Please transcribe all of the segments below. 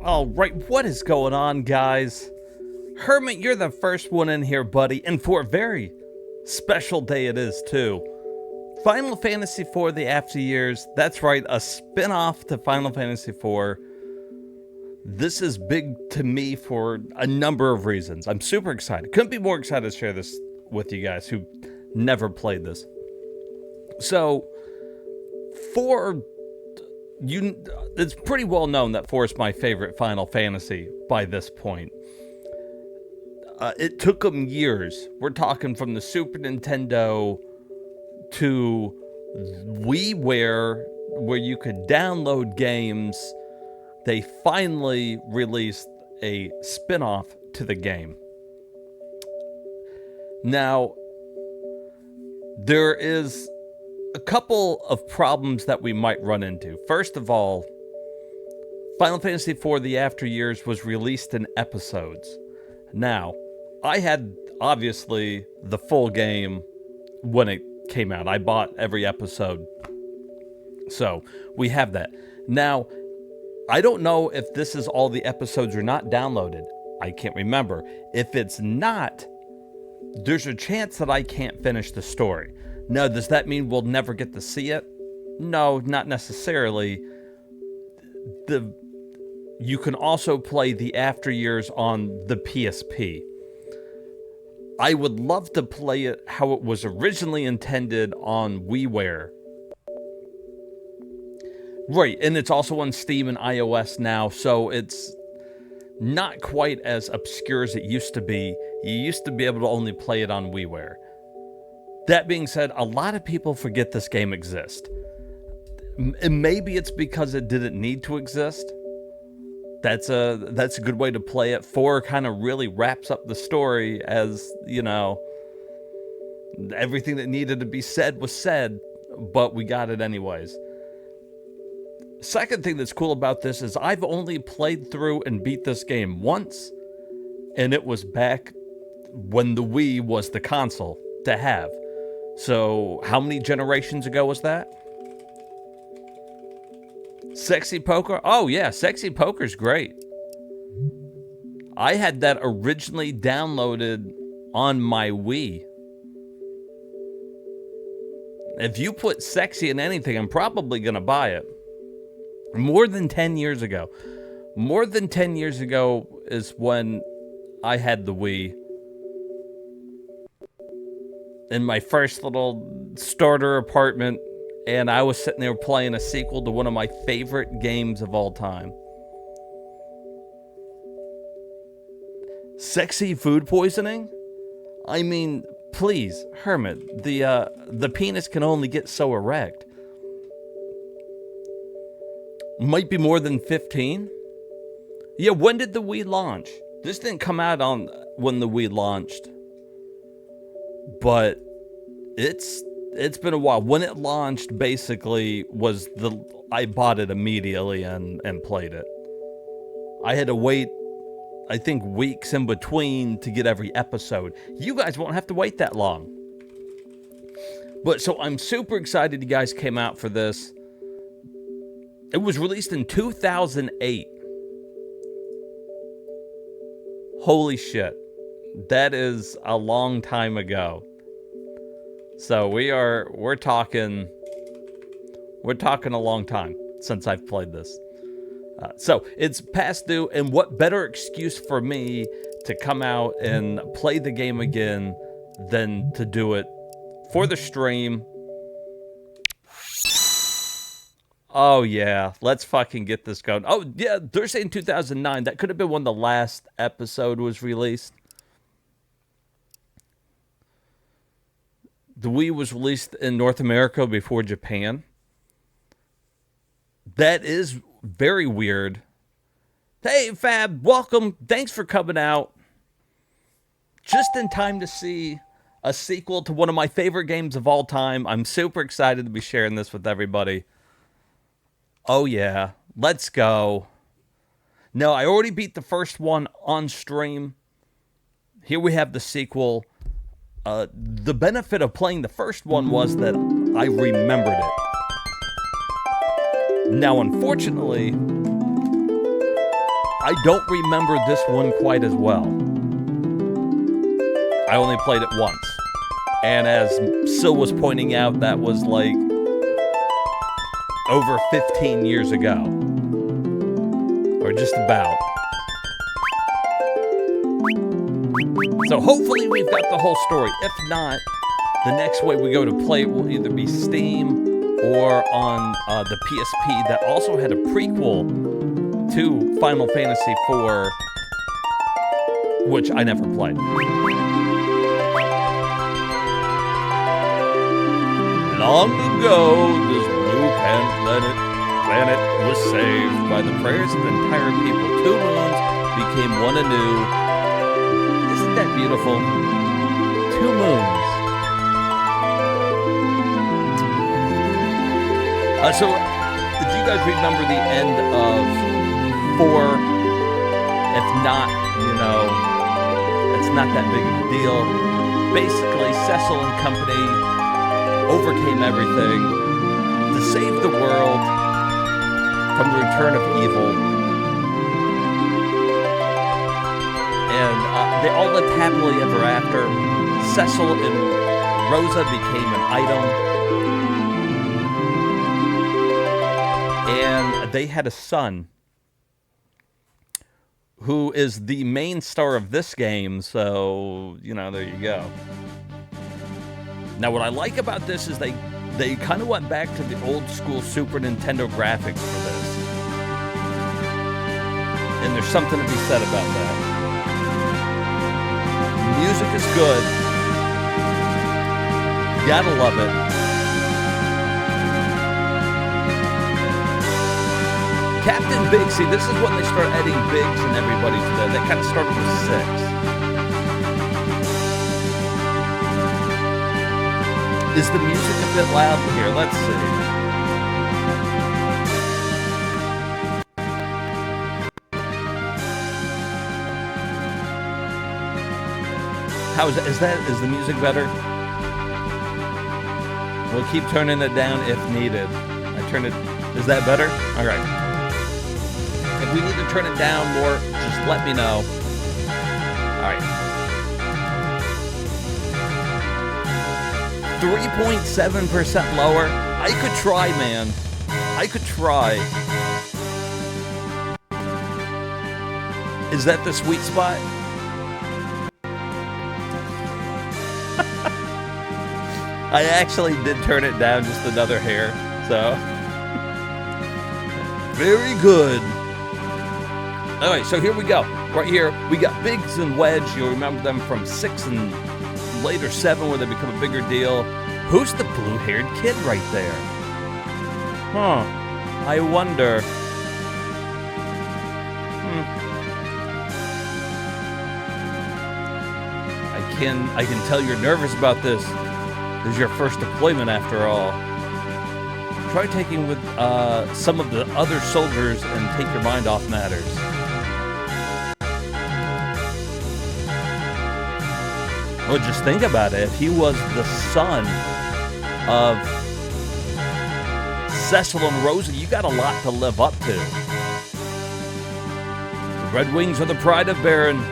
All right, what is going on, guys? Hermit, you're the first one in here, buddy, and for a very special day it is, too. Final Fantasy IV The After Years, that's right, a spin-off to Final Fantasy IV. This is big to me for a number of reasons. I'm super excited. Couldn't be more excited to share this with you guys who never played this. So, it's pretty well known that 4 is my favorite Final Fantasy by this point. It took them years. We're talking from the Super Nintendo to WiiWare, where you could download games. They finally released a spin-off to the game. Now, there is a couple of problems that we might run into. First of all, Final Fantasy IV The After Years was released in episodes. Now, I had, obviously, the full game when it came out. I bought every episode. So, we have that. Now, I don't know if this is all the episodes are not downloaded. I can't remember. If it's not, there's a chance that I can't finish the story. Now, does that mean we'll never get to see it? No, not necessarily. You can also play the After Years on the PSP. I would love to play it how it was originally intended on WiiWare. Right, and it's also on Steam and iOS now, so it's not quite as obscure as it used to be. You used to be able to only play it on WiiWare. That being said, a lot of people forget this game exists. And maybe it's because it didn't need to exist. That's a good way to play it. 4 kind of really wraps up the story as, you know, everything that needed to be said was said, but we got it anyways. Second thing that's cool about this is I've only played through and beat this game once, and it was back when the Wii was the console to have. So, how many generations ago was that? Sexy Poker? Oh yeah, Sexy Poker's great. I had that originally downloaded on my Wii. If you put sexy in anything, I'm probably gonna buy it. More than 10 years ago. More than 10 years ago is when I had the Wii. In my first little starter apartment, and I was sitting there playing a sequel to one of my favorite games of all time. Sexy food poisoning? I mean, please, Hermit, the penis can only get so erect. Might be more than 15? Yeah, when did the Wii launch? This didn't come out on when the Wii launched. But it's been a while. When it launched, basically, I bought it immediately and played it. I had to wait, I think, weeks in between to get every episode. You guys won't have to wait that long. But so I'm super excited you guys came out for this. It was released in 2008. Holy shit. That is a long time ago. So we're talking a long time since I've played this. So it's past due, and what better excuse for me to come out and play the game again than to do it for the stream. Oh yeah, let's fucking get this going. Oh yeah, they're saying 2009. That could have been when the last episode was released. The Wii was released in North America before Japan. That is very weird. Hey, Fab, welcome. Thanks for coming out. Just in time to see a sequel to one of my favorite games of all time. I'm super excited to be sharing this with everybody. Oh, yeah. Let's go. No, I already beat the first one on stream. Here we have the sequel. The benefit of playing the first one was that I remembered it. Now, unfortunately, I don't remember this one quite as well. I only played it once. And as Sil was pointing out, that was like over 15 years ago. Or just about. So hopefully we've got the whole story. If not, the next way we go to play it will either be Steam or on the PSP that also had a prequel to Final Fantasy IV, which I never played. Long ago, this blue planet was saved by the prayers of entire people. 2 moons became one anew. Isn't that beautiful? 2 moons. So, did you guys remember the end of 4? If not, you know, it's not that big of a deal. Basically, Cecil and company overcame everything to save the world from the return of evil. And they all lived happily ever after. Cecil and Rosa became an item. And they had a son who is the main star of this game. So, you know, there you go. Now, what I like about this is they kind of went back to the old school Super Nintendo graphics for this. And there's something to be said about that. Music is good. You gotta love it. Captain Big, see, this is when they start adding bigs and everybody to that. That kind of started with 6. Is the music a bit loud here? Let's see. How is that? Is the music better? We'll keep turning it down if needed. I turn it. Is that better? All right. If we need to turn it down more, just let me know. All right. 3.7% lower. I could try, man. I could try. Is that the sweet spot? I actually did turn it down just another hair, so. Very good. All right, so here we go. Right here, we got Biggs and Wedge. You'll remember them from 6 and later 7, where they become a bigger deal. Who's the blue-haired kid right there? Huh. I wonder. I can tell you're nervous about this. This is your first deployment, after all. Try taking with some of the other soldiers and take your mind off matters. Well, just think about it. If he was the son of Cecil and Rosa, you got a lot to live up to. The Red Wings are the pride of Baron.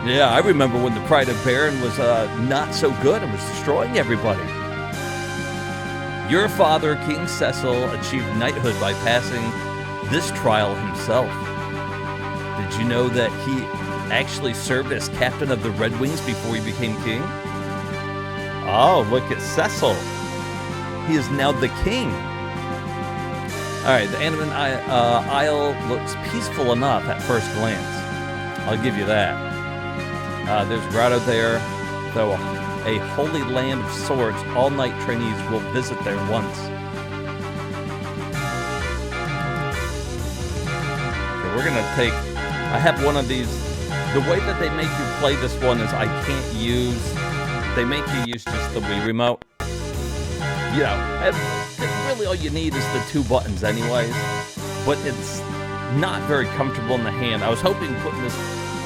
Yeah, I remember when the pride of Baron was not so good and was destroying everybody. Your father, King Cecil, achieved knighthood by passing this trial himself. Did you know that he actually served as captain of the Red Wings before he became king? Oh, look at Cecil. He is now the king. All right, the Animan Isle looks peaceful enough at first glance. I'll give you that. There's grotto there, though a holy land of sorts. All night trainees will visit there once. Okay, we're gonna take. I have one of these. The way that they make you play this one is I can't use. They make you use just the Wii remote. You know, really all you need is the 2 buttons, anyways. But it's not very comfortable in the hand. I was hoping putting this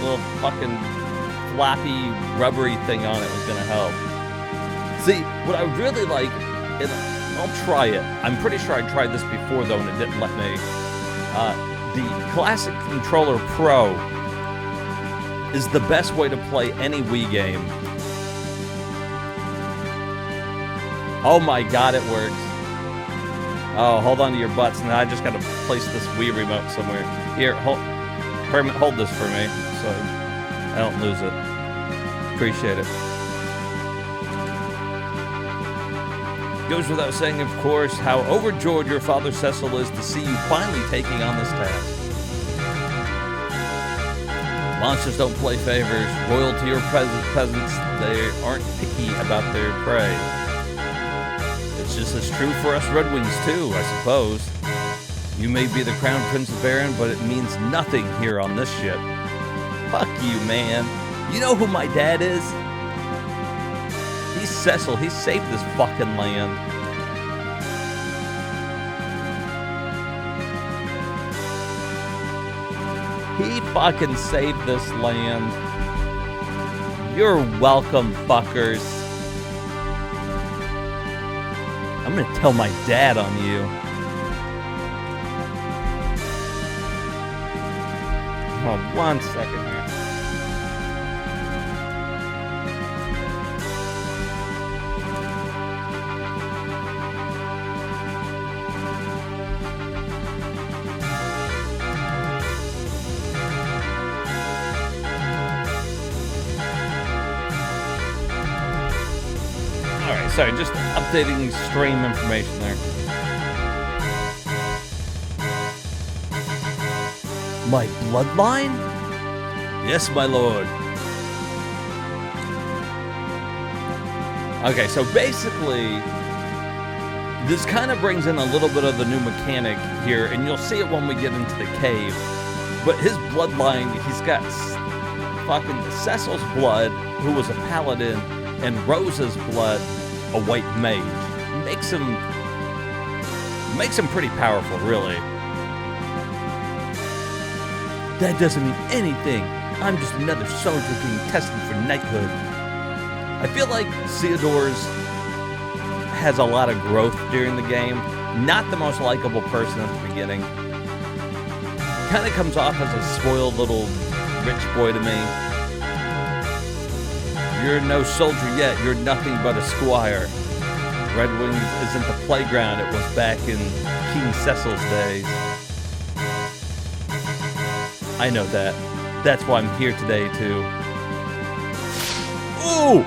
little fucking floppy, rubbery thing on it was going to help. See, what I really like, and I'll try it. I'm pretty sure I tried this before, though, and it didn't let me. The Classic Controller Pro is the best way to play any Wii game. Oh my god, it works. Oh, hold on to your butts. Now I just gotta place this Wii remote somewhere. Here, Hermit, hold this for me so I don't lose it. Appreciate it. Goes without saying, of course, how overjoyed your father Cecil is to see you finally taking on this task. Monsters don't play favors. Loyal to your peasants, they aren't picky about their prey. It's just as true for us Red Wings too, I suppose. You may be the Crown Prince of Baron, but it means nothing here on this ship. Fuck you, man. You know who my dad is? He's Cecil. He saved this fucking land. He fucking saved this land. You're welcome, fuckers. I'm gonna tell my dad on you. Hold on 1 second here. Sorry, just updating stream information there. My bloodline? Yes, my lord. Okay, so basically, this kind of brings in a little bit of the new mechanic here, and you'll see it when we get into the cave. But his bloodline, he's got fucking Cecil's blood, who was a paladin, and Rosa's blood, a white mage. Makes him pretty powerful, really. That doesn't mean anything. I'm just another soldier being tested for knighthood. I feel like Theodore's has a lot of growth during the game. Not the most likable person at the beginning. Kind of comes off as a spoiled little rich boy to me. You're no soldier yet, you're nothing but a squire. Red Wings isn't the playground it was back in King Cecil's days. I know that. That's why I'm here today, too. Ooh!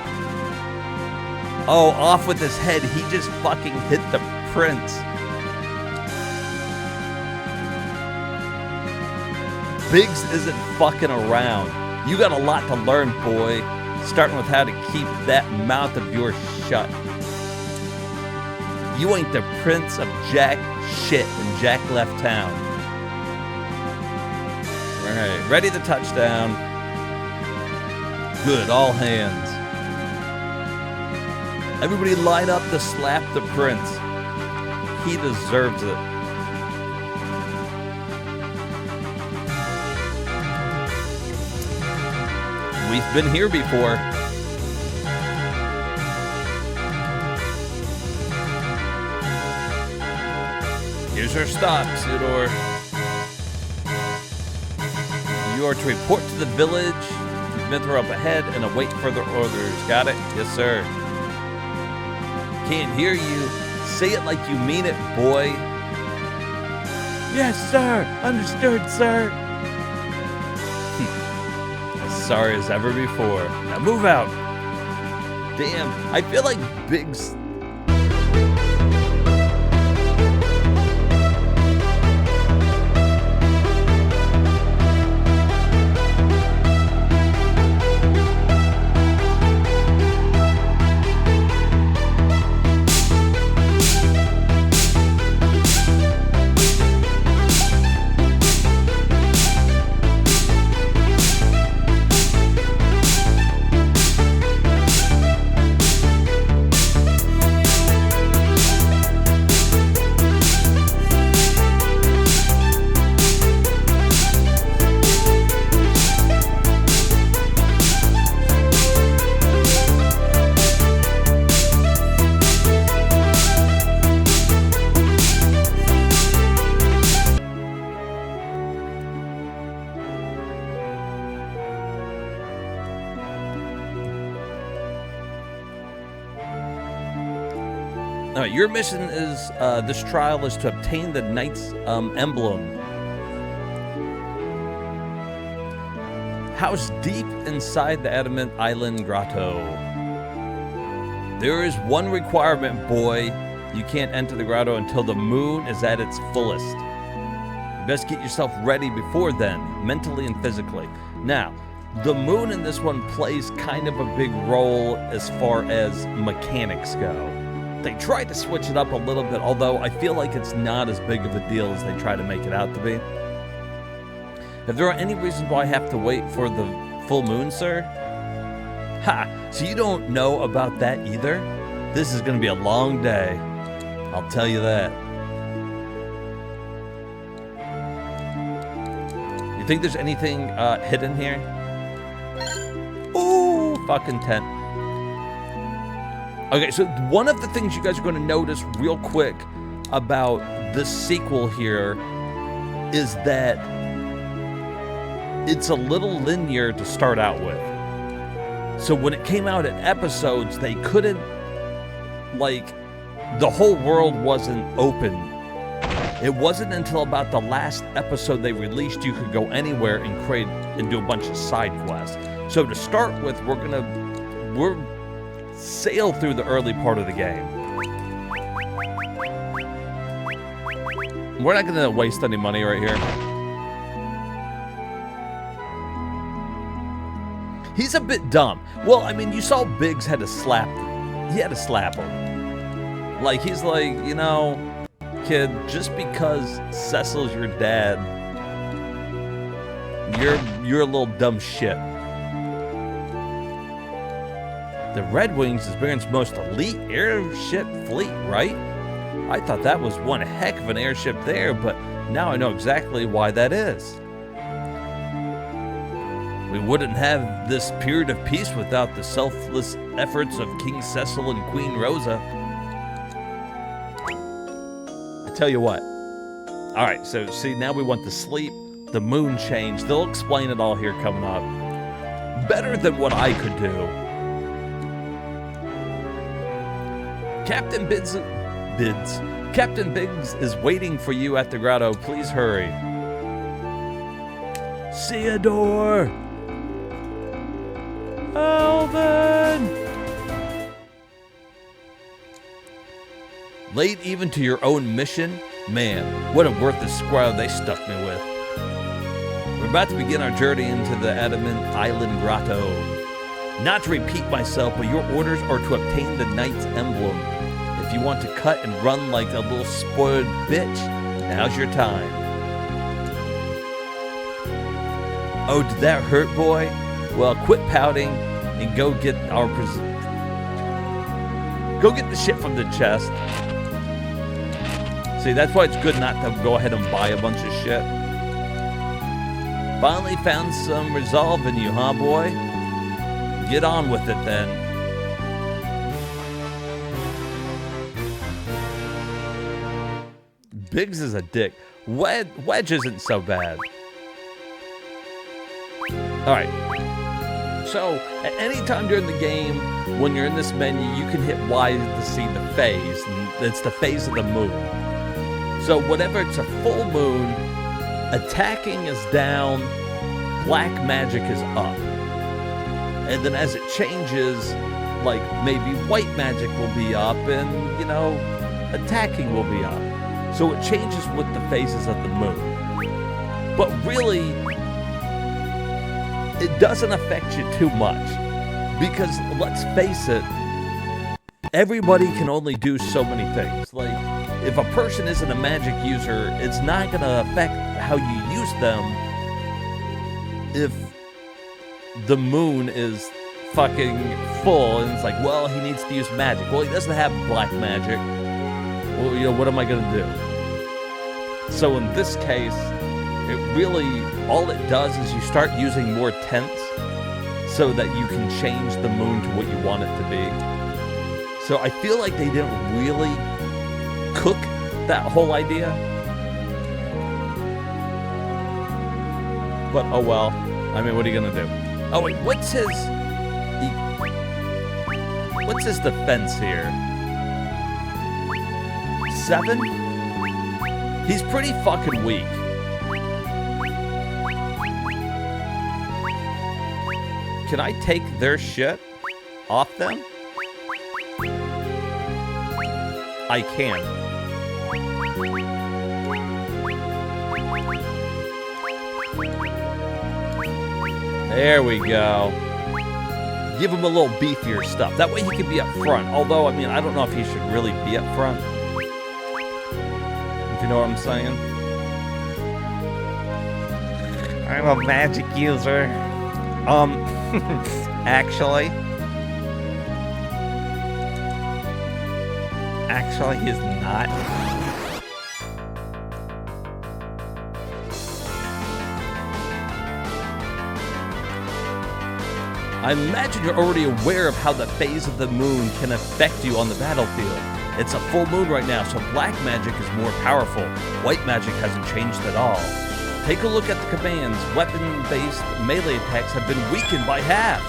Oh, off with his head. He just fucking hit the prince. Biggs isn't fucking around. You got a lot to learn, boy. Starting with how to keep that mouth of yours shut. You ain't the prince of jack shit, and Jack left town. Alright, ready to touchdown. Good, all hands. Everybody line up to slap the prince. He deserves it. We've been here before. Here's our stop, Theodore. You are to report to the village, Mithra up ahead, and await further orders. Got it? Yes, sir. Can't hear you. Say it like you mean it, boy. Yes, sir. Understood, sir. Sorry as ever before. Now move out. Damn, I feel like Biggs. All right, your mission is, this trial is to obtain the Knight's emblem. Housed deep inside the Adamant Island Grotto. There is one requirement, boy. You can't enter the grotto until the moon is at its fullest. You best get yourself ready before then, mentally and physically. Now, the moon in this one plays kind of a big role as far as mechanics go. They tried to switch it up a little bit, although I feel like it's not as big of a deal as they try to make it out to be. If there are any reasons why I have to wait for the full moon, sir? Ha! So you don't know about that either? This is going to be a long day. I'll tell you that. You think there's anything hidden here? Ooh, fucking tent. Okay, so one of the things you guys are going to notice real quick about this sequel here is that it's a little linear to start out with. So when it came out in episodes, they couldn't, like, the whole world wasn't open. It wasn't until about the last episode they released you could go anywhere and create and do a bunch of side quests. So to start with, we're sail through the early part of the game. We're not gonna waste any money right here. He's a bit dumb. Well, I mean, you saw Biggs had to slap him. He had to slap him. Like, he's like, you know, kid, just because Cecil's your dad, you're a little dumb shit. The Red Wings is Baron's most elite airship fleet, right? I thought that was one heck of an airship there, but now I know exactly why that is. We wouldn't have this period of peace without the selfless efforts of King Cecil and Queen Rosa. I tell you what. All right, so see, now we want the sleep, the moon change. They'll explain it all here coming up. Better than what I could do. Captain Biggs is waiting for you at the grotto. Please hurry. Theodore! Alvin! Late even to your own mission? Man, what a worthless squire they stuck me with. We're about to begin our journey into the Adamant Island Grotto. Not to repeat myself, but your orders are to obtain the Knight's emblem. If you want to cut and run like a little spoiled bitch, now's your time. Oh, did that hurt, boy? Well, quit pouting and go get the shit from the chest. See, that's why it's good not to go ahead and buy a bunch of shit. Finally found some resolve in you, huh, boy? Get on with it, then. Biggs is a dick. Wedge isn't so bad. Alright. So, at any time during the game, when you're in this menu, you can hit Y to see the phase. And it's the phase of the moon. So, whenever it's a full moon, attacking is down, black magic is up. And then as it changes, like maybe white magic will be up and, you know, attacking will be up. So it changes with the phases of the moon. But really, it doesn't affect you too much. Because, let's face it, everybody can only do so many things. Like, if a person isn't a magic user, it's not going to affect how you use them if the moon is fucking full and it's like, well, he needs to use magic. Well, he doesn't have black magic. Well, you know, what am I going to do? So in this case, it really, all it does is you start using more tents so that you can change the moon to what you want it to be. So I feel like they didn't really cook that whole idea. But oh well. I mean, what are you going to do? Oh wait, what's his defense here? 7? He's pretty fucking weak. Can I take their shit off them? I can. There we go. Give him a little beefier stuff. That way he can be up front. Although, I mean, I don't know if he should really be up front. If you know what I'm saying. I'm a magic user. Actually, he's not. I imagine you're already aware of how the phase of the moon can affect you on the battlefield. It's a full moon right now, so black magic is more powerful. White magic hasn't changed at all. Take a look at the commands. Weapon-based melee attacks have been weakened by half.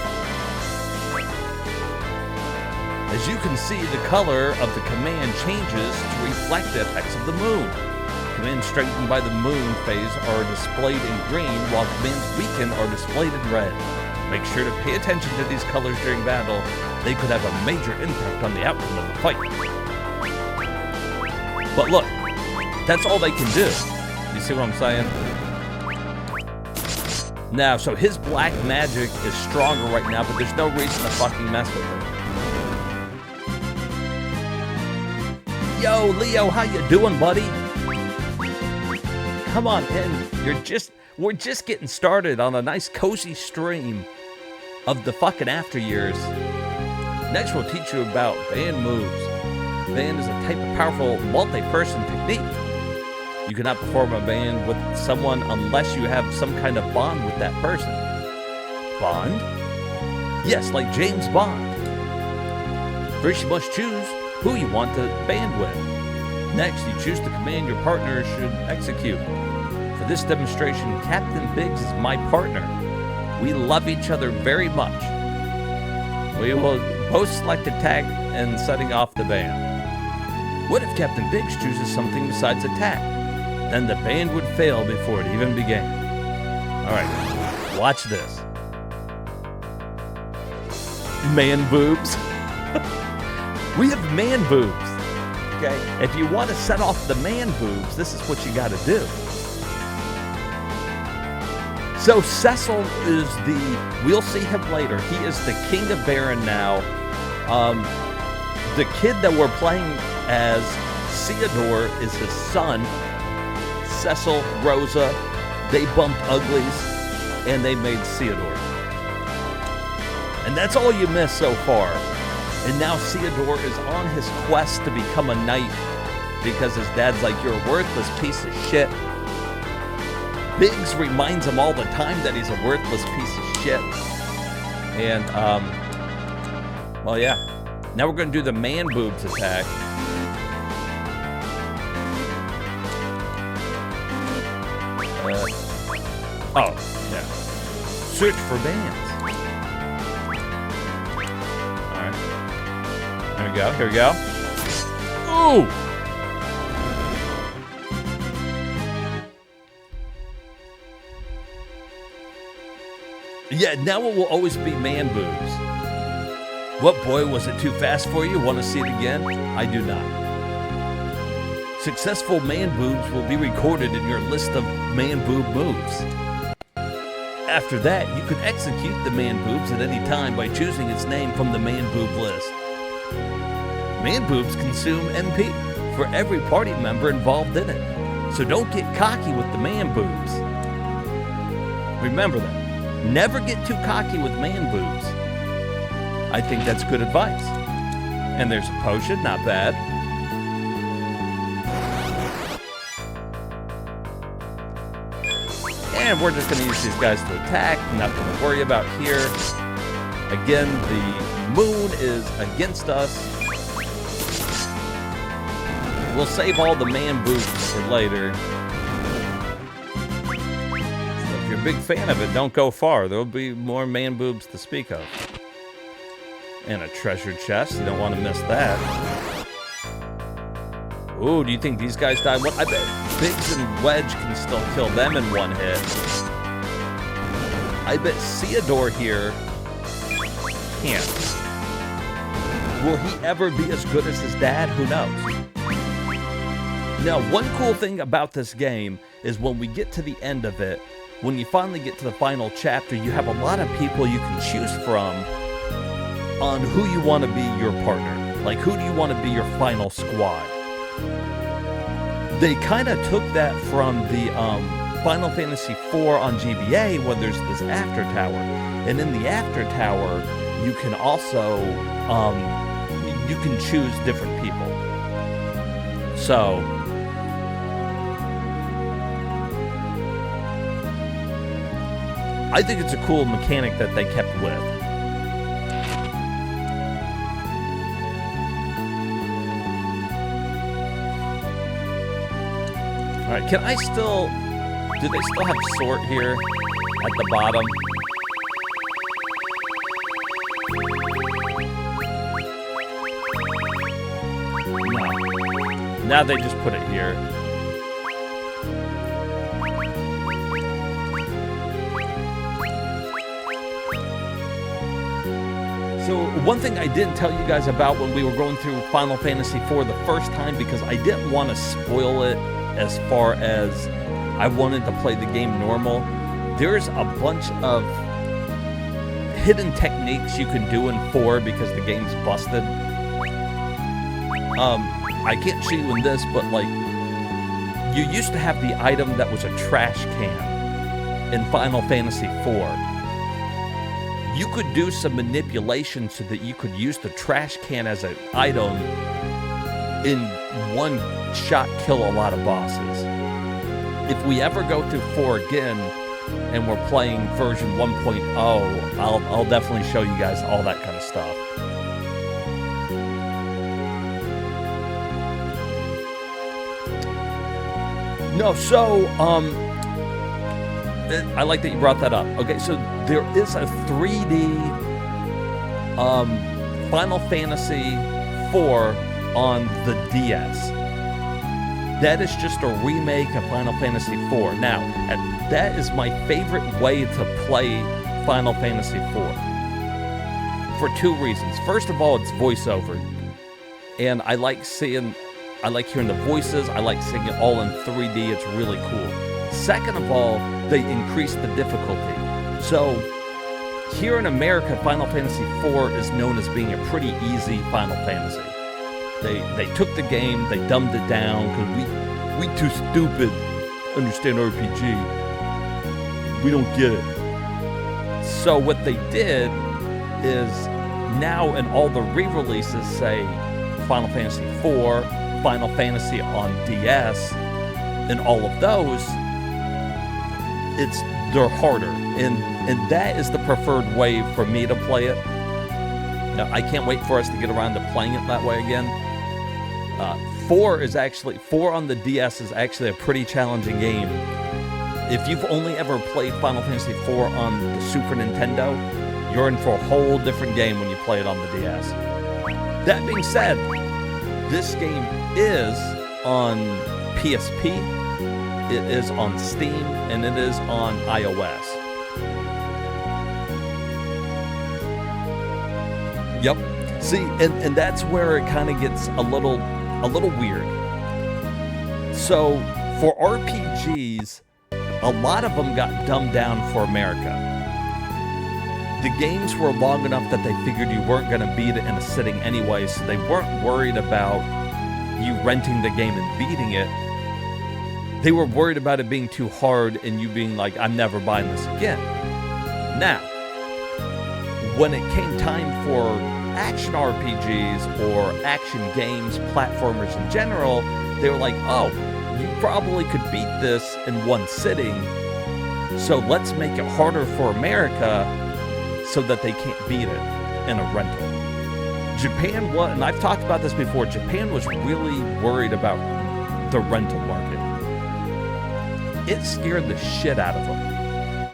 As you can see, the color of the command changes to reflect the effects of the moon. Commands strengthened by the moon phase are displayed in green, while commands weakened are displayed in red. Make sure to pay attention to these colors during battle. They could have a major impact on the outcome of the fight. But look, that's all they can do. You see what I'm saying? Now, so his black magic is stronger right now, but there's no reason to fucking mess with it. Yo, Leo, how you doing, buddy? Come on in. We're just getting started on a nice cozy stream of the fucking after years. Next, we'll teach you about band moves. Band is a type of powerful multi-person technique. You cannot perform a band with someone unless you have some kind of bond with that person. Bond? Yes, like James Bond. First, you must choose who you want to band with. Next, you choose the command your partner should execute. For this demonstration, Captain Biggs is my partner. We love each other very much. We will both select attack and setting off the band. What if Captain Biggs chooses something besides attack? Then the band would fail before it even began. Alright, watch this. Man boobs. We have man boobs. Okay? If you want to set off the man boobs, this is what you gotta do. So Cecil is we'll see him later. He is the King of Baron now. The kid that we're playing as, Theodore, is his son. Cecil, Rosa, they bumped uglies, and they made Theodore. And that's all you missed so far. And now Theodore is on his quest to become a knight because his dad's like, you're a worthless piece of shit. Biggs reminds him all the time that he's a worthless piece of shit. And, well, yeah. Now we're going to do the man boobs attack. Oh, yeah. Search for bands. Alright. Here we go, here we go. Ooh! Yeah, now it will always be man boobs. What, boy, was it too fast for you? Want to see it again? I do not. Successful man boobs will be recorded in your list of man boob moves. After that, you can execute the man boobs at any time by choosing its name from the man boob list. Man boobs consume MP for every party member involved in it, so don't get cocky with the man boobs. Remember that. Never get too cocky with man boobs. I think that's good advice. And there's a potion, not bad. And we're just going to use these guys to attack. Nothing to worry about here. Again, the moon is against us. We'll save all the man boobs for later. So if you're a big fan of it, don't go far. There'll be more man boobs to speak of. And a treasure chest. You don't want to miss that. Ooh, do you think these guys die? I bet Biggs and Wedge can still kill them in one hit. I bet Theodore here can't. Will he ever be as good as his dad? Who knows? Now, one cool thing about this game is when we get to the end of it, when you finally get to the final chapter, you have a lot of people you can choose from on who you want to be your partner. Like, who do you want to be your final squad? They kind of took that from the Final Fantasy IV on GBA, where there's this After Tower. And in the After Tower, you can also, you can choose different people. So, I think it's a cool mechanic that they kept with. Alright, can I still... Do they still have sort here at the bottom? No. Now they just put it here. So one thing I didn't tell you guys about when we were going through Final Fantasy IV the first time, because I didn't want to spoil it as far as I wanted to play the game normal, there's a bunch of hidden techniques you can do in 4 because the game's busted. I can't show you in this, but like, you used to have the item that was a trash can in Final Fantasy IV. You could do some manipulation so that you could use the trash can as an item in one shot, kill a lot of bosses. If we ever go through 4 again and we're playing version 1.0, I'll definitely show you guys all that kind of stuff. No, so I like that you brought that up. Okay, so there is a 3D Final Fantasy IV on the DS. That is just a remake of Final Fantasy IV. Now, that is my favorite way to play Final Fantasy IV for 2 reasons. First of all, it's voiceover, and I like hearing the voices. I like seeing it all in 3D. It's really cool. Second of all, they increased the difficulty. So here in America, Final Fantasy IV is known as being a pretty easy Final Fantasy. They took the game, they dumbed it down, because we too stupid to understand RPG. We don't get it. So what they did is now in all the re-releases say Final Fantasy IV, Final Fantasy on DS, and all of those, they're harder, and that is the preferred way for me to play it. Now, I can't wait for us to get around to playing it that way again. 4 on the DS is actually a pretty challenging game. If you've only ever played Final Fantasy IV on the Super Nintendo, you're in for a whole different game when you play it on the DS. That being said, this game is on PSP, it is on Steam, and it is on iOS. Yep. See, and that's where it kind of gets a little weird. So, for RPGs, a lot of them got dumbed down for America. The games were long enough that they figured you weren't going to beat it in a sitting anyway, so they weren't worried about you renting the game and beating it. They were worried about it being too hard and you being like, I'm never buying this again. Now, when it came time for action RPGs or action games, platformers in general, they were like, oh, you probably could beat this in one sitting, so let's make it harder for America so that they can't beat it in a rental. Japan was, and I've talked about this before, Japan was really worried about the rental market. It scared the shit out of them.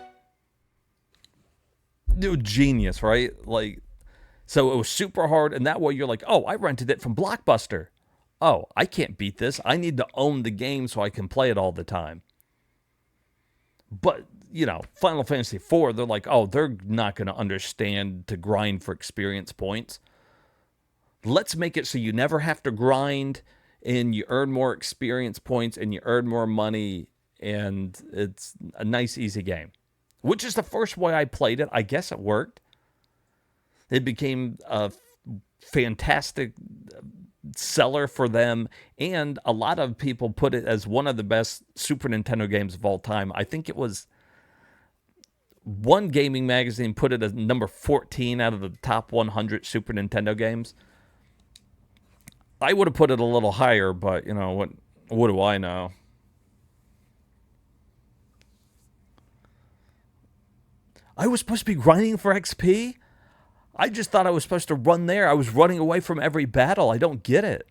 Dude, genius, right? Like, so it was super hard, and that way you're like, oh, I rented it from Blockbuster. oh, I can't beat this. I need to own the game so I can play it all the time. But, you know, Final Fantasy IV, they're like, oh, they're not going to understand to grind for experience points. Let's make it so you never have to grind and you earn more experience points and you earn more money, and it's a nice, easy game. Which is the first way I played it. I guess it worked. It became a fantastic seller for them, and a lot of people put it as one of the best Super Nintendo games of all time. I think it was one gaming magazine put it as number 14 out of the top 100 Super Nintendo games. I would have put it a little higher, but, you know, what do I know? I was supposed to be grinding for XP? I just thought I was supposed to run there. I was running away from every battle. I don't get it.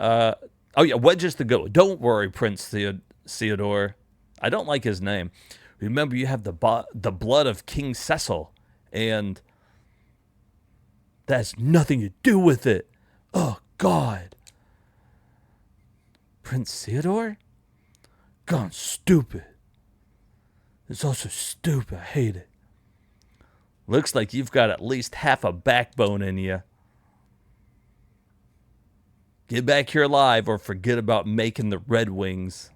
Oh, yeah, Wedge is the go. Don't worry, Prince Theodore. I don't like his name. Remember, you have the blood of King Cecil, and that has nothing to do with it. Oh, God. Prince Theodore? Gone stupid. It's also stupid. I hate it. Looks like you've got at least half a backbone in you. Get back here alive or forget about making the Red Wings.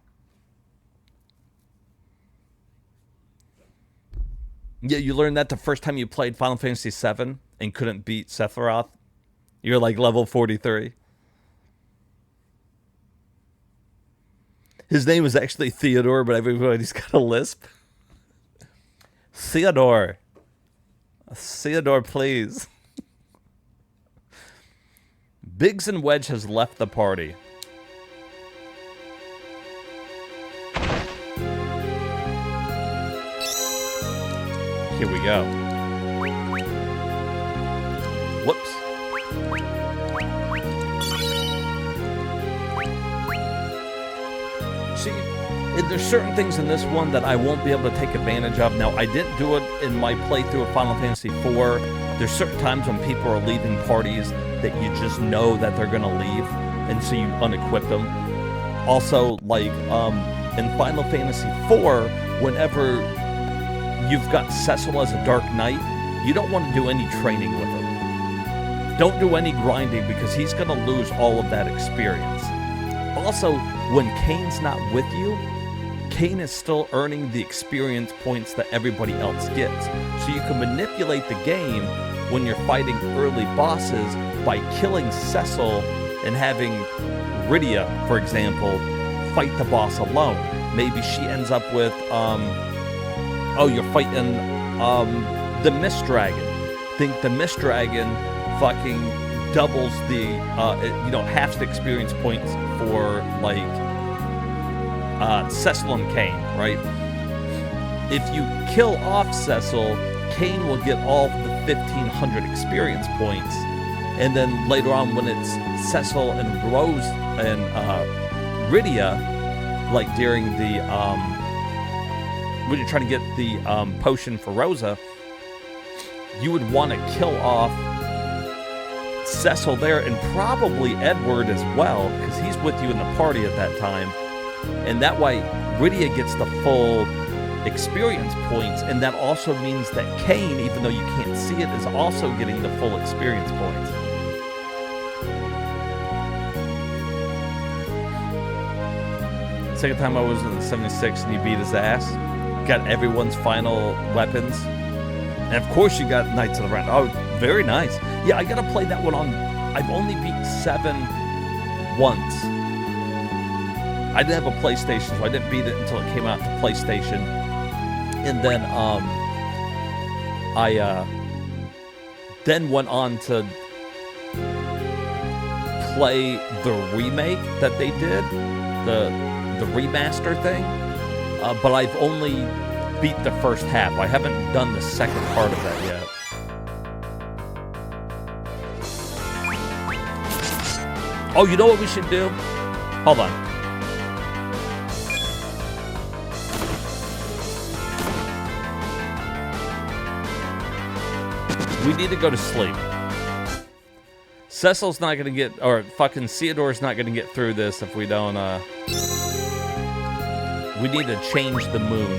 Yeah, you learned that the first time you played Final Fantasy VII and couldn't beat Sephiroth? You're like level 43. His name was actually Theodore, but everybody's got a lisp. Theodore. Theodore, please. Biggs and Wedge has left the party. Here we go. Whoops. See, there's certain things in this one that I won't be able to take advantage of. Now, I didn't do it in my playthrough of Final Fantasy IV. There's certain times when people are leaving parties that you just know that they're going to leave, and so you unequip them. Also, like, in Final Fantasy IV, whenever you've got Cecil as a Dark Knight, you don't want to do any training with him. Don't do any grinding, because he's going to lose all of that experience. Also, when Kane's not with you, Kane is still earning the experience points that everybody else gets. So you can manipulate the game when you're fighting early bosses by killing Cecil and having Rydia, for example, fight the boss alone. Maybe she ends up with, oh, you're fighting the Mist Dragon. Think the Mist Dragon fucking doubles the, half the experience points for, like, Cecil and Kane, right? If you kill off Cecil, Kane will get all the 1,500 experience points, and then later on when it's Cecil and Rose and Rydia, like during the, when you're trying to get the potion for Rosa, you would want to kill off Cecil there, and probably Edward as well, because he's with you in the party at that time. And that way, Rydia gets the full experience points, and that also means that Kane, even though you can't see it, is also getting the full experience points. Second time I was in 76 and you beat his ass. Got everyone's final weapons. And of course you got Knights of the Round. Oh, very nice. Yeah, I gotta play that one on... I've only beat 7 once. I didn't have a PlayStation, so I didn't beat it until it came out to PlayStation. And then, I then went on to play the remake that they did, the remaster thing. But I've only beat the first half. I haven't done the second part of that yet. Oh, you know what we should do? Hold on. We need to go to sleep. Cecil's not gonna get, or fucking Theodore's not gonna get through this if we don't, we need to change the moon.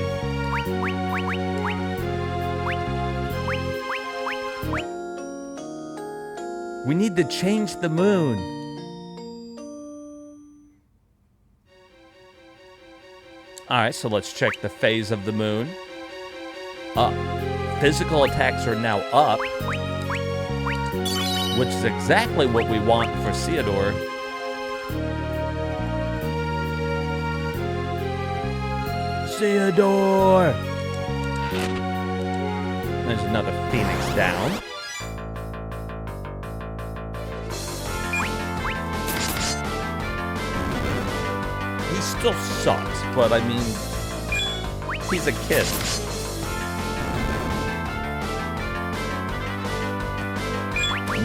We need to change the moon. Alright, so let's check the phase of the moon. Up. Physical attacks are now up, which is exactly what we want for Theodore. Theodore! There's another Phoenix down. He still sucks, but I mean, he's a kid.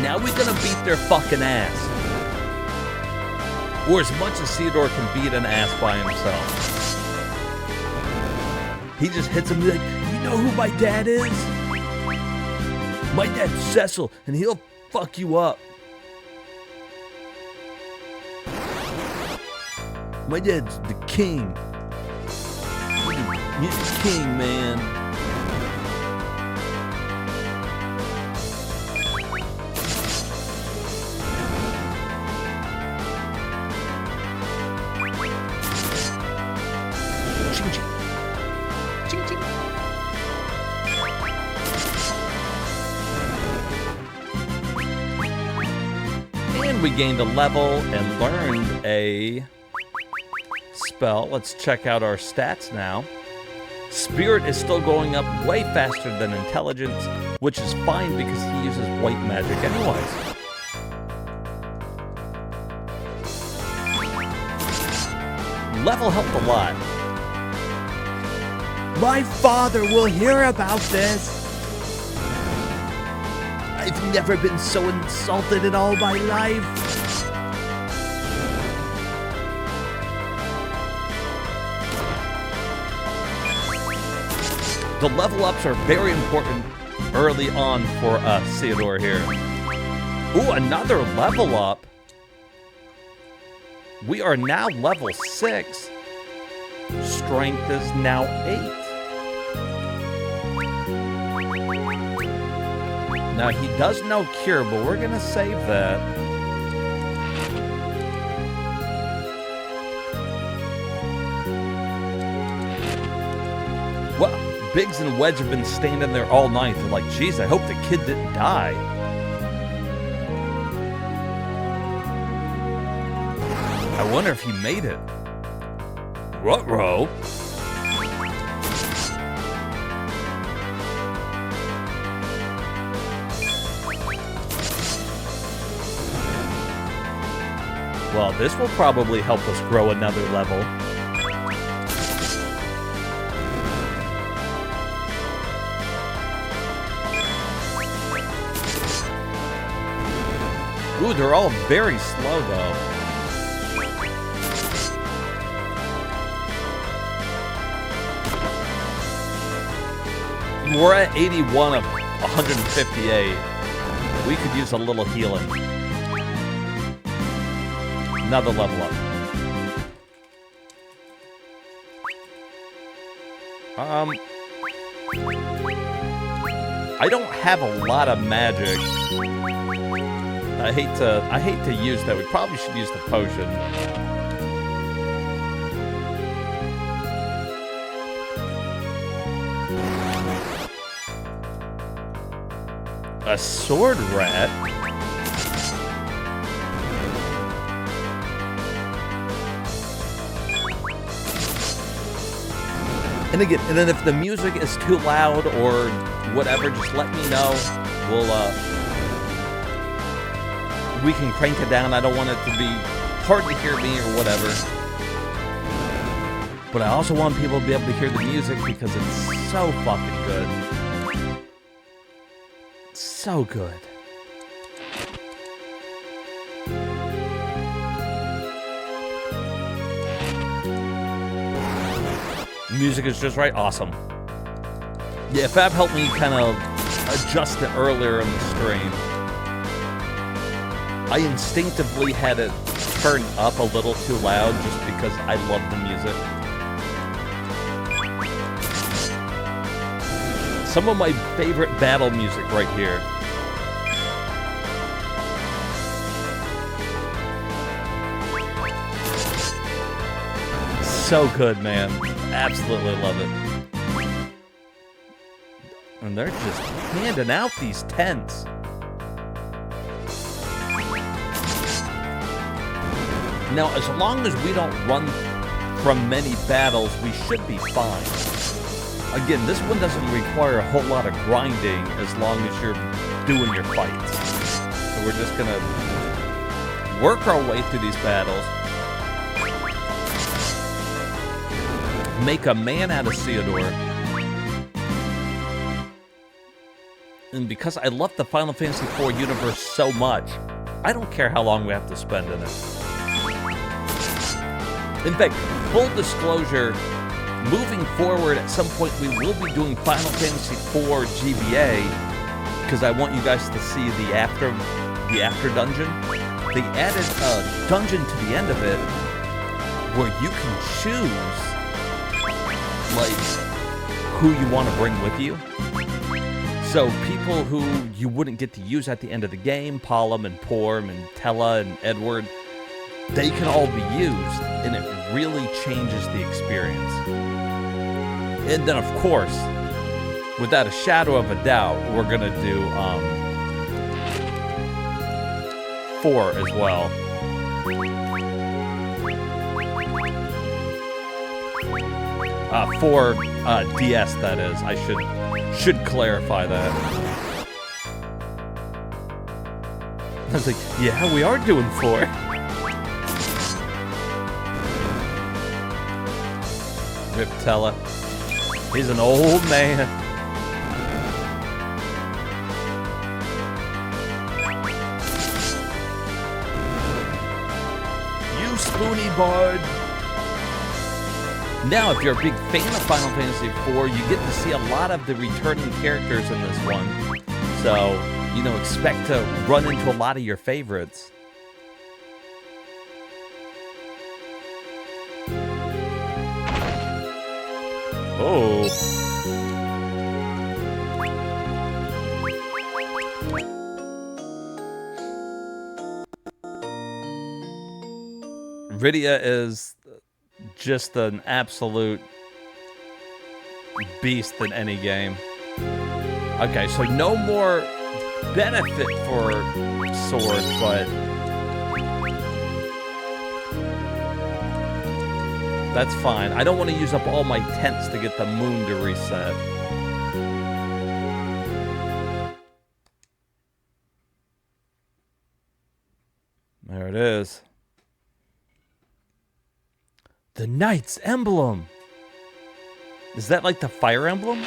Now we're gonna beat their fucking ass. Or as much as Theodore can beat an ass by himself. He just hits him like, you know who my dad is? My dad's Cecil, and he'll fuck you up. My dad's the king. He's the king, man. And we gained a level and learned a spell. Let's check out our stats now. Spirit is still going up way faster than intelligence, which is fine because he uses white magic anyways. Level helped a lot. My father will hear about this. I've never been so insulted in all my life. The level ups are very important early on for Theodore here. Ooh, another level up. We are now level 6. Strength is now 8. Now he does know Cure, but we're gonna save that. Well, Biggs and Wedge have been staying in there all night. They're like, geez, I hope the kid didn't die. I wonder if he made it. Ruh-roh. Well, this will probably help us grow another level. Ooh, they're all very slow, though. We're at 81 of 158. We could use a little healing. Another level up. I don't have a lot of magic. I hate to use that. We probably should use the potion. A sword rat? And again, and then if the music is too loud or whatever, just let me know. We can crank it down. I don't want it to be hard to hear me or whatever. But I also want people to be able to hear the music because it's so fucking good. So good. Music is just right. Awesome. Yeah, Fab helped me kind of adjust it earlier in the stream. I instinctively had it turned up a little too loud just because I love the music. Some of my favorite battle music right here. So good, man. Absolutely love it. And they're just handing out these tents. Now, as long as we don't run from many battles, we should be fine. Again, this one doesn't require a whole lot of grinding as long as you're doing your fights. So we're just gonna work our way through these battles. Make a man out of Theodore. And because I love the Final Fantasy IV universe so much, I don't care how long we have to spend in it. In fact, full disclosure, moving forward, at some point we will be doing Final Fantasy IV GBA, because I want you guys to see the after dungeon. They added a dungeon to the end of it where you can choose, like, who you want to bring with you. So people who you wouldn't get to use at the end of the game, Palom and Porm and Tella and Edward, they can all be used, and it really changes the experience. And then, of course, without a shadow of a doubt, we're going to do 4 as well. 4 DS, that is. I should clarify that. I was like, yeah, we are doing 4. Rip Tella. He's an old man. You spoony bard. Now, if you're a big fan of Final Fantasy IV, you get to see a lot of the returning characters in this one. So, you know, expect to run into a lot of your favorites. Oh. Rydia is just an absolute beast in any game. Okay, so no more benefit for Sword, but that's fine. I don't want to use up all my tents to get the moon to reset. There it is. The Knight's Emblem. Is that like the Fire Emblem?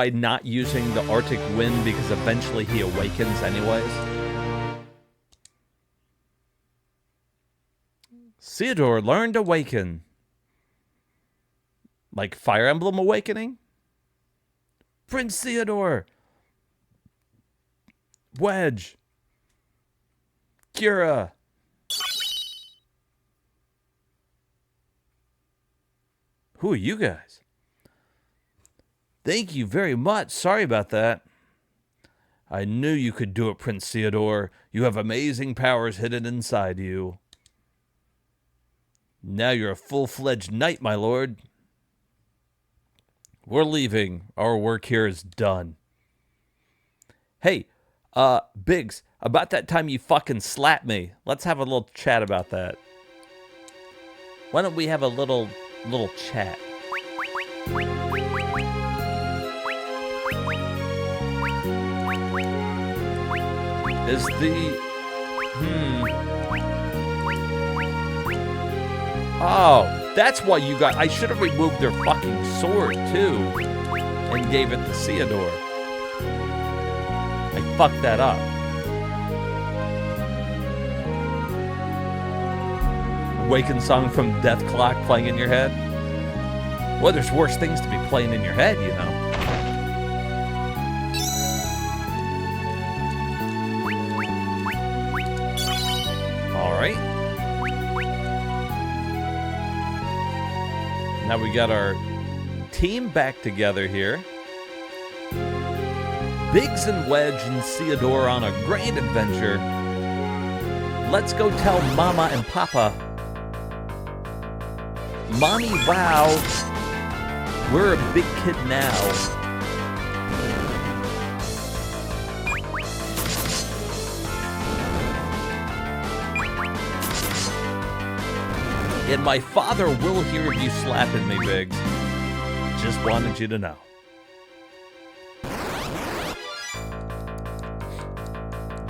by not using the Arctic Wind because eventually he awakens anyways. Theodore learned Awaken. Like Fire Emblem Awakening? Prince Theodore! Wedge! Kira! Who are you guys? Thank you very much. Sorry about that. I knew you could do it, Prince Theodore. You have amazing powers hidden inside you. Now you're a full-fledged knight, my lord. We're leaving. Our work here is done. Hey, Biggs, about that time you fucking slapped me. Let's have a little chat about that. Why don't we have a little chat? Is the... Oh, that's why you got... I should have removed their fucking sword, too, and gave it to Theodore. I fucked that up. Awaken song from Death Clock playing in your head? Well, there's worse things to be playing in your head, you know. Alright. Now we got our team back together here. Biggs and Wedge and Theodore on a great adventure. Let's go tell Mama and Papa. Mommy, wow. We're a big kid now. And my father will hear of you slapping me, Biggs. Just wanted you to know.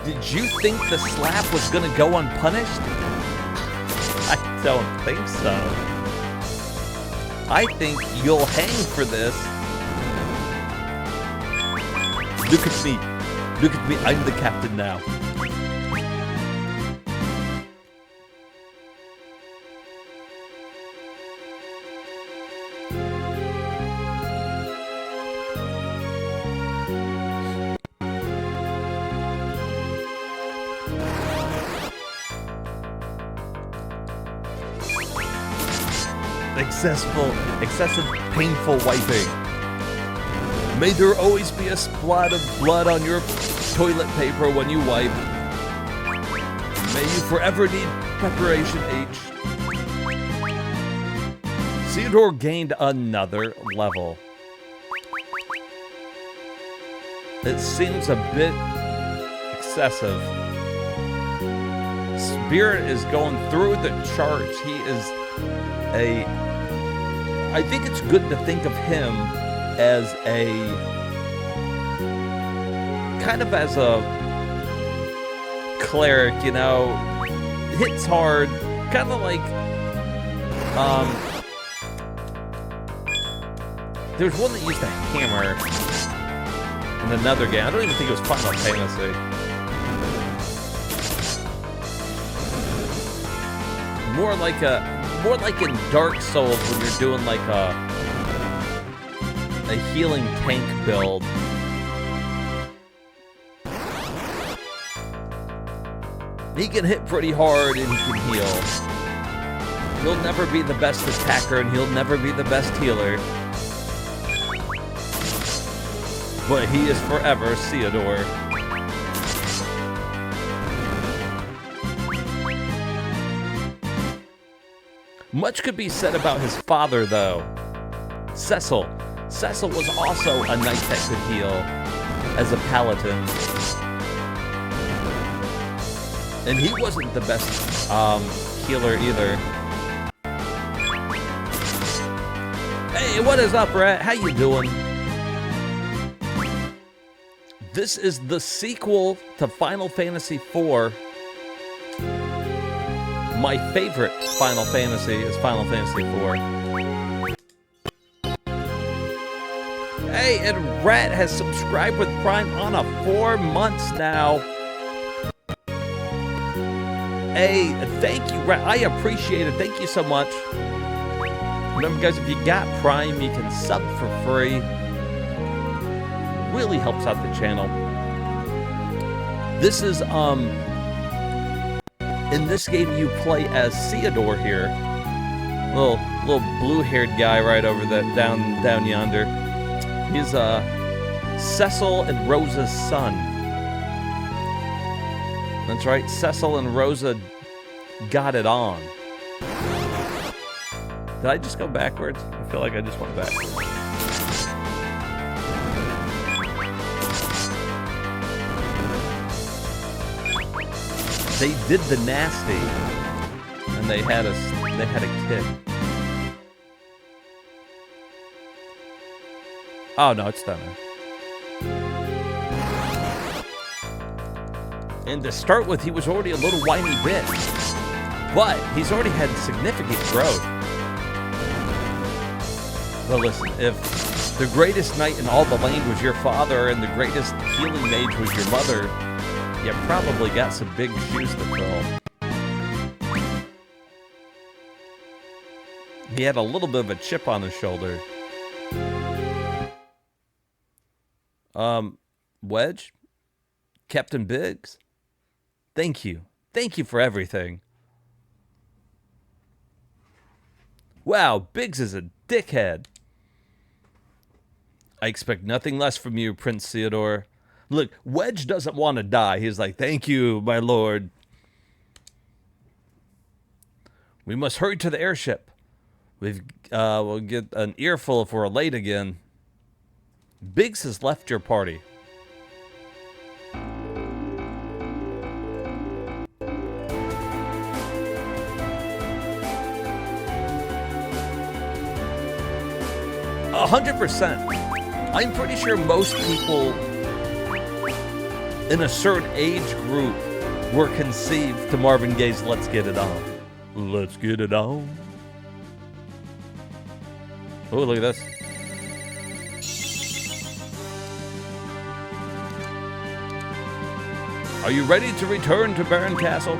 Did you think the slap was gonna go unpunished? I don't think so. I think you'll hang for this. Look at me. Look at me. I'm the captain now. Excessive, painful wiping. May there always be a splat of blood on your toilet paper when you wipe. May you forever need preparation H. Theodore gained another level. It seems a bit excessive. Spirit is going through the charts. He is I think it's good to think of him as a kind of as a cleric, you know, hits hard, kind of like there's one that used a hammer in another game. I don't even think it was Final Fantasy. More like in Dark Souls when you're doing like a healing tank build. He can hit pretty hard and he can heal. He'll never be the best attacker and he'll never be the best healer. But he is forever Theodore. Much could be said about his father, though. Cecil. Cecil was also a knight that could heal as a paladin. And he wasn't the best healer either. Hey, what is up, Rat? How you doing? This is the sequel to Final Fantasy IV. My favorite Final Fantasy is Final Fantasy IV. Hey, and Rat has subscribed with Prime on a 4 months now. Hey, thank you, Rat. I appreciate it. Thank you so much. Remember, guys, if you got Prime, you can sub for free. Really helps out the channel. This is, in this game, you play as Theodore here. Little blue-haired guy right over that down yonder. He's Cecil and Rosa's son. That's right, Cecil and Rosa got it on. Did I just go backwards? I feel like I just went backwards. They did the nasty, and they had a kid. Oh no, it's done. And to start with, he was already a little whiny bitch, but he's already had significant growth. But listen, if the greatest knight in all the land was your father and the greatest healing mage was your mother, you probably got some big shoes to fill. He had a little bit of a chip on his shoulder. Wedge? Captain Biggs? Thank you. Thank you for everything. Wow, Biggs is a dickhead. I expect nothing less from you, Prince Theodore. Look, Wedge doesn't want to die. He's like, thank you, my lord. We must hurry to the airship. We'll get an earful if we're late again. Biggs has left your party. A 100%. I'm pretty sure most people in a certain age group were conceived to Marvin Gaye's Let's Get It On. Let's get it on. Oh, look at this. Are you ready to return to Baron Castle?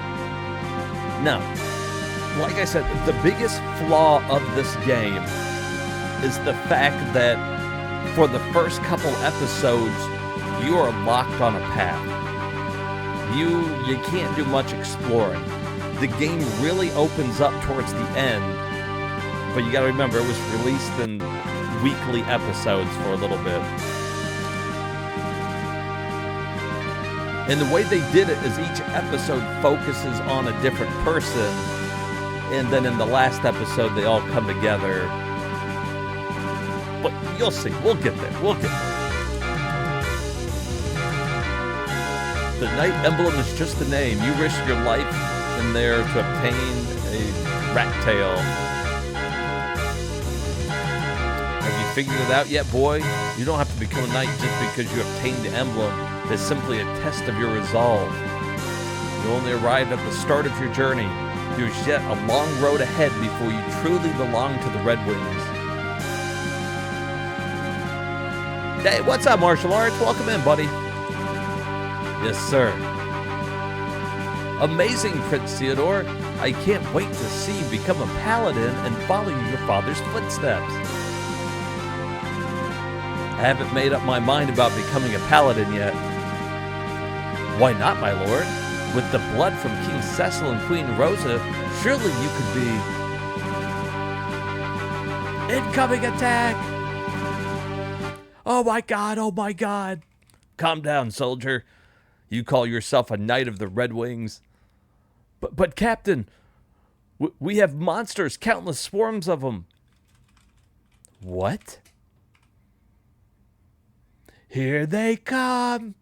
No. Like I said, the biggest flaw of this game is the fact that for the first couple episodes, you are locked on a path. You can't do much exploring. The game really opens up towards the end, but you gotta remember it was released in weekly episodes for a little bit. And the way they did it is each episode focuses on a different person, and then in the last episode they all come together. But you'll see, we'll get there, we'll get there. The Knight Emblem is just a name. You risk your life in there to obtain a rat tail. Have you figured it out yet, boy? You don't have to become a knight just because you obtained the emblem. It's simply a test of your resolve. You only arrived at the start of your journey. There's yet a long road ahead before you truly belong to the Red Wings. Hey, what's up, martial arts? Welcome in, buddy. Yes, sir. Amazing, Prince Theodore. I can't wait to see you become a paladin and follow your father's footsteps. I haven't made up my mind about becoming a paladin yet. Why not, my lord? With the blood from King Cecil and Queen Rosa, surely you could be... Incoming attack! Oh my god, oh my god. Calm down, soldier. You call yourself a knight of the Red Wings. But Captain, we have monsters, countless swarms of them. What? Here they come.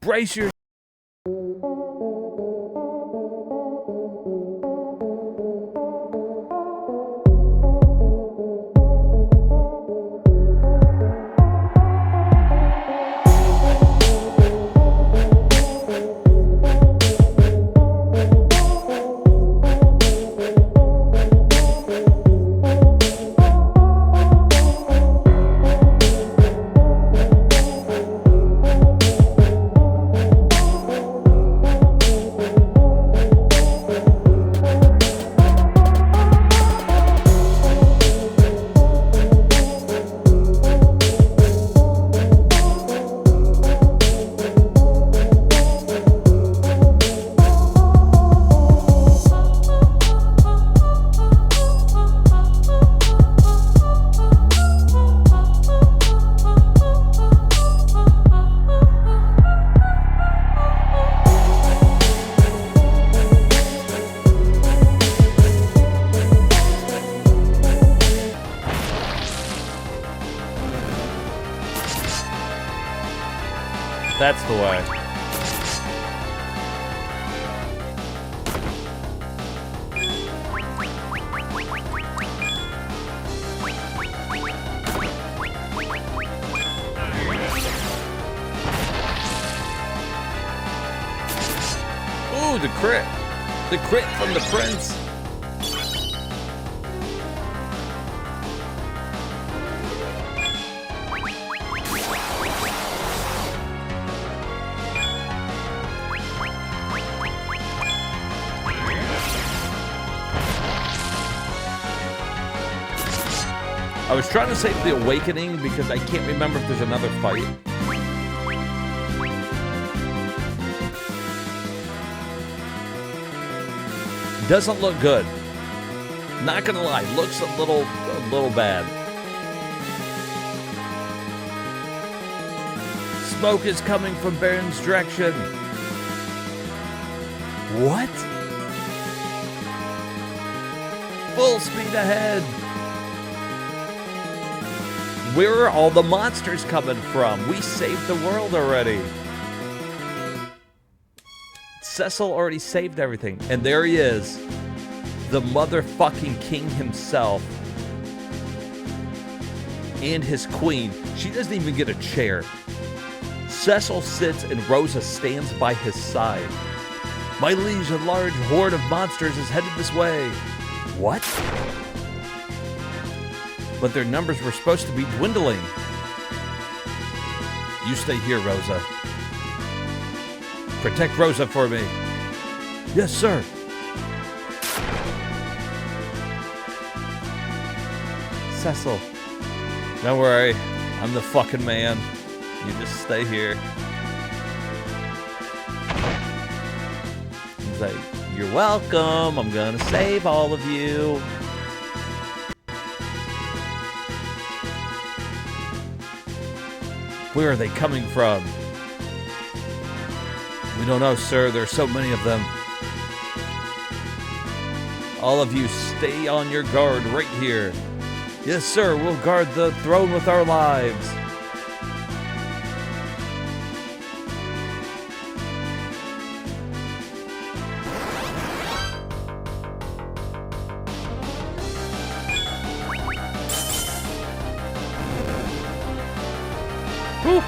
Brace your... That's the way. Ooh, the crit. The crit from the prince. I was trying to save the awakening because I can't remember if there's another fight. Doesn't look good. Not gonna lie, looks a little bad. Smoke is coming from Baron's direction. What? Full speed ahead. Where are all the monsters coming from? We saved the world already. Cecil already saved everything. And there he is. The motherfucking king himself. And his queen. She doesn't even get a chair. Cecil sits and Rosa stands by his side. My liege, a large horde of monsters is headed this way. What? But their numbers were supposed to be dwindling. You stay here, Rosa. Protect Rosa for me. Yes, sir. Cecil. Don't worry. I'm the fucking man. You just stay here. He's like, you're welcome. I'm gonna save all of you. Where are they coming from? We don't know, sir. There are so many of them. All of you stay on your guard right here. Yes, sir. We'll guard the throne with our lives. Whew.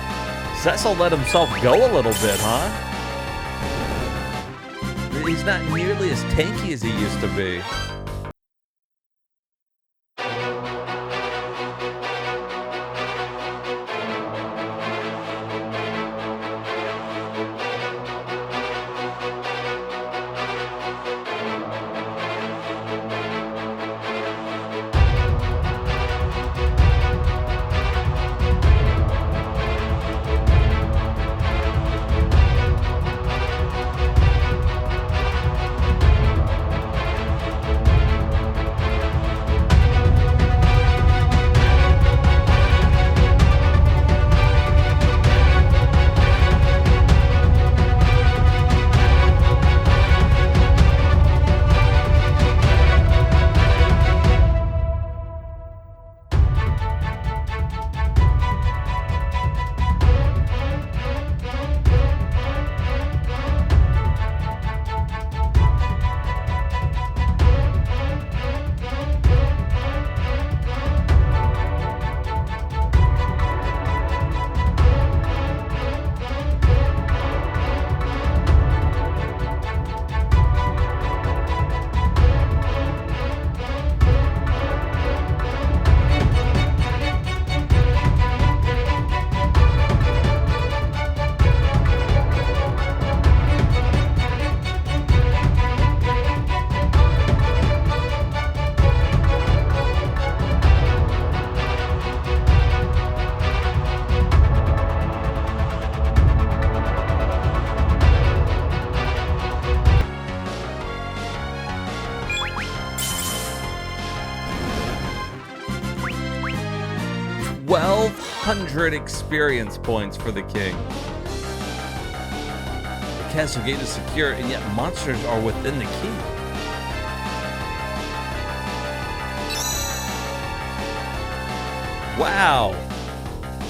Cecil let himself go a little bit, huh? He's not nearly as tanky as he used to be. Experience points for the king. The castle gate is secure, and yet monsters are within the keep. Wow.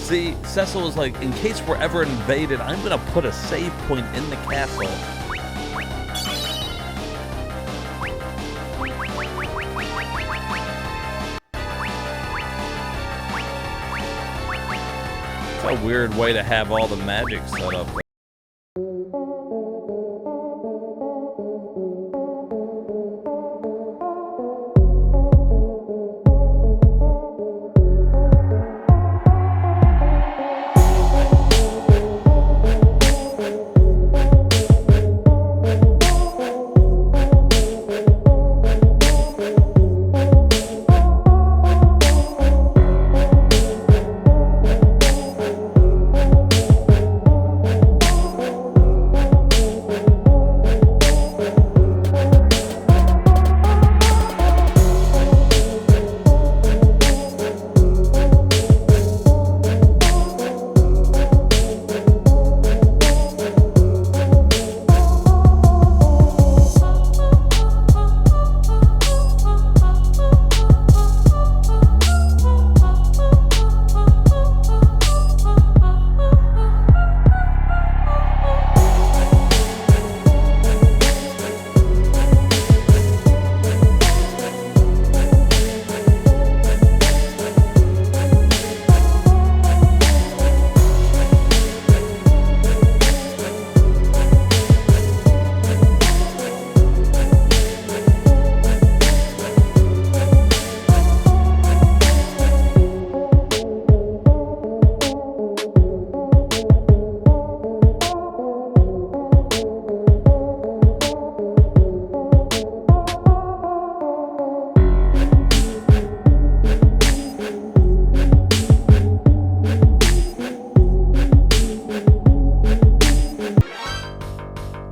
See, Cecil was like, in case we're ever invaded, I'm gonna put a save point in the castle. It's a weird way to have all the magic set up.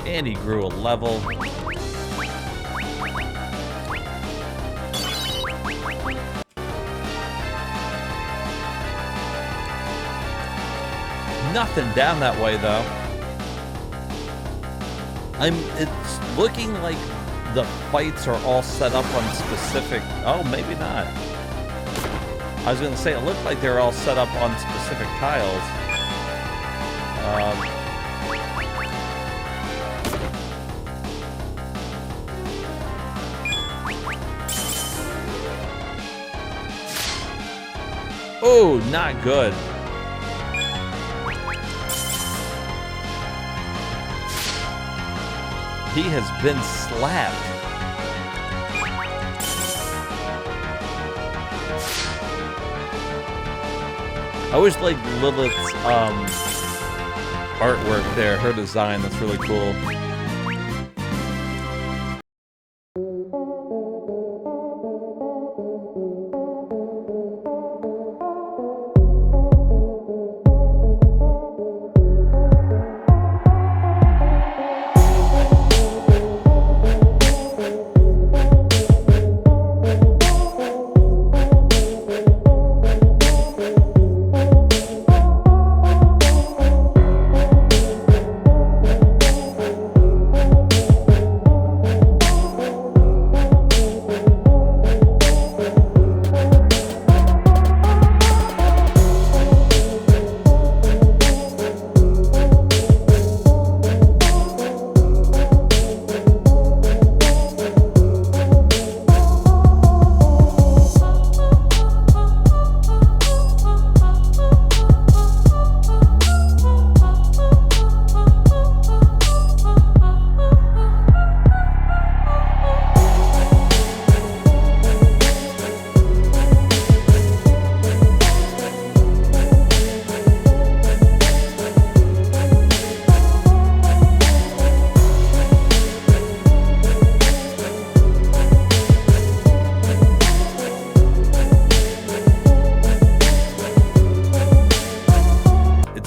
And he grew a level. Nothing down that way though. It's looking like the fights are all set up on specific, oh, maybe not. I was gonna say it looked like they're all set up on specific tiles. Oh, not good. He has been slapped. I always like Lilith's artwork there, her design, that's really cool.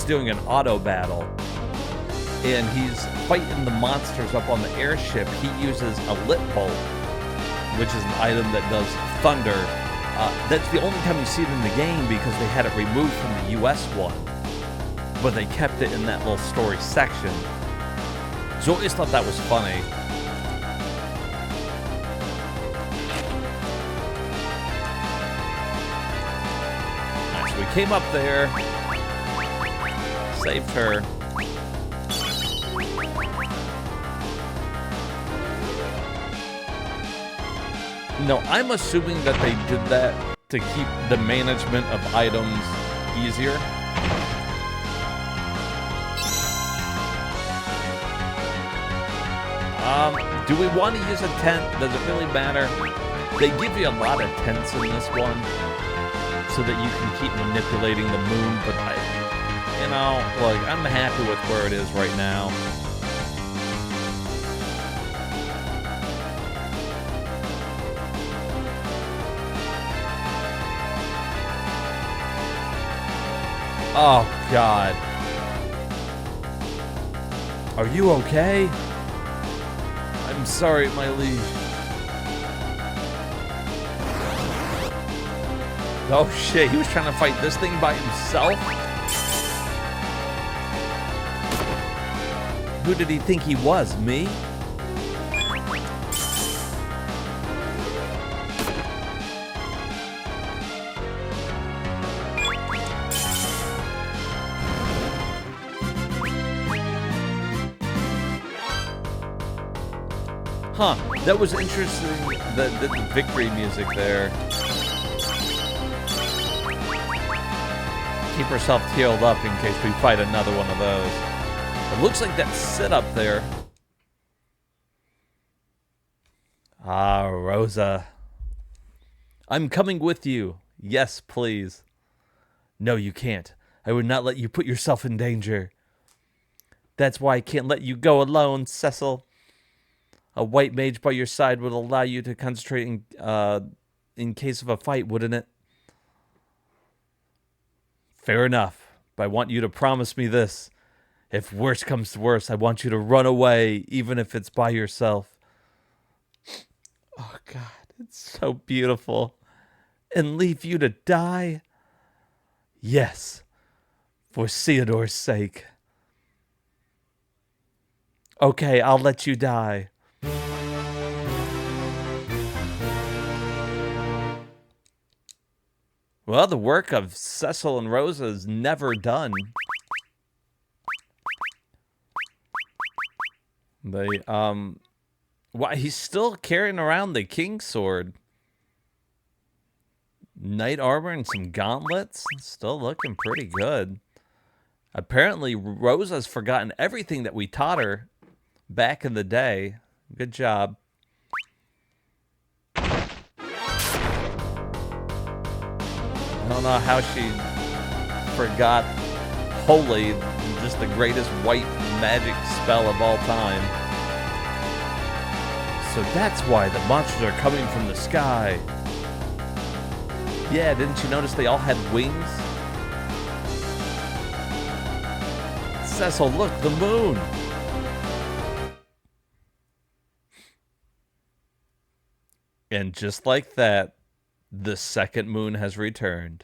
Doing an auto battle, and he's fighting the monsters up on the airship. He uses a lit bolt, which is an item that does thunder. That's the only time you see it in the game because they had it removed from the US one, but they kept it in that little story section. So I always thought that was funny. Alright, so we came up there. saved her. No, I'm assuming that they did that to keep the management of items easier. Do we want to use a tent? Does it really matter? They give you a lot of tents in this one so that you can keep manipulating the moon, but you know, look, I'm happy with where it is right now. Oh, God. Are you okay? I'm sorry, my liege. Oh, shit. He was trying to fight this thing by himself? Who did he think he was? Me? Huh, that was interesting, the victory music there. Keep herself healed up in case we fight another one of those. It looks like that's Sid up there. Ah, Rosa. I'm coming with you. Yes, please. No, you can't. I would not let you put yourself in danger. That's why I can't let you go alone, Cecil. A white mage by your side would allow you to concentrate in case of a fight, wouldn't it? Fair enough, but I want you to promise me this. If worse comes to worse, I want you to run away, even if it's by yourself. Oh, God, it's so beautiful. And leave you to die? Yes, for Theodore's sake. Okay, I'll let you die. Well, the work of Cecil and Rosa is never done. They, why, he's still carrying around the King's Sword. Knight armor and some gauntlets. Still looking pretty good. Apparently, Rosa's forgotten everything that we taught her back in the day. Good job. I don't know how she forgot Holy, just the greatest white magic spell of all time. So that's why the monsters are coming from the sky. Yeah, didn't you notice they all had wings? Cecil, look, the moon. And just like that, the second moon has returned.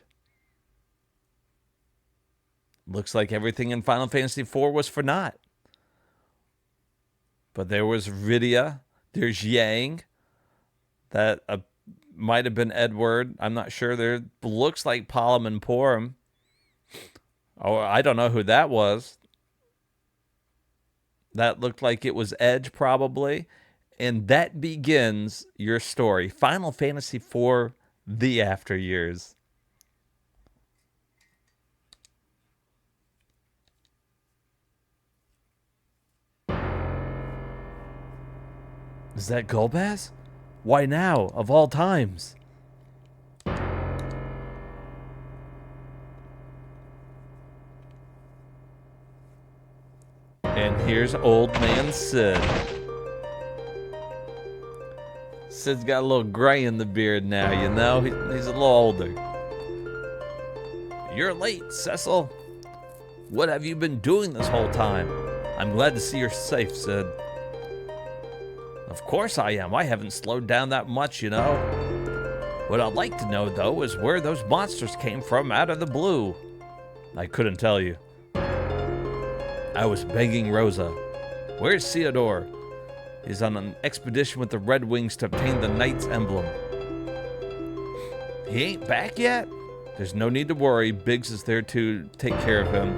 Looks like everything in Final Fantasy IV was for naught. But there was Rydia, there's Yang, that might have been Edward. I'm not sure. There looks like Palom and Porum. Oh, I don't know who that was. That looked like it was Edge, probably. And that begins your story. Final Fantasy IV, The After Years. Is that Golbaz? Why now, of all times? And here's old man Sid. Sid's got a little gray in the beard now, you know? He's a little older. You're late, Cecil. What have you been doing this whole time? I'm glad to see you're safe, Sid. Of course I am. I haven't slowed down that much, you know. What I'd like to know, though, is where those monsters came from out of the blue. I couldn't tell you. I was begging Rosa. Where's Theodore? He's on an expedition with the Red Wings to obtain the Knight's emblem. He ain't back yet? There's no need to worry. Biggs is there to take care of him.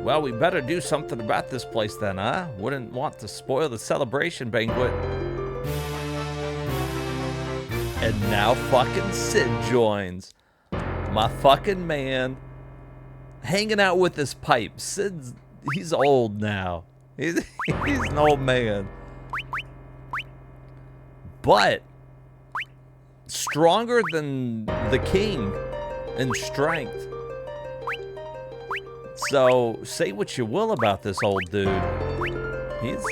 Well, we better do something about this place then, huh? Wouldn't want to spoil the celebration banquet. And now fucking Sid joins. My fucking man. Hanging out with his pipe. Sid's, he's old now. He's an old man. But stronger than the king in strength. So, say what you will about this old dude. He's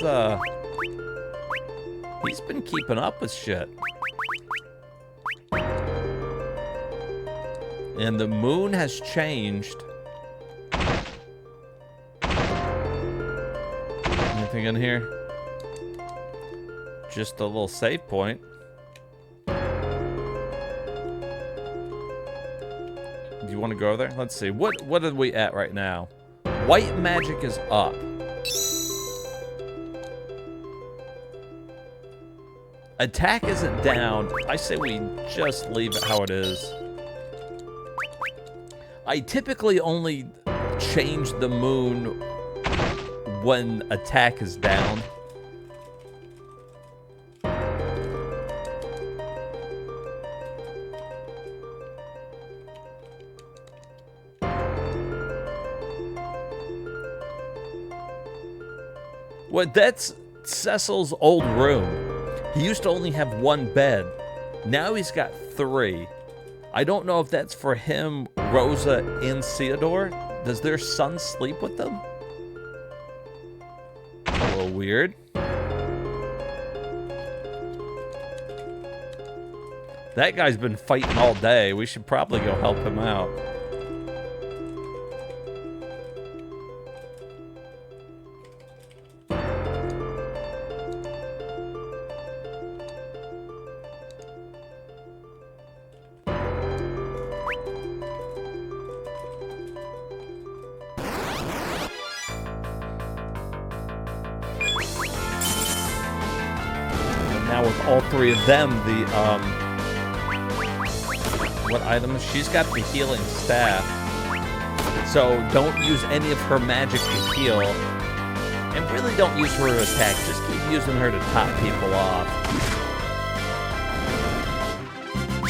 been keeping up with shit. And the moon has changed. Anything in here? Just a little save point. Do you want to go there? Let's see. What are we at right now? White magic is up. Attack isn't down. I say we just leave it how it is. I typically only change the moon when attack is down. Well, that's Cecil's old room. He used to only have one bed. Now he's got 3. I don't know if that's for him, Rosa, and Theodore. Does their son sleep with them? A little weird. That guy's been fighting all day. We should probably go help him out. Now with all 3 of them, the what item? She's got the healing staff. So don't use any of her magic to heal. And really don't use her to attack. Just keep using her to top people off.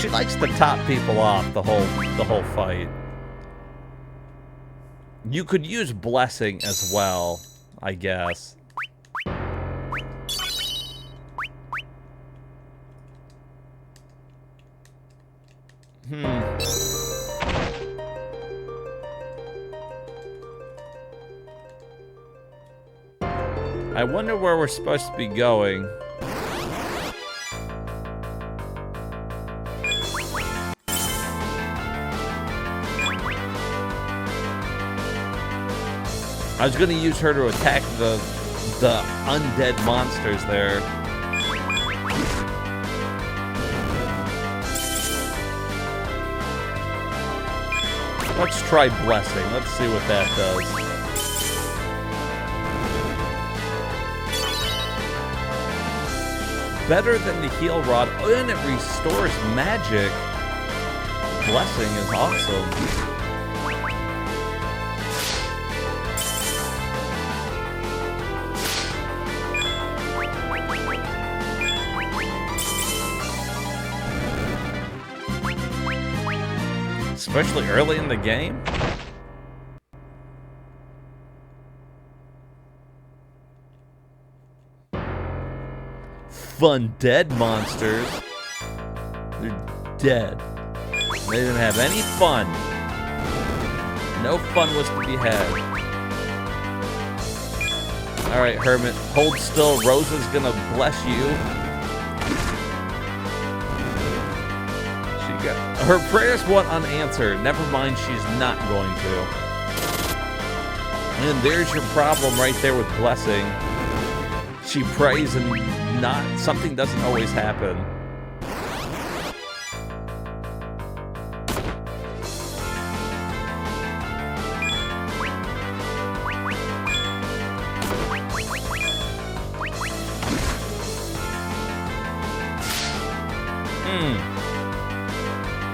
She likes to top people off the whole fight. You could use blessing as well, I guess. I wonder where we're supposed to be going. I was gonna use her to attack the undead monsters there. Let's try blessing. Let's see what that does. Better than the heal rod, and it restores magic. Blessing is awesome. Especially early in the game. Fun dead monsters. They're dead. They didn't have any fun. No fun was to be had. Alright, Hermit. Hold still. Rosa's gonna bless you. Her prayers went unanswered. Never mind, she's not going to. And there's your problem right there with blessing. She prays and something doesn't always happen.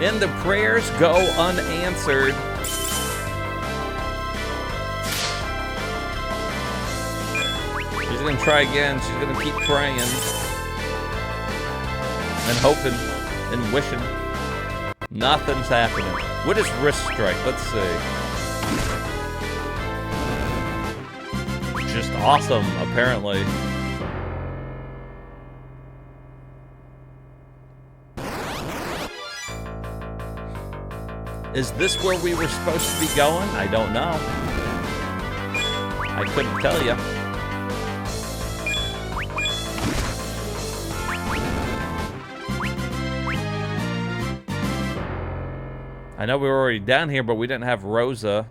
And the prayers go unanswered. She's gonna try again. She's gonna keep praying and hoping and wishing. Nothing's happening. What is wrist strike? Let's see. Just awesome, apparently. Is this where we were supposed to be going? I don't know. I couldn't tell you. I know we were already down here, but we didn't have Rosa.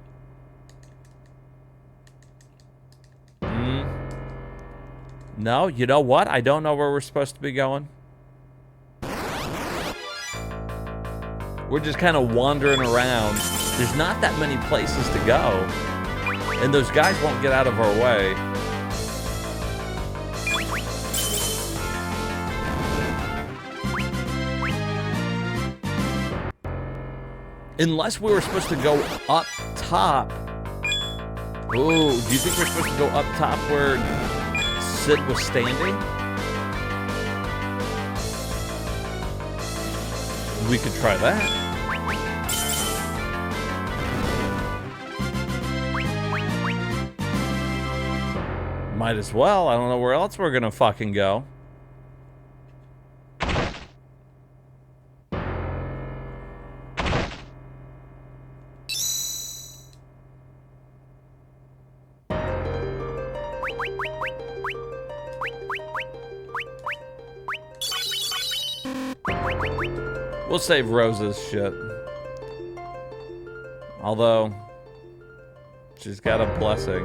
No, you know what? I don't know where we're supposed to be going. We're just kind of wandering around. There's not that many places to go. And those guys won't get out of our way. Unless we were supposed to go up top. Ooh, do you think we're supposed to go up top where Sid was standing? We could try that. Might as well. I don't know where else we're gonna fucking go. We'll save Rosa's shit. Although, she's got a blessing.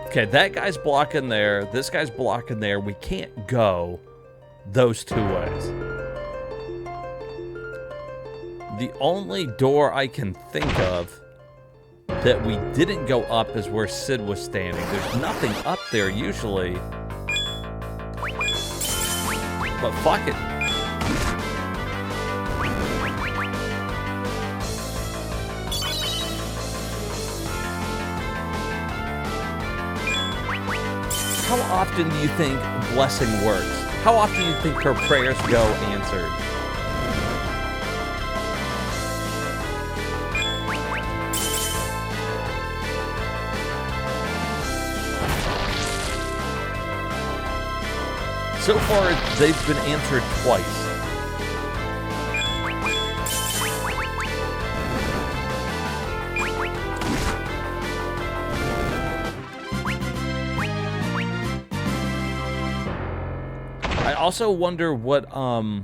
Okay, that guy's blocking there. This guy's blocking there. We can't go those two ways. The only door I can think of that we didn't go up is where Sid was standing. There's nothing up there usually. But fuck it. How often do you think blessing works? How often do you think her prayers go answered? So far, they've been answered twice. I also wonder what, I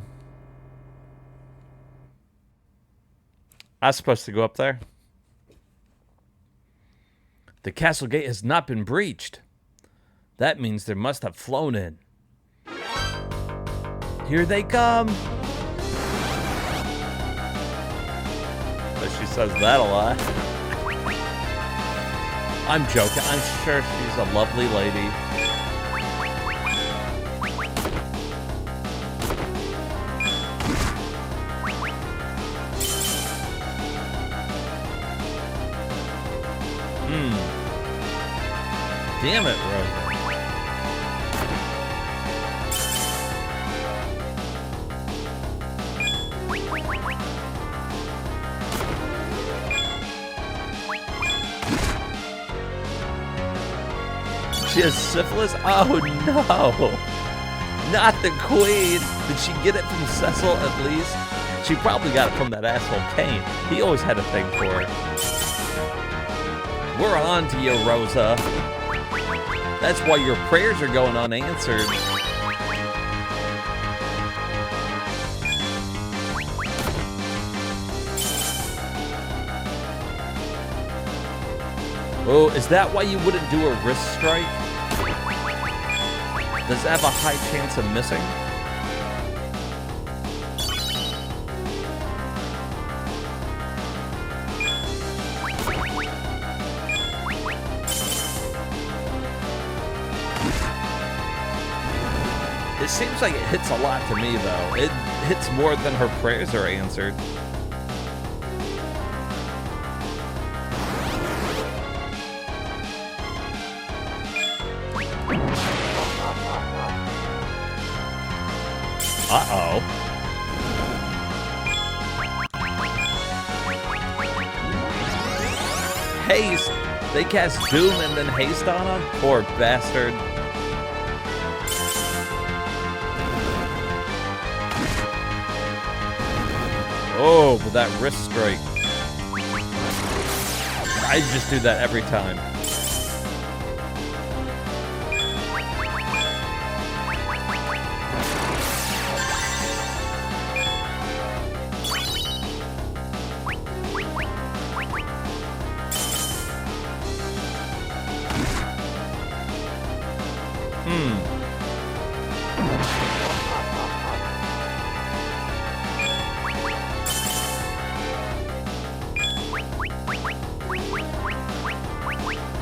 was supposed to go up there. The castle gate has not been breached. That means they must have flown in. Here they come. But she says that a lot. I'm joking. I'm sure she's a lovely lady. Damn it, Rosa. She has syphilis? Oh no! Not the queen! Did she get it from Cecil at least? She probably got it from that asshole Kane. He always had a thing for her. We're on to you, Rosa. That's why your prayers are going unanswered. Oh, is that why you wouldn't do a wrist strike? Does it have a high chance of missing? It seems like it hits a lot to me, though. It hits more than her prayers are answered. Uh-oh. Haste. They cast Doom and then haste on him? Poor bastard. Oh, with that wrist strike. I just do that every time.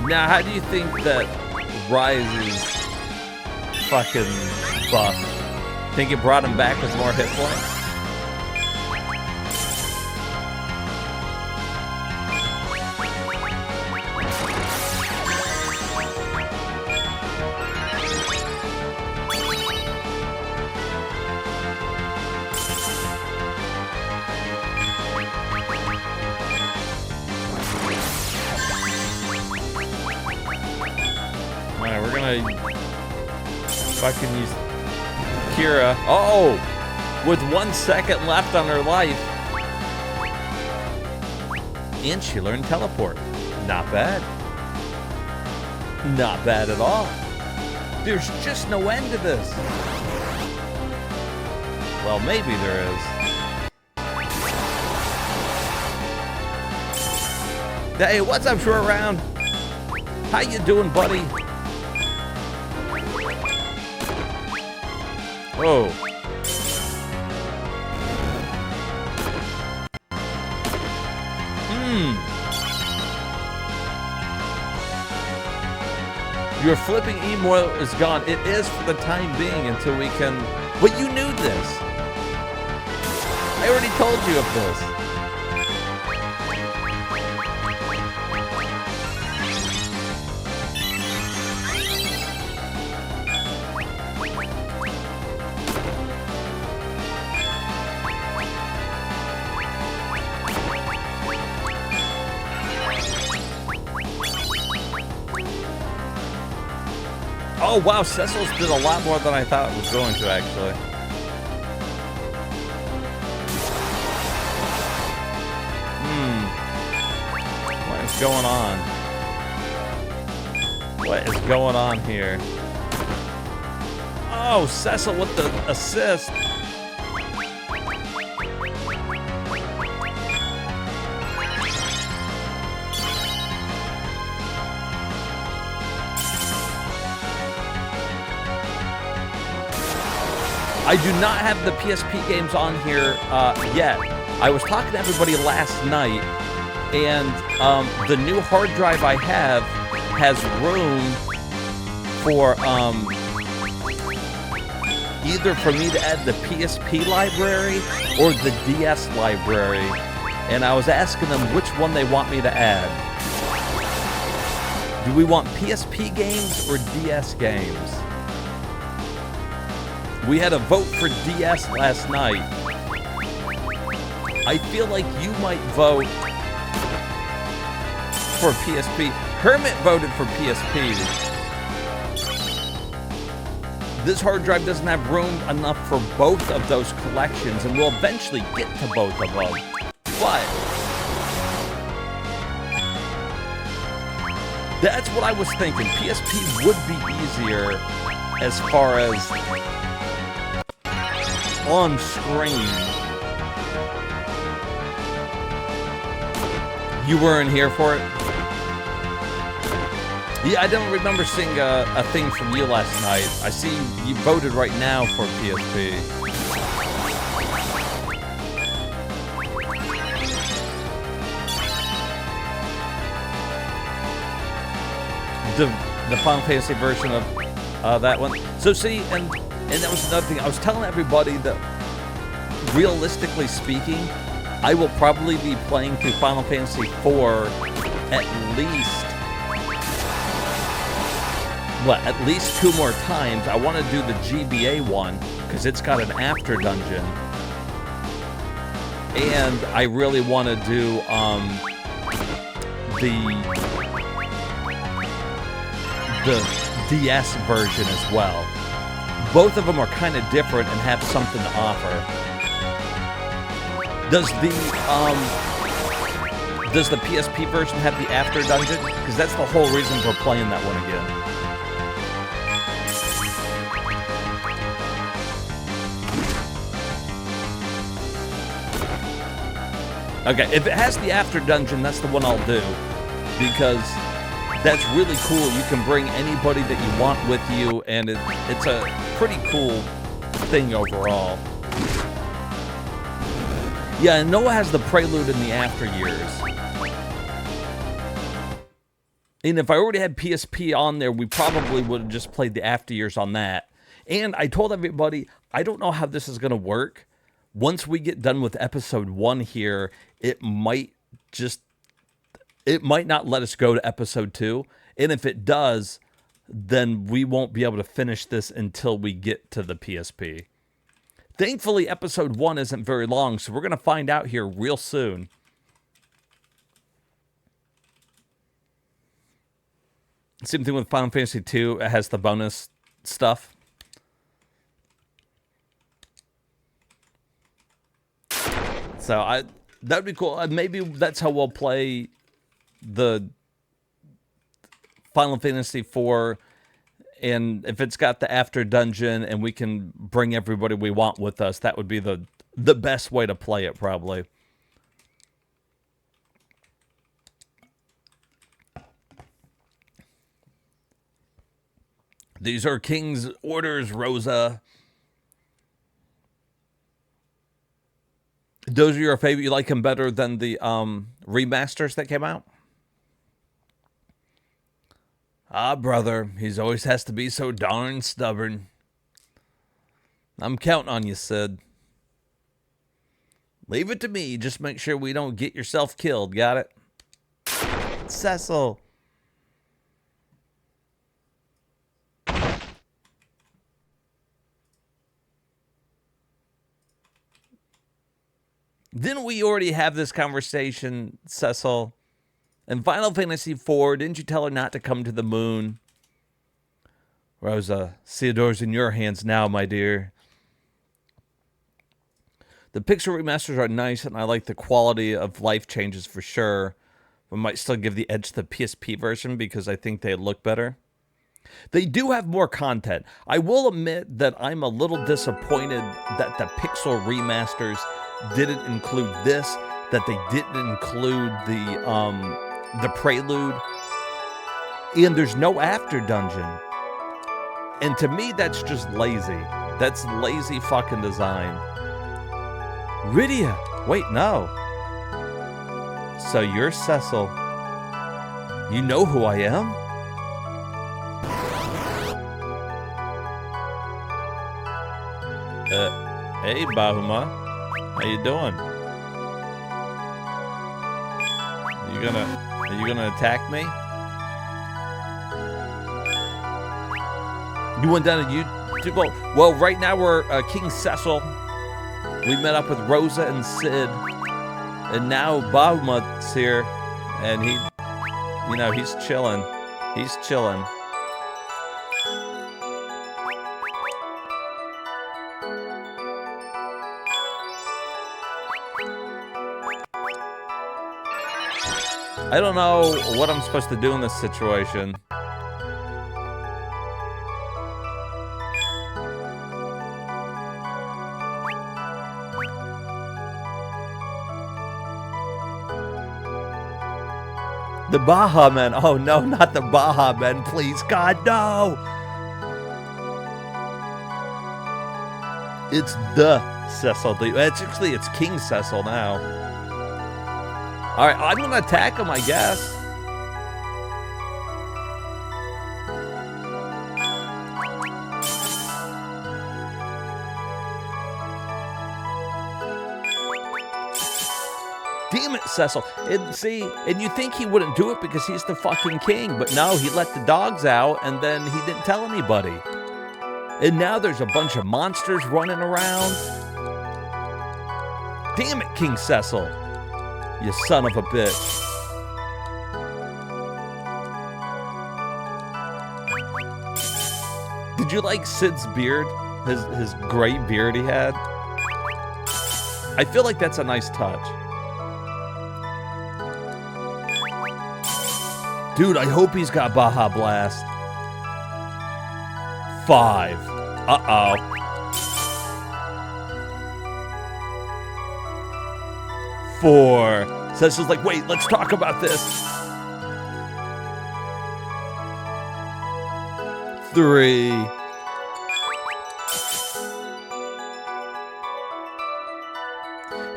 Now, how do you think that Rise's fucking buff? Think it brought him back with more hit points? Alright, we're gonna fucking use Kira. Oh! With 1 second left on her life. And she learned teleport. Not bad. Not bad at all. There's just no end to this. Well, maybe there is. Hey, what's up, Short Round? How you doing, buddy? Whoa. Your flipping emo is gone. It is for the time being until we can... But you knew this. I already told you of this. Oh wow, Cecil's did a lot more than I thought it was going to, actually. What is going on? What is going on here? Oh, Cecil with the assist. I do not have the PSP games on here yet. I was talking to everybody last night, and the new hard drive I have has room for either for me to add the PSP library or the DS library. And I was asking them which one they want me to add. Do we want PSP games or DS games? We had a vote for DS last night. I feel like you might vote for PSP. Hermit voted for PSP. This hard drive doesn't have room enough for both of those collections, and we'll eventually get to both of them. But that's what I was thinking. PSP would be easier as far as on screen. You weren't here for it? Yeah, I don't remember seeing a thing from you last night. I see you voted right now for PSP. The Final Fantasy version of that one. So see, and that was another thing. I was telling everybody that, realistically speaking, I will probably be playing through Final Fantasy IV at least what, at least 2 more times. I want to do the GBA one because it's got an after dungeon, and I really want to do the DS version as well. Both of them are kind of different and have something to offer. Does the PSP version have the after dungeon? Because that's the whole reason for playing that one again. Okay, if it has the after dungeon, that's the one I'll do, because that's really cool. You can bring anybody that you want with you, and it's a pretty cool thing overall. Yeah, and Noah has the prelude in the after years. And if I already had PSP on there, we probably would have just played the after years on that. And I told everybody, I don't know how this is going to work. Once we get done with episode 1 here, it might not let us go to episode 2. And if it does, then we won't be able to finish this until we get to the PSP. Thankfully, episode 1 isn't very long, so we're going to find out here real soon. Same thing with Final Fantasy II. It has the bonus stuff. So that'd be cool. Maybe that's how we'll play the Final Fantasy IV, and if it's got the after dungeon and we can bring everybody we want with us, that would be the best way to play it, probably. These are King's orders, Rosa. Those are your favorite? You like them better than the remasters that came out? Ah, brother, he's always has to be so darn stubborn. I'm counting on you, Sid. Leave it to me. Just make sure we don't get yourself killed. Got it? Cecil. Didn't we already have this conversation, Cecil? In Final Fantasy IV, didn't you tell her not to come to the moon? Rosa, Theodore's in your hands now, my dear. The pixel remasters are nice, and I like the quality of life changes for sure. We might still give the edge to the PSP version because I think they look better. They do have more content. I will admit that I'm a little disappointed that the pixel remasters didn't include this, that they didn't include the prelude, and there's no after dungeon. And to me, that's just lazy. That's lazy fucking design. Rydia, wait, no. So you're Cecil. You know who I am? Hey, Bahuma. How you doing? Are you gonna attack me? You went down to YouTube? Well, right now we're King Cecil. We met up with Rosa and Sid, and now Bahuma's here, and he's chilling. He's chilling. I don't know what I'm supposed to do in this situation. The Baja Men. Oh no, not the Baja Men, please, God, no! It's the Cecil. It's King Cecil now. Alright, I'm gonna attack him, I guess. Damn it, Cecil. And see, and you think he wouldn't do it because he's the fucking king, but no, he let the dogs out and then he didn't tell anybody. And now there's a bunch of monsters running around. Damn it, King Cecil. You son of a bitch. Did you like Sid's beard? His gray beard he had? I feel like that's a nice touch. Dude, I hope he's got Baja Blast. 5. Uh-oh. 4. Cecil's like, wait, let's talk about this. 3.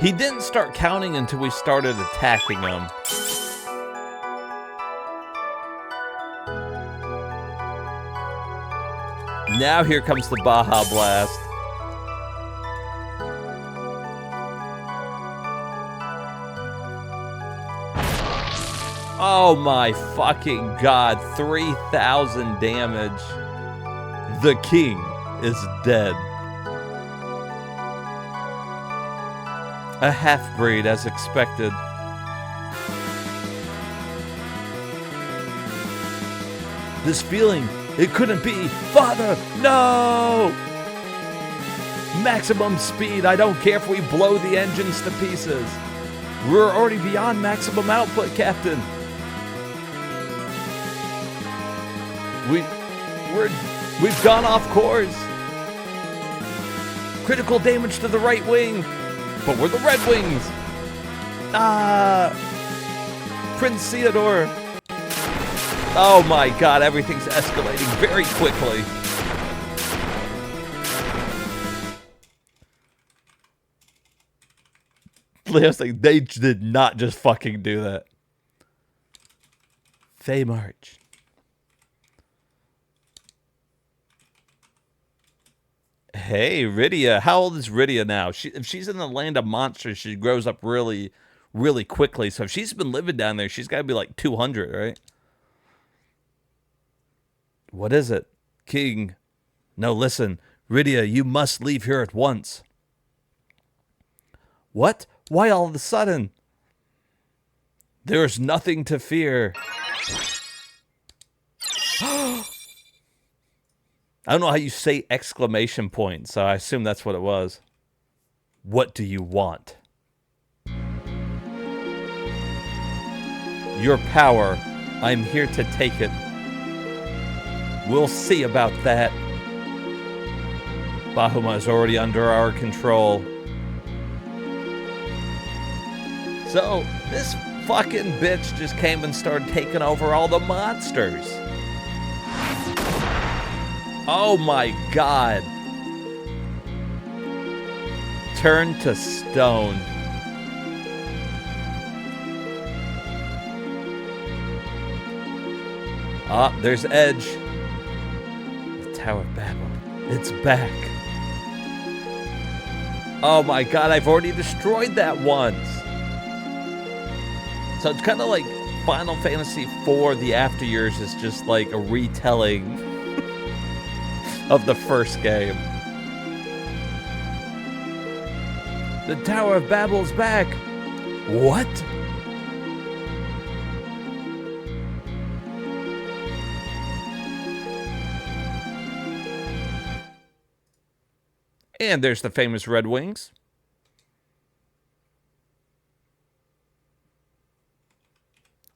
He didn't start counting until we started attacking him. Now here comes the Baja Blast. Oh my fucking god, 3,000 damage. The king is dead. A half-breed as expected. This feeling, it couldn't be. Father, no! Maximum speed, I don't care if we blow the engines to pieces. We're already beyond maximum output, Captain. We've gone off course. Critical damage to the right wing. But we're the Red Wings. Prince Theodore. Oh my god, everything's escalating very quickly. Leo's like, they did not just fucking do that. Fey March. Hey, Rydia. How old is Rydia now? If she's in the land of monsters, she grows up really, really quickly. So if she's been living down there, she's got to be like 200, right? What is it? King. No, listen. Rydia, you must leave here at once. What? Why all of a sudden? There's nothing to fear. I don't know how you say exclamation point, so I assume that's what it was. What do you want? Your power. I'm here to take it. We'll see about that. Bahuma is already under our control. So, this fucking bitch just came and started taking over all the monsters. Oh my god. Turn to stone. Ah, there's Edge. The Tower of Babel. It's back. Oh my god, I've already destroyed that once. So it's kind of like Final Fantasy IV, the After Years is just like a retelling of the first game. The Tower of Babel's back. What? And there's the famous Red Wings.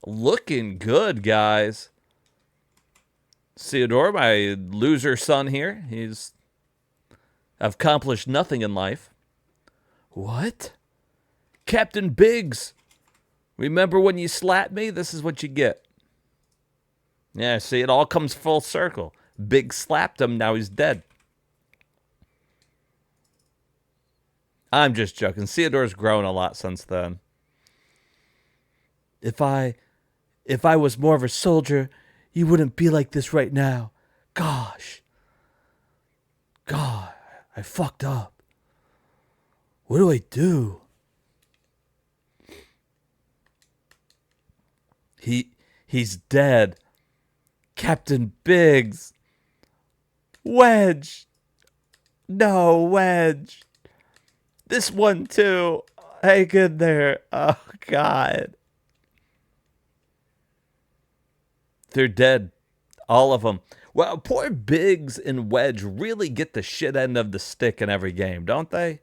Looking good, guys. Theodore, my loser son here, he's accomplished nothing in life. What? Captain Biggs, remember when you slapped me? This is what you get. Yeah, see, it all comes full circle. Biggs slapped him, now he's dead. I'm just joking. Theodore's grown a lot since then. If I was more of a soldier, you wouldn't be like this right now. Gosh. God, I fucked up. What do I do? He's dead. Captain Biggs. Wedge. No, Wedge. This one too. Hang in there. Oh, God. They're dead. All of them. Well, poor Biggs and Wedge really get the shit end of the stick in every game, don't they?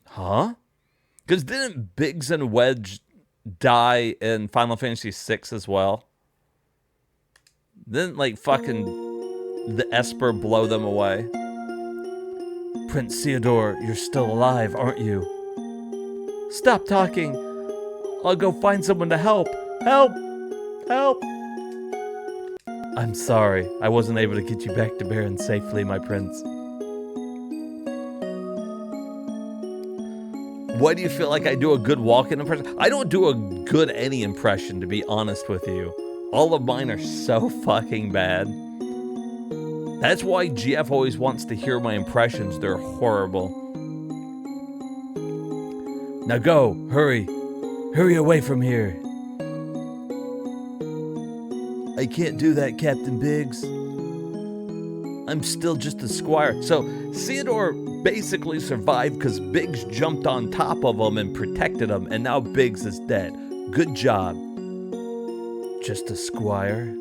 Huh? Because didn't Biggs and Wedge die in Final Fantasy VI as well? Didn't, like, fucking the Esper blow them away? Prince Theodore, you're still alive, aren't you? Stop talking. I'll go find someone to help. Help! Help! I'm sorry. I wasn't able to get you back to Baron safely, my prince. Why do you feel like I do a good walk-in impression? I don't do a good any impression, to be honest with you. All of mine are so fucking bad. That's why GF always wants to hear my impressions. They're horrible. Now go, hurry. Hurry away from here. I can't do that, Captain Biggs. I'm still just a squire. So Theodore basically survived because Biggs jumped on top of him and protected him, and now Biggs is dead. Good job. Just a squire?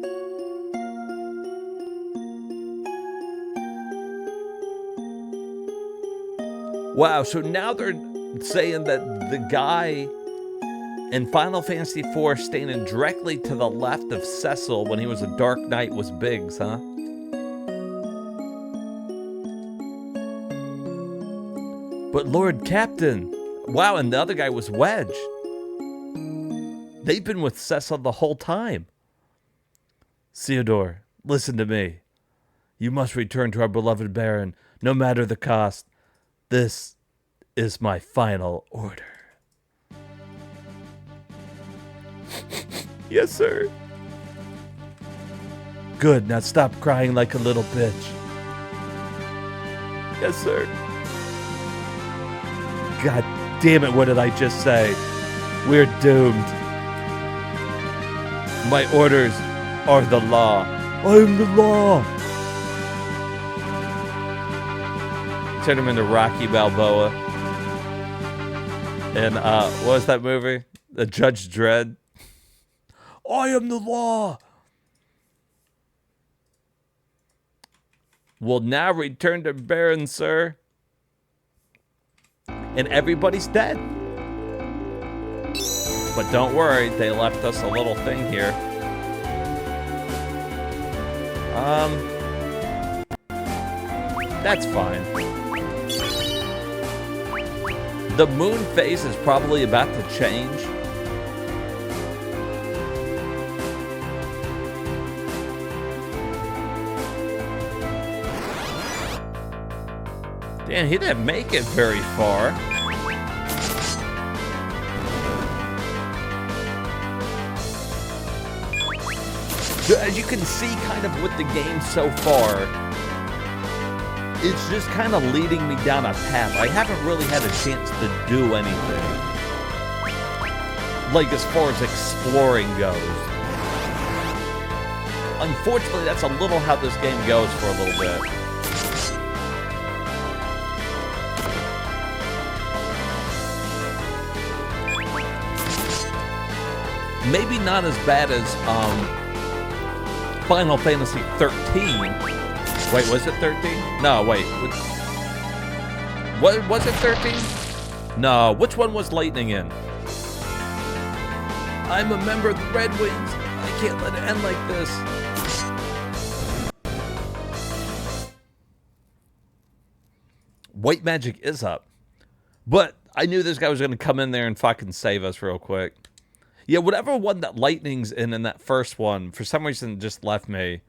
Wow, so now they're saying that the guy in Final Fantasy IV standing directly to the left of Cecil when he was a Dark Knight was Biggs, huh? But Lord Captain, wow, and the other guy was Wedge. They've been with Cecil the whole time. Theodore, listen to me. You must return to our beloved Baron, no matter the cost. This is my final order. Yes, sir. Good, now stop crying like a little bitch. Yes, sir. God damn it, what did I just say? We're doomed. My orders are the law. I am the law. Turn him into Rocky Balboa. And what was that movie? The Judge Dredd. I am the law. Will now return to Baron, sir. And everybody's dead. But don't worry, they left us a little thing here. That's fine. The moon phase is probably about to change. Damn, he didn't make it very far. As you can see kind of with the game so far, it's just kind of leading me down a path. I haven't really had a chance to do anything. Like as far as exploring goes. Unfortunately, that's a little how this game goes for a little bit. Maybe not as bad as Final Fantasy 13. Wait, was it 13? No, wait. What was it 13? No, which one was Lightning in? I'm a member of the Red Wings. I can't let it end like this. White magic is up. But I knew this guy was going to come in there and fucking save us real quick. Yeah, whatever one that Lightning's in that first one, for some reason just left me.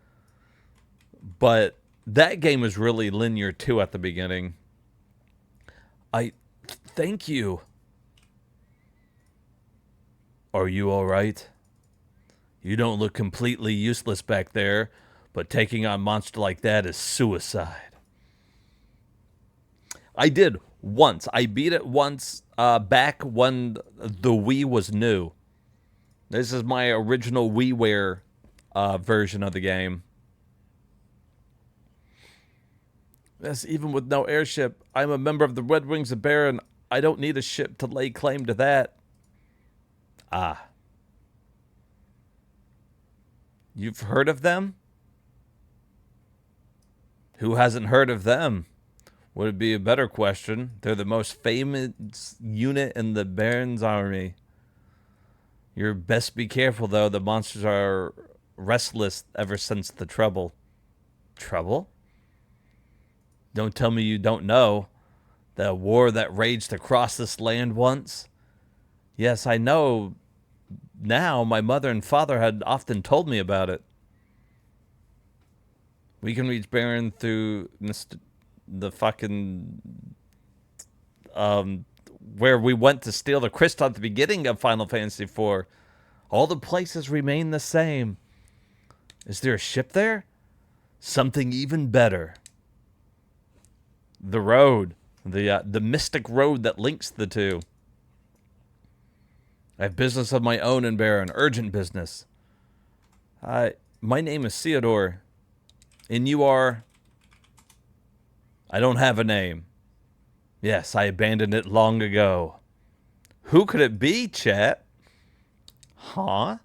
But that game was really linear too at the beginning. Thank you. Are you all right? You don't look completely useless back there, but taking on a monster like that is suicide. I did Once. I beat it once back when the Wii was new. This is my original WiiWare version of the game. Yes, even with no airship, I'm a member of the Red Wings of Baron. I don't need a ship to lay claim to that. Ah. You've heard of them? Who hasn't heard of them? Would be a better question. They're the most famous unit in the Baron's army. You best be careful, though. The monsters are restless ever since the trouble. Trouble? Don't tell me you don't know. The war that raged across this land once? Yes, I know. Now, my mother and father had often told me about it. We can reach Baron through the fucking... where we went to steal the crystal at the beginning of Final Fantasy IV. All the places remain the same. Is there a ship there? Something even better. The road. The mystic road that links the two. I have business of my own in Baron. Urgent business. My name is Theodore. And you are... I don't have a name. Yes, I abandoned it long ago. Who could it be, chat? Huh?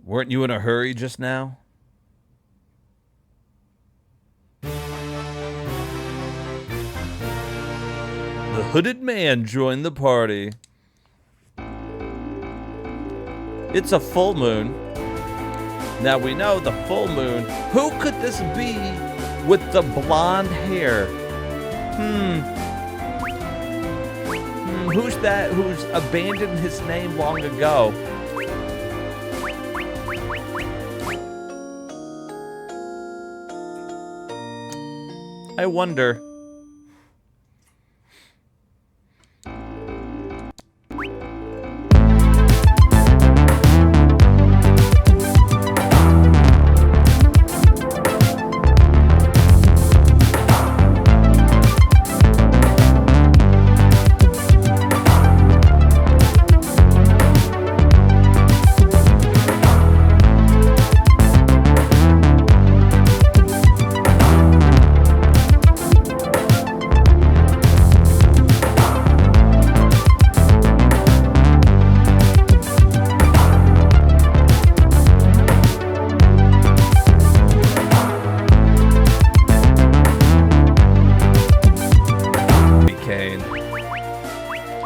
Weren't you in a hurry just now? The hooded man joined the party. It's a full moon. Now we know the full moon. Who could this be with the blonde hair? Who's that who's abandoned his name long ago? I wonder.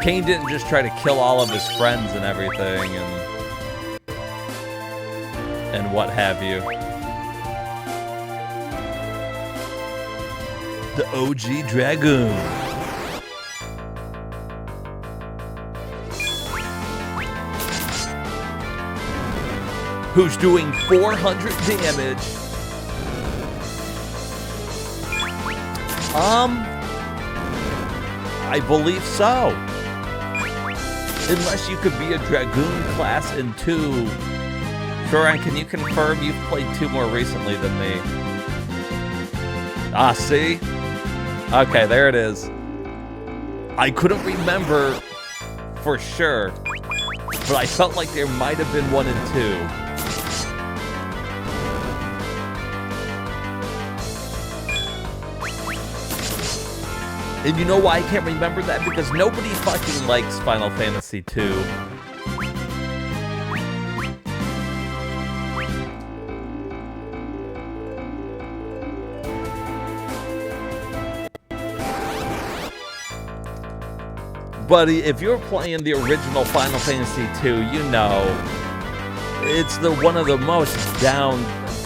Cain didn't just try to kill all of his friends and everything and what have you. The OG Dragoon. Who's doing 400 damage. I believe so. Unless you could be a Dragoon class in 2. Shoran, can you confirm you've played 2 more recently than me? Ah, see? Okay, there it is. I couldn't remember for sure, but I felt like there might have been 1 and 2. And you know why I can't remember that? Because nobody fucking likes Final Fantasy II. Buddy, if you're playing the original Final Fantasy II, you know it's one of the most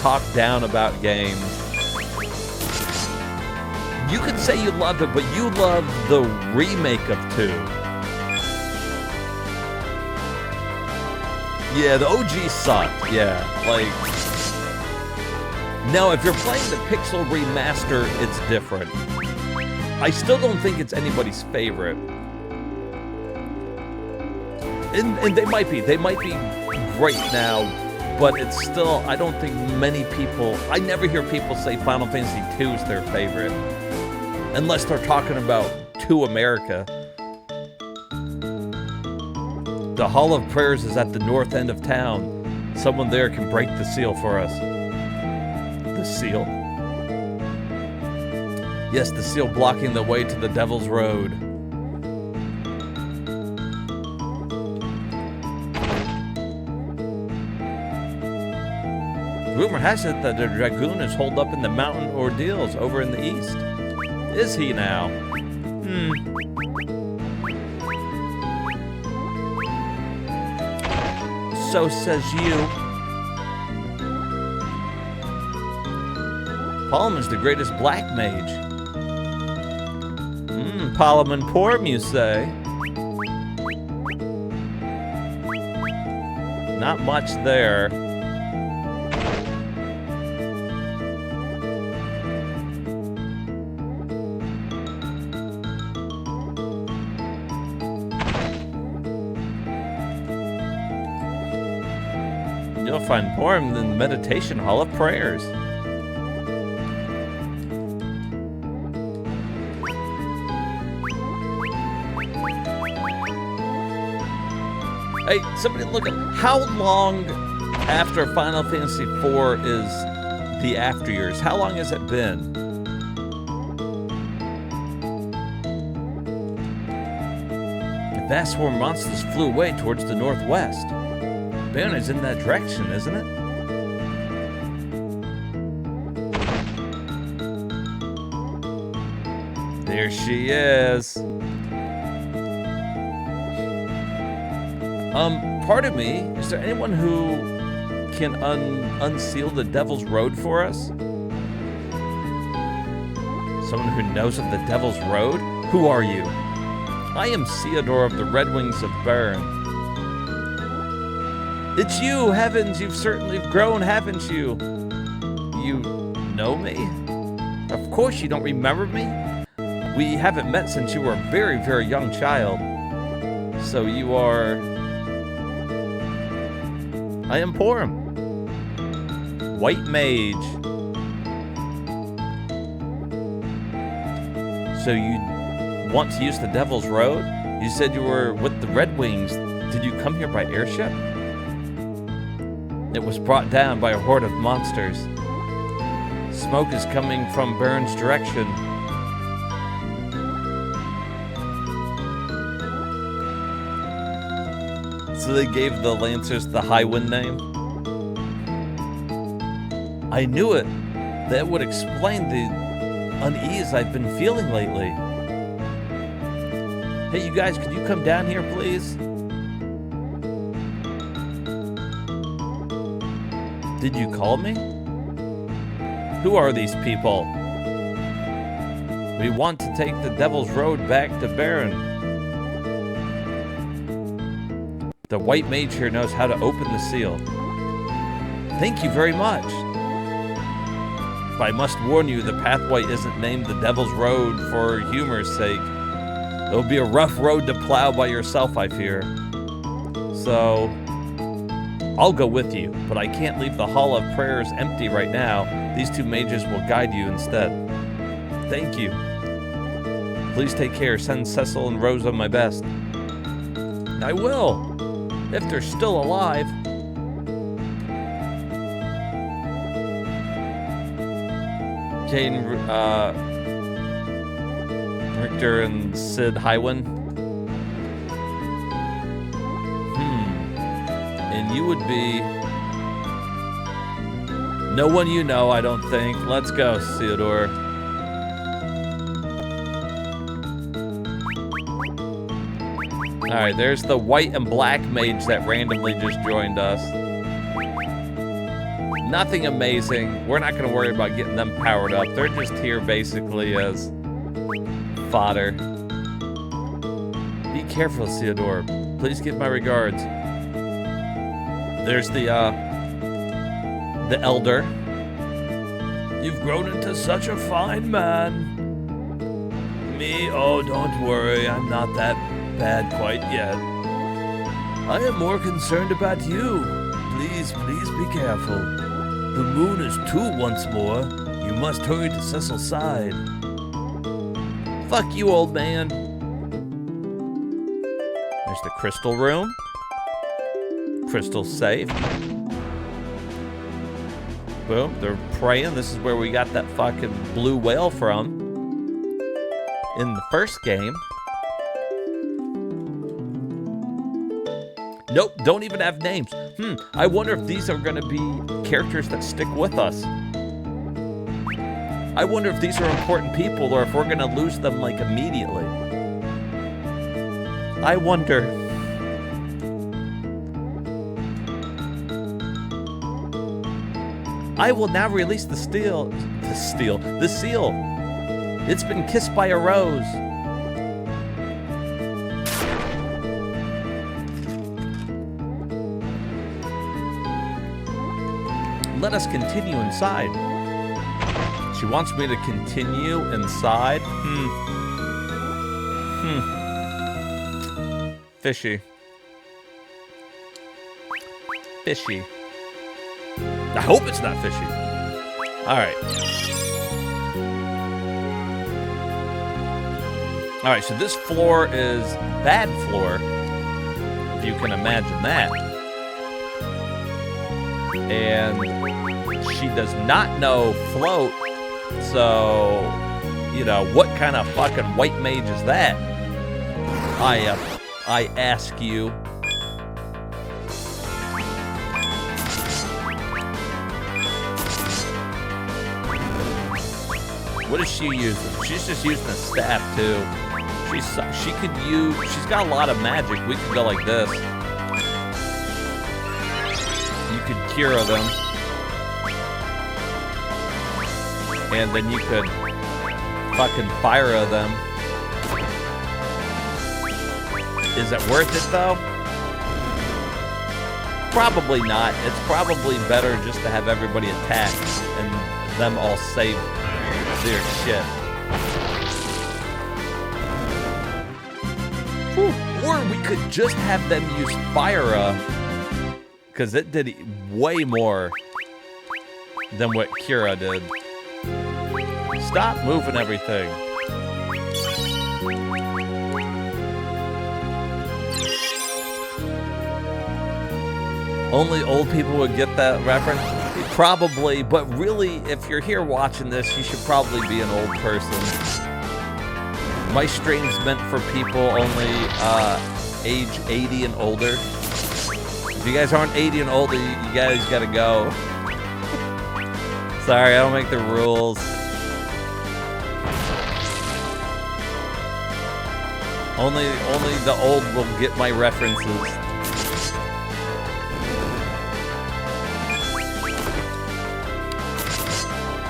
talked down about games. You could say you loved it, but you loved the remake of 2. Yeah, the OG sucked. Yeah, like... Now, if you're playing the Pixel Remaster, it's different. I still don't think it's anybody's favorite. And they might be. They might be great now, but it's still... I don't think many people... I never hear people say Final Fantasy II is their favorite. Unless they're talking about to America. The Hall of Prayers is at the north end of town. Someone there can break the seal for us. The seal? Yes, the seal blocking the way to the Devil's Road. Rumor has it that the Dragoon is holed up in the mountain ordeals over in the east. Is he now? So says you. Parliament's the greatest black mage. Parliament Porm, you say? Not much there. You'll find Porm in the Meditation Hall of Prayers. Hey, somebody look at how long after Final Fantasy IV is the after years? How long has it been? The vast swarm of monsters flew away towards the northwest. Baron is in that direction, isn't it? There she is. Pardon me, is there anyone who can unseal the Devil's Road for us? Someone who knows of the Devil's Road? Who are you? I am Theodore of the Red Wings of Bern. It's you! Heavens, you've certainly grown, haven't you? You know me? Of course you don't remember me. We haven't met since you were a very, very young child. So you are... I am Porm. White Mage. So you want to use the Devil's Road? You said you were with the Red Wings. Did you come here by airship? It was brought down by a horde of monsters. Smoke is coming from Bern's direction. So they gave the Lancers the Highwind name? I knew it. That would explain the unease I've been feeling lately. Hey, you guys, could you come down here, please? Did you call me? Who are these people? We want to take the Devil's Road back to Baron. The White Mage here knows how to open the seal. Thank you very much. But I must warn you, the pathway isn't named the Devil's Road for humor's sake. It'll be a rough road to plow by yourself, I fear. So, I'll go with you, but I can't leave the Hall of Prayers empty right now. These two mages will guide you instead. Thank you. Please take care. Send Cecil and Rosa my best. I will. If they're still alive. Jane, Richter and Sid Highwind. And you would be... no one you know, I don't think. Let's go, Theodore. Alright, there's the white and black mage that randomly just joined us. Nothing amazing. We're not going to worry about getting them powered up. They're just here basically as fodder. Be careful, Theodore. Please give my regards. There's the elder. You've grown into such a fine man. Me? Oh, don't worry. I'm not that bad quite yet. I am more concerned about you. Please be careful. The moon is two once more. You must hurry to Cecil's side. Fuck you, old man. There's the crystal room. Crystal safe. Boom, they're praying. This is where we got that fucking blue whale from in the first game. Nope, don't even have names. I wonder if these are gonna be characters that stick with us. I wonder if these are important people or if we're gonna lose them like immediately. I wonder. I will now release the seal. It's been kissed by a rose. Let us continue inside. She wants me to continue inside? Fishy. Fishy. I hope it's not fishy. Alright. Alright, so this floor is bad floor, if you can imagine that. And she does not know float, so, you know, what kind of fucking white mage is that? I ask you. What is she using? She's just using a staff too. She's got a lot of magic. We could go like this. You could cure them. And then you could fucking fire them. Is it worth it though? Probably not. It's probably better just to have everybody attack and them all save their shit. Whew. Or we could just have them use Fire, because it did way more than what Kira did. Stop moving everything. Only old people would get that reference? Probably, but really, if you're here watching this, you should probably be an old person. My stream's meant for people only age 80 and older. If you guys aren't 80 and older, you guys gotta go. Sorry, I don't make the rules. Only the old will get my references.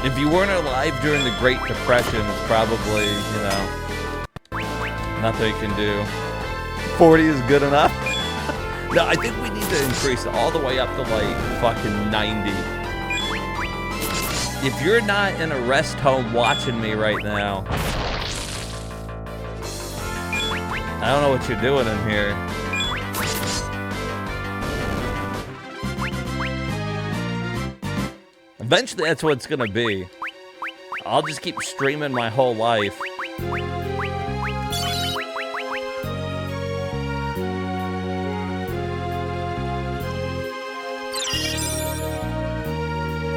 If you weren't alive during the Great Depression, it's probably, you know, nothing you can do. 40 is good enough. No, I think we need to increase it all the way up to like fucking 90. If you're not in a rest home watching me right now, I don't know what you're doing in here. Eventually, that's what it's gonna be. I'll just keep streaming my whole life.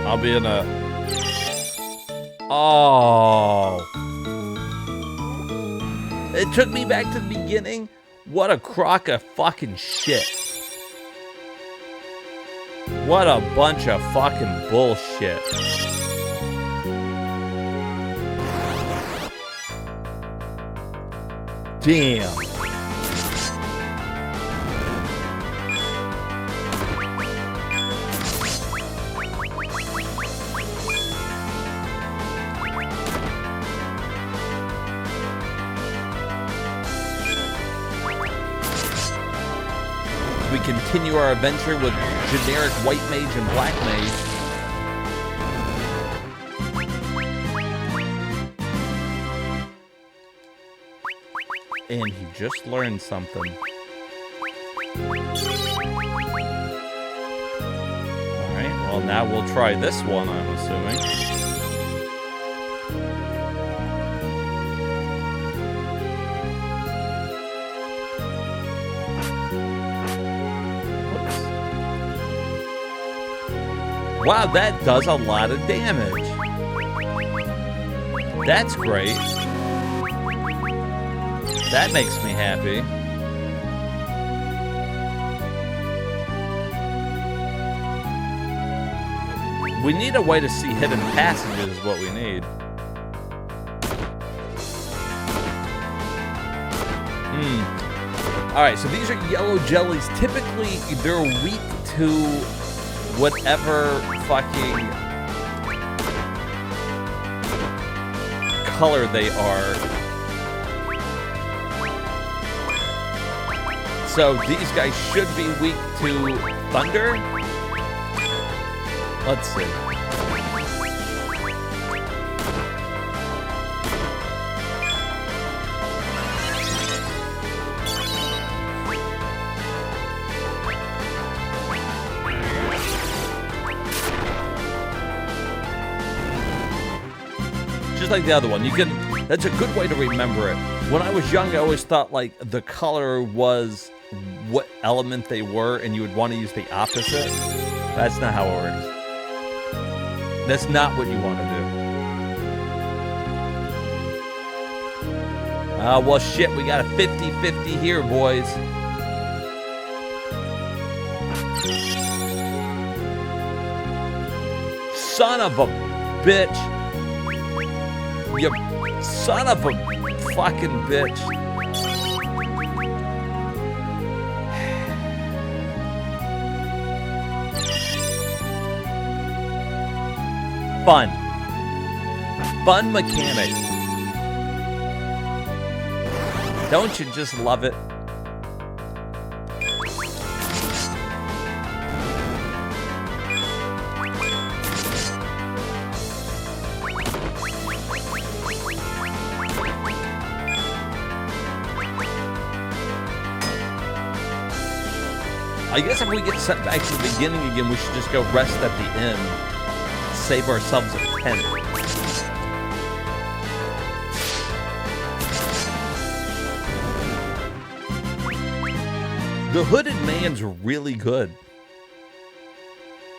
I'll be in a... Oh. It took me back to the beginning. What a crock of fucking shit. What a bunch of fucking bullshit. Damn. We continue our adventure with generic white mage and black mage. And he just learned something. Alright, well now we'll try this one, I'm assuming. Wow, that does a lot of damage. That's great. That makes me happy. We need a way to see hidden passages is what we need. Alright, so these are yellow jellies. Typically, they're weak to whatever fucking color they are. So these guys should be weak to thunder. Let's see. Just like the other one, you can. That's a good way to remember it. When I was young, I always thought like the color was what element they were, and you would want to use the opposite. That's not how it works. That's not what you want to do. Well, shit, we got a 50-50 here, boys. Son of a bitch. You son of a fucking bitch. Fun. Fun mechanics. Don't you just love it? I guess if we get sent back to the beginning again, we should just go rest at the end. Save ourselves a pen. The hooded man's really good.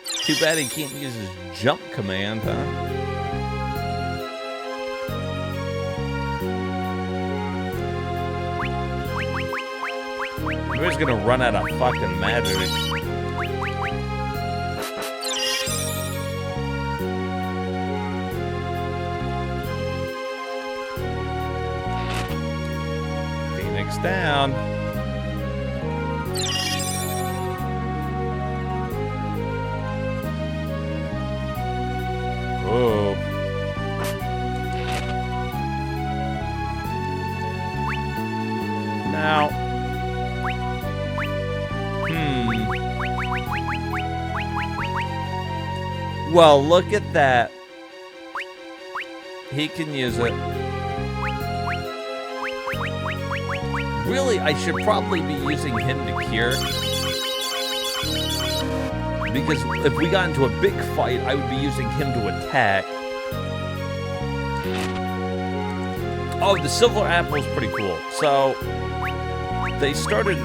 Too bad he can't use his jump command, huh? We're just gonna run out of fucking magic. Down. Oh. Now. Well, look at that. He can use it. Really, I should probably be using him to cure. Because if we got into a big fight, I would be using him to attack. Oh, the silver apple is pretty cool. So, they started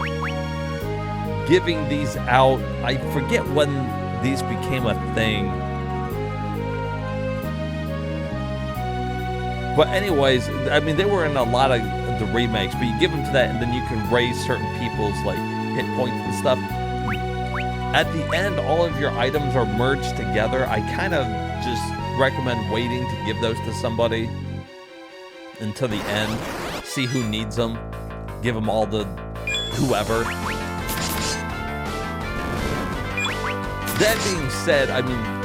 giving these out. I forget when these became a thing. But anyways, I mean, they were in a lot of the remakes, but you give them to that, and then you can raise certain people's like hit points and stuff. At the end, all of your items are merged together. I kind of just recommend waiting to give those to somebody until the end. See who needs them. Give them all to whoever. That being said, I mean,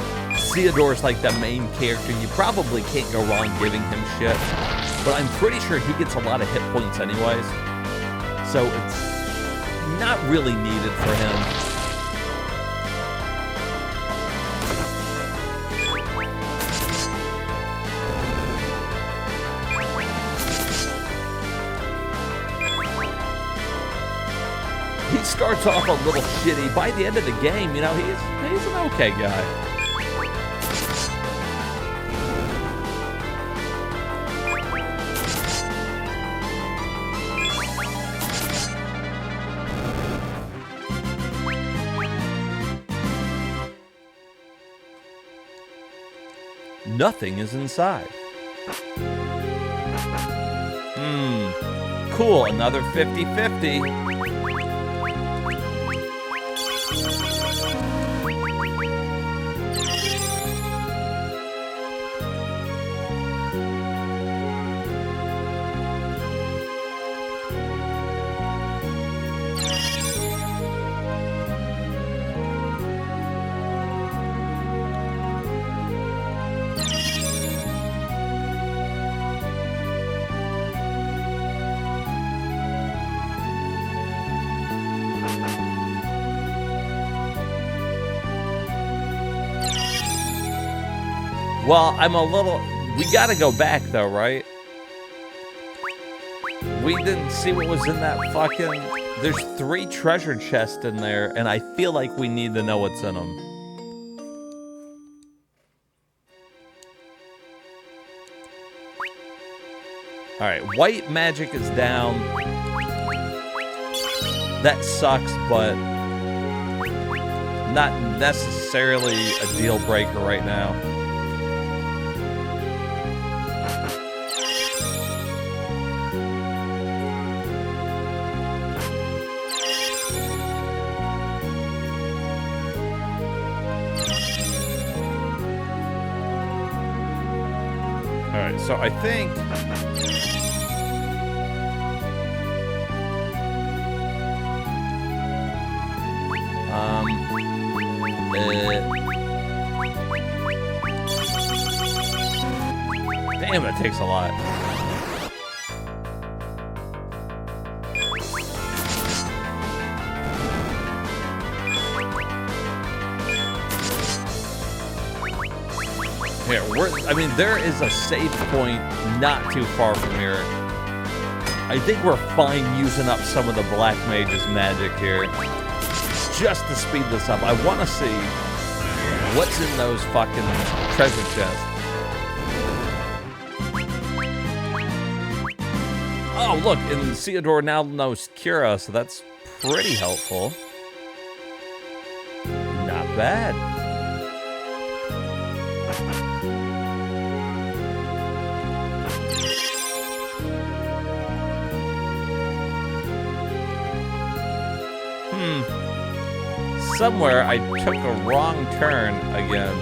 Theodore's like the main character. You probably can't go wrong giving him shit. But I'm pretty sure he gets a lot of hit points anyways. So it's not really needed for him. He starts off a little shitty. By the end of the game, you know, he's an okay guy. Nothing is inside. Cool, another 50-50. Well, I'm a little... We gotta go back, though, right? We didn't see what was in that fucking... There's 3 treasure chests in there, and I feel like we need to know what's in them. Alright, white magic is down. That sucks, but... not necessarily a deal breaker right now. Alright, so I think... Damn, that takes a lot. Here, I mean, there is a safe point not too far from here. I think we're fine using up some of the Black Mage's magic here. Just to speed this up. I want to see what's in those fucking treasure chests. Oh, look, and Theodore now knows Kira, so that's pretty helpful. Not bad. Somewhere I took a wrong turn again.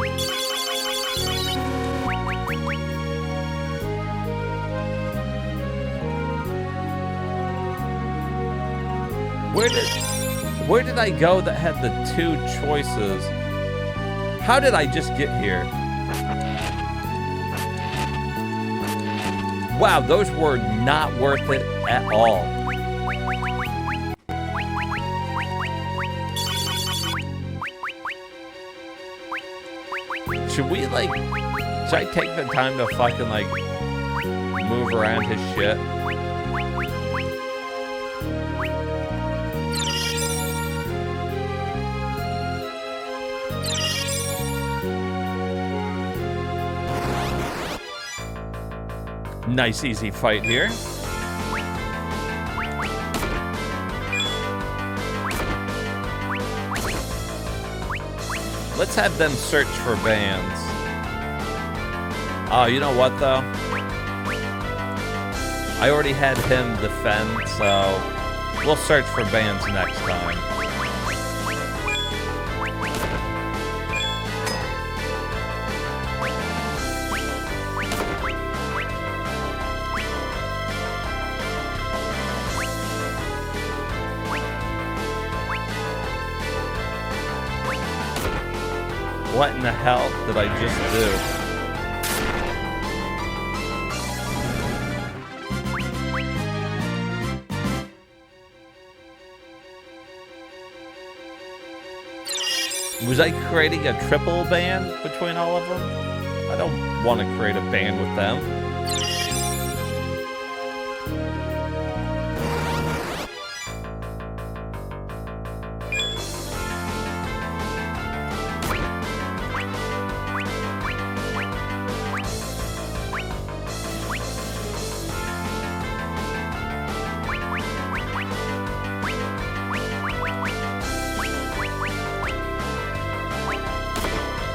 Where did I go that had the 2 choices? How did I just get here? Wow, those were not worth it at all. Should we, like, should I take the time to fucking, like, move around his shit? Nice, easy fight here. Let's have them search for bands. Oh, you know what, though? I already had him defend, so we'll search for bands next time. What in the hell did I just do? Was I creating a triple band between all of them? I don't want to create a band with them.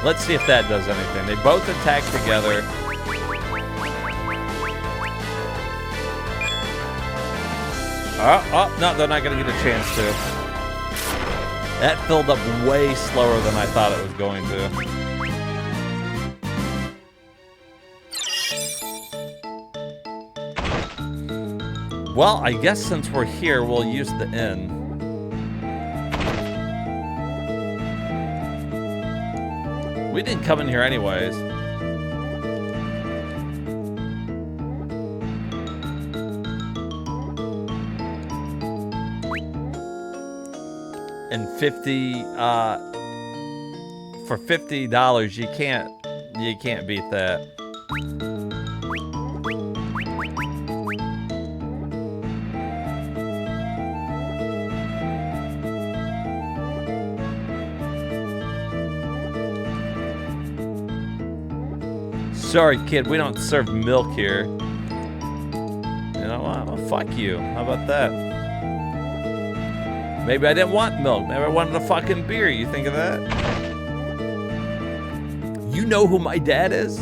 Let's see if that does anything. They both attack together. Oh, no, they're not going to get a chance to. That filled up way slower than I thought it was going to. Well, I guess since we're here, we'll use the inn. We didn't come in here anyways. And for $50, you can't beat that. Sorry, kid, we don't serve milk here. You know what? Well, fuck you. How about that? Maybe I didn't want milk. Maybe I wanted a fucking beer. You think of that? You know who my dad is?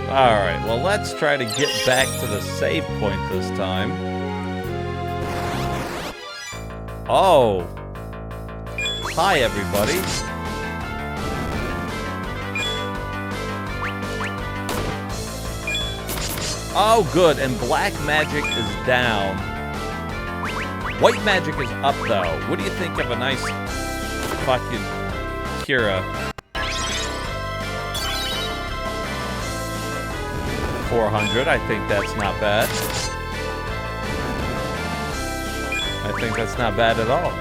Alright, well, let's try to get back to the save point this time. Oh. Hi, everybody. Oh, good, and black magic is down. White magic is up, though. What do you think of a nice fucking Kira? 400, I think that's not bad. I think that's not bad at all.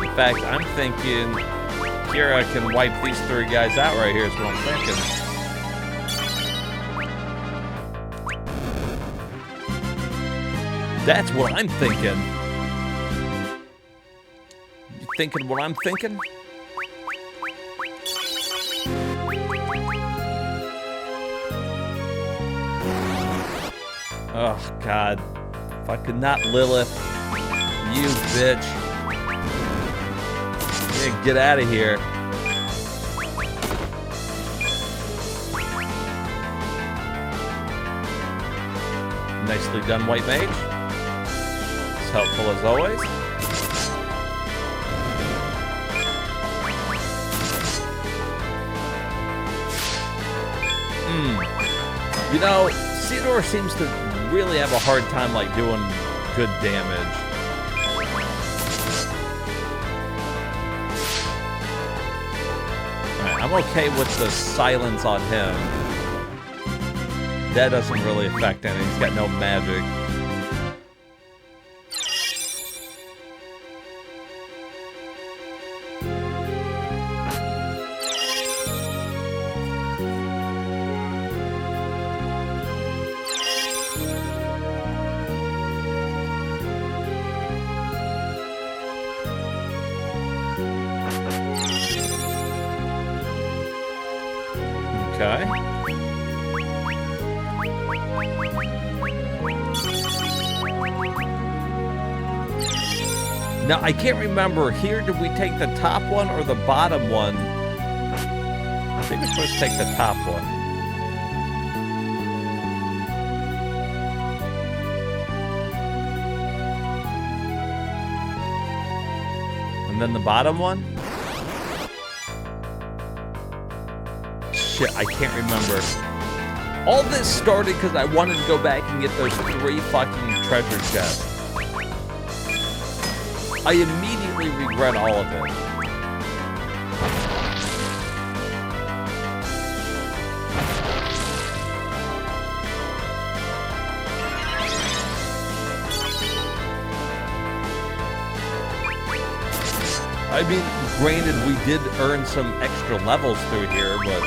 In fact, I'm thinking Kira can wipe these three guys out right here is what I'm thinking. That's what I'm thinking. Thinking what I'm thinking? Oh, God. Fucking not Lilith. You bitch. Yeah, get out of here. Nicely done, White Mage. It's helpful as always. You know, Theodore seems to really have a hard time, like, doing good damage. Alright, I'm okay with the silence on him. That doesn't really affect anything. He's got no magic. Okay. Now, I can't remember. Here, did we take the top one or the bottom one? I think we're supposed to take the top one. And then the bottom one? Shit, I can't remember. All this started because I wanted to go back and get those 3 fucking treasure chests. I immediately regret all of it. I mean, granted, we did earn some extra levels through here, but...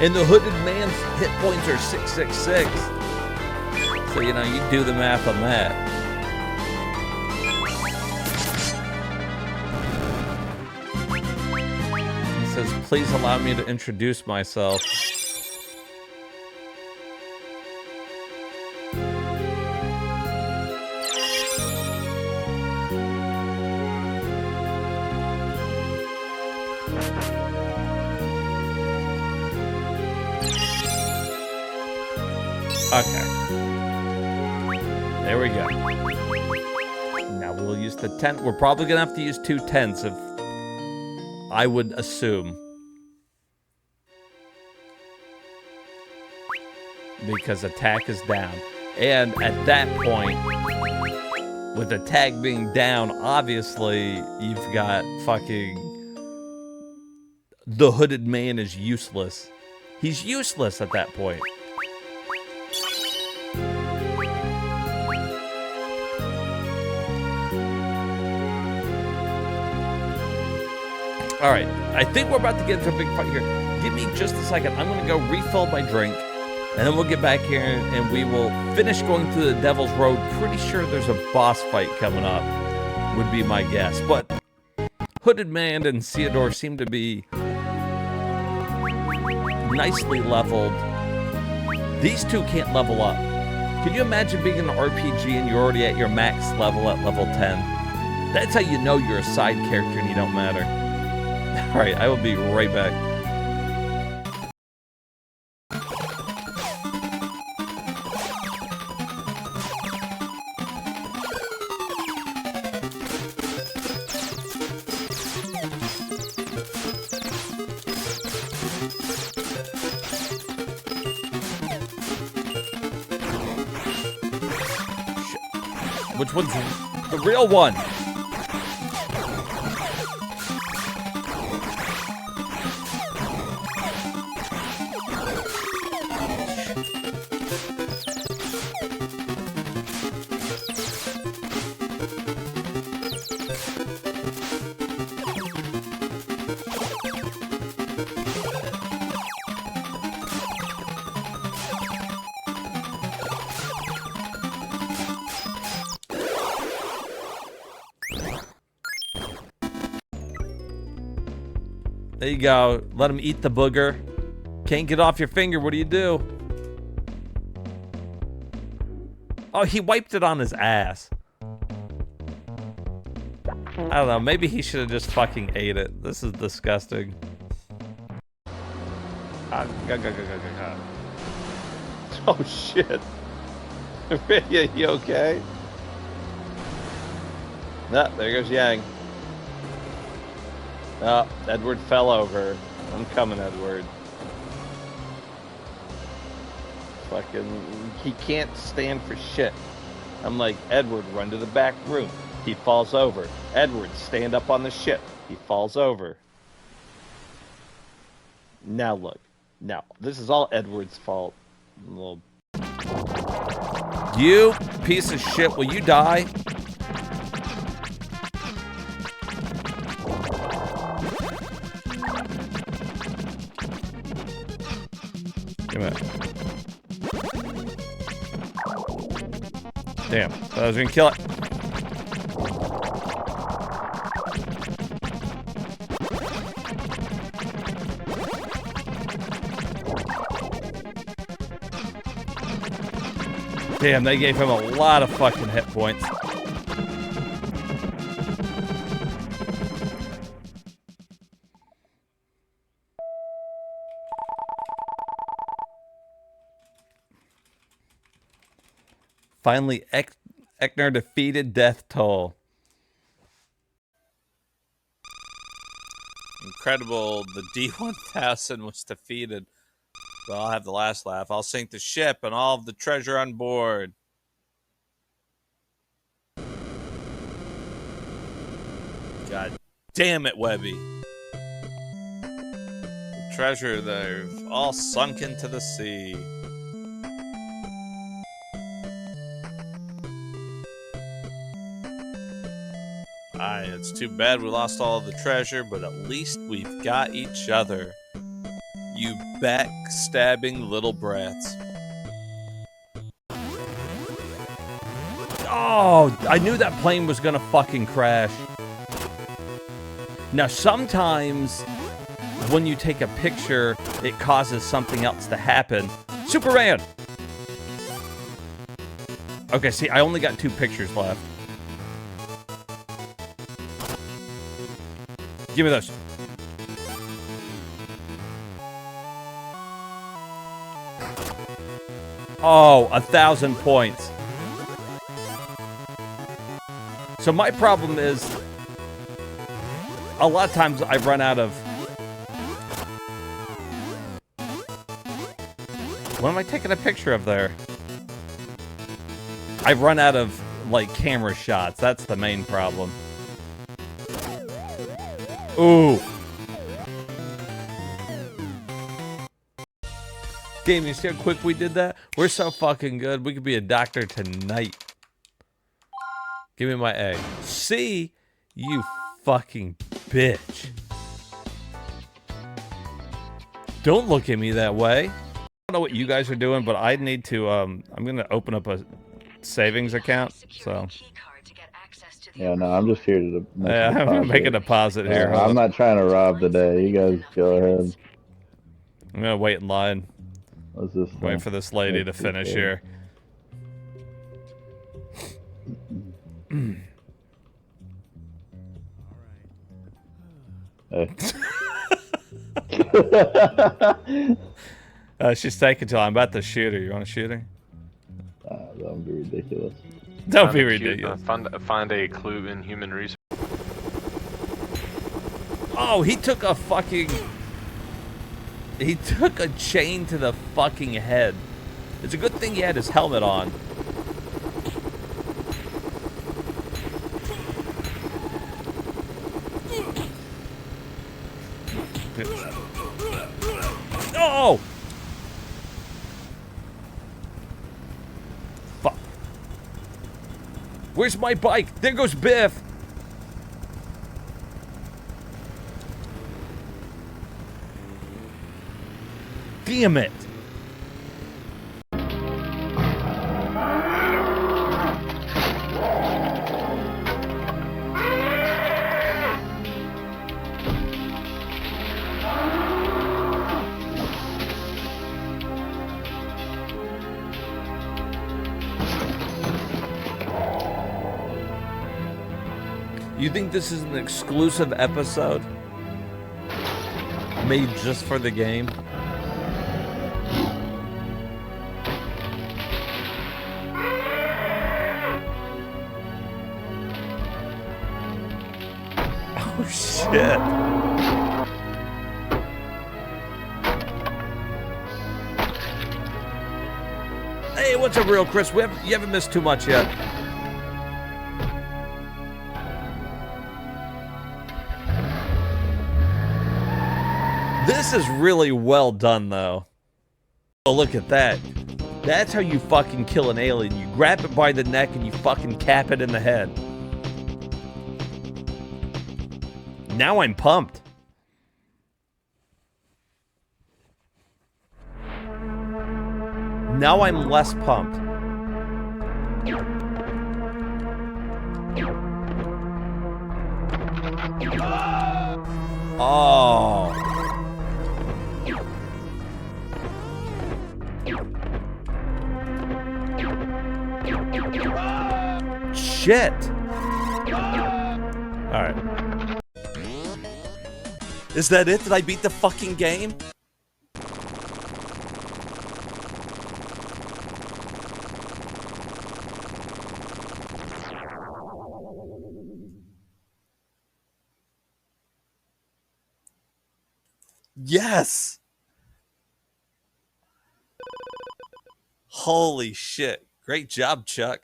And the hooded man's hit points are 666. So, you know, you do the math on that. He says, please allow me to introduce myself. Okay. There we go. Now we'll use the tent. We're probably going to have to use 2 tents, if I would assume. Because attack is down. And at that point, with attack being down, obviously, you've got fucking... The hooded man is useless. He's useless at that point. All right, I think we're about to get into a big fight here. Give me just a second. I'm going to go refill my drink, and then we'll get back here, and we will finish going through the Devil's Road. Pretty sure there's a boss fight coming up, would be my guess. But Hooded Man and Theodore seem to be nicely leveled. These two can't level up. Can you imagine being in an RPG and you're already at your max level at level 10? That's how you know you're a side character and you don't matter. All right, I will be right back. Which one's the real one? There you go. Let him eat the booger. Can't get off your finger. What do you do? Oh, he wiped it on his ass. I don't know. Maybe he should have just fucking ate it. This is disgusting. Oh, shit. You okay? No, there goes Yang. Oh, Edward fell over. I'm coming, Edward. Fucking, he can't stand for shit. I'm like, Edward, run to the back room. He falls over. Edward, stand up on the ship. He falls over. Now look. Now, this is all Edward's fault. Little... You piece of shit, will you die? Damn, I was gonna kill it. Damn, they gave him a lot of fucking hit points. Finally, Ecnar defeated Death Toll. Incredible. The D-1000 was defeated. Well, I'll have the last laugh. I'll sink the ship and all of the treasure on board. God damn it, Webby. The treasure, they've all sunk into the sea. It's too bad we lost all of the treasure, but at least we've got each other. You backstabbing little brats. Oh, I knew that plane was gonna fucking crash. Now, sometimes when you take a picture, it causes something else to happen. Superman! Okay, see, I only got 2 pictures left. Give me those. Oh, 1,000 points. So my problem is, a lot of times I run out of... What am I taking a picture of there? I run out of, like, camera shots. That's the main problem. Ooh. Game, you see how quick we did that? We're so fucking good. We could be a doctor tonight. Give me my A. C, you fucking bitch. Don't look at me that way. I don't know what you guys are doing, but I need to, I'm gonna open up a savings account, so. Yeah, no, I'm just here to make Yeah, a deposit. I'm gonna make a deposit here. I'm not trying to rob today. You guys go ahead. I'm gonna wait in line. What's this? Wait for this lady to finish here. Hey. She's taking till I'm about to shoot her. You want to shoot her? That would be ridiculous. Don't be ridiculous. Find a clue in human research. Oh, he took a fucking... He took a chain to the fucking head. It's a good thing he had his helmet on. Oh! Fuck. Where's my bike? There goes Biff. Damn it. You think this is an exclusive episode? Made just for the game? Oh shit. Hey, what's up, real Chris? You haven't missed too much yet. This is really well done, though. Oh, look at that. That's how you fucking kill an alien. You grab it by the neck and you fucking cap it in the head. Now I'm pumped. Now I'm less pumped. Oh. Shit. Alright. Is that it? Did I beat the fucking game? Yes! Holy shit. Great job, Chuck.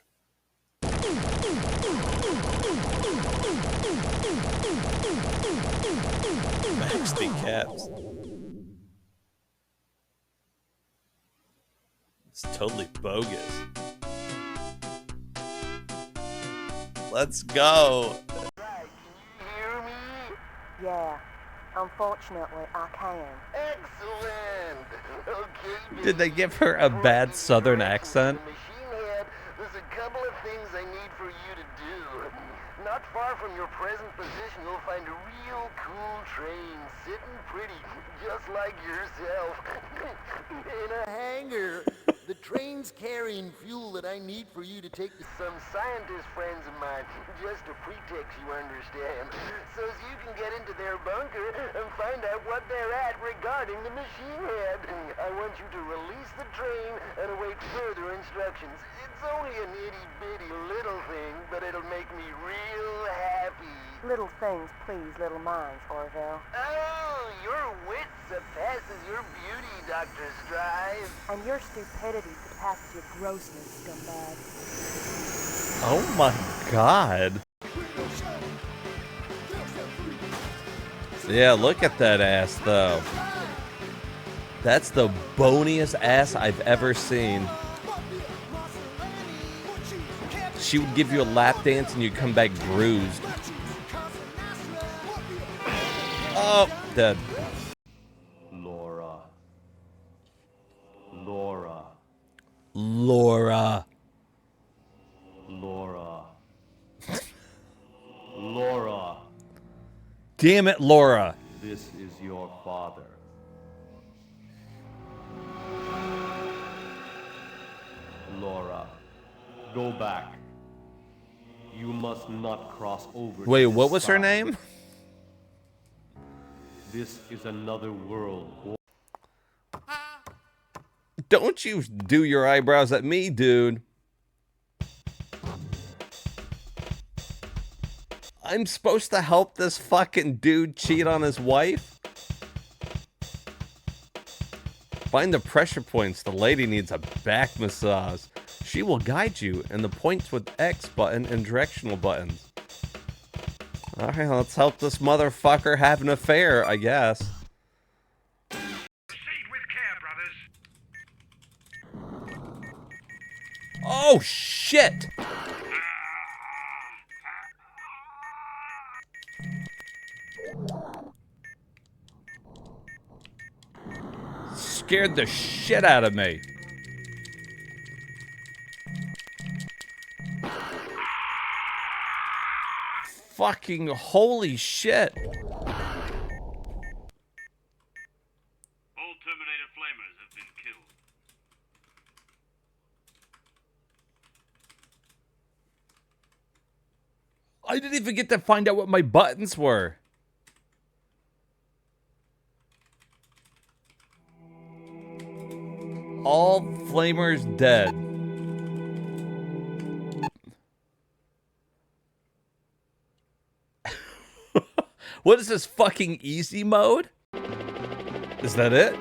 Max D caps. It's totally bogus. Let's go. Yeah, unfortunately, I can. Did they give her a bad southern accent? There's a couple of things I need for you to do. Not far from your present position, you'll find a real cool train sitting pretty, just like yourself, in a hangar. The train's carrying fuel that I need for you to take to some scientist friends of mine. Just a pretext, you understand. So as you can get into their bunker and find out what they're at regarding the machine head. I want you to release the train and await further instructions. It's only an itty-bitty little thing, but it'll make me real happy. Little things please little minds, Orville. Oh, your wit surpasses your beauty, Dr. Strive. And your stupidity surpasses your grossness, scumbag. Oh my god. Yeah, look at that ass, though. That's the boniest ass I've ever seen. She would give you a lap dance and you'd come back bruised. Oh, dead. Laura. Laura. Laura. Laura. Laura. Damn it, Laura. This is your father. Laura, go back. You must not cross over. Wait, to what this was her side. name? This is another world. Don't you do your eyebrows at me, dude. I'm supposed to help this fucking dude cheat on his wife? Find the pressure points. The lady needs a back massage. She will guide you, and the points with X button and directional buttons. Alright, let's help this motherfucker have an affair, I guess. Proceed with care, brothers. Oh, shit! Scared the shit out of me. Fucking holy shit. All Terminator flamers have been killed. I didn't even get to find out what my buttons were. All flamers dead. What is this, fucking easy mode? Is that it?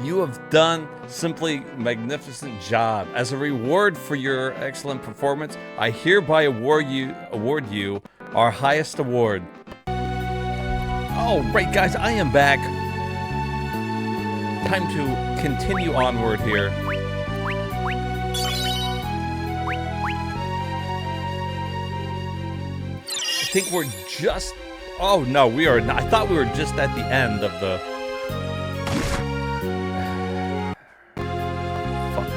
You have done simply magnificent job. As a reward for your excellent performance, I hereby award you our highest award. Oh, right, guys, I am back. Time to continue onward here. I think we're just... Oh, no, we are not. I thought we were just at the end of the... Fuck.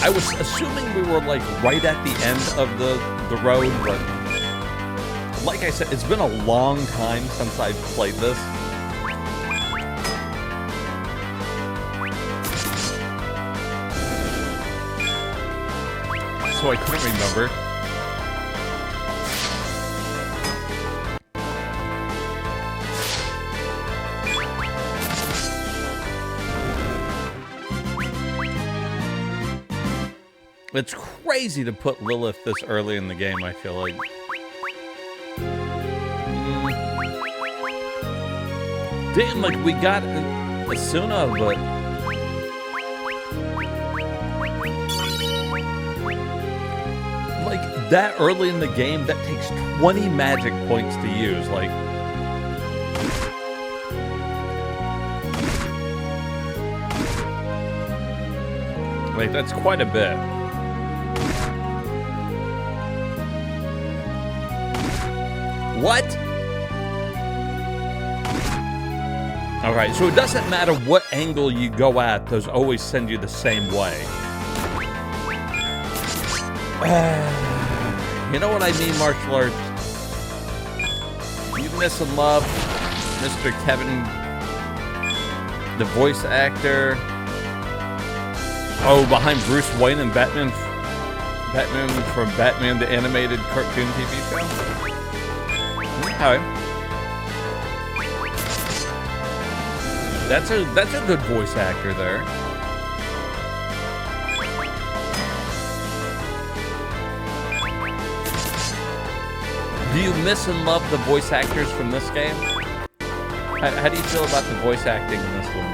I was assuming we were, like, right at the end of the road, but... Like I said, it's been a long time since I've played this. So I couldn't remember. It's crazy to put Lilith this early in the game, I feel like. Damn, like, we got Asuna, but... Like, that early in the game, that takes 20 magic points to use. Like, Wait, that's quite a bit. What? Alright, so it doesn't matter what angle you go at, those always send you the same way. You know what I mean, martial arts? You miss and love Mr. Kevin, the voice actor. Oh, behind Bruce Wayne and Batman from Batman the Animated Cartoon TV show? Okay. That's a good voice actor there. Do you miss and love the voice actors from this game? How do you feel about the voice acting in this one?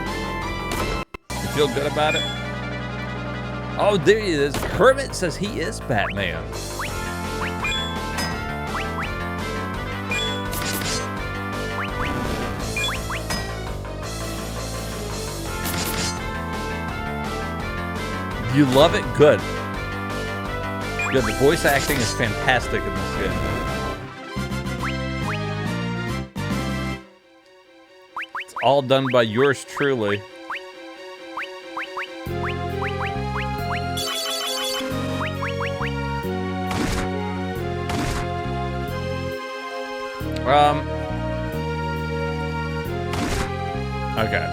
You feel good about it? Oh, there he is. Hermit says he is Batman. You love it? Good. Good. The voice acting is fantastic in this game. It's all done by yours truly. Okay.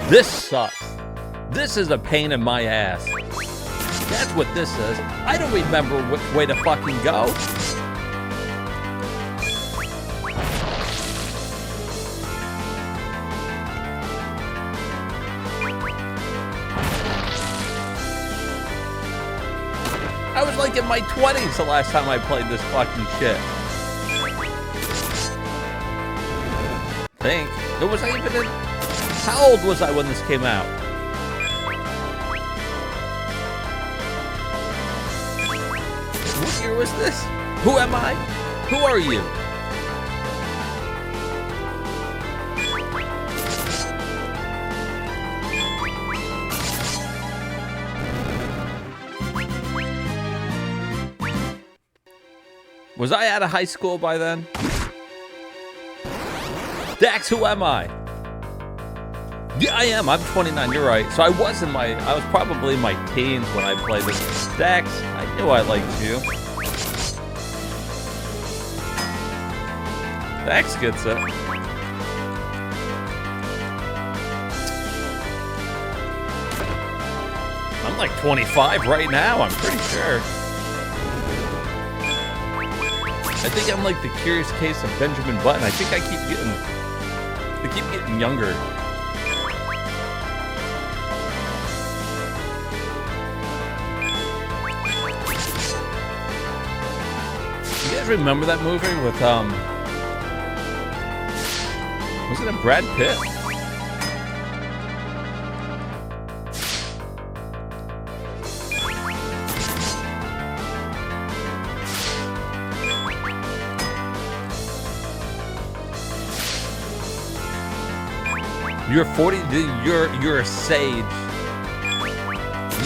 This sucks. This is a pain in my ass. That's what this is. I don't remember which way to fucking go. I was like in my 20s the last time I played this fucking shit. Think. Was I even in... How old was I when this came out? What year was this? Who am I? Who are you? Was I out of high school by then? Dax, who am I? Yeah, I am. I'm 29. You're right. So I was probably in my teens when I played this. Dax, I knew I liked you. Dax gets it. I'm like 25 right now, I'm pretty sure. I think I'm like the curious case of Benjamin Button. I think I keep getting younger. You guys remember that movie with wasn't it Brad Pitt? You're 40. You're a sage.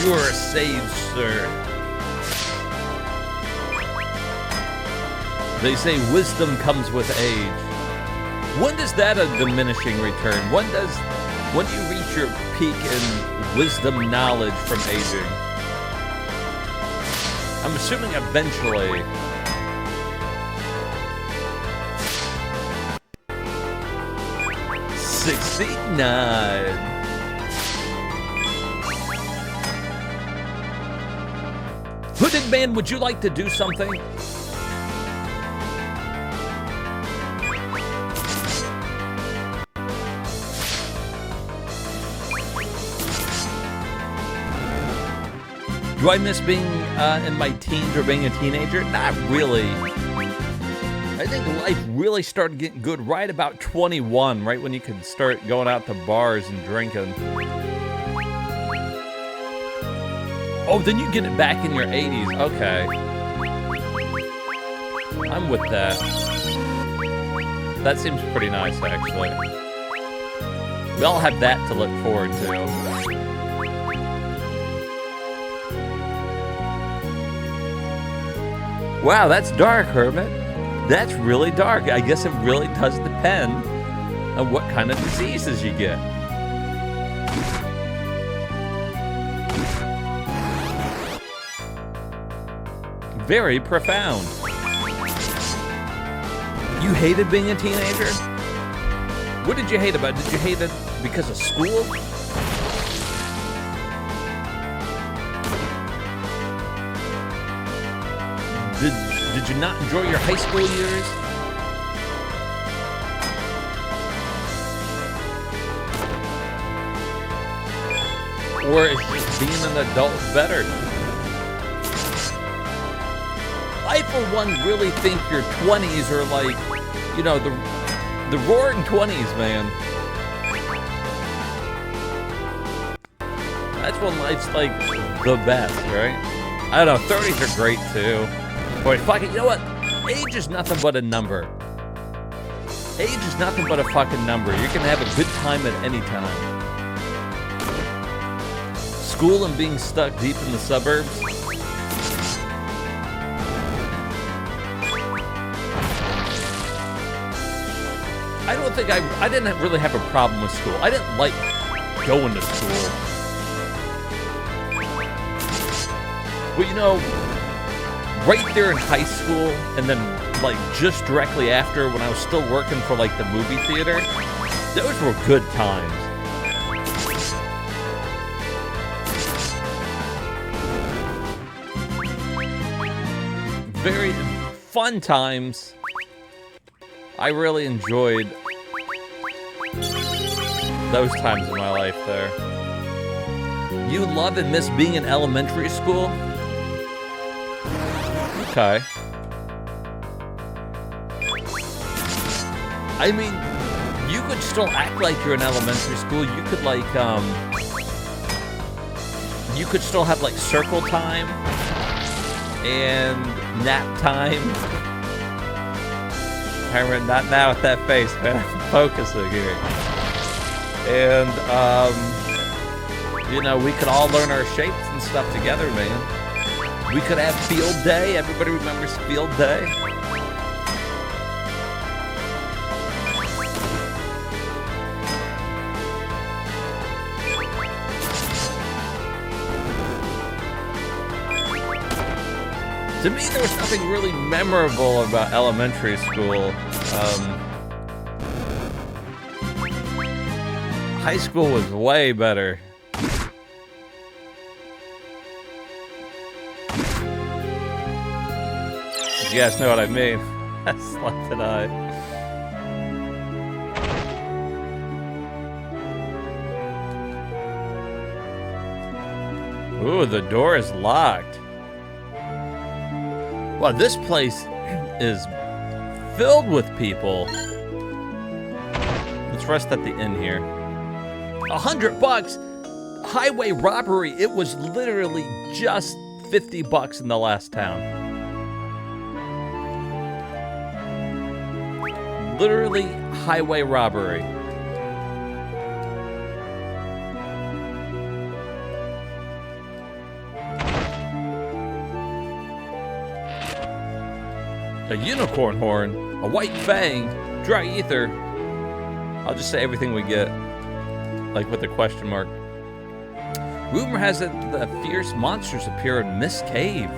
You're a sage, sir. They say wisdom comes with age. When does that a diminishing return? When do you reach your peak in wisdom knowledge from aging? I'm assuming eventually. '69. Hooded Man, would you like to do something? Do I miss being in my teens or being a teenager? Not really. I think life really started getting good right about 21, right when you could start going out to bars and drinking. Oh, then you get it back in your 80s. Okay. I'm with that. That seems pretty nice, actually. We all have that to look forward to. Wow, that's dark, Hermit. That's really dark. I guess it really does depend on what kind of diseases you get. Very profound. You hated being a teenager? What did you hate about it? Did you hate it because of school? Did you not enjoy your high school years? Or is just being an adult better? I, for one, really think your 20s are like, you know, the roaring 20s, man. That's when life's like the best, right? I don't know, 30s are great too. Boy, fuck it, you know what? Age is nothing but a number. Age is nothing but a fucking number. You can have a good time at any time. School and being stuck deep in the suburbs. I don't think I didn't really have a problem with school. I didn't like going to school. But you know, right there in high school, and then like just directly after when I was still working for like the movie theater, those were good times. Very fun times. I really enjoyed those times in my life there. You love and miss being in elementary school? Okay. I mean, you could still act like you're in elementary school. You could like, you could still have like circle time and nap time. Cameron, not now with that face, man. I'm focusing here. And, you know, we could all learn our shapes and stuff together, man. We could have field day. Everybody remembers field day? To me, there was nothing really memorable about elementary school. High school was way better. You guys know what I mean. Slept an eye. Ooh, the door is locked. Wow, this place is filled with people. Let's rest at the inn here. $100? Highway robbery. It was literally just $50 in the last town. Literally highway robbery. A unicorn horn, a white fang, dry ether. I'll just say everything we get, like with a question mark. Rumor has it that fierce monsters appear in Mist Cave.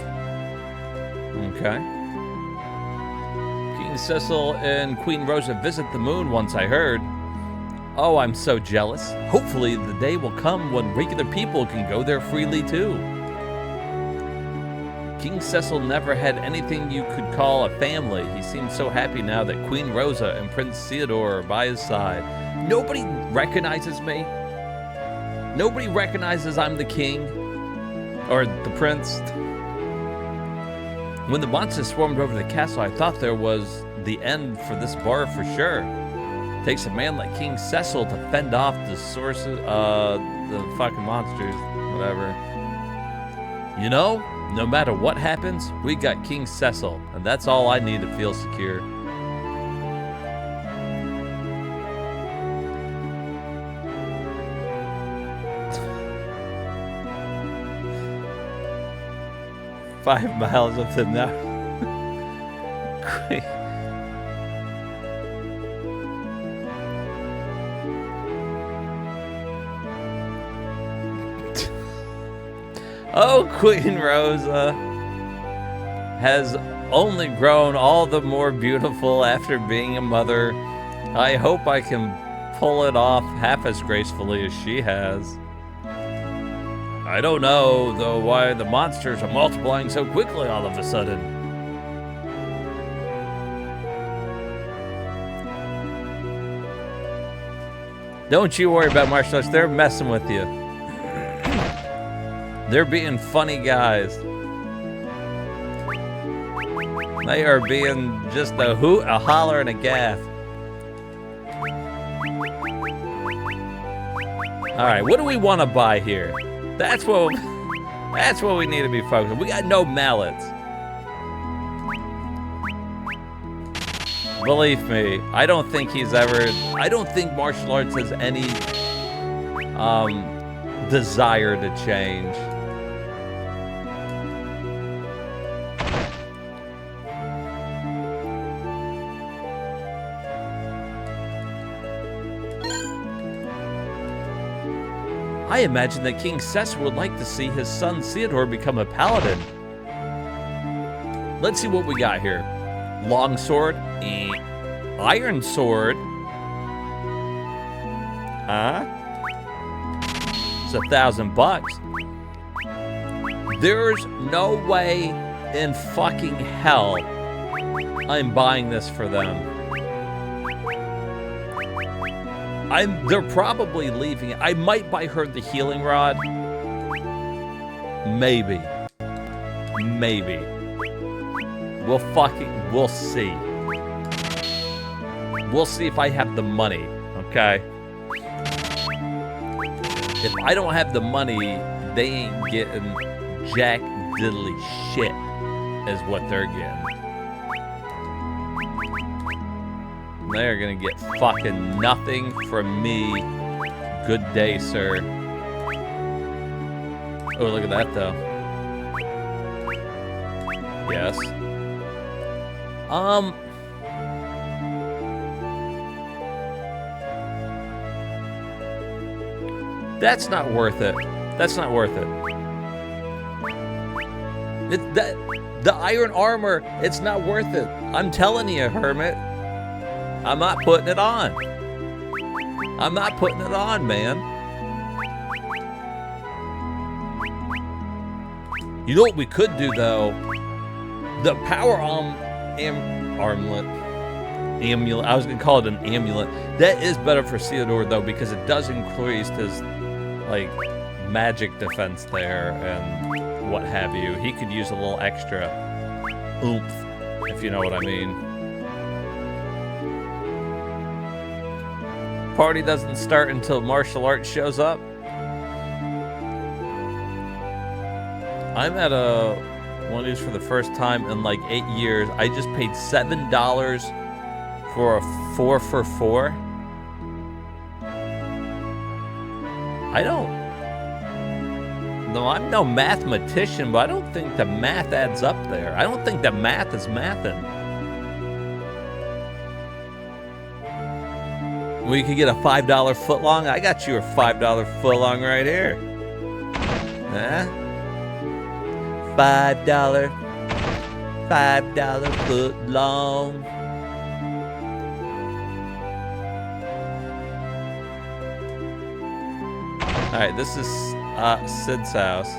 Okay. King Cecil and Queen Rosa visit the moon once, I heard. Oh, I'm so jealous. Hopefully the day will come when regular people can go there freely too. King Cecil never had anything you could call a family. He seems so happy now that Queen Rosa and Prince Theodore are by his side. Nobody recognizes me. Nobody recognizes I'm the king or the prince. When the monsters swarmed over the castle, I thought there was the end for this bar for sure. Takes a man like King Cecil to fend off the sources, the fucking monsters, whatever. You know, no matter what happens, we got King Cecil, and that's all I need to feel secure. Five miles up to now. Oh, Queen Rosa has only grown all the more beautiful after being a mother. I hope I can pull it off half as gracefully as she has. I don't know, though, why the monsters are multiplying so quickly all of a sudden. Don't you worry about martial arts. They're messing with you. They're being funny guys. They are being just a hoot, a holler, and a gaff. All right, what do we want to buy here? That's what we need to be focused on. We got no mallets. Believe me, I don't think martial arts has any desire to change. I imagine that King Cecil would like to see his son Theodore become a paladin. Let's see what we got here. Long sword, iron sword. It's $1,000. There's no way in fucking hell I'm buying this for them. They're probably leaving it. I might buy her the healing rod. Maybe. We'll see. We'll see if I have the money, okay? If I don't have the money, they ain't getting jack diddly shit is what they're getting. They're gonna get fucking nothing from me. Good day, sir. Oh, look at that, though. Yes. That's not worth it. That's not worth it. The iron armor, it's not worth it. I'm telling you, Hermit. I'm not putting it on. I'm not putting it on, man. You know what we could do, though? The power amulet. I was going to call it an amulet. That is better for Theodore, though, because it does increase his, like, magic defense there and what have you. He could use a little extra oomph, if you know what I mean. Party doesn't start until martial arts shows up. I'm at one of these for the first time in like 8 years. I just paid $7 for a 4-for-4. No, I'm no mathematician, but I don't think the math adds up there. I don't think the math is mathing. We could get a $5 footlong. I got you a $5 footlong right here. Huh? $5 footlong. All right, this is Sid's house.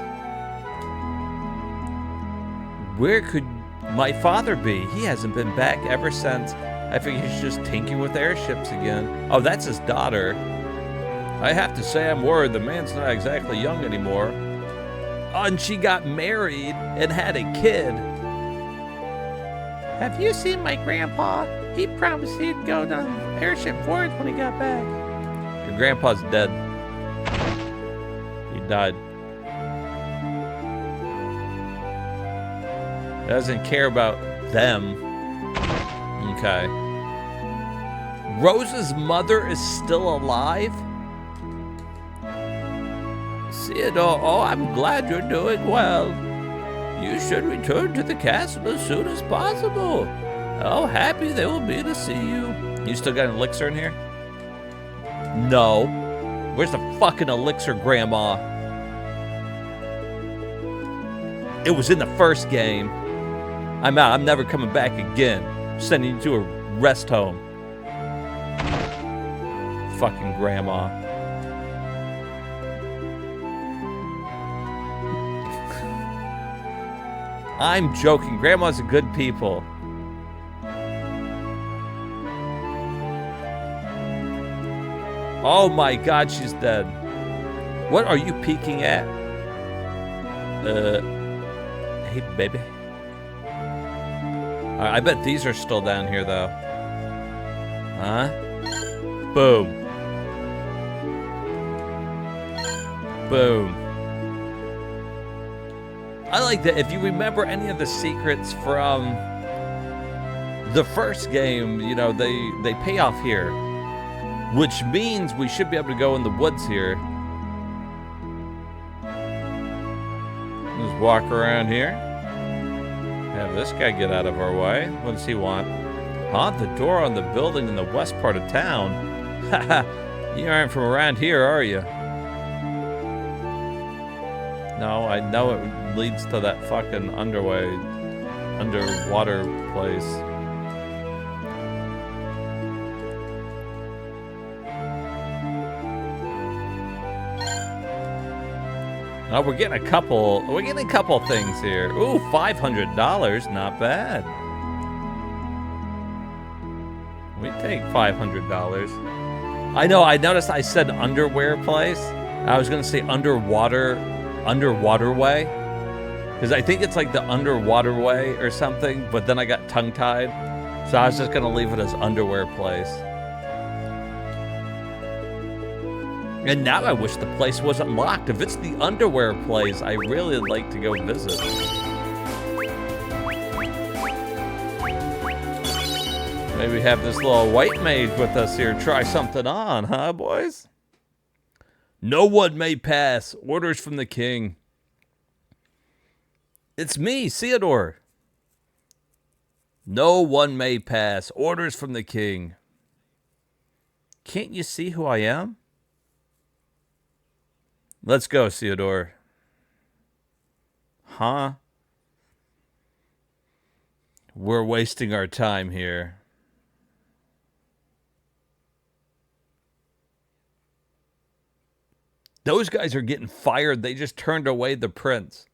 Where could my father be? He hasn't been back ever since. I think he's just tinkering with airships again. Oh, that's his daughter. I have to say I'm worried the man's not exactly young anymore. Oh, and she got married and had a kid. Have you seen my grandpa? He promised he'd go down airship voyage when he got back. Your grandpa's dead. He died. Doesn't care about them. Okay. Rose's mother is still alive? Theodore, oh, I'm glad you're doing well. You should return to the castle as soon as possible. How happy they will be to see you. You still got an elixir in here? No. Where's the fucking elixir, Grandma? It was in the first game. I'm out. I'm never coming back again. Sending you to a rest home. Fucking Grandma. I'm joking. Grandma's a good people. Oh my God, she's dead. What are you peeking at? Hey, baby. I bet these are still down here, though. Huh? Boom. Boom. I like that. If you remember any of the secrets from the first game, you know, they pay off here. Which means we should be able to go in the woods here. Just walk around here. Have this guy get out of our way. What does he want? Huh? The door on the building in the west part of town? Haha, you aren't from around here, are you? No, I know it leads to that fucking underwater place. Oh, we're getting a couple things here. Ooh, $500, not bad. We take $500. I know, I noticed I said underwear place. I was gonna say underwaterway. Because I think it's like the underwater way or something, but then I got tongue-tied. So I was just gonna leave it as underwear place. And now I wish the place wasn't locked. If it's the underwear place, I really would like to go visit. Maybe have this little white mage with us here. Try something on, huh, boys? No one may pass. Orders from the king. It's me, Theodore. No one may pass. Orders from the king. Can't you see who I am? Let's go, Theodore. Huh? We're wasting our time here. Those guys are getting fired. They just turned away the prince.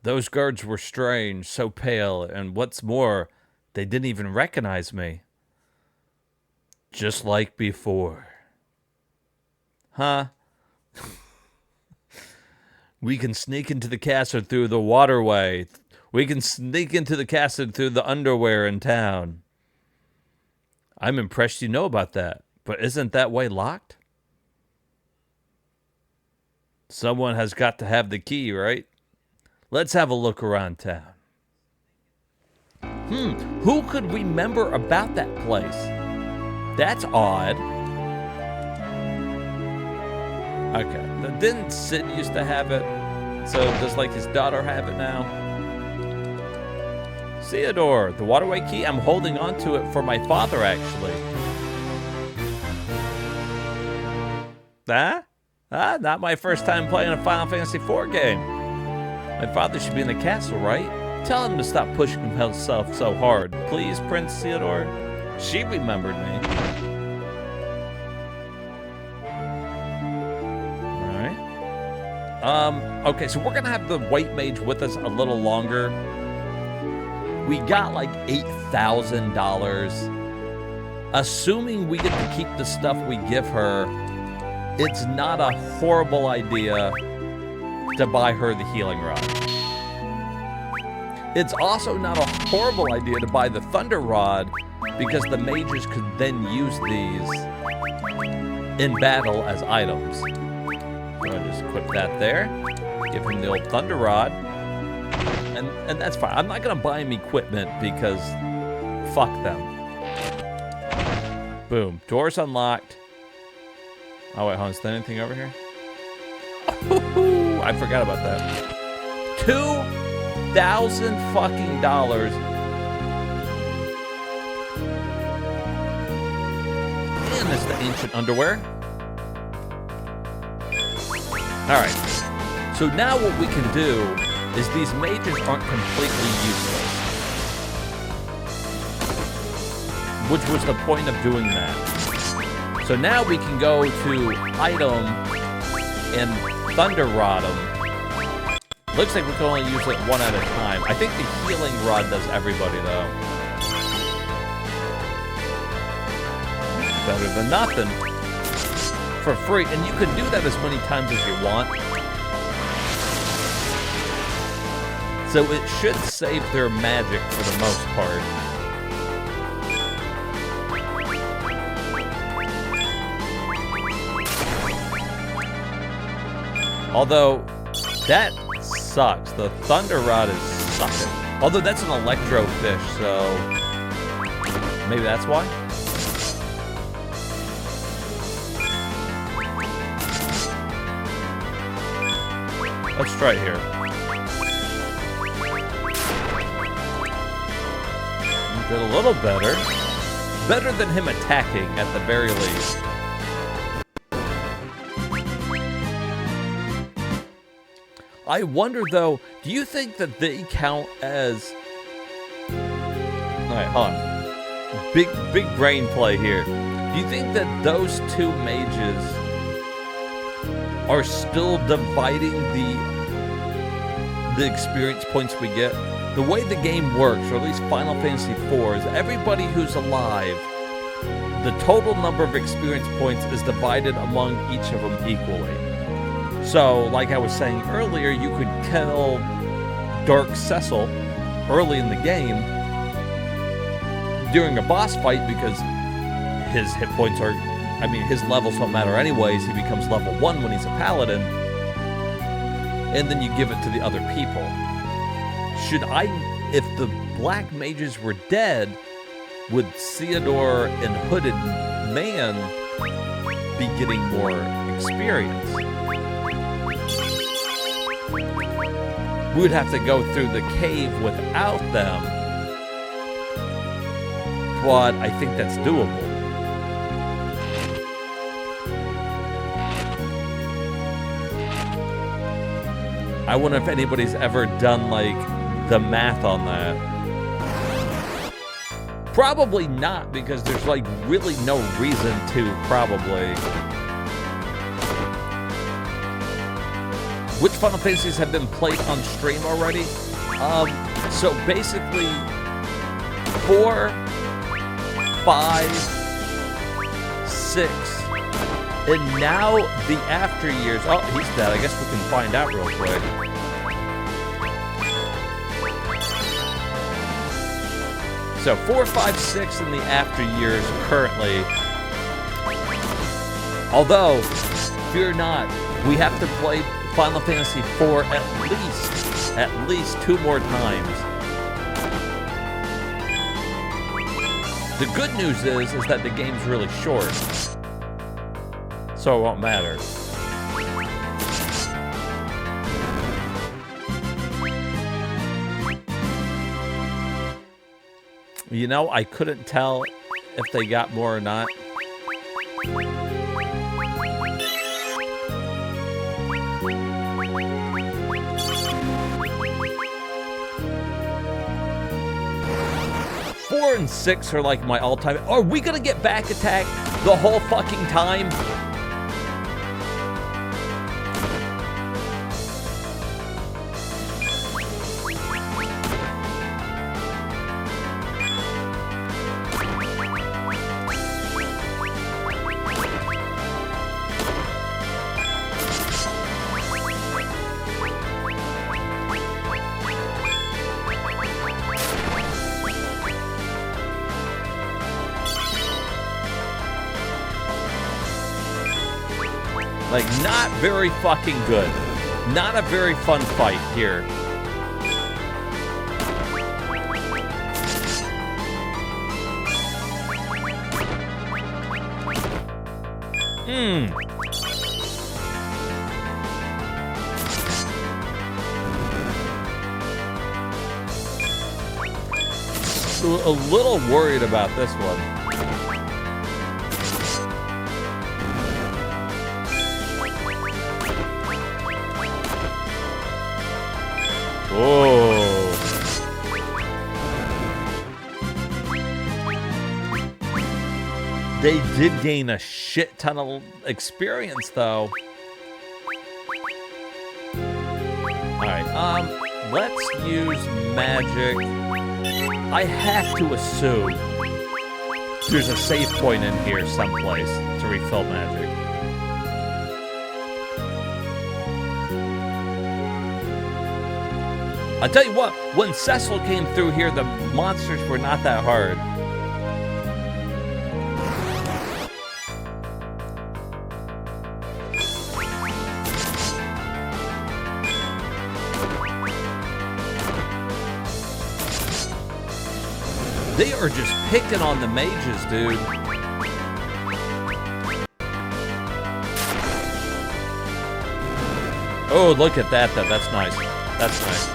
Those guards were strange, so pale, and what's more, they didn't even recognize me. Just like before. Huh? We can sneak into the castle through the waterway. We can sneak into the castle through the underwear in town. I'm impressed you know about that, but isn't that way locked? Someone has got to have the key, right? Let's have a look around town. Who could remember about that place? That's odd. Okay, didn't Sid used to have it? So does like his daughter have it now? Theodore, the waterway key, I'm holding on to it for my father actually. Not my first time playing a Final Fantasy IV game. My father should be in the castle, right? Tell him to stop pushing himself so hard. Please, Prince Theodore. She remembered me. Okay, so we're gonna have the white mage with us a little longer. We got like $8,000. Assuming we get to keep the stuff we give her, it's not a horrible idea to buy her the healing rod. It's also not a horrible idea to buy the thunder rod because the mages could then use these in battle as items. I'm gonna just equip that there. Give him the old thunder rod. And that's fine. I'm not gonna buy him equipment because fuck them. Boom. Doors unlocked. Oh wait, hold on. Is there anything over here? Oh, I forgot about that. $2,000 fucking dollars. And it's the ancient underwear. Alright. So now what we can do is these mages aren't completely useless. Which was the point of doing that. So now we can go to item and thunder rod them. Looks like we can only use it one at a time. I think the healing rod does everybody though. Better than nothing. For free. And you can do that as many times as you want. So it should save their magic for the most part. Although, that sucks. The Thunder Rod is sucking. Although that's an electro fish, so maybe that's why? Let's try it here. Did a little better. Better than him attacking at the very least. I wonder though, do you think that they count as... Alright, hold on. Big brain play here. Do you think that those two mages are still dividing the experience points we get? The way the game works, or at least Final Fantasy IV, is everybody who's alive, the total number of experience points is divided among each of them equally. So, like I was saying earlier, you could kill Dark Cecil early in the game during a boss fight because his hit points are, I mean, his levels don't matter anyways. He becomes level 1 when he's a paladin. And then you give it to the other people. If the black mages were dead, would Theodore and Hooded Man be getting more experience? We would have to go through the cave without them, but I think that's doable. I wonder if anybody's ever done, like, the math on that. Probably not, because there's, like, really no reason to, probably. Which Final Fantasies have been played on stream already? So basically, 4, 5, 6, and now the after years. Oh, he's dead. I guess we can find out real quick. So 4, 5, 6 in the after years currently. Although, fear not, we have to play Final Fantasy IV at least 2 more times. The good news is that the game's really short, so it won't matter. You know, I couldn't tell if they got more or not. Four and 6 are like my all-time. Are we gonna get back attack the whole fucking time? Like, not very fucking good. Not a very fun fight here. A little worried about this one. Whoa. They did gain a shit ton of experience, though. Alright, let's use magic. I have to assume there's a save point in here someplace to refill magic. I'll tell you what, when Cecil came through here, the monsters were not that hard. They are just picking on the mages, dude. Oh, look at that, though. That's nice. That's nice.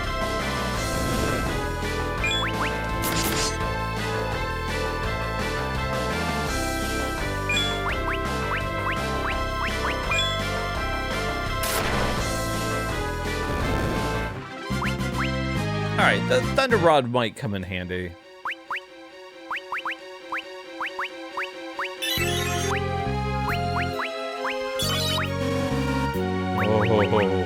Alright, the Thunder Rod might come in handy. Oh.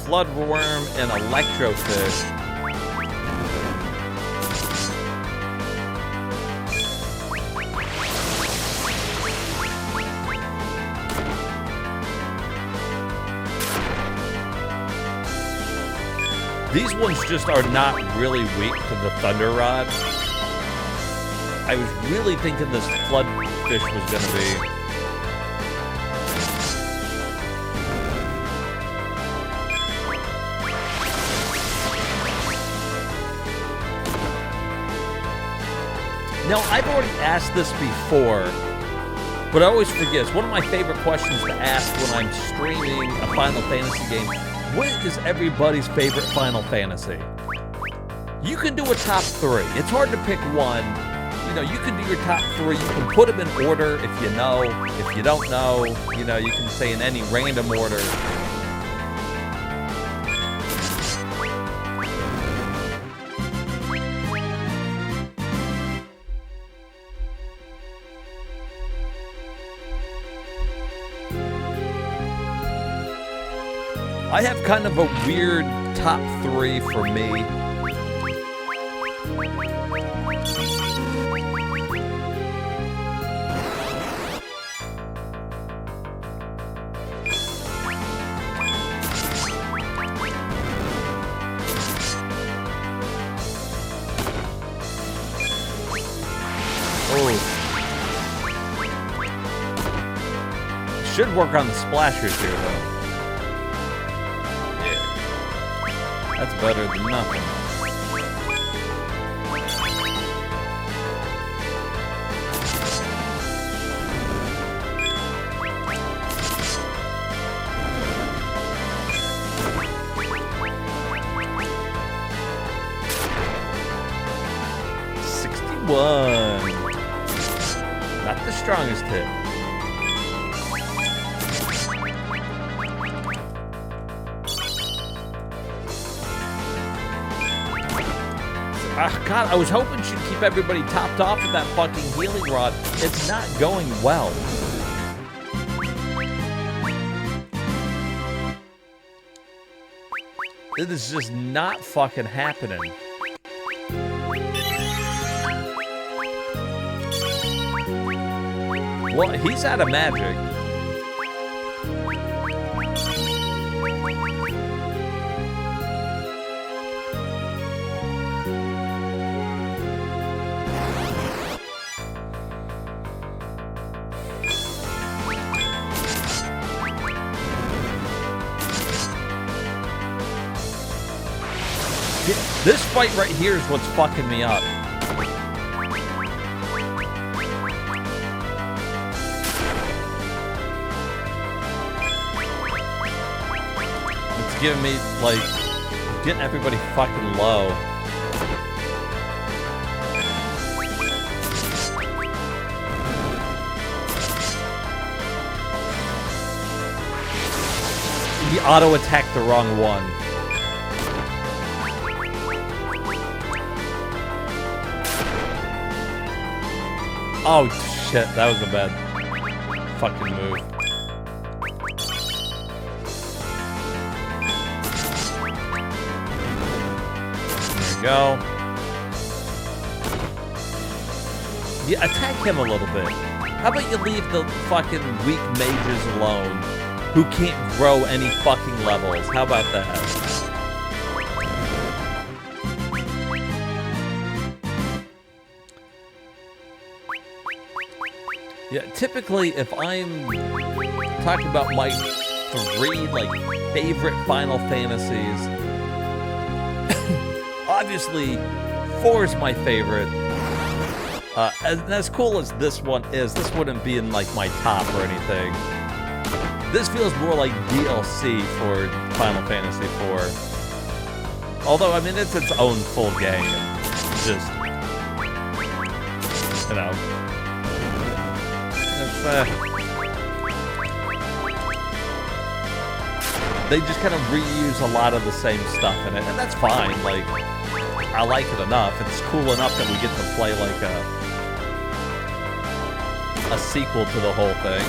Floodworm and electrofish. These ones just are not really weak to the Thunder Rod. I was really thinking this floodfish was going to be. Now, I've already asked this before, but I always forget. It's one of my favorite questions to ask when I'm streaming a Final Fantasy game. What is everybody's favorite Final Fantasy? You can do a top 3. It's hard to pick one. You know, you can do your top 3. You can put them in order if you know. If you don't know, you know, you can say in any random order. I have kind of a weird top 3 for me. Should work on the splashers here, though. Yeah. That's better than nothing. Not the strongest hit. God, I was hoping she'd keep everybody topped off with that fucking healing rod. It's not going well. It is just not fucking happening. Well, he's out of magic. This fight right here is what's fucking me up. It's giving me, like, getting everybody fucking low. He auto-attacked the wrong one. Oh, shit. That was a bad fucking move. There we go. Yeah, attack him a little bit. How about you leave the fucking weak mages alone who can't grow any fucking levels? How about that? Yeah, typically, if I'm talking about my 3, like, favorite Final Fantasies, obviously, 4 is my favorite. And as cool as this one is, this wouldn't be in, like, my top or anything. This feels more like DLC for Final Fantasy 4. Although, I mean, it's its own full game. It's just, you know... they just kind of reuse a lot of the same stuff in it, and that's fine. Like, I like it enough. It's cool enough that we get to play like a sequel to the whole thing.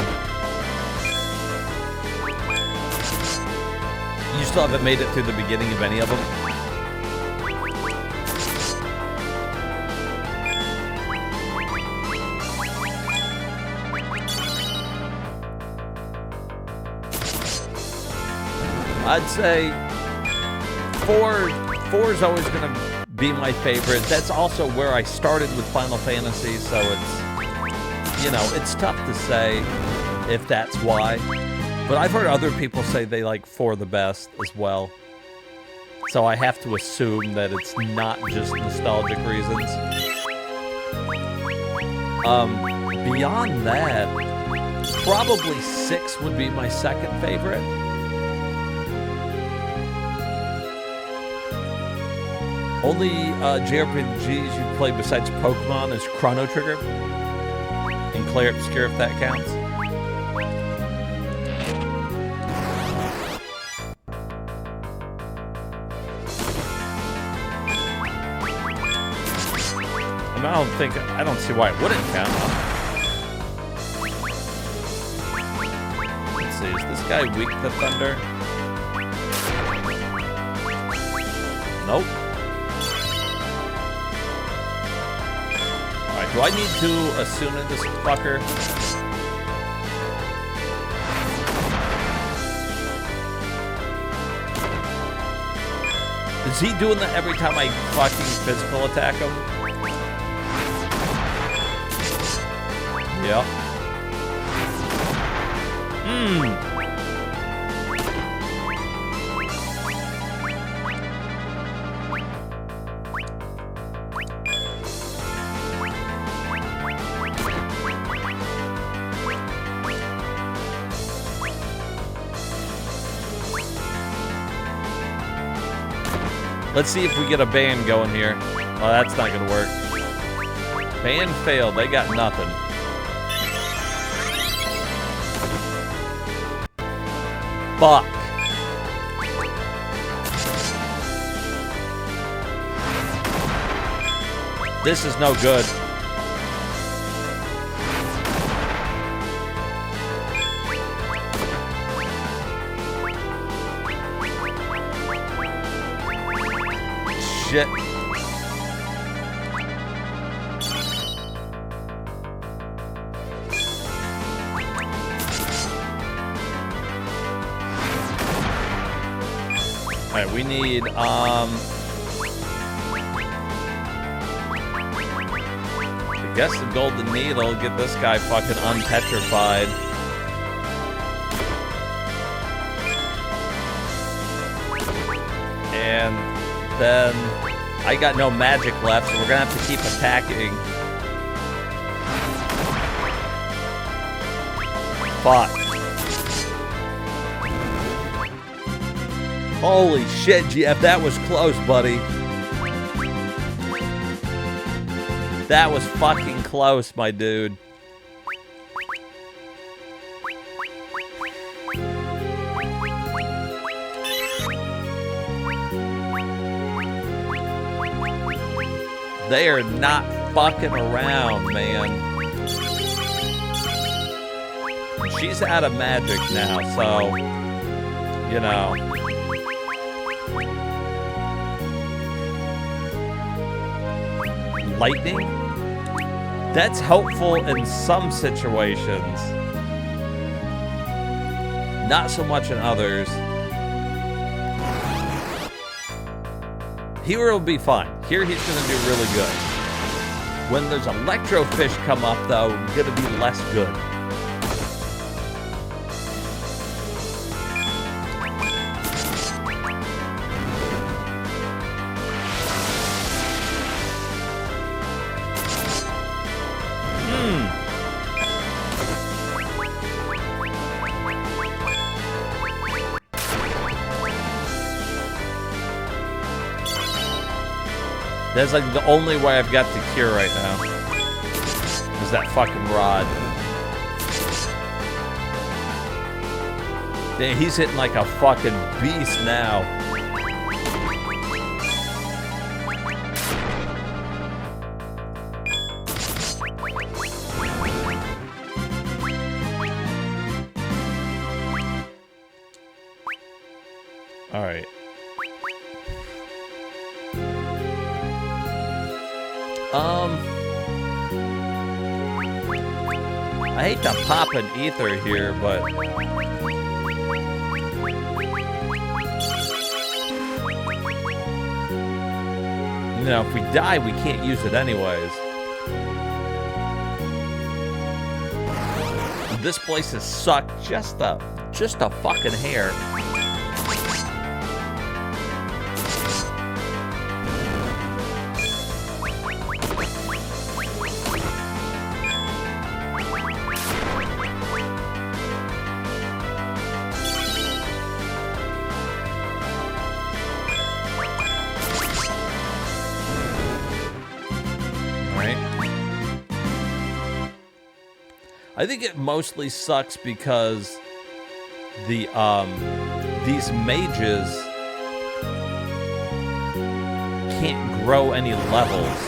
You still haven't made it through the beginning of any of them? I'd say 4 is always going to be my favorite. That's also where I started with Final Fantasy, so it's, you know, it's tough to say if that's why. But I've heard other people say they like 4 the best as well. So I have to assume that it's not just nostalgic reasons. Beyond that, probably 6 would be my second favorite. Only JRPGs you play besides Pokemon is Chrono Trigger and Clair Obscure, if that counts. I mean, I don't see why it wouldn't count. Let's see, is this guy weak to thunder? Nope. Do I need to Asuna this fucker? Is he doing that every time I fucking physical attack him? Yep. Let's see if we get a ban going here. Oh, that's not gonna work. Ban failed. They got nothing. Fuck. This is no good. Shit. Alright, we need, I guess the golden needle, get this guy fucking unpetrified. And then I got no magic left, so we're gonna have to keep attacking. Fuck. Holy shit, GF, that was close, buddy. That was fucking close, my dude. They are not fucking around, man. She's out of magic now, so, you know. Lightning? That's helpful in some situations. Not so much in others. Here will be fine. Here he's gonna do really good. When those electrofish come up, though, gonna be less good. That's like the only way I've got to cure right now. Is that fucking rod. Dang, he's hitting like a fucking beast now. All right. I hate to pop an ether here, but you know, if we die, we can't use it anyways. This place has sucked just a fucking hair. I think it mostly sucks because the these mages can't grow any levels.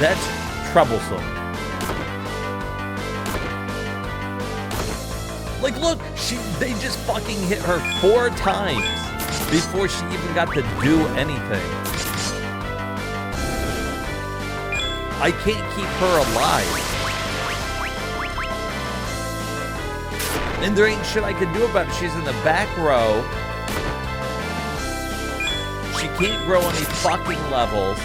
That's troublesome. Like, look, they just fucking hit her 4 times before she even got to do anything. I can't keep her alive. And there ain't shit I can do about it. She's in the back row. She can't grow any fucking levels.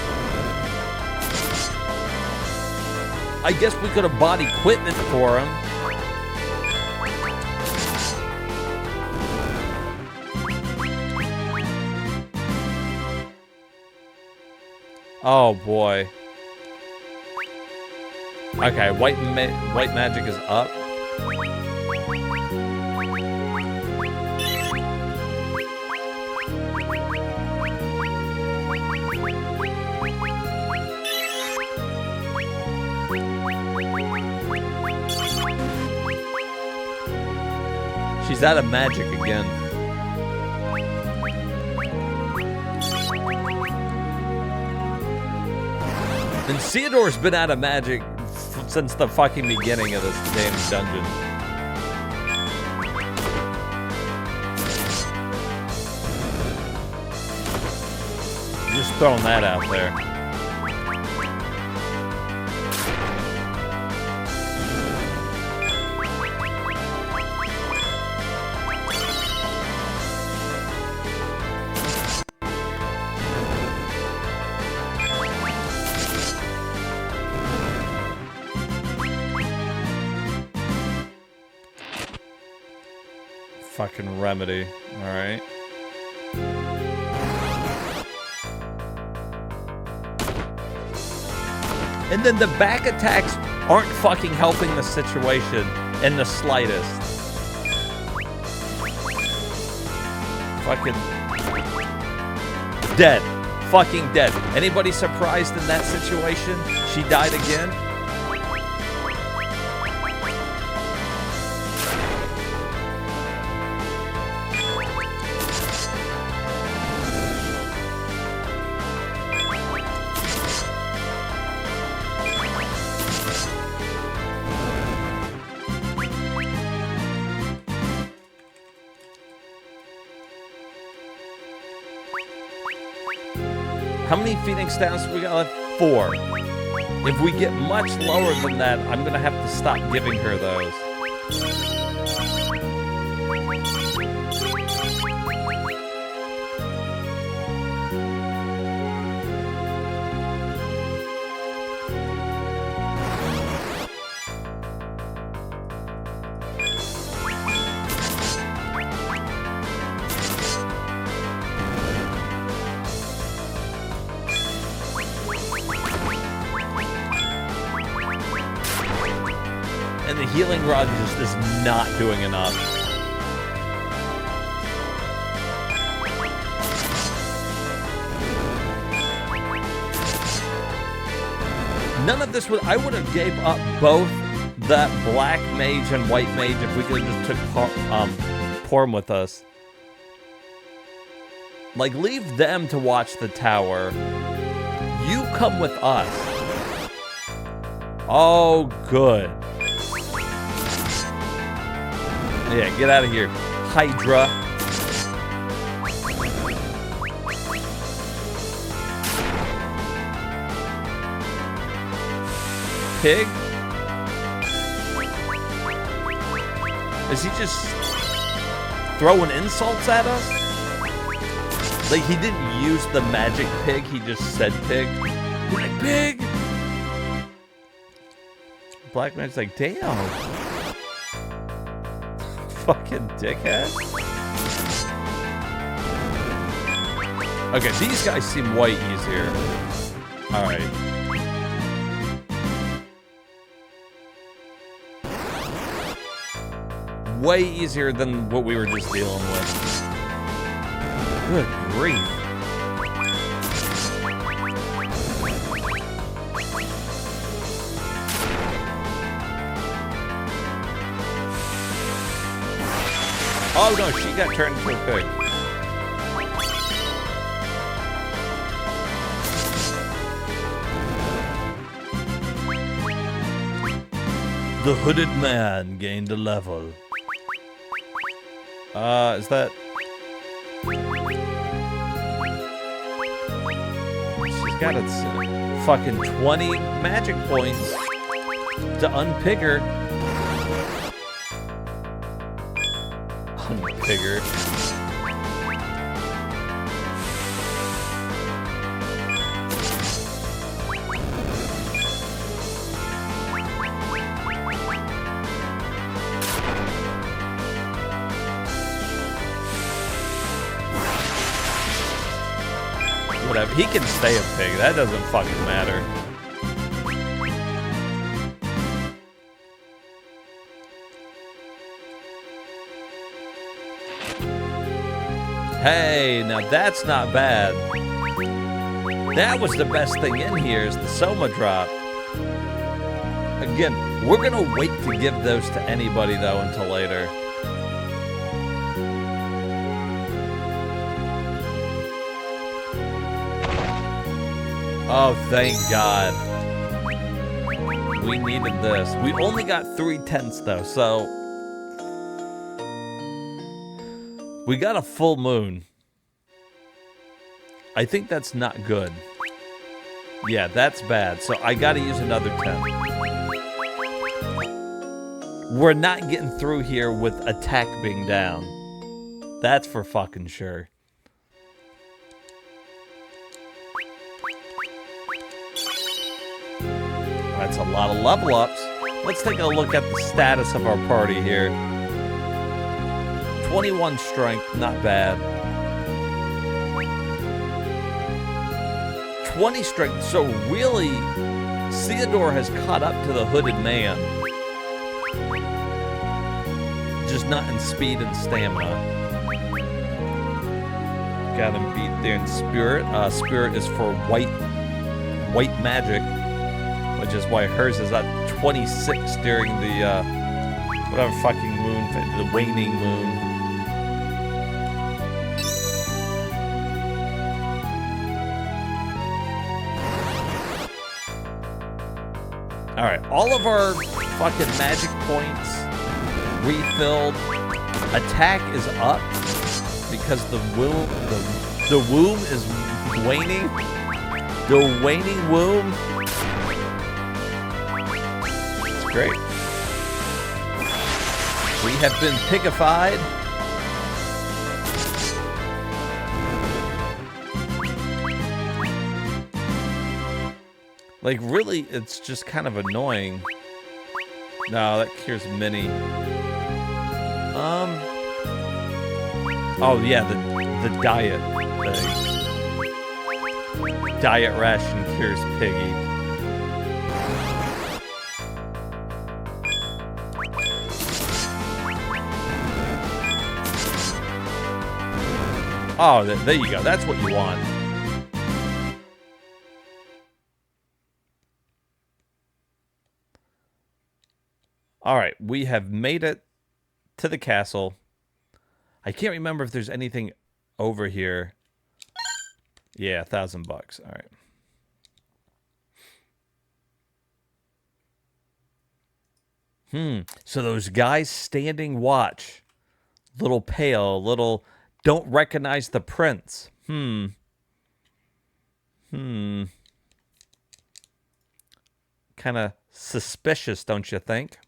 I guess we could have bought equipment for him. Oh boy. Okay, white magic is up. She's out of magic again. And Theodore's been out of magic since the fucking beginning of this damn dungeon. Just throwing that out there. Fucking remedy, all right. And then the back attacks aren't fucking helping the situation in the slightest. Fucking dead. Fucking dead. Anybody surprised in that situation? She died again? How many Phoenix Downs we got left? 4. If we get much lower than that, I'm gonna have to stop giving her those. And the healing rod just is not doing enough. None of this would, I would have gave up both that black mage and white mage if we could have just took Porm with us. Like, leave them to watch the tower. You come with us. Oh, good. Yeah, get out of here, Hydra. Pig? Is he just throwing insults at us? Like, he didn't use the magic pig, he just said pig. He's like, pig! Black man's like, damn. Fucking dickhead. Okay, these guys seem way easier. Alright. Way easier than what we were just dealing with. Good grief. Oh no, she got turned into a pig. The hooded man gained a level. Is that... She's got its fucking 20 magic points to unpig her. Unpig her. Whatever, he can stay a pig, that doesn't fucking matter. Hey, now that's not bad. That was the best thing in here, is the Soma drop. Again, we're gonna wait to give those to anybody though until later. Oh, thank God. We needed this. We only got 3/10 though, so... We got a full moon. I think that's not good. Yeah, that's bad, so I gotta use another 10. We're not getting through here with attack being down. That's for fucking sure. That's a lot of level ups. Let's take a look at the status of our party here. 21 strength, not bad. 20 strength, so really Theodore has caught up to the hooded man. Just not in speed and stamina. Got him beat there in spirit. Spirit is for white magic, which is why hers is at 26 during the whatever fucking moon, the waning moon. All right, all of our fucking magic points refilled. Attack is up because the womb is waning. The waning womb. It's great. We have been pigified. Like, really, it's just kind of annoying. No, that cures Minnie. Oh yeah, the diet thing. Diet ration cures Piggy. Oh, there you go. That's what you want. All right, we have made it to the castle. I can't remember if there's anything over here. Yeah, $1,000. All right. So those guys standing watch. Little pale, little don't recognize the prince. Kind of suspicious, don't you think?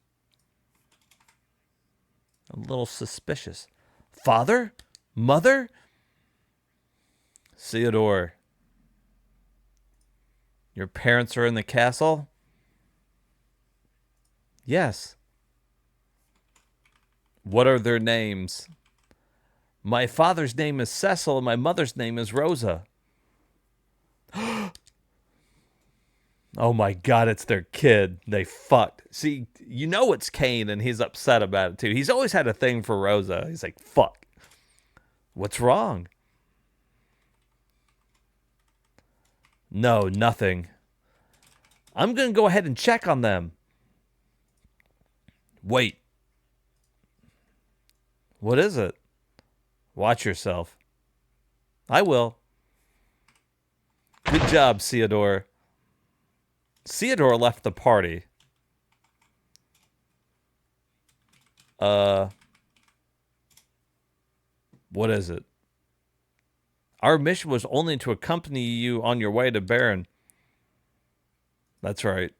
A little suspicious. Father? Mother? Theodore. Your parents are in the castle? Yes. What are their names? My father's name is Cecil and my mother's name is Rosa. Oh my God, it's their kid. They fucked. See, you know it's Kane and he's upset about it too. He's always had a thing for Rosa. He's like, fuck. What's wrong? No, nothing. I'm going to go ahead and check on them. Wait. What is it? Watch yourself. I will. Good job, Theodore. Theodore left the party. What is it? Our mission was only to accompany you on your way to Baron. That's right.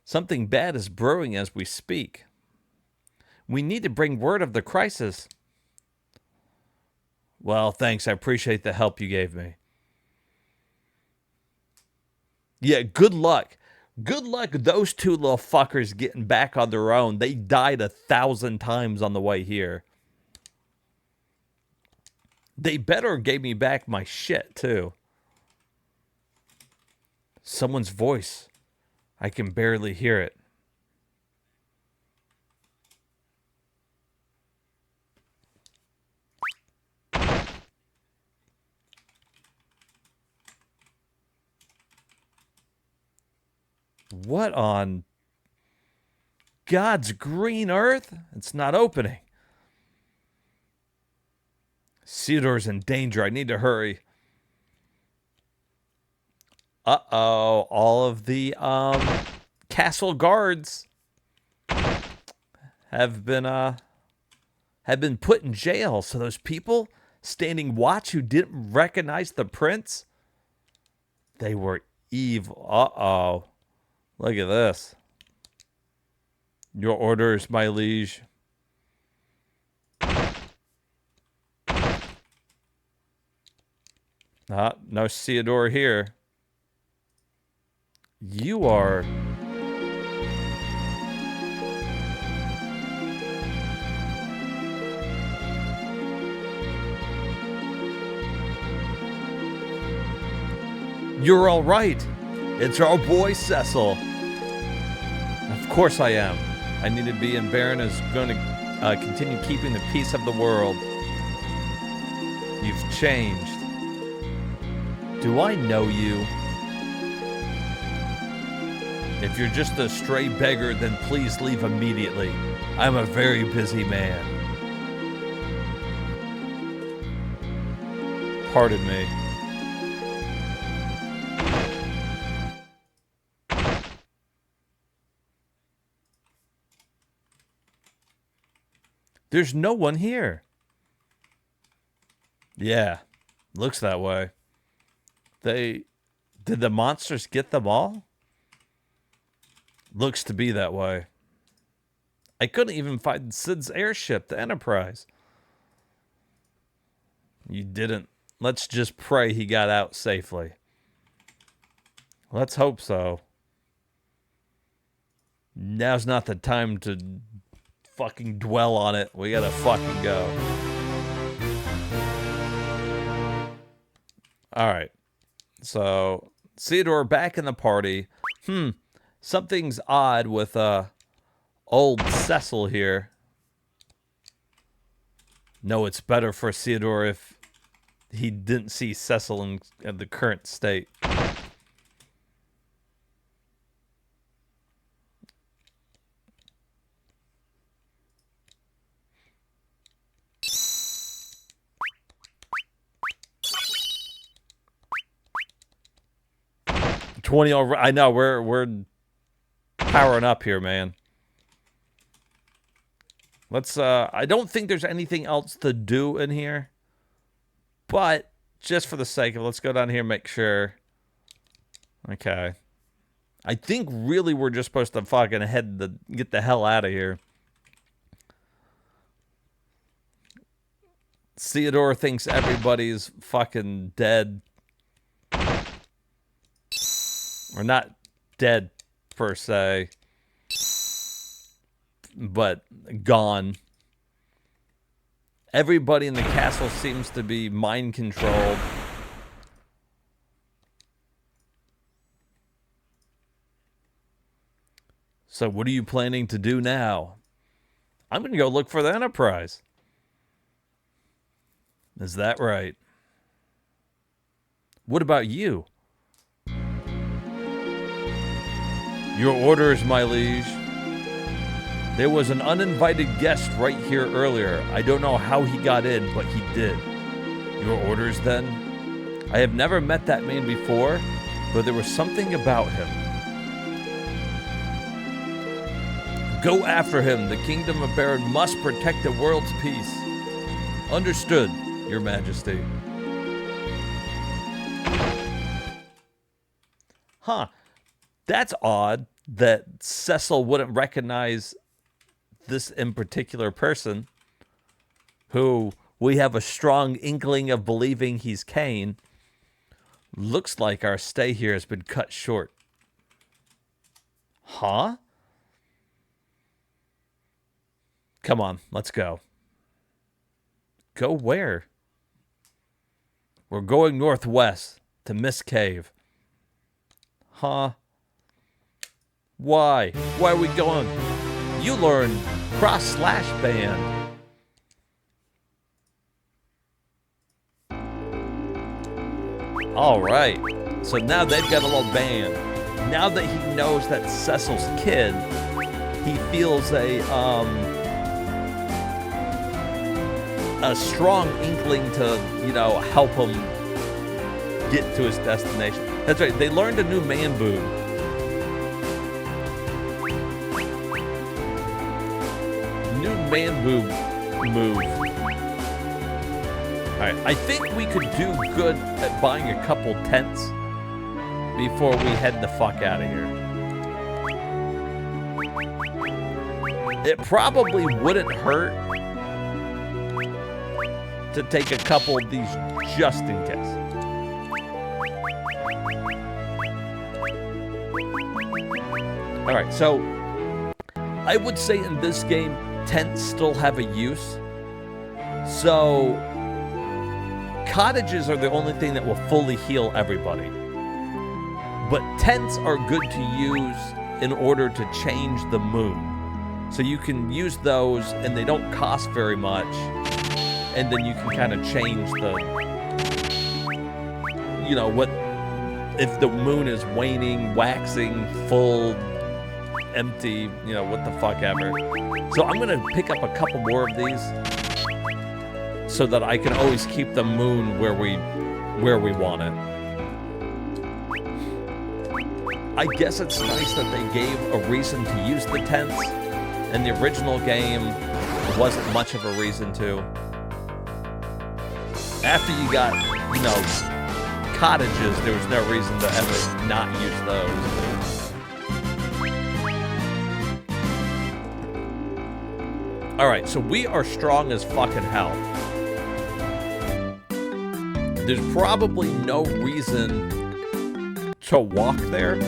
Something bad is brewing as we speak. We need to bring word of the crisis. Well, thanks. I appreciate the help you gave me. Yeah, good luck. Good luck those two little fuckers getting back on their own. They died 1,000 times on the way here. They better gave me back my shit, too. Someone's voice. I can barely hear it. What on God's green earth? It's not opening. Theodore's in danger. I need to hurry. Uh-oh. All of the castle guards have been put in jail. So those people standing watch who didn't recognize the prince, they were evil. Uh-oh. Look at this. Your orders, my liege. No Theodore here. You are... You're all right. It's our boy Cecil. Of course I am. I need to be, and Baron is going to continue keeping the peace of the world. You've changed. Do I know you? If you're just a stray beggar, then please leave immediately. I'm a very busy man. Pardon me. There's no one here. Yeah, looks that way. Did the monsters get them all? Looks to be that way. I couldn't even find Sid's airship, the Enterprise. You didn't. Let's just pray he got out safely. Let's hope so. Now's not the time to fucking dwell on it. We gotta fucking go. Alright. So, Theodore back in the party. Something's odd with old Cecil here. No, it's better for Theodore if he didn't see Cecil in the current state. I know we're powering up here, man. Let's I don't think there's anything else to do in here. But just for the sake of it, let's go down here and make sure. Okay. I think really we're just supposed to fucking get the hell out of here. Theodore thinks everybody's fucking dead. Or not dead, per se. But gone. Everybody in the castle seems to be mind-controlled. So what are you planning to do now? I'm going to go look for the Enterprise. Is that right? What about you? Your orders, my liege. There was an uninvited guest right here earlier. I don't know how he got in, but he did. Your orders, then? I have never met that man before, but there was something about him. Go after him. The kingdom of Baron must protect the world's peace. Understood, Your Majesty. Huh. That's odd that Cecil wouldn't recognize this in particular person, who we have a strong inkling of believing he's Kane. Looks like our stay here has been cut short. Huh? Come on, let's go. Go where? We're going northwest to Mist Cave. Huh? Why? Why are we going? You learned cross/band. All right. So now they've got a little band. Now that he knows that Cecil's kid, he feels a strong inkling to, help him get to his destination. That's right. They learned a new man boob. New man boob move. Alright, I think we could do good at buying a couple tents before we head the fuck out of here. It probably wouldn't hurt to take a couple of these just in case. Alright, so I would say in this game, tents still have a use. So cottages are the only thing that will fully heal everybody. But tents are good to use in order to change the moon. So you can use those, and they don't cost very much. And then you can kind of change the, you know, what, if the moon is waning, waxing, full, empty, you know, what the fuck ever. So I'm gonna pick up a couple more of these so that I can always keep the moon where we want it. I guess it's nice that they gave a reason to use the tents. In the original game, there wasn't much of a reason to. After you got, you know, cottages, there was no reason to ever not use those. Alright, so we are strong as fucking hell. There's probably no reason to walk there.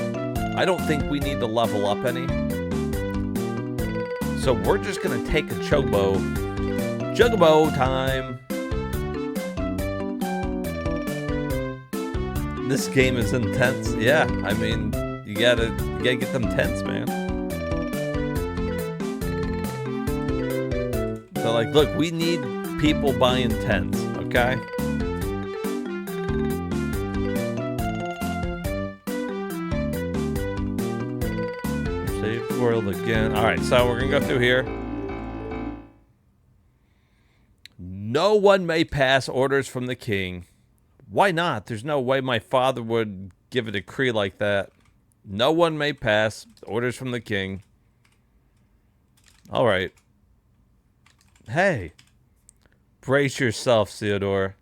I don't think we need to level up any. So we're just gonna take a chobo. Chocobo time. This game is intense. Yeah, I mean, you gotta get them tents, man. So like, look, we need people buying tents, okay? Save the world again. All right, so we're gonna go through here. No one may pass orders from the king. Why not? There's no way my father would give a decree like that. No one may pass orders from the king. All right. Hey. Brace yourself, Theodore.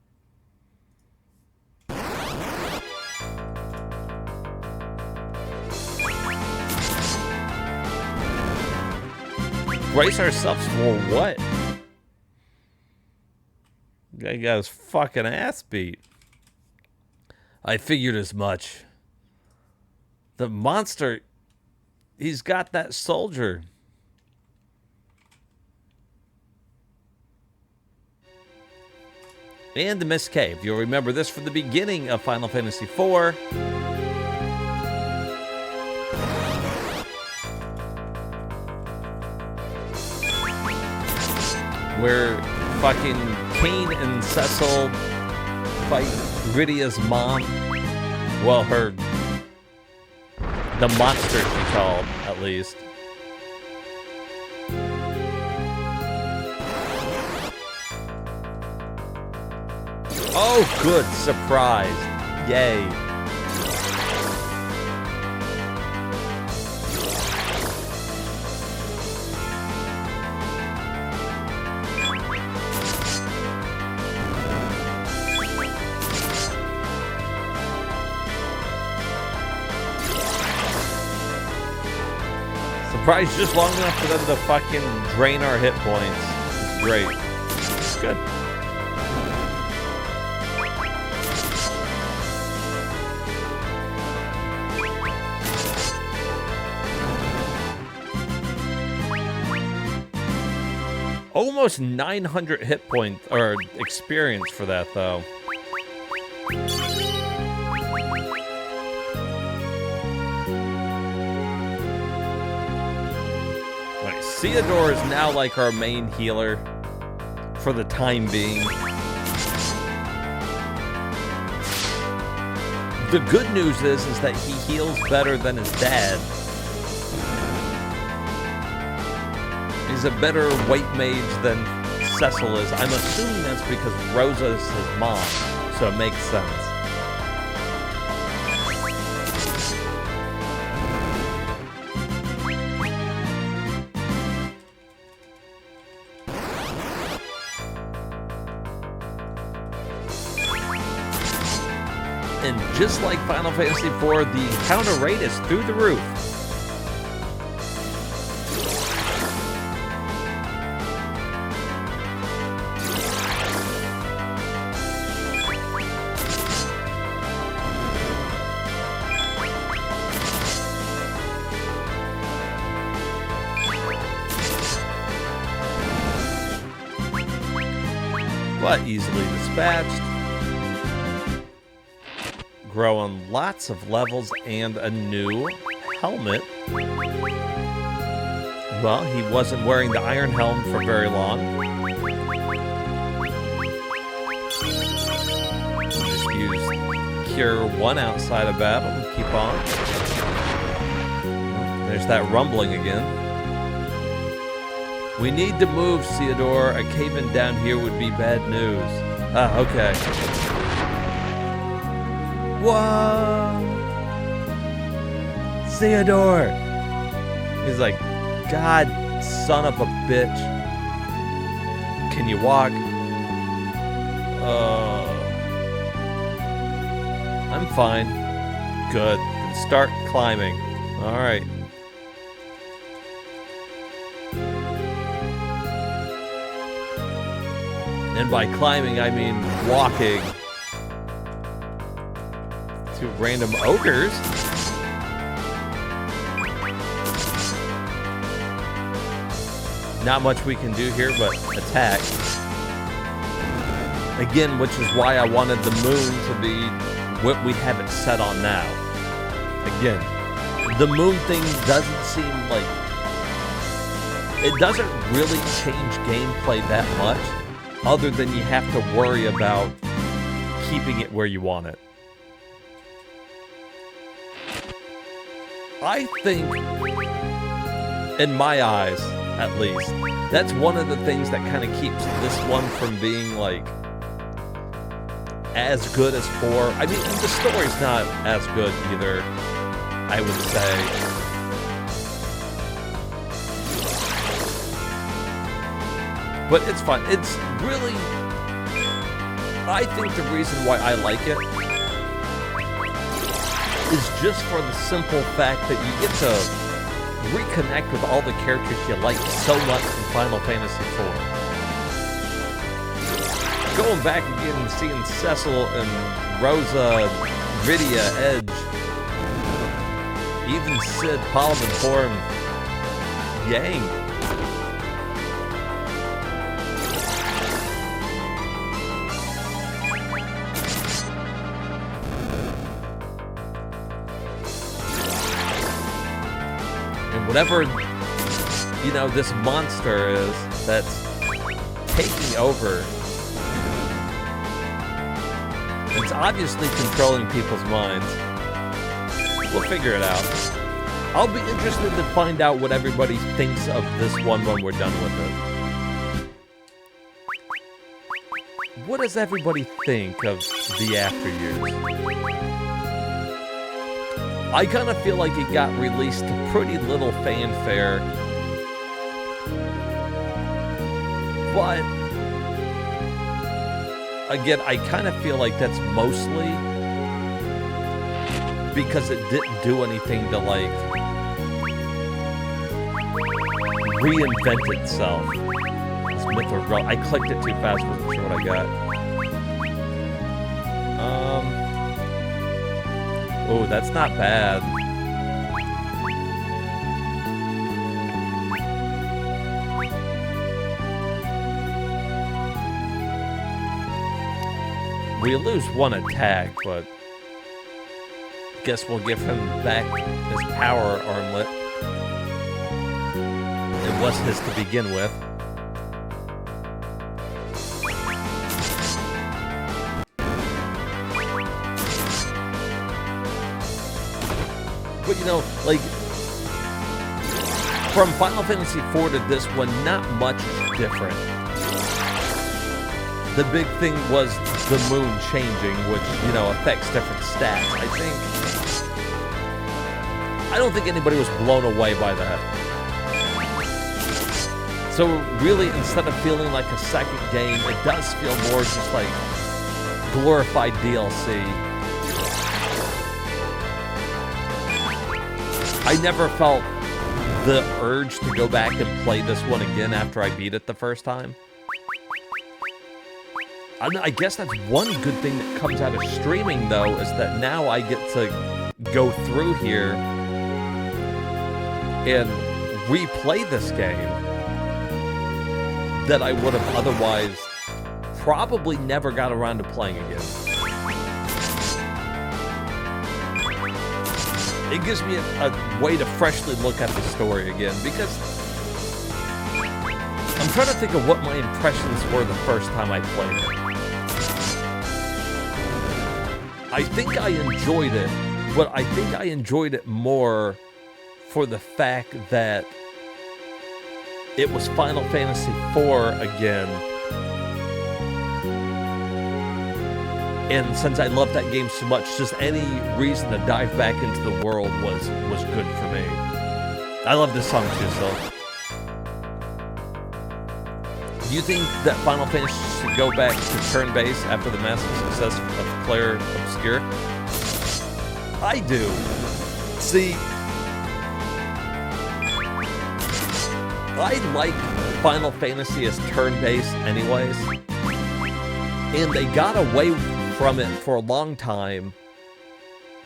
Brace ourselves for what? Guy got his fucking ass beat. I figured as much. The monster, he's got that soldier. And the Mist Cave. You'll remember this from the beginning of Final Fantasy IV. Where fucking Cain and Cecil fight Rydia's mom. Well, the monster she called, at least. Oh, good surprise. Yay. Surprised just long enough for them to fucking drain our hit points. It's great. It's good. Almost 900 hit points, or experience for that, though. Right, Theodore is now like our main healer for the time being. The good news is that he heals better than his dad. He's a better white mage than Cecil is. I'm assuming that's because Rosa is his mom, so it makes sense. And just like Final Fantasy IV, the encounter rate is through the roof. But easily dispatched. growing lots of levels and a new helmet. Well, he wasn't wearing the iron helm for very long. Just use Cure 1 outside of battle and keep on. There's that rumbling again. We need to move, Theodore. A cave-in down here would be bad news. Ah, okay. Whoa! Theodore! He's like, God, son of a bitch. Can you walk? I'm fine. Good. Start climbing. All right. And by climbing, I mean walking. To random ogres. Not much we can do here but attack. Again, which is why I wanted the moon to be what we have it set on now. Again, the moon thing doesn't seem like... It doesn't really change gameplay that much, other than you have to worry about keeping it where you want it. I think, in my eyes, at least, that's one of the things that kind of keeps this one from being, like, as good as 4. I mean, the story's not as good either, I would say. But it's fun. It's really... I think the reason why I like it is just for the simple fact that you get to reconnect with all the characters you like so much from Final Fantasy IV. Going back again and seeing Cecil and Rosa, Rydia, Edge, even Cid, Paladin Form, Yang. Whatever, you know, this monster is that's taking over, it's obviously controlling people's minds. We'll figure it out. I'll be interested to find out what everybody thinks of this one when we're done with it. What does everybody think of the after years? I kind of feel like it got released to pretty little fanfare. But, again, I kind of feel like that's mostly because it didn't do anything to, like, reinvent itself. This Mythril, I clicked it too fast, wasn't sure what I got. Oh, that's not bad. We lose one attack, but guess we'll give him back his power armlet. It was his to begin with. But, you know, like, from Final Fantasy IV to this one, not much is different. The big thing was the moon changing, which, you know, affects different stats. I don't think anybody was blown away by that. So, really, instead of feeling like a second game, it does feel more just like glorified DLC. I never felt the urge to go back and play this one again after I beat it the first time. I guess that's one good thing that comes out of streaming, though, is that now I get to go through here and replay this game that I would have otherwise probably never got around to playing again. it gives me a way to freshly look at the story again, because I'm trying to think of what my impressions were the first time I played it. I think I enjoyed it, but I think I enjoyed it more for the fact that it was Final Fantasy IV again. And since I loved that game so much, just any reason to dive back into the world was good for me. I love this song too, so. Do you think that Final Fantasy should go back to turn-based after the massive success of Clair Obscur? I do. See, I like Final Fantasy as turn-based anyways, and they got away from it for a long time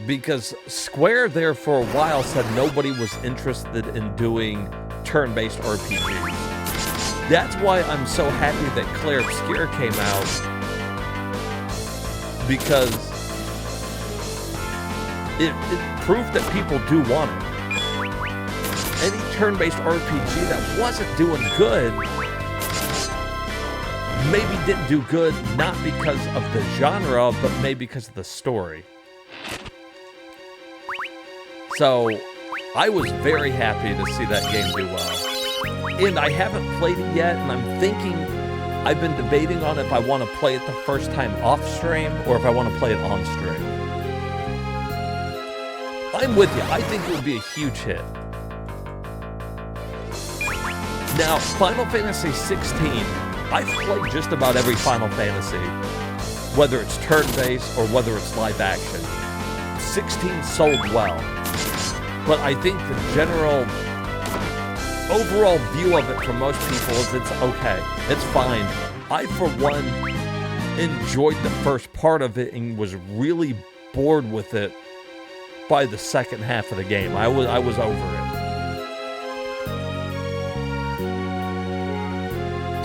because Square there for a while said nobody was interested in doing turn-based RPGs. That's why I'm so happy that Clair Obscur came out, because it proved that people do want it. Any turn-based RPG that wasn't doing good maybe didn't do good not because of the genre, but maybe because of the story. So I was very happy to see that game do well. And I haven't played it yet, and I'm thinking, I've been debating on if I want to play it the first time off stream or if I want to play it on stream. I'm with you. I think it would be a huge hit. Now, Final Fantasy 16, I've played just about every Final Fantasy, whether it's turn-based or whether it's live action. 16 sold well, but I think the general overall view of it for most people is it's okay. It's fine. I, for one, enjoyed the first part of it and was really bored with it by the second half of the game. I was over it.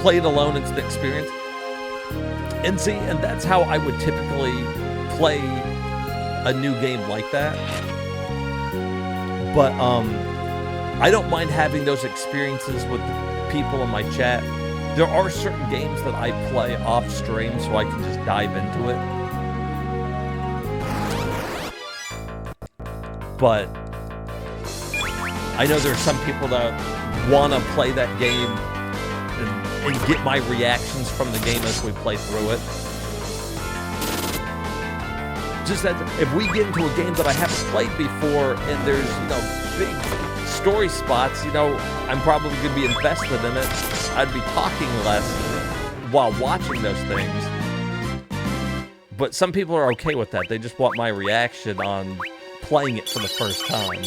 Played alone, it's the experience. And see, and that's how I would typically play a new game like that. But I don't mind having those experiences with the people in my chat. There are certain games that I play off stream so I can just dive into it. But I know there's some people that want to play that game and get my reactions from the game as we play through it. Just that if we get into a game that I haven't played before and there's, big story spots, I'm probably going to be invested in it. I'd be talking less while watching those things. But some people are okay with that. They just want my reaction on playing it for the first time.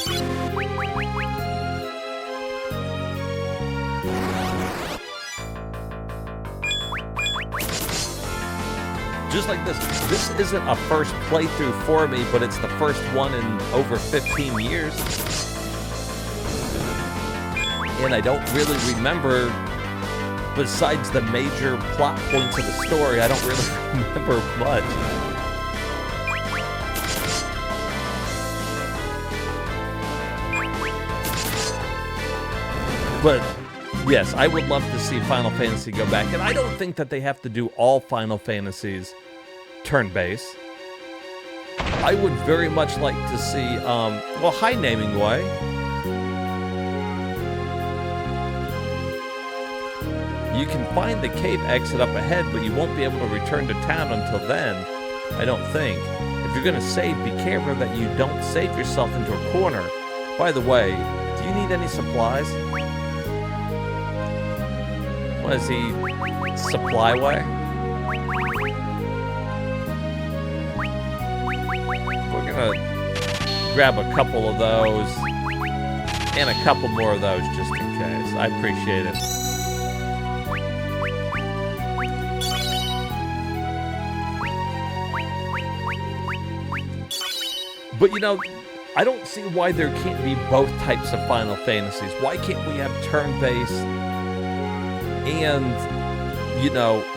Just like this isn't a first playthrough for me, but it's the first one in over 15 years. And I don't really remember, besides the major plot points of the story, I don't really remember much. But yes, I would love to see Final Fantasy go back, and I don't think that they have to do all Final Fantasies turn-based. I would very much like to see, hi Naming Way. You can find the cave exit up ahead, but you won't be able to return to town until then, I don't think. If you're gonna save, be careful that you don't save yourself into a corner. By the way, do you need any supplies? What is he? Supply way? We're gonna grab a couple of those and a couple more of those just in case. I appreciate it. But I don't see why there can't be both types of Final Fantasies. Why can't we have turn-based and,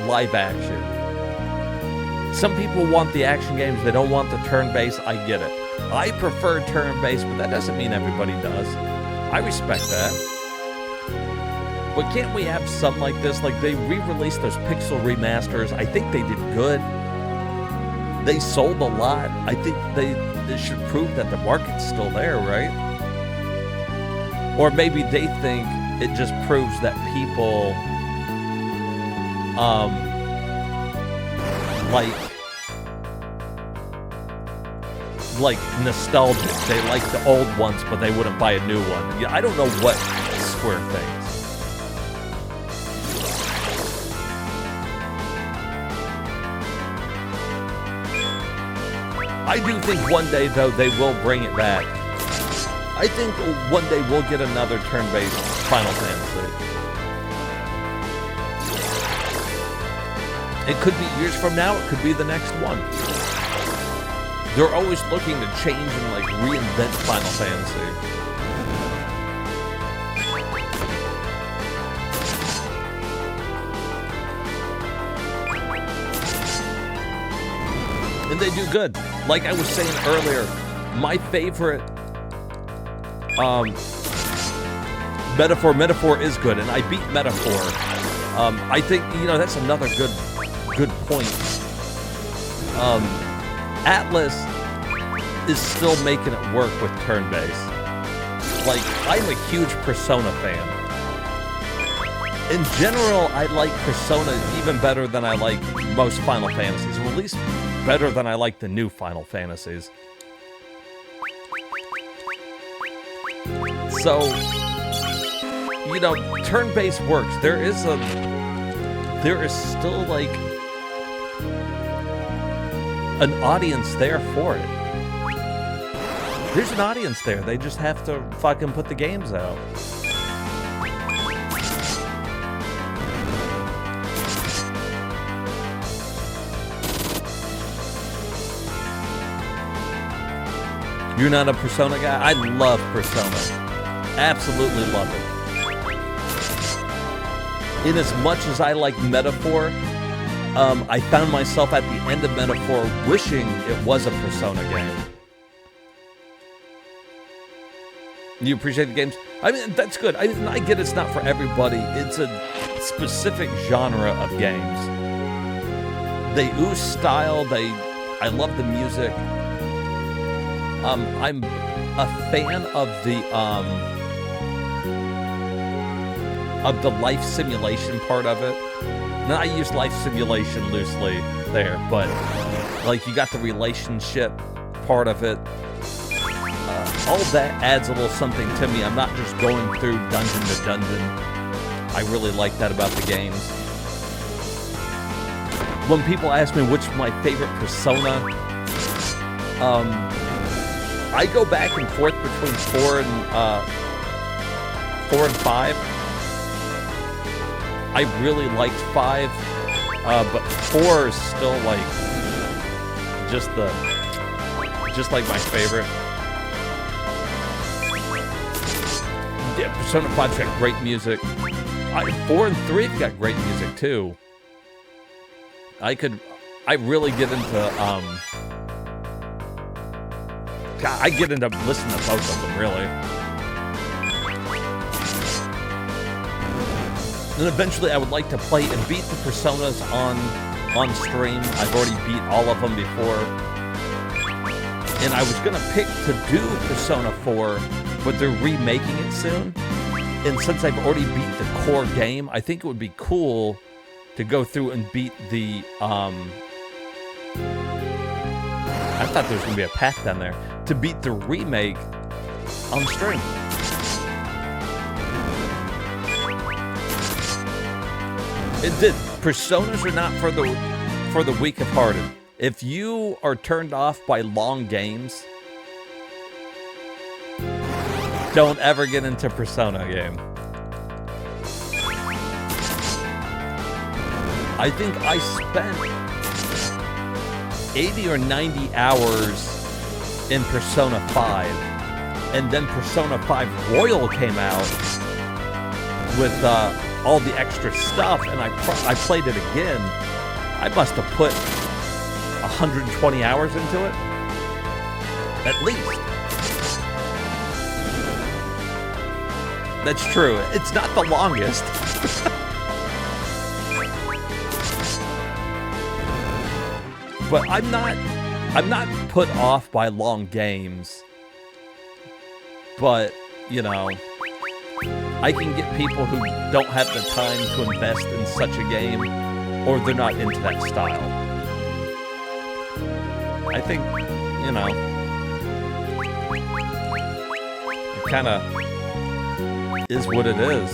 live action? Some people want the action games. They don't want the turn-based. I get it. I prefer turn-based, but that doesn't mean everybody does. I respect that. But can't we have something like this? Like, they re-released those Pixel remasters. I think they did good. They sold a lot. I think they should prove that the market's still there, right? Or maybe they think it just proves that people like nostalgic. They like the old ones, but they wouldn't buy a new one. Yeah, I don't know what Square thinks. I do think one day, though, they will bring it back. I think one day we'll get another turn-based Final Fantasy. It could be years from now. It could be the next one. They're always looking to change and like reinvent Final Fantasy. And they do good. Like I was saying earlier, my favorite Metaphor is good, and I beat Metaphor. I think, you know, that's another good point. Atlas is still making it work with turn-based. Like, I'm a huge Persona fan. In general, I like Persona even better than I like most Final Fantasies, or at least better than I like the new Final Fantasies. So, you know, turn-based works. There is still like an audience there for it. There's an audience there. They just have to fucking put the games out. You're not a Persona guy? I love Persona. Absolutely love it. In as much as I like Metaphor, I found myself at the end of Metaphor wishing it was a Persona game. You appreciate the games? I mean, that's good. I get it's not for everybody. It's a specific genre of games. They ooze style. I love the music. I'm a fan of the life simulation part of it. Now, I use life simulation loosely there, but like you got the relationship part of it. All that adds a little something to me. I'm not just going through dungeon to dungeon. I really like that about the games. When people ask me which my favorite Persona, I go back and forth between 4 and 5. I really liked 5, but 4 is still like just like my favorite. Yeah, Persona 5's got great music. 4 and 3 have got great music too. I really get into I get into listening to both of them, really. And eventually I would like to play and beat the Personas on stream. I've already beat all of them before. And I was going to pick to do Persona 4, but they're remaking it soon. And since I've already beat the core game, I think it would be cool to go through and beat the... I thought there was going to be a path down there. To beat the remake on stream. It did. Personas are not for the weak of hearted. If you are turned off by long games, don't ever get into Persona game. I think I spent 80 or 90 hours in Persona 5, and then Persona 5 Royal came out with all the extra stuff, and I played it again. I must have put 120 hours into it. At least. That's true. It's not the longest. But I'm not put off by long games. But, you know, I can get people who don't have the time to invest in such a game, or they're not into that style. I think, you know, it kind of is what it is.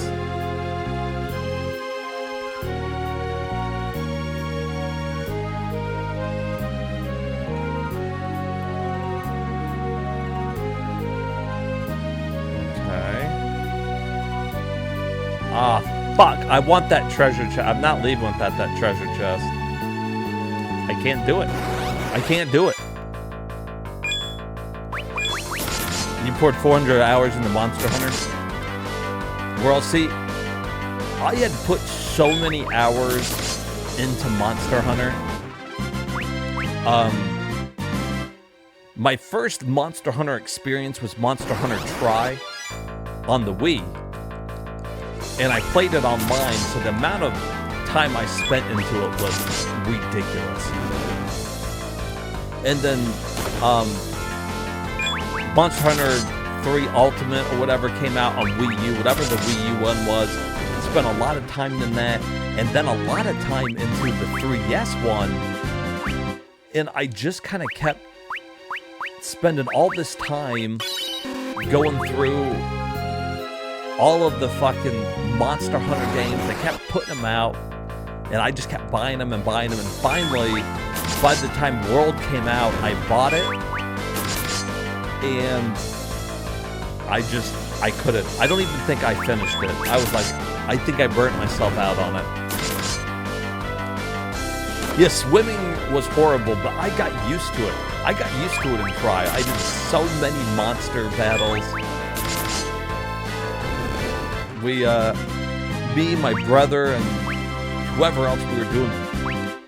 Ah, fuck. I want that treasure chest. I'm not leaving without that treasure chest. I can't do it. I can't do it. You poured 400 hours into Monster Hunter World. See, I had put so many hours into Monster Hunter. My first Monster Hunter experience was Monster Hunter Tri on the Wii. And I played it online, so the amount of time I spent into it was ridiculous. And then Monster Hunter 3 Ultimate or whatever came out on Wii U, whatever the Wii U one was, spent a lot of time in that, and then a lot of time into the 3DS one. And I just kind of kept spending all this time going through all of the fucking Monster Hunter games. They kept putting them out, and I just kept buying them, and finally, by the time World came out, I bought it, and I couldn't. I don't even think I finished it. I was like, I think I burnt myself out on it. Yeah, swimming was horrible, but I got used to it. I got used to it in Tri. I did so many monster battles. Me, my brother, and whoever else we were doing,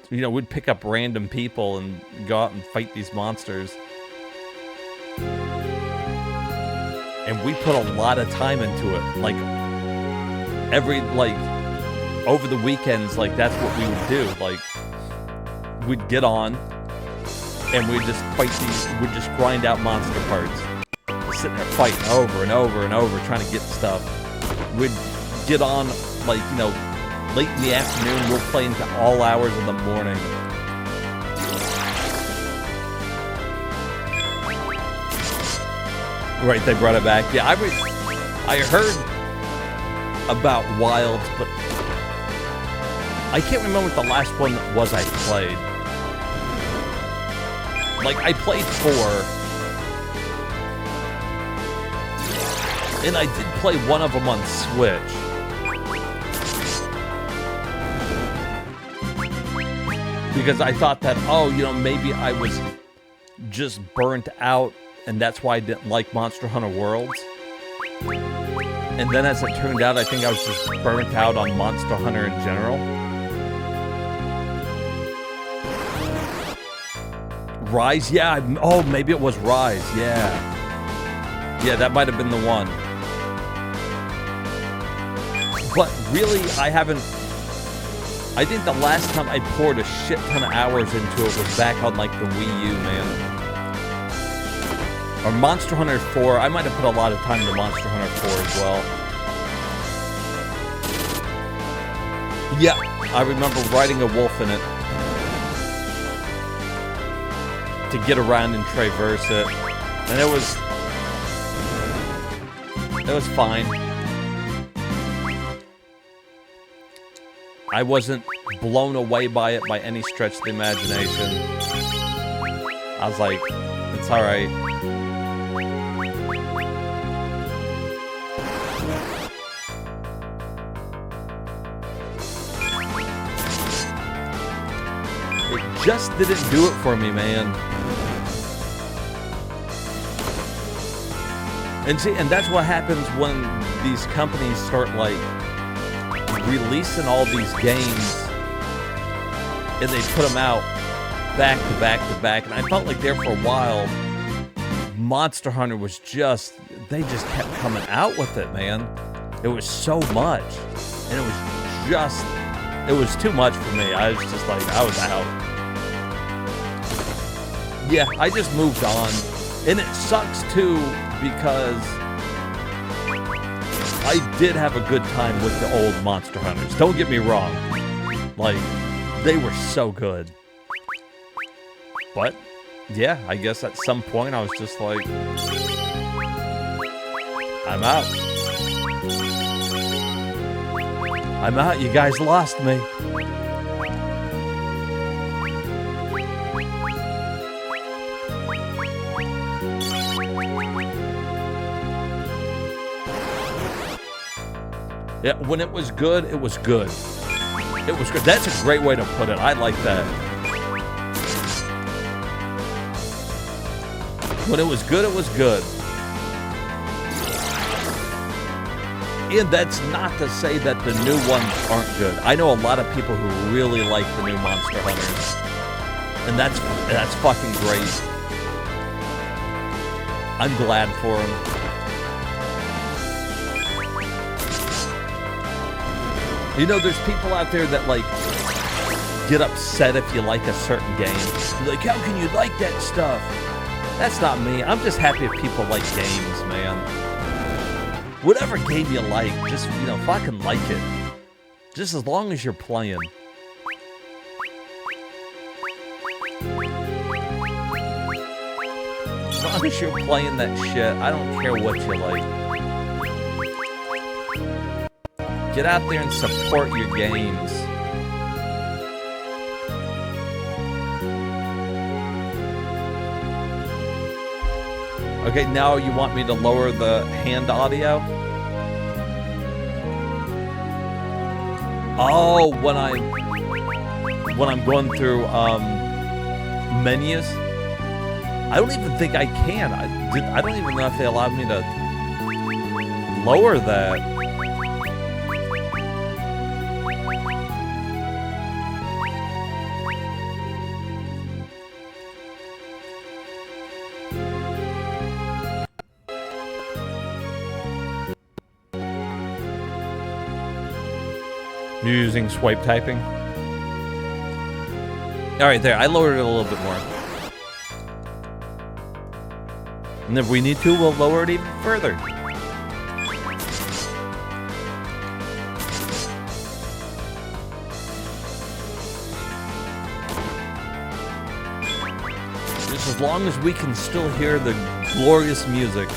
you know, we'd pick up random people and go out and fight these monsters. And we put a lot of time into it. Like, over the weekends, like, that's what we would do. Like, we'd get on, and we'd just fight we'd just grind out monster parts. Sitting there fighting over and over and over, trying to get stuff. We'd get on, like, you know, late in the afternoon. We're playing to all hours of the morning. Right, they brought it back. Yeah, I heard about Wilds, but I can't remember what the last one was I played. Like, I played 4. And I did play one of them on Switch. Because I thought that, oh, you know, maybe I was just burnt out, and that's why I didn't like Monster Hunter Worlds. And then as it turned out, I think I was just burnt out on Monster Hunter in general. Rise? Yeah. Oh, maybe it was Rise. Yeah. Yeah, that might have been the one. But really, I think the last time I poured a shit ton of hours into it was back on, like, the Wii U, man. Or Monster Hunter 4. I might have put a lot of time into Monster Hunter 4 as well. Yeah, I remember riding a wolf in it. To get around and traverse it. And it was fine. I wasn't blown away by it by any stretch of the imagination. I was like, it's alright. It just didn't do it for me, man. And see, and that's what happens when these companies start, like, releasing all these games, and they put them out, back to back to back, and I felt like there for a while, Monster Hunter was just, they just kept coming out with it, man. It was so much, and it was too much for me. I was just like, I was out. Yeah, I just moved on, and it sucks too, because I did have a good time with the old Monster Hunters. Don't get me wrong. Like, they were so good. But, yeah, I guess at some point I was just like, I'm out. I'm out. You guys lost me. Yeah, when it was good, it was good. It was good. That's a great way to put it. I like that. When it was good, it was good. And that's not to say that the new ones aren't good. I know a lot of people who really like the new Monster Hunters. And that's fucking great. I'm glad for them. You know, there's people out there that, like, get upset if you like a certain game. You're like, how can you like that stuff? That's not me. I'm just happy if people like games, man. Whatever game you like, just, you know, fucking like it. Just as long as you're playing. As long as you're playing that shit, I don't care what you like. Get out there and support your games. Okay, now you want me to lower the hand audio? Oh, when I'm going through menus? I don't even think I can. I don't even know if they allowed me to lower that. You're using swipe typing? Alright, there. I lowered it a little bit more. And if we need to, we'll lower it even further. Just as long as we can still hear the glorious music.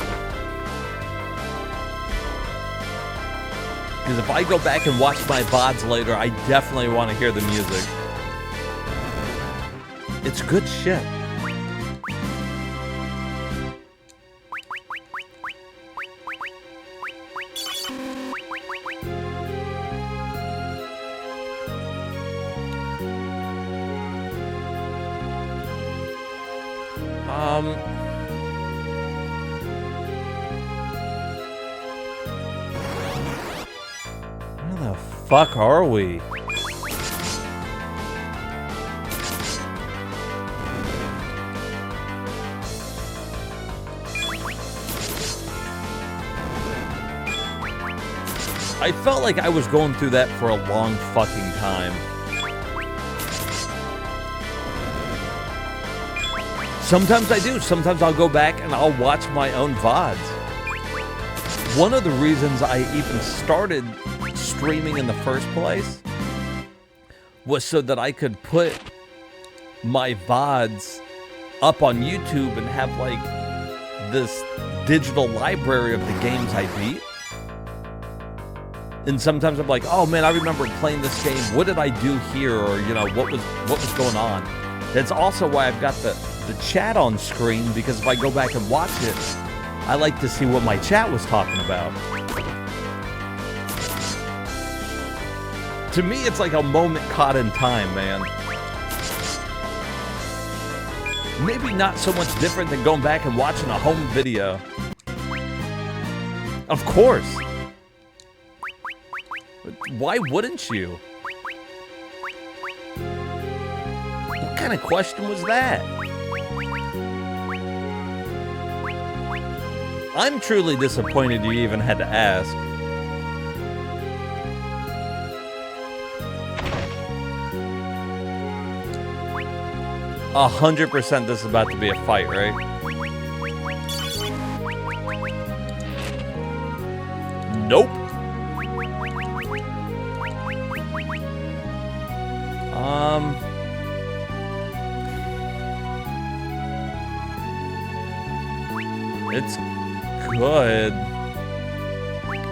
Because if I go back and watch my VODs later, I definitely want to hear the music. It's good shit. Where the fuck are we? I felt like I was going through that for a long fucking time. Sometimes I do. Sometimes I'll go back and I'll watch my own VODs. One of the reasons I even started streaming in the first place was so that I could put my VODs up on YouTube and have like this digital library of the games I beat. And sometimes I'm like, oh man, I remember playing this game. What did I do here? Or, you know, what was going on? That's also why I've got the chat on screen, because if I go back and watch it, I like to see what my chat was talking about. To me, it's like a moment caught in time, man. Maybe not so much different than going back and watching a home video. Of course. Why wouldn't you? What kind kind of question was that? I'm truly disappointed you even had to ask. A 100% this is about to be a fight, right? Nope. It's good.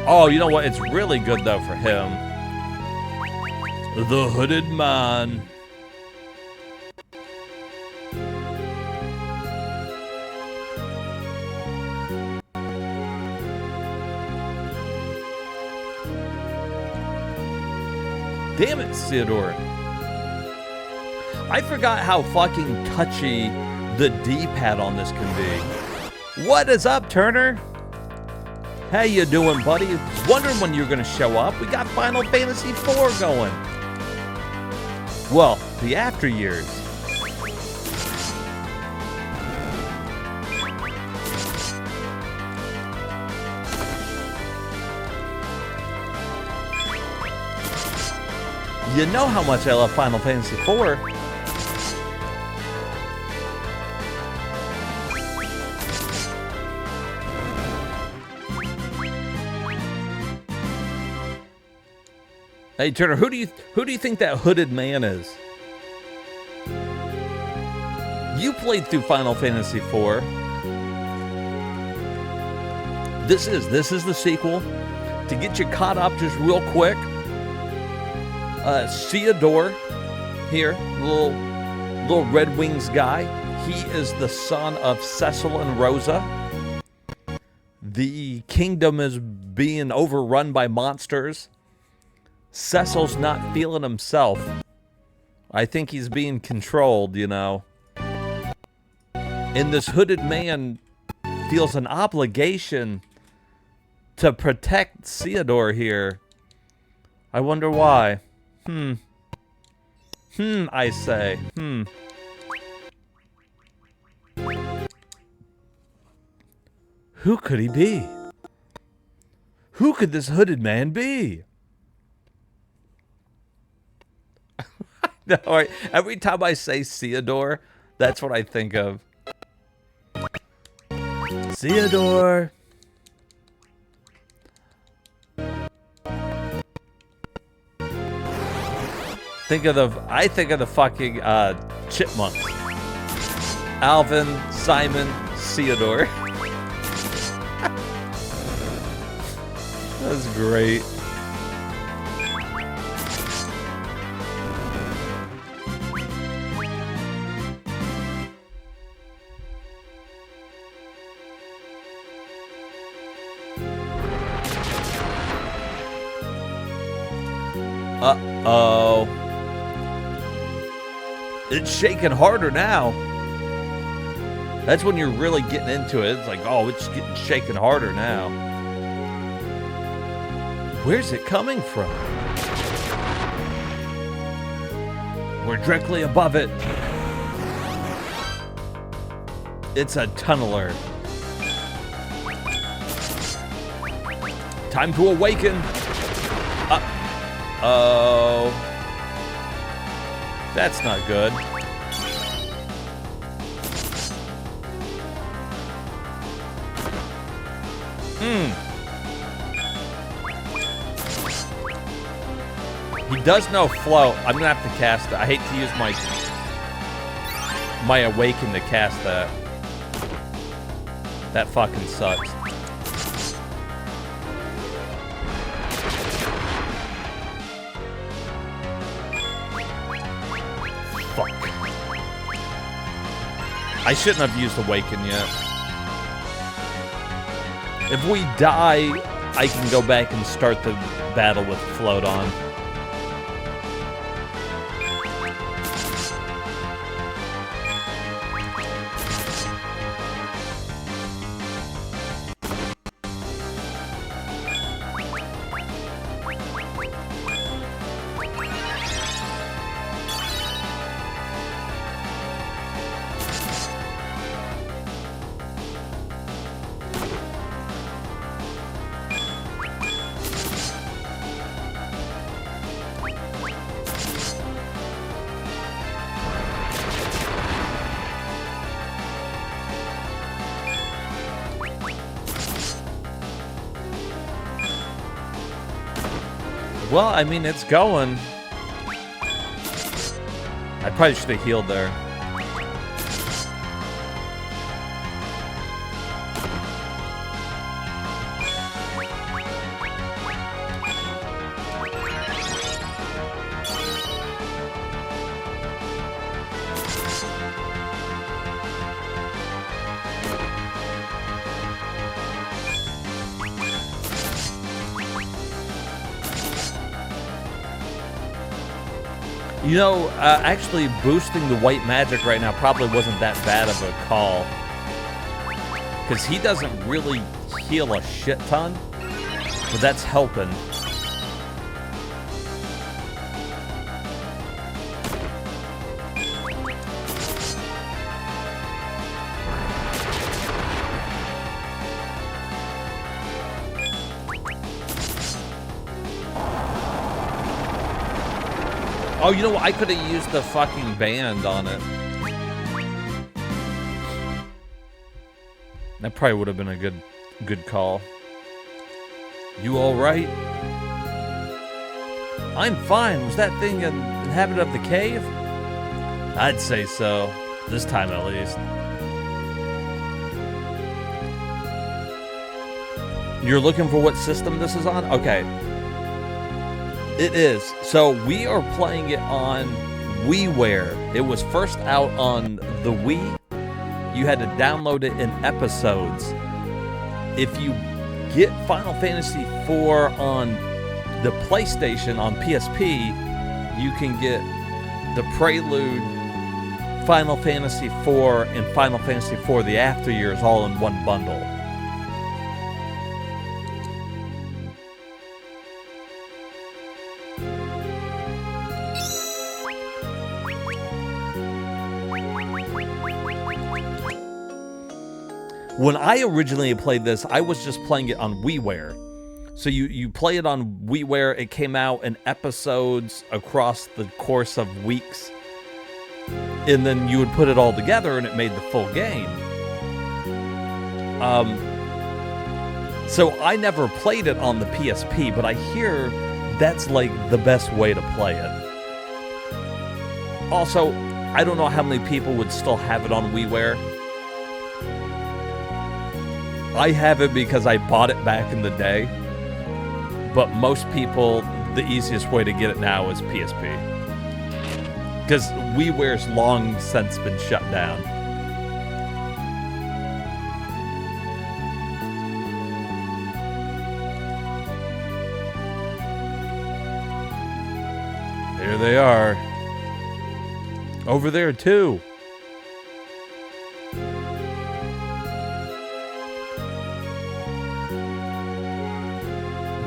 Oh, you know what? It's really good, though, for him. The Hooded Man. Damn it, Theodore. I forgot how fucking touchy the D-pad on this can be. What is up, Turner? How you doing, buddy? Wondering when you're gonna show up. We got Final Fantasy IV going. Well, the after years. You know how much I love Final Fantasy IV. Hey Turner, who do you think that hooded man is? You played through Final Fantasy IV. This is the sequel. To get you caught up just real quick. Theodore here, little Red Wings guy. He is the son of Cecil and Rosa. The kingdom is being overrun by monsters. Cecil's not feeling himself. I think he's being controlled, you know. And this hooded man feels an obligation to protect Theodore here. I wonder why. I say. Who could he be? Who could this hooded man be? No, right. Every time I say Theodore, that's what I think of. Theodore. I think of the fucking chipmunks. Alvin, Simon, Theodore. That's great. Uh-oh. It's shaking harder now. That's when you're really getting into it. It's like, oh, it's getting shaken harder now. Where's it coming from? We're directly above it. It's a tunneler. Time to awaken. Uh-oh. That's not good. He does know flow. I'm gonna have to cast it. I hate to use my awaken to cast that. That fucking sucks. Fuck. I shouldn't have used awaken yet. If we die, I can go back and start the battle with float on. Well, I mean, it's going. I probably should have healed there. You know, actually boosting the white magic right now probably wasn't that bad of a call. Because he doesn't really heal a shit ton, but that's helping. Oh, you know what? I could have used the fucking band on it. That probably would have been a good call. You all right? I'm fine. Was that thing an inhabitant of the cave? I'd say so. This time at least. You're looking for what system this is on? Okay. It is. So we are playing it on WiiWare. It was first out on the Wii. You had to download it in episodes. If you get Final Fantasy IV on the PlayStation, on PSP, you can get the Prelude, Final Fantasy IV, and Final Fantasy IV The After Years all in one bundle. When I originally played this, I was just playing it on WiiWare. So you play it on WiiWare, it came out in episodes across the course of weeks. And then you would put it all together and it made the full game. So I never played it on the PSP, but I hear that's like the best way to play it. Also, I don't know how many people would still have it on WiiWare. I have it because I bought it back in the day, but most people, the easiest way to get it now is PSP. Because WiiWare's long since been shut down. There they are. Over there too.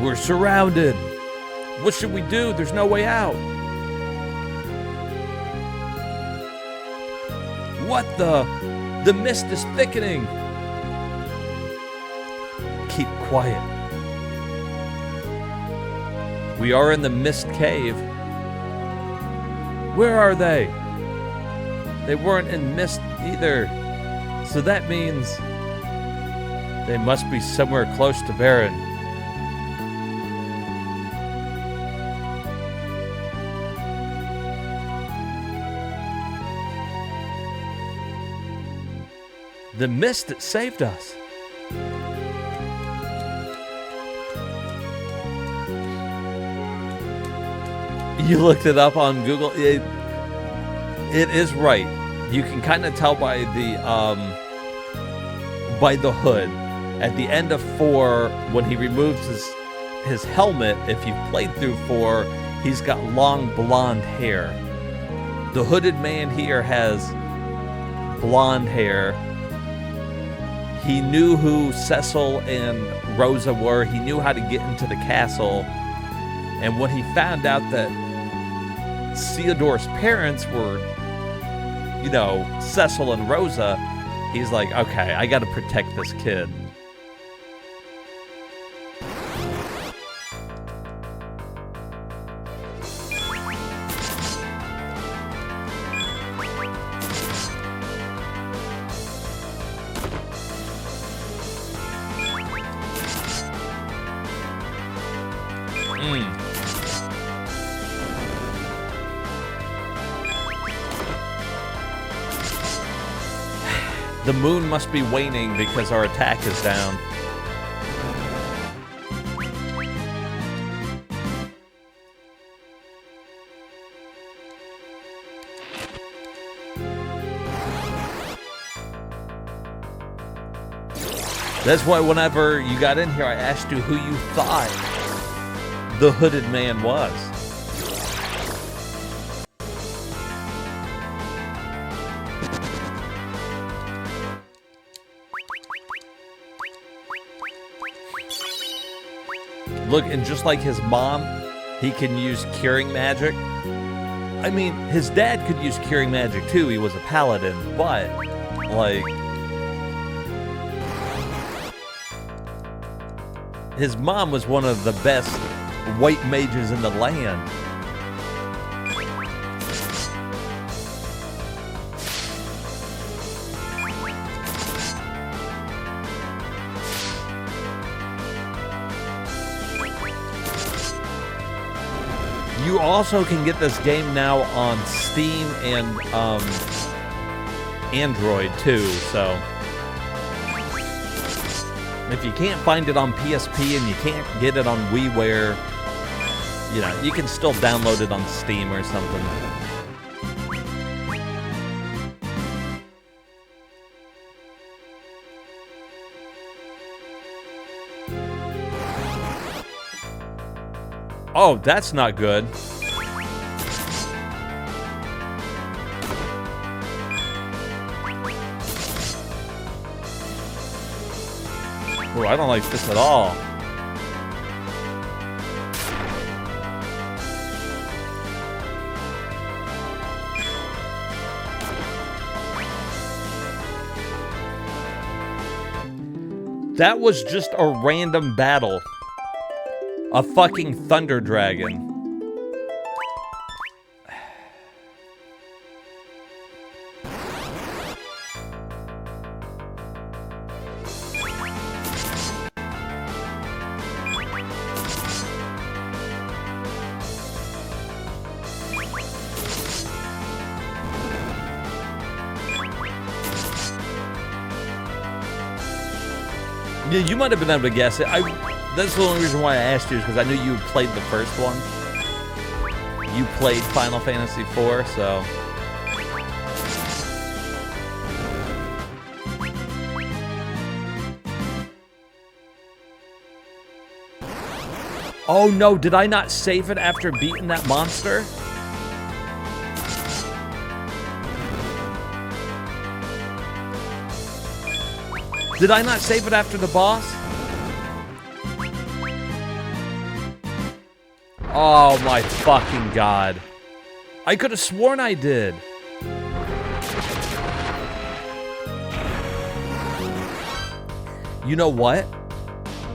We're surrounded. What should we do? There's no way out. What the? The mist is thickening. Keep quiet. We are in the mist cave. Where are they? They weren't in mist either. So that means they must be somewhere close to Baron. The mist that saved us. You looked it up on Google. It is right. You can kind of tell by the hood. At the end of 4, when he removes his helmet, if you've played through 4, he's got long blonde hair. The hooded man here has blonde hair. He knew who Cecil and Rosa were. He knew how to get into the castle. And when he found out that Theodore's parents were, you know, Cecil and Rosa, he's like, okay, I gotta protect this kid. The moon must be waning because our attack is down. That's why whenever you got in here, I asked you who you thought the hooded man was. Look, and just like his mom, he can use curing magic. I mean, his dad could use curing magic too. He was a paladin, but, like, his mom was one of the best white mages in the land. You also can get this game now on Steam and Android too, so if you can't find it on PSP and you can't get it on WiiWare, you know, you can still download it on Steam or something. Oh, that's not good. Oh, I don't like this at all. That was just a random battle. A fucking thunder dragon. Yeah, you might have been able to guess it. That's the only reason why I asked you, is because I knew you had played the first one. You played Final Fantasy IV, so... Oh no, did I not save it after beating that monster? Did I not save it after the boss? Oh my fucking god. I could have sworn I did. You know what?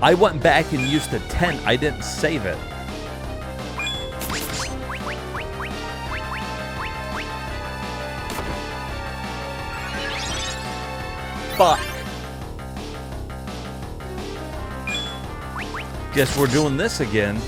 I went back and used the tent. I didn't save it. Fuck. Guess we're doing this again.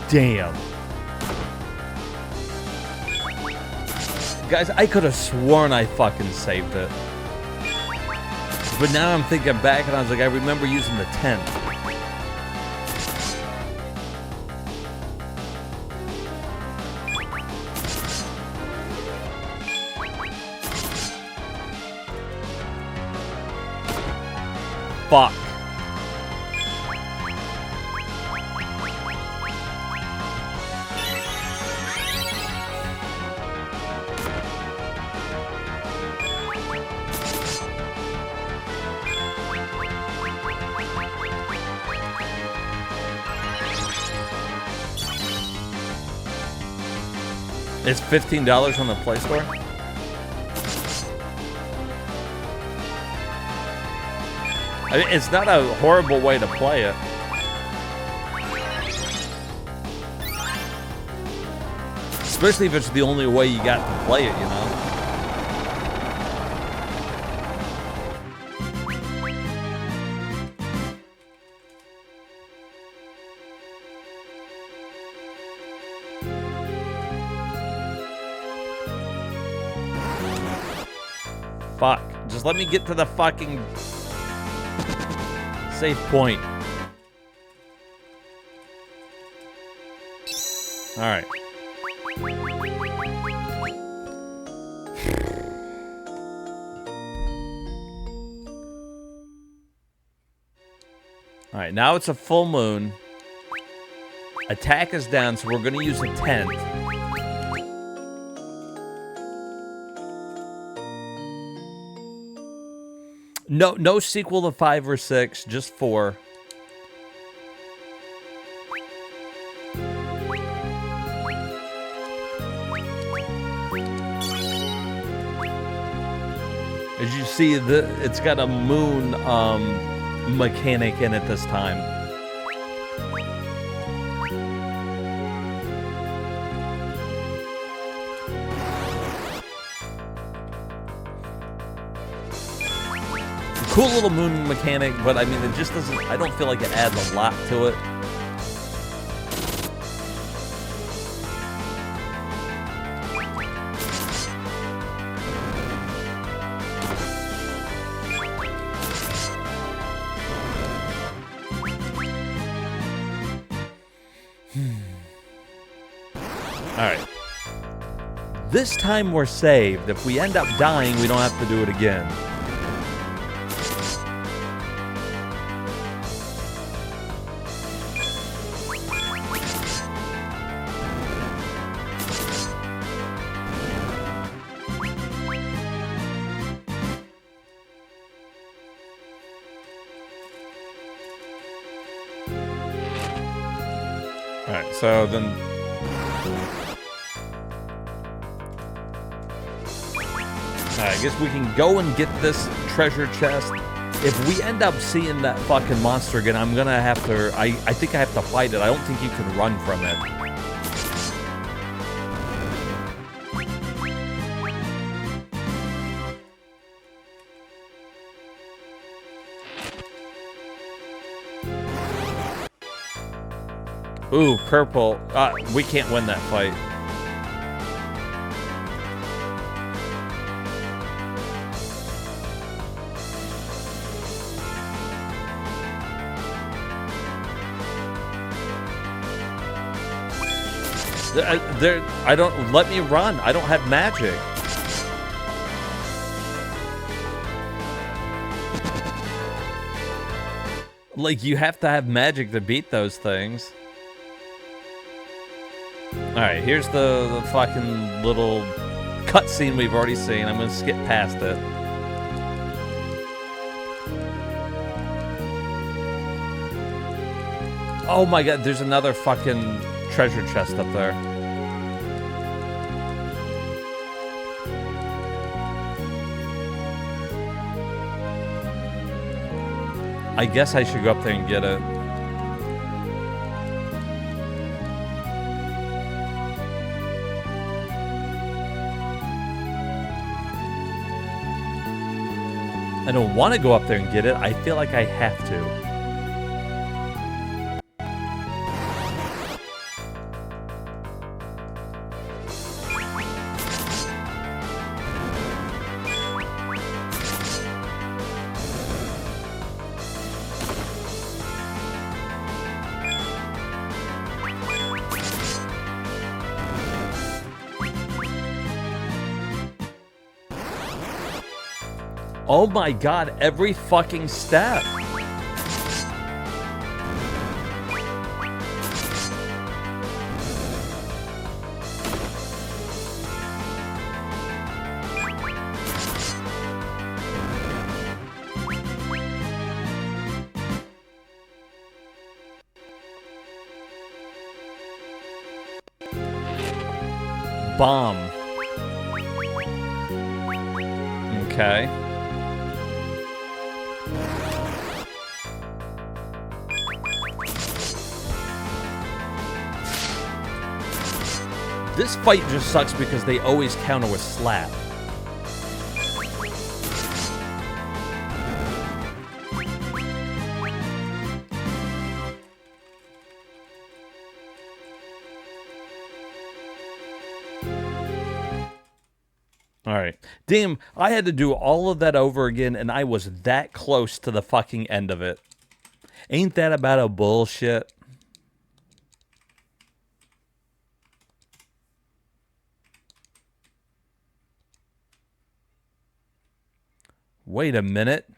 Damn. Guys, I could have sworn I fucking saved it. But now I'm thinking back and I was like, I remember using the tent. Fuck. It's $15 on the Play Store? I mean, it's not a horrible way to play it. Especially if it's the only way you got to play it, you know? Fuck. Just let me get to the fucking save point. Alright. Alright, now it's a full moon. Attack is down, so we're gonna use a tent. No sequel to 5 or 6, just 4. As you see, it's got a moon mechanic in it this time. Cool little moon mechanic, but I mean, it just doesn't, I don't feel like it adds a lot to it. Alright. This time we're saved. If we end up dying, we don't have to do it again. Alright, so then... I guess we can go and get this treasure chest. If we end up seeing that fucking monster again, I'm gonna have to... I think I have to fight it. I don't think you can run from it. Ooh, purple. We can't win that fight. I don't, let me run. I don't have magic. Like, you have to have magic to beat those things. Alright, here's the fucking little cutscene we've already seen. I'm gonna skip past it. Oh my god, there's another fucking treasure chest up there. I guess I should go up there and get it. I don't want to go up there and get it. I feel like I have to. Oh my god, every fucking step. bomb. Okay. This fight just sucks because they always counter with slap. Alright. Damn, I had to do all of that over again, and I was that close to the fucking end of it. Ain't that about a bullshit? Wait a minute.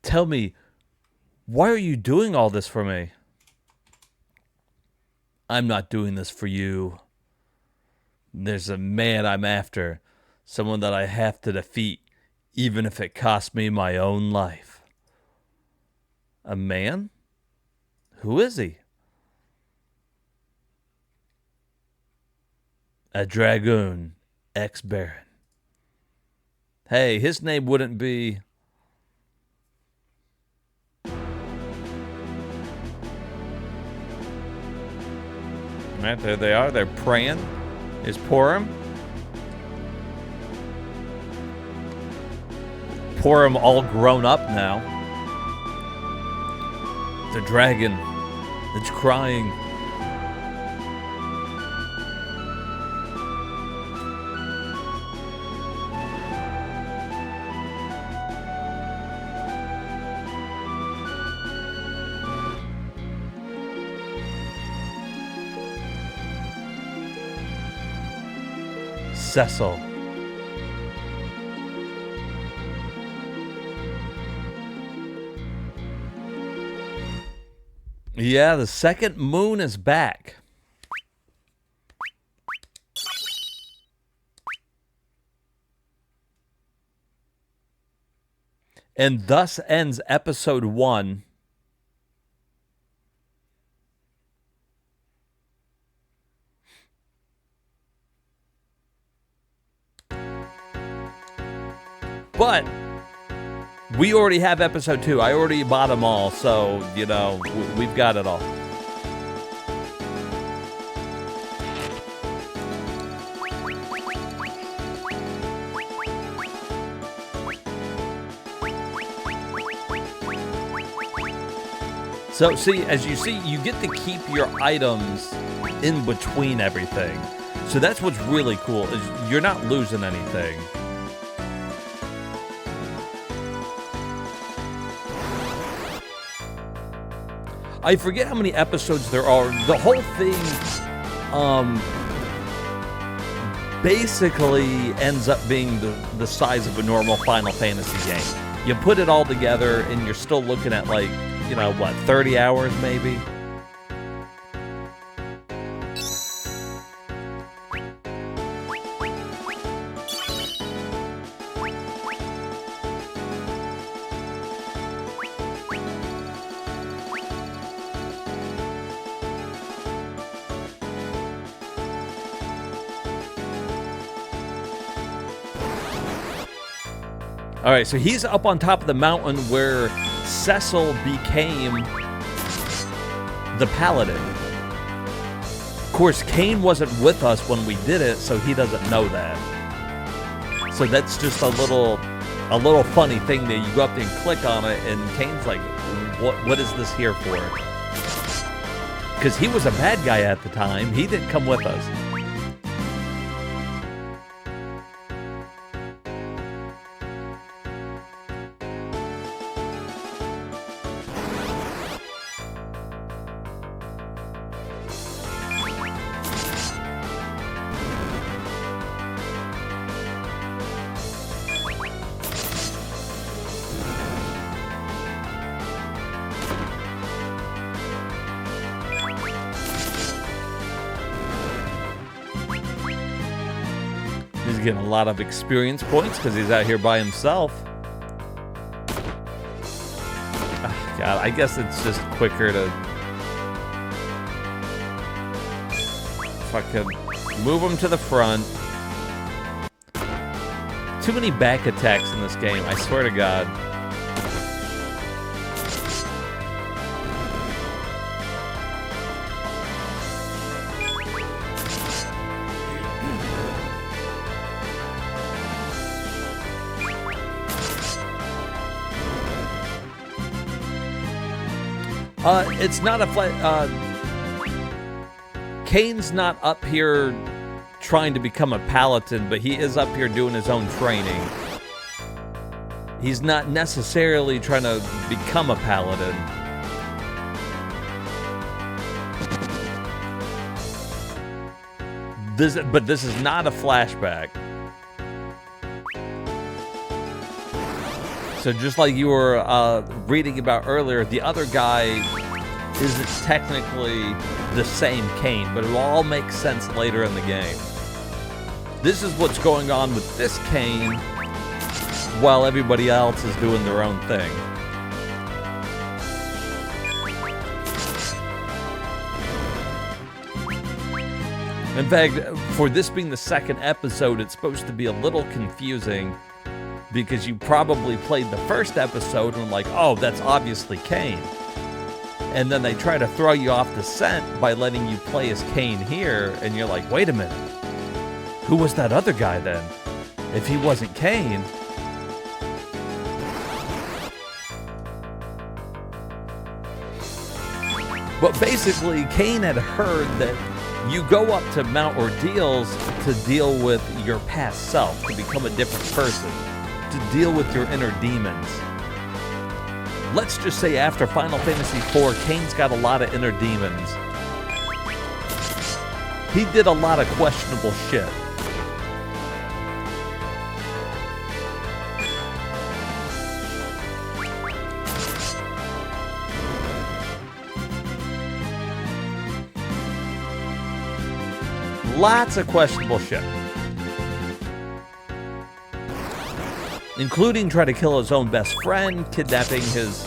Tell me, why are you doing all this for me? I'm not doing this for you. There's a man I'm after, someone that I have to defeat, even if it costs me my own life. A man? Who is he? A dragoon, ex-baron. Hey, his name wouldn't be... Right, there they are. They're praying. Is Purim? Purim all grown up now. The dragon. It's crying. Cecil. Yeah, the second moon is back. And thus ends episode 1. But we already have episode 2. I already bought them all, so, you know, we've got it all. So, see, as you see, you get to keep your items in between everything. So that's what's really cool, is you're not losing anything. I forget how many episodes there are. The whole thing basically ends up being the size of a normal Final Fantasy game. You put it all together and you're still looking at, like, you know, what, 30 hours maybe? All right, so he's up on top of the mountain where Cecil became the paladin. Of course, Kane wasn't with us when we did it, so he doesn't know that. So that's just a little funny thing that you go up there and click on it, and Kane's like, what is this here for? Because he was a bad guy at the time. He didn't come with us. He's getting a lot of experience points because he's out here by himself. Oh, God, I guess it's just quicker to fucking Move him to the front. Too many back attacks in this game, I swear to God. It's not a Kane's not up here trying to become a paladin, but he is up here doing his own training. He's not necessarily trying to become a paladin. But this is not a flashback. So just like you were reading about earlier, the other guy isn't technically the same Kane, but it will all make sense later in the game. This is what's going on with this Kane while everybody else is doing their own thing. In fact, for this being the second episode, it's supposed to be a little confusing because you probably played the first episode and like, oh, that's obviously Kane. And then they try to throw you off the scent by letting you play as Kane here, and you're like, wait a minute. Who was that other guy then? If he wasn't Kane. But basically, Kane had heard that you go up to Mount Ordeals to deal with your past self, to become a different person, to deal with your inner demons. Let's just say after Final Fantasy IV, Kane's got a lot of inner demons. He did a lot of questionable shit. Lots of questionable shit. Including trying to kill his own best friend, kidnapping his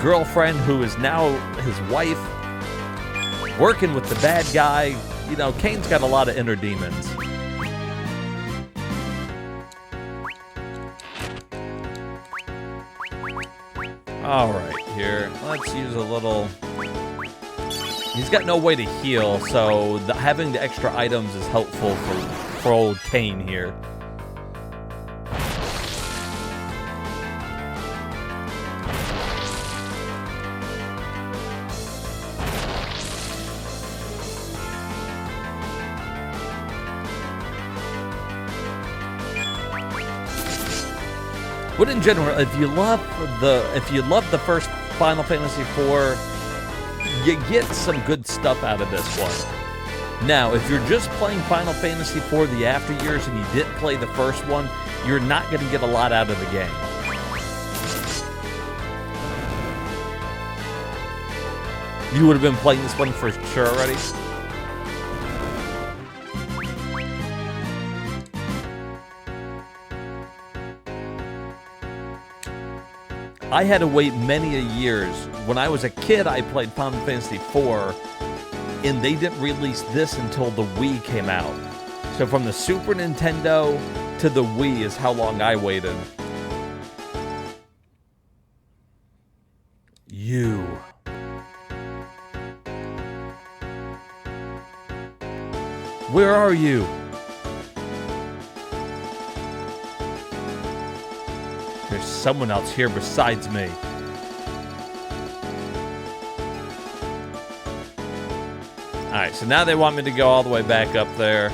girlfriend, who is now his wife, working with the bad guy. You know, Kane's got a lot of inner demons. Alright, here, let's use a little... He's got no way to heal, so having the extra items is helpful for old Kane here. But in general, if you love the first Final Fantasy IV, you get some good stuff out of this one. Now, if you're just playing Final Fantasy IV the after years and you didn't play the first one, you're not going to get a lot out of the game. You would have been playing this one for sure already. I had to wait many years. When I was a kid, I played Final Fantasy IV, and they didn't release this until the Wii came out. So from the Super Nintendo to the Wii is how long I waited. You. Where are you? There's someone else here besides me. Alright, so now they want me to go all the way back up there.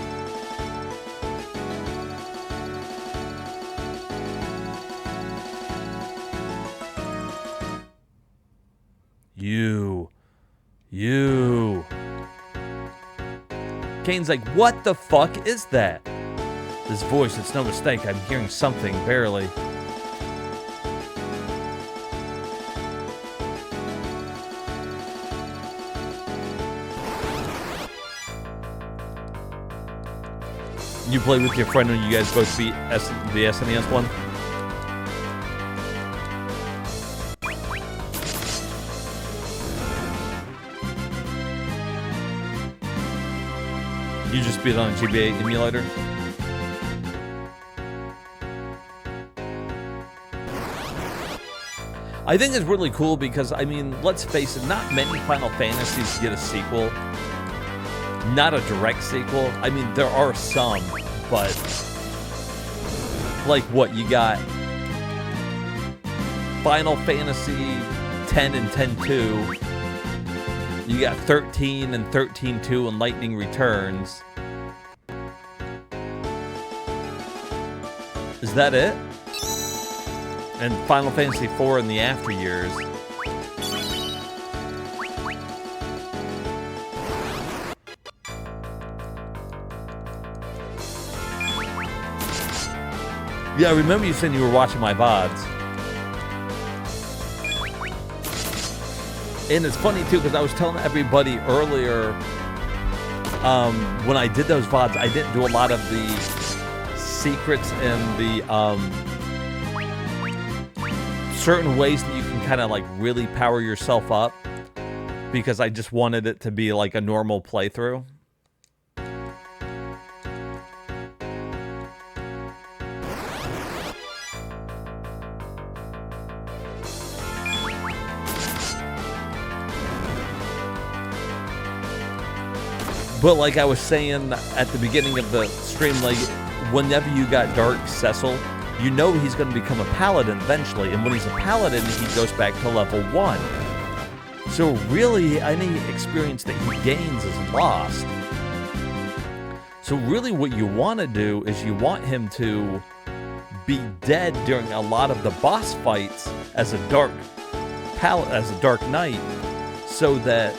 You. Kane's like, what the fuck is that? This voice, it's no mistake. I'm hearing something, barely. You played with your friend when you guys both beat the SNES one? You just beat it on a GBA emulator? I think it's really cool because, I mean, let's face it, not many Final Fantasies get a sequel. Not a direct sequel. I mean, there are some, but... Like, what, you got... Final Fantasy 10 and 10-2. You got 13 and 13-2 and Lightning Returns. Is that it? And Final Fantasy IV in the after years. Yeah, I remember you saying you were watching my VODs. And it's funny, too, because I was telling everybody earlier, when I did those VODs, I didn't do a lot of the secrets and the certain ways that you can kind of, like, really power yourself up, because I just wanted it to be, like, a normal playthrough. But like I was saying at the beginning of the stream, like, whenever you got Dark Cecil, you know he's going to become a paladin eventually. And when he's a paladin, he goes back to level 1. So really, any experience that he gains is lost. So really what you want to do is you want him to be dead during a lot of the boss fights as a dark knight, so that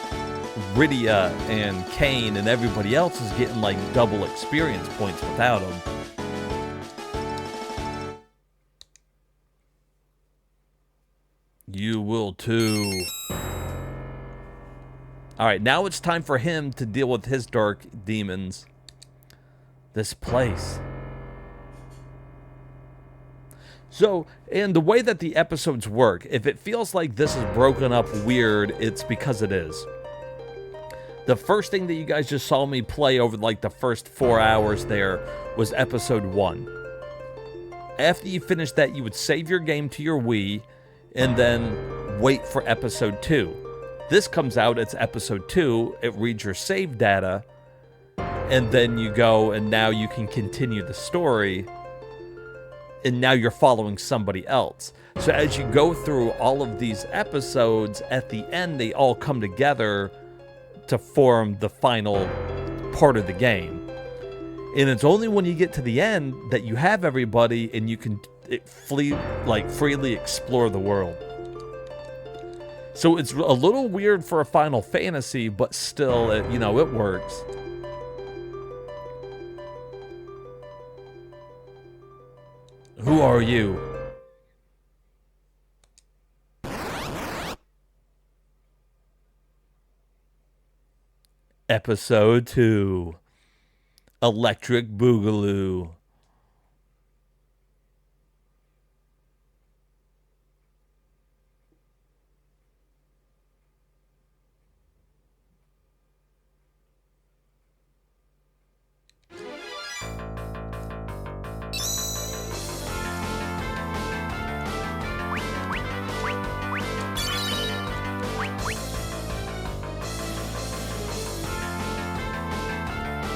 Rydia and Kane and everybody else is getting like double experience points without him. You will too. Alright, now it's time for him to deal with his dark demons. This place. So, and the way that the episodes work, if it feels like this is broken up weird, it's because it is. The first thing that you guys just saw me play over like the first 4 hours there was episode 1. After you finish that, you would save your game to your Wii and then wait for episode 2. This comes out, it's episode 2, it reads your save data, and then you go and now you can continue the story, and now you're following somebody else. So as you go through all of these episodes, at the end they all come together to form the final part of the game. And it's only when you get to the end that you have everybody and you can freely explore the world. So it's a little weird for a Final Fantasy, but still, it works. Who are you? Episode 2. Electric Boogaloo.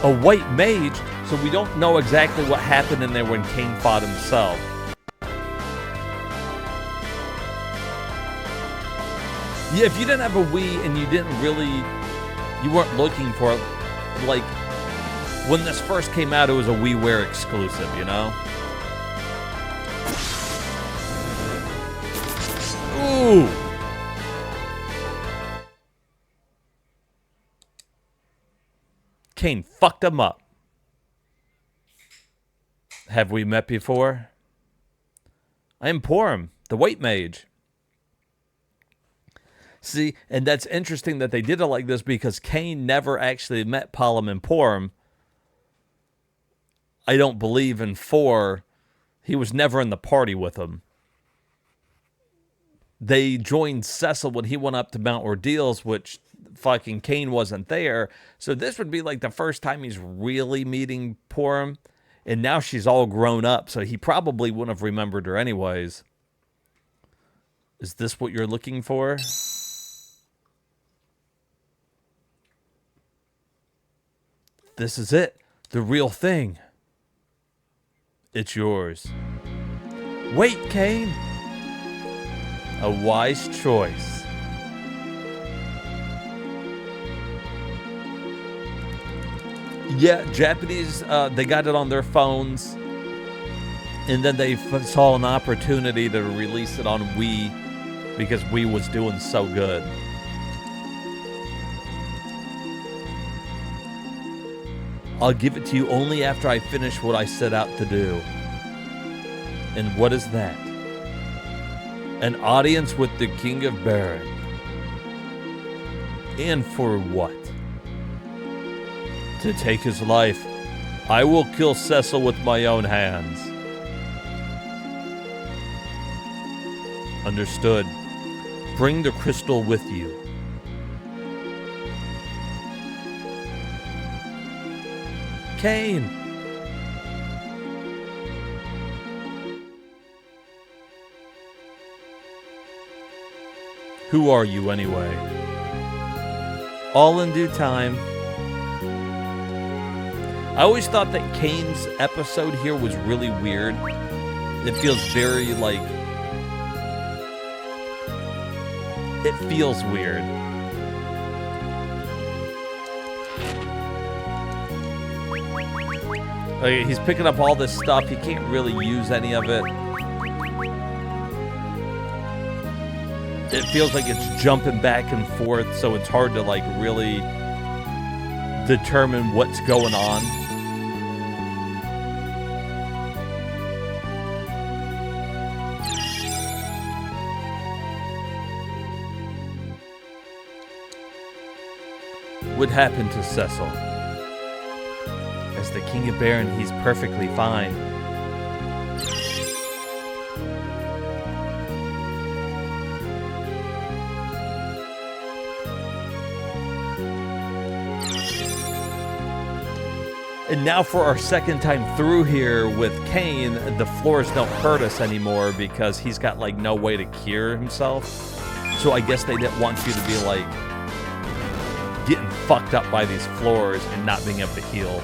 A white mage, so we don't know exactly what happened in there when Kane fought himself. Yeah, if you didn't have a Wii and you weren't looking for it, like, when this first came out, it was a WiiWare exclusive, you know? Ooh! Kane fucked him up. Have we met before? I am Porum, the white mage. See, and that's interesting that they did it like this because Kane never actually met Porum and Porum. I don't believe in 4. He was never in the party with him. They joined Cecil when he went up to Mount Ordeals, which fucking Kane wasn't there. So this would be like the first time he's really meeting Purim. And now she's all grown up, so he probably wouldn't have remembered her anyways. Is this what you're looking for? This is it. The real thing. It's yours. Wait, Kane. A wise choice. Yeah, Japanese, they got it on their phones. And then they saw an opportunity to release it on Wii because Wii was doing so good. I'll give it to you only after I finish what I set out to do. And what is that? An audience with the King of Baron. And for what? To take his life. I will kill Cecil with my own hands. Understood. Bring the crystal with you. Kane! Who are you anyway? All in due time. I always thought that Kane's episode here was really weird. It feels very like... It feels weird. Like, he's picking up all this stuff. He can't really use any of it. It feels like it's jumping back and forth, so it's hard to like really determine what's going on. What happened to Cecil? As the King of Baron, he's perfectly fine. And now for our second time through here with Kane, the floors don't hurt us anymore because he's got like no way to cure himself. So I guess they didn't want you to be like getting fucked up by these floors and not being able to heal.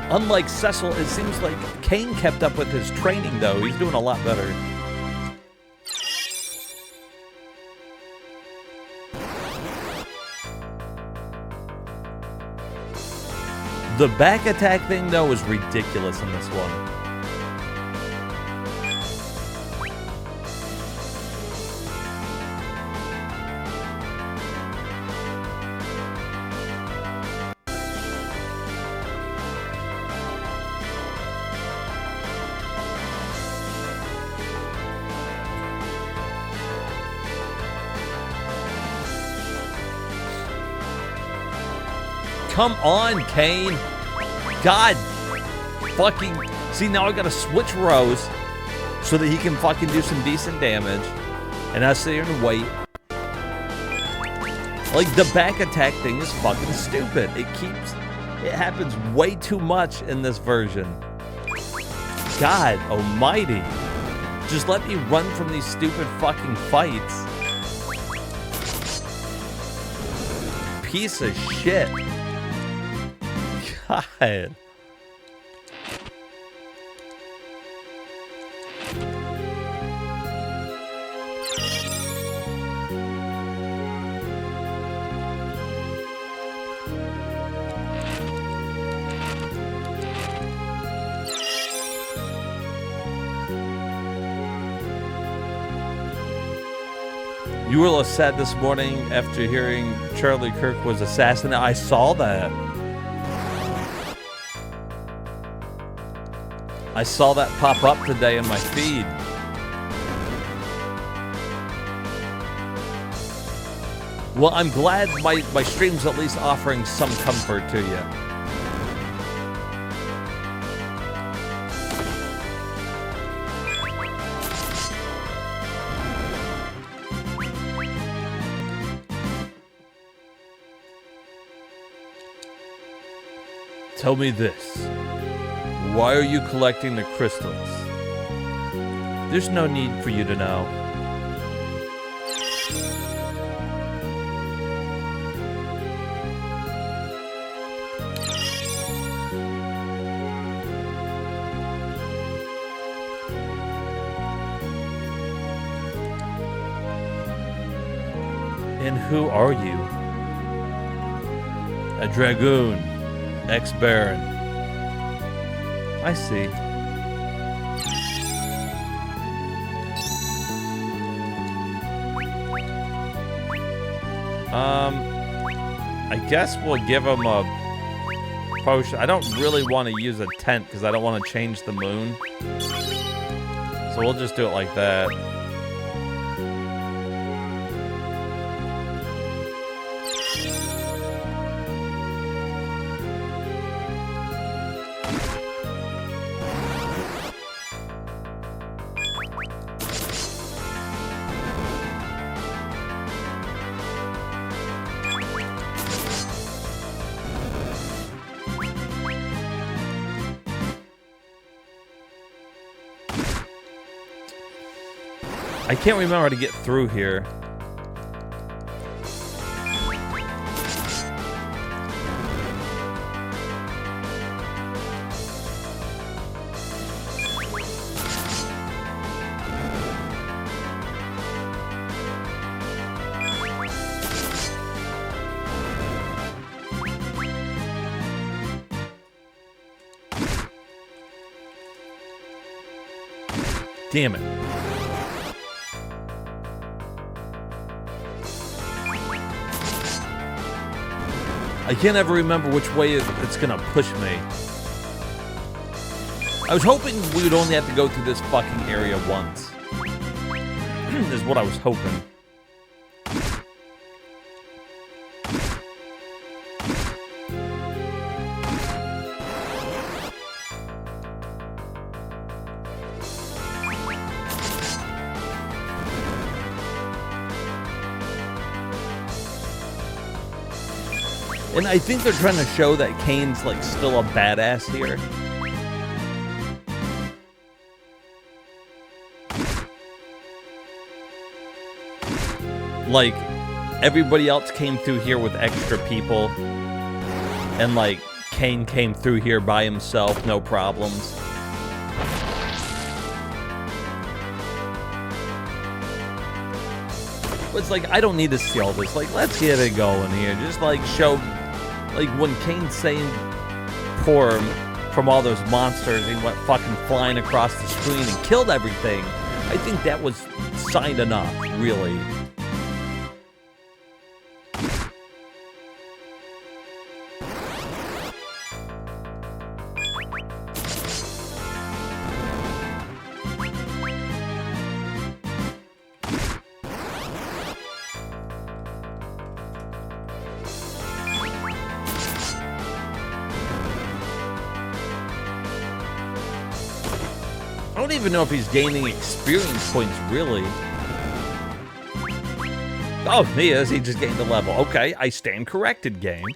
Unlike Cecil, it seems like Kane kept up with his training, though. He's doing a lot better. The back attack thing, though, is ridiculous in this one. Come on, Kane. God fucking... See, now I gotta switch rows so that he can fucking do some decent damage. And I sit here and wait. Like, the back attack thing is fucking stupid. It happens way too much in this version. God almighty. Just let me run from these stupid fucking fights. Piece of shit. God. You were a little sad this morning after hearing Charlie Kirk was assassinated. I saw that. I saw that pop up today in my feed. Well, I'm glad my stream's at least offering some comfort to you. Tell me this. Why are you collecting the crystals? There's no need for you to know. And who are you? A dragoon, ex-baron. I see. I guess we'll give him a potion. I don't really want to use a tent because I don't want to change the moon. So we'll just do it like that. I can't remember how to get through here. Damn it. I can't ever remember which way it's gonna push me. I was hoping we would only have to go through this fucking area once. Is what I was hoping. And I think they're trying to show that Kane's like still a badass here. Like, everybody else came through here with extra people. And like, Kane came through here by himself, no problems. But it's like, I don't need to see all this. Like, let's get it going here. Just like show... Like, when Kane saved poor from all those monsters, he went fucking flying across the screen and killed everything. I think that was sign enough, really. I don't even know if he's gaining experience points, really. Oh, he is. He just gained a level. Okay, I stand corrected, game.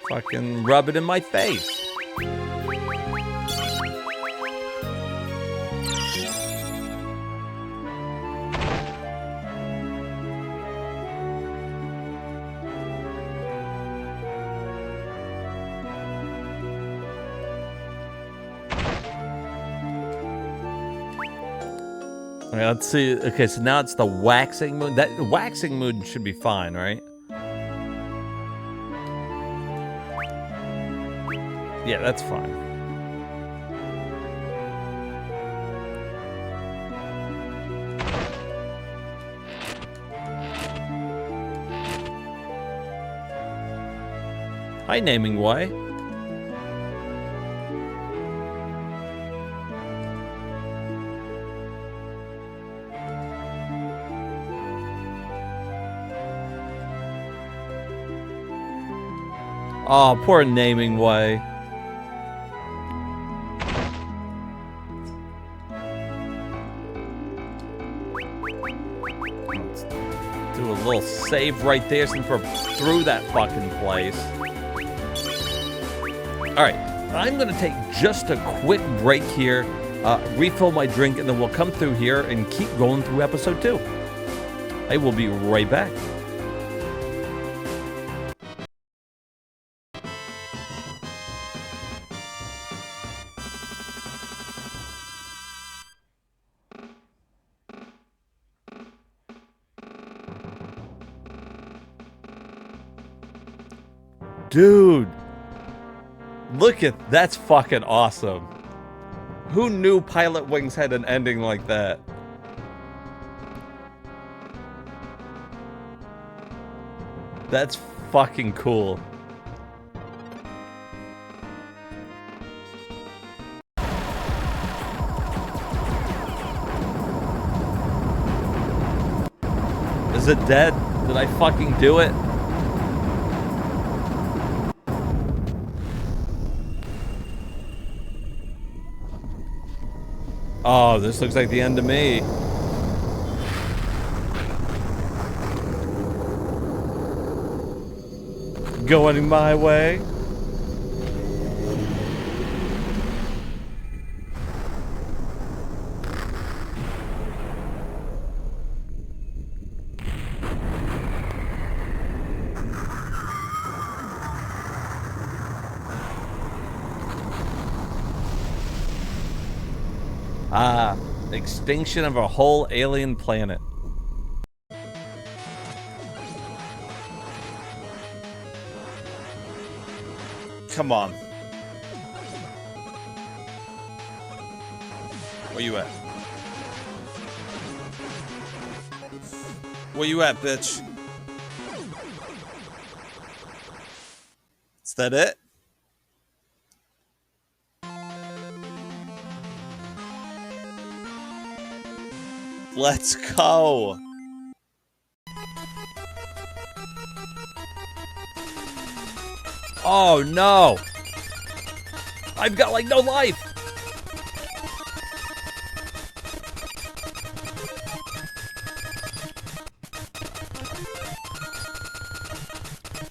Fucking rub it in my face. Okay, let's see. Okay, so now it's the waxing moon. That waxing moon should be fine, right? Yeah, that's fine. Hi, naming way. Oh, poor naming way. Let's do a little save right there since we're through that fucking place. Alright, I'm gonna take just a quick break here, refill my drink, and then we'll come through here and keep going through episode 2. I will be right back. Dude, look at that's fucking awesome. Who knew Pilot Wings had an ending like that? That's fucking cool. Is it dead? Did I fucking do it? Oh, this looks like the end of me. Going my way. Ah, extinction of a whole alien planet. Come on. Where you at? Where you at, bitch? Is that it? Let's go. Oh no. I've got like no life.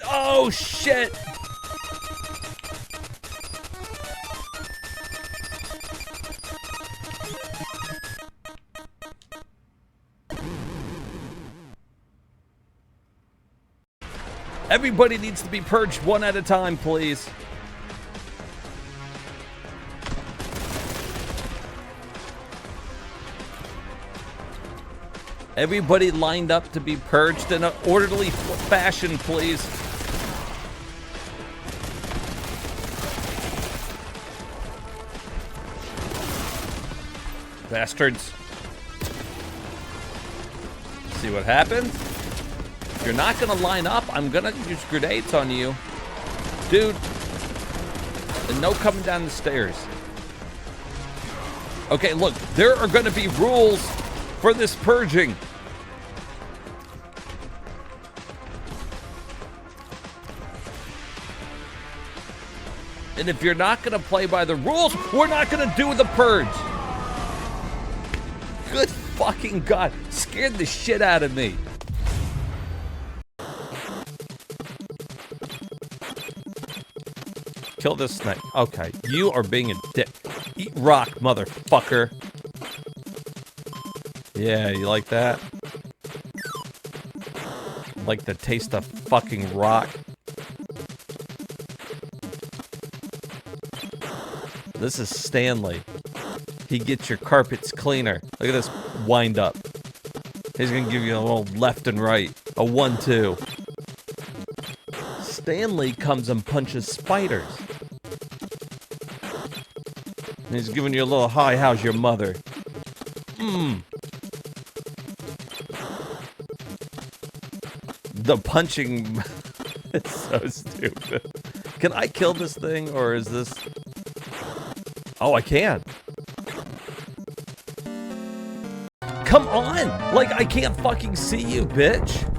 Oh shit. Everybody needs to be purged one at a time, please. Everybody lined up to be purged in an orderly fashion, please. Bastards. See what happens? If you're not gonna line up, I'm gonna use grenades on you. Dude. And no coming down the stairs. Okay, look, there are gonna be rules for this purging. And if you're not gonna play by the rules, we're not gonna do the purge. Good fucking God. Scared the shit out of me. Kill this snake. Okay, you are being a dick. Eat rock, motherfucker. Yeah, you like that? Like the taste of fucking rock. This is Stanley. He gets your carpets cleaner. Look at this wind up. He's gonna give you a little left and right. A 1-2. Stanley comes and punches spiders. And he's giving you a little hi, how's your mother? The punching is so stupid. Can I kill this thing or is this... Oh, I can. Come on! Like, I can't fucking see you, bitch.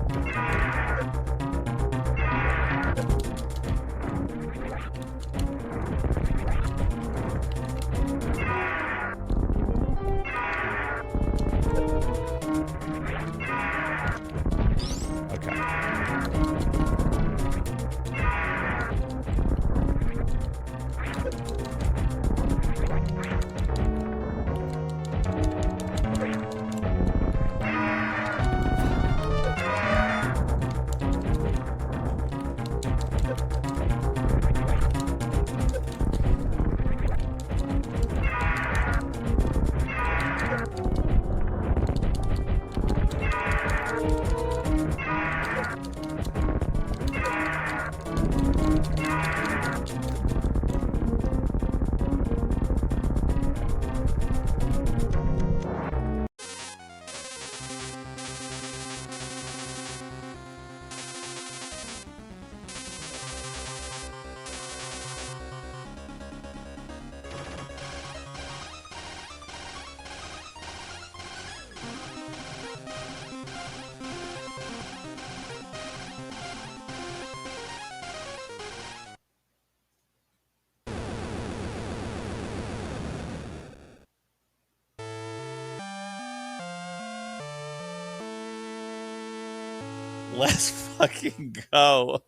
Let's fucking go.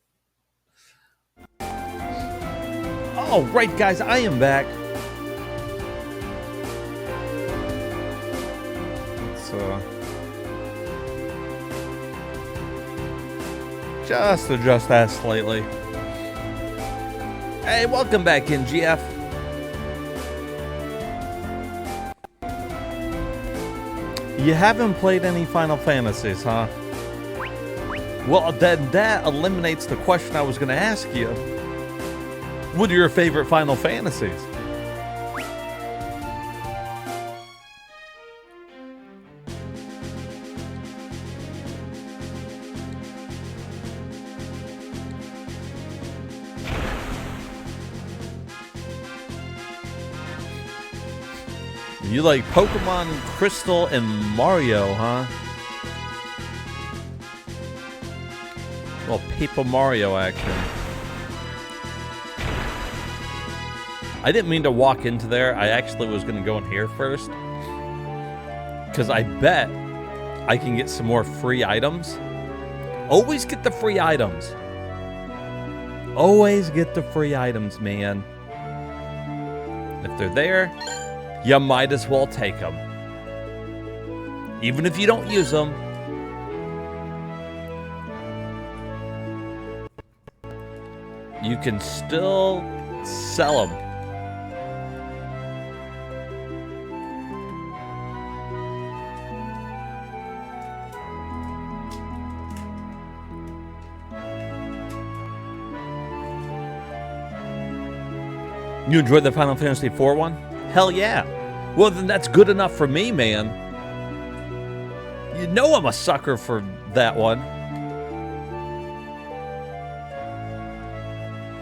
All right, guys, I am back. Let's just adjust that slightly. Hey, welcome back in, GF. You haven't played any Final Fantasies, huh? Well, then that eliminates the question I was going to ask you. What are your favorite Final Fantasies? You like Pokemon Crystal and Mario, huh? Well, Paper Mario action. I didn't mean to walk into there. I actually was going to go in here first. Because I bet I can get some more free items. Always get the free items. Always get the free items, man. If they're there, you might as well take them. Even if you don't use them. You can still sell them. You enjoyed the Final Fantasy IV one? Hell yeah. Well, then that's good enough for me, man. You know I'm a sucker for that one.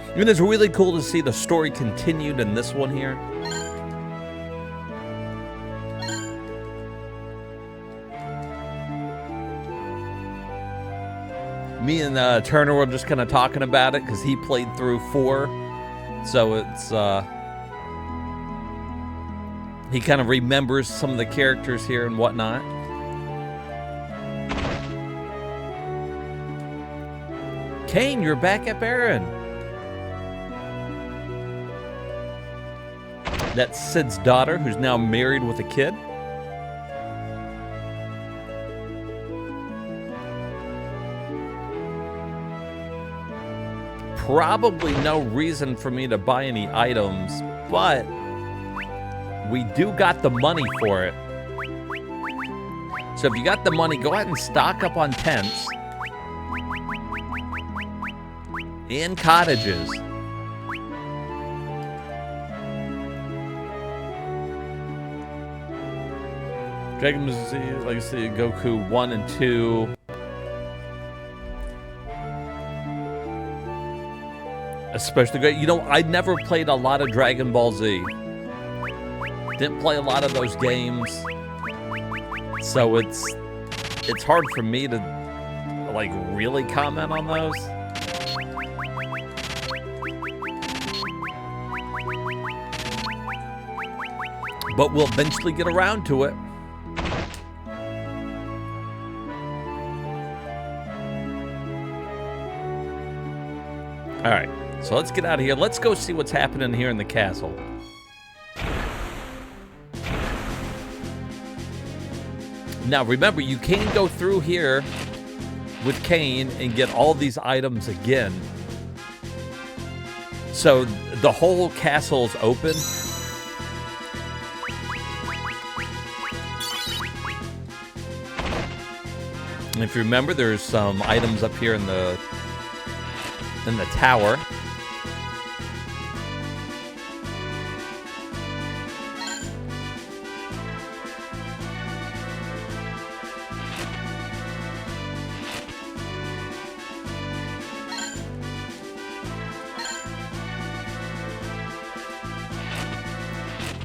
I mean, it's really cool to see the story continued in this one here. Me and Turner were just kind of talking about it because he played through 4. So it's, he kind of remembers some of the characters here and whatnot. Kane, you're back at Baron. That's Sid's daughter, who's now married with a kid. Probably no reason for me to buy any items, but we do got the money for it. So if you got the money, go ahead and stock up on tents and cottages. Dragon Ball Z, Legacy, Goku 1 and 2. Especially great. You know, I never played a lot of Dragon Ball Z. Didn't play a lot of those games. So it's hard for me to like really comment on those. But we'll eventually get around to it. All right, so let's get out of here. Let's go see what's happening here in the castle. Now, remember, you can go through here with Kane and get all these items again. So the whole castle's open. And if you remember, there's some items up here in the tower.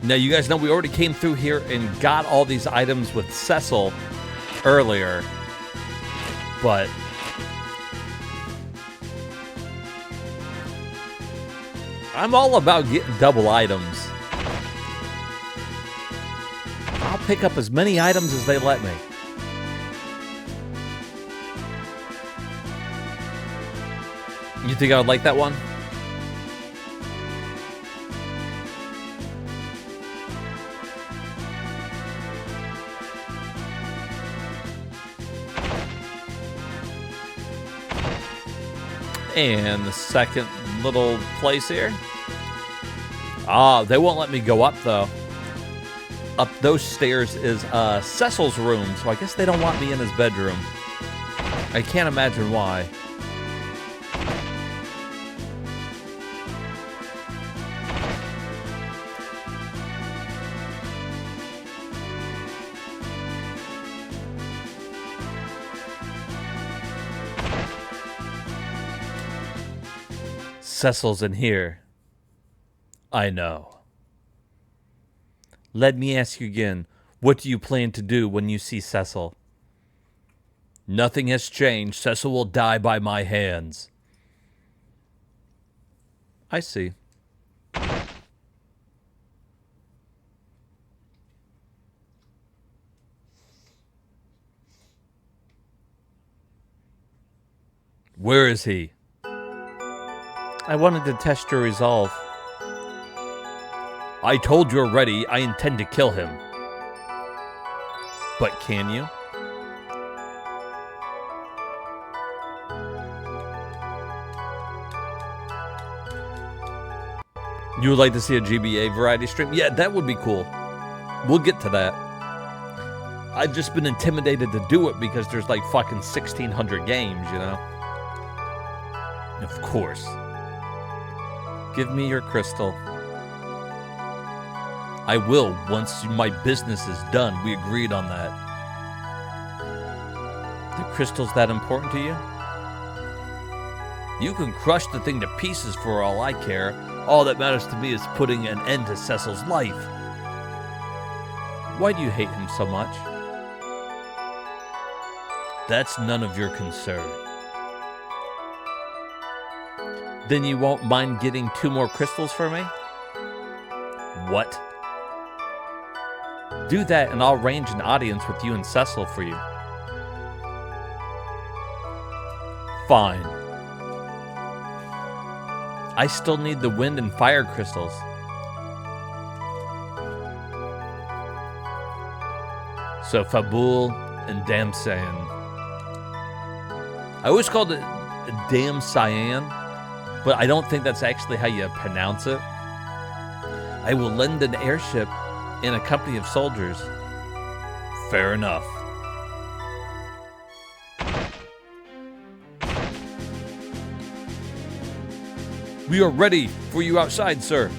Now, you guys know we already came through here and got all these items with Cecil earlier, but I'm all about getting double items. I'll pick up as many items as they let me. You think I would like that one? And the second little place here. Ah, they won't let me go up, though. Up those stairs is Cecil's room, so I guess they don't want me in his bedroom. I can't imagine why. Cecil's in here. I know. Let me ask you again. What do you plan to do when you see Cecil? Nothing has changed. Cecil will die by my hands. I see. Where is he? I wanted to test your resolve. I told you already, I intend to kill him. But can you? You would like to see a GBA variety stream? Yeah, that would be cool. We'll get to that. I've just been intimidated to do it because there's like fucking 1,600 games, you know? Of course. Give me your crystal. I will once my business is done. We agreed on that. The crystal's that important to you? You can crush the thing to pieces for all I care. All that matters to me is putting an end to Cecil's life. Why do you hate him so much? That's none of your concern. Then you won't mind getting 2 more crystals for me? What? Do that and I'll arrange an audience with you and Cecil for you. Fine. I still need the wind and fire crystals. So Fabul and Damsayan. I always called it Damsayan, but I don't think that's actually how you pronounce it. I will lend an airship in a company of soldiers. Fair enough. We are ready for you outside, sir.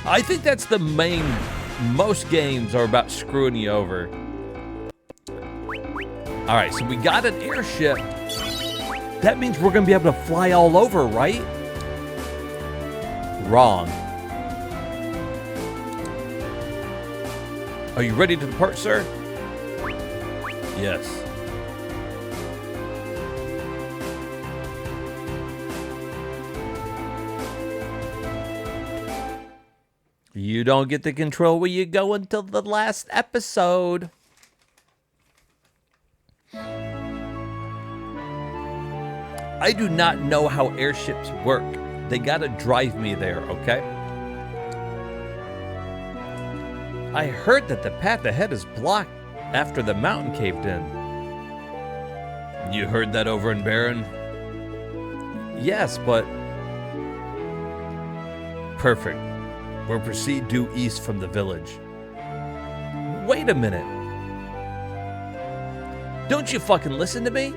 I think that's the main. Most games are about screwing you over. All right, so we got an airship. That means we're going to be able to fly all over, right? Wrong. Are you ready to depart, sir? Yes. You don't get to control where you go until the last episode. I do not know how airships work. They gotta drive me there, okay? I heard that the path ahead is blocked after the mountain caved in. You heard that over in Barren? Yes, but... Perfect. We'll proceed due east from the village. Wait a minute. Don't you fucking listen to me?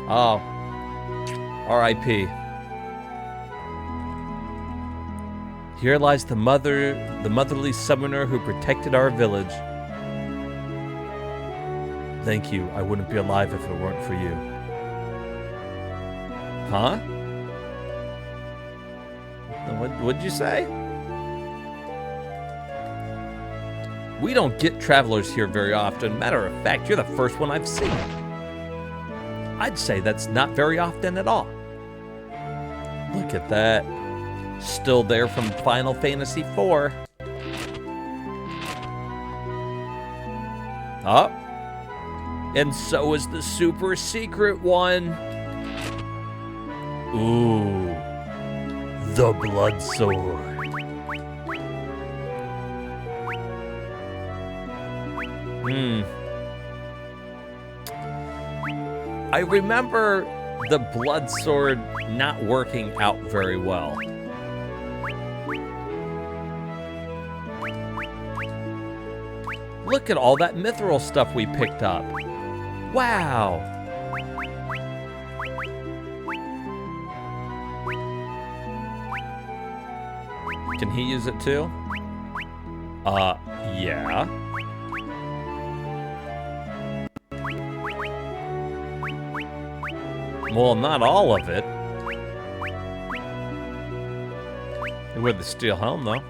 Oh. R.I.P. Here lies the motherly summoner who protected our village. Thank you. I wouldn't be alive if it weren't for you. Huh? What'd you say? We don't get travelers here very often. Matter of fact, you're the first one I've seen. I'd say that's not very often at all. Look at that. Still there from Final Fantasy IV. Oh. And so is the super secret one. Ooh. The Blood Sword. I remember the Blood Sword not working out very well. Look at all that mithril stuff we picked up. Wow. Can he use it too? Yeah. Well, not all of it. With the steel helm, though.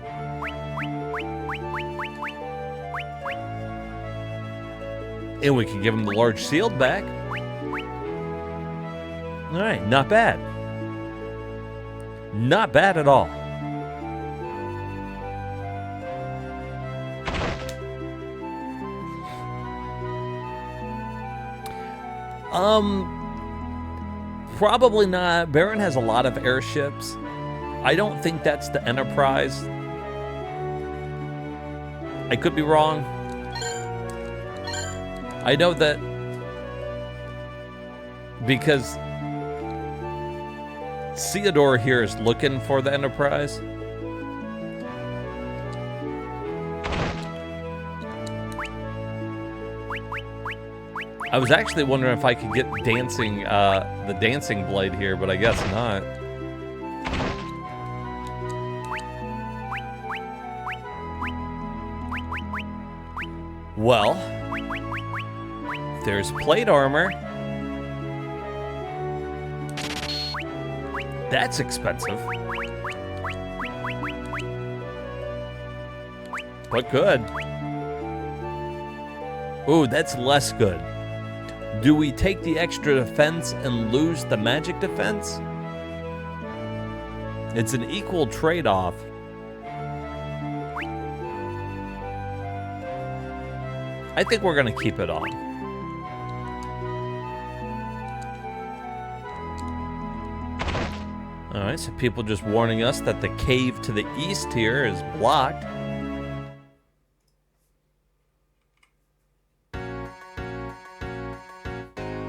And we can give him the large shield back. All right, not bad. Not bad at all. Probably not. Baron has a lot of airships. I don't think that's the Enterprise. I could be wrong. I know that because Theodore here is looking for the Enterprise. I was actually wondering if I could get dancing, the dancing blade here, but I guess not. Well, there's plate armor. That's expensive. But good. Ooh, that's less good. Do we take the extra defense and lose the magic defense? It's an equal trade-off. I think we're going to keep it on. Alright, so people just warning us that the cave to the east here is blocked.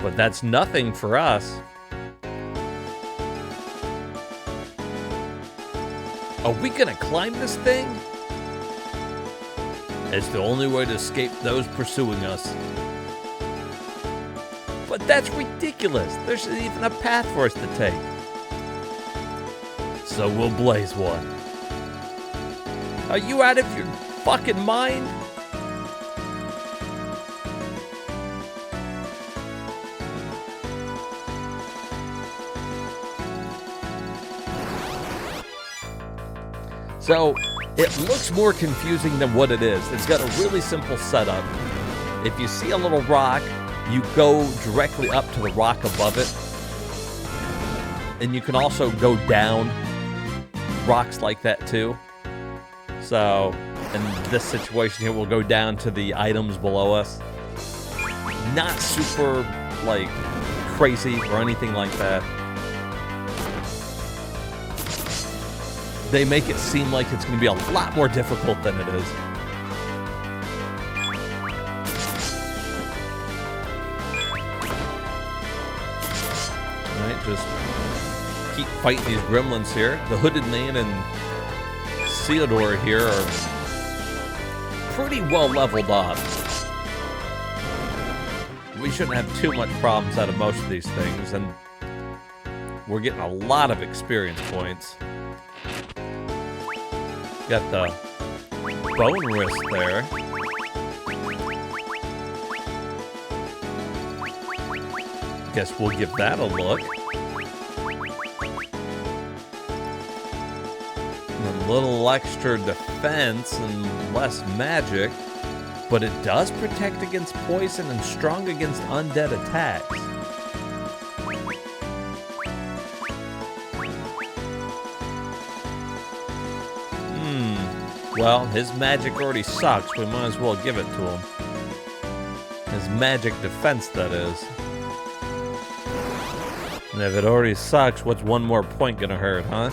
But that's nothing for us. Are we gonna climb this thing? It's the only way to escape those pursuing us. But that's ridiculous. There's even a path for us to take. So we'll blaze one. Are you out of your fucking mind? So, it looks more confusing than what it is. It's got a really simple setup. If you see a little rock, you go directly up to the rock above it. And you can also go down rocks like that too. So, in this situation here, we'll go down to the items below us. Not super, like, crazy or anything like that. They make it seem like it's going to be a lot more difficult than it is. Alright, just keep fighting these gremlins here. The Hooded Man and Theodore here are pretty well leveled up. We shouldn't have too much problems out of most of these things, and we're getting a lot of experience points. Got the bone wrist there. Guess we'll give that a look. And a little extra defense and less magic, but it does protect against poison and strong against undead attacks. Well, his magic already sucks. We might as well give it to him. His magic defense, that is. And if it already sucks, what's one more point gonna hurt, huh?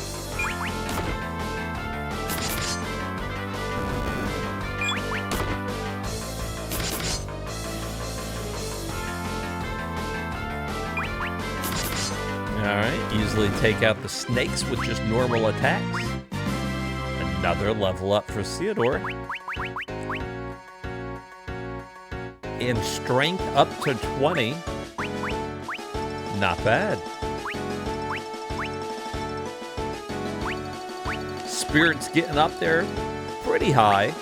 Alright, easily take out the snakes with just normal attacks. Another level up for Theodore. And strength up to 20. Not bad. Spirit's getting up there pretty high.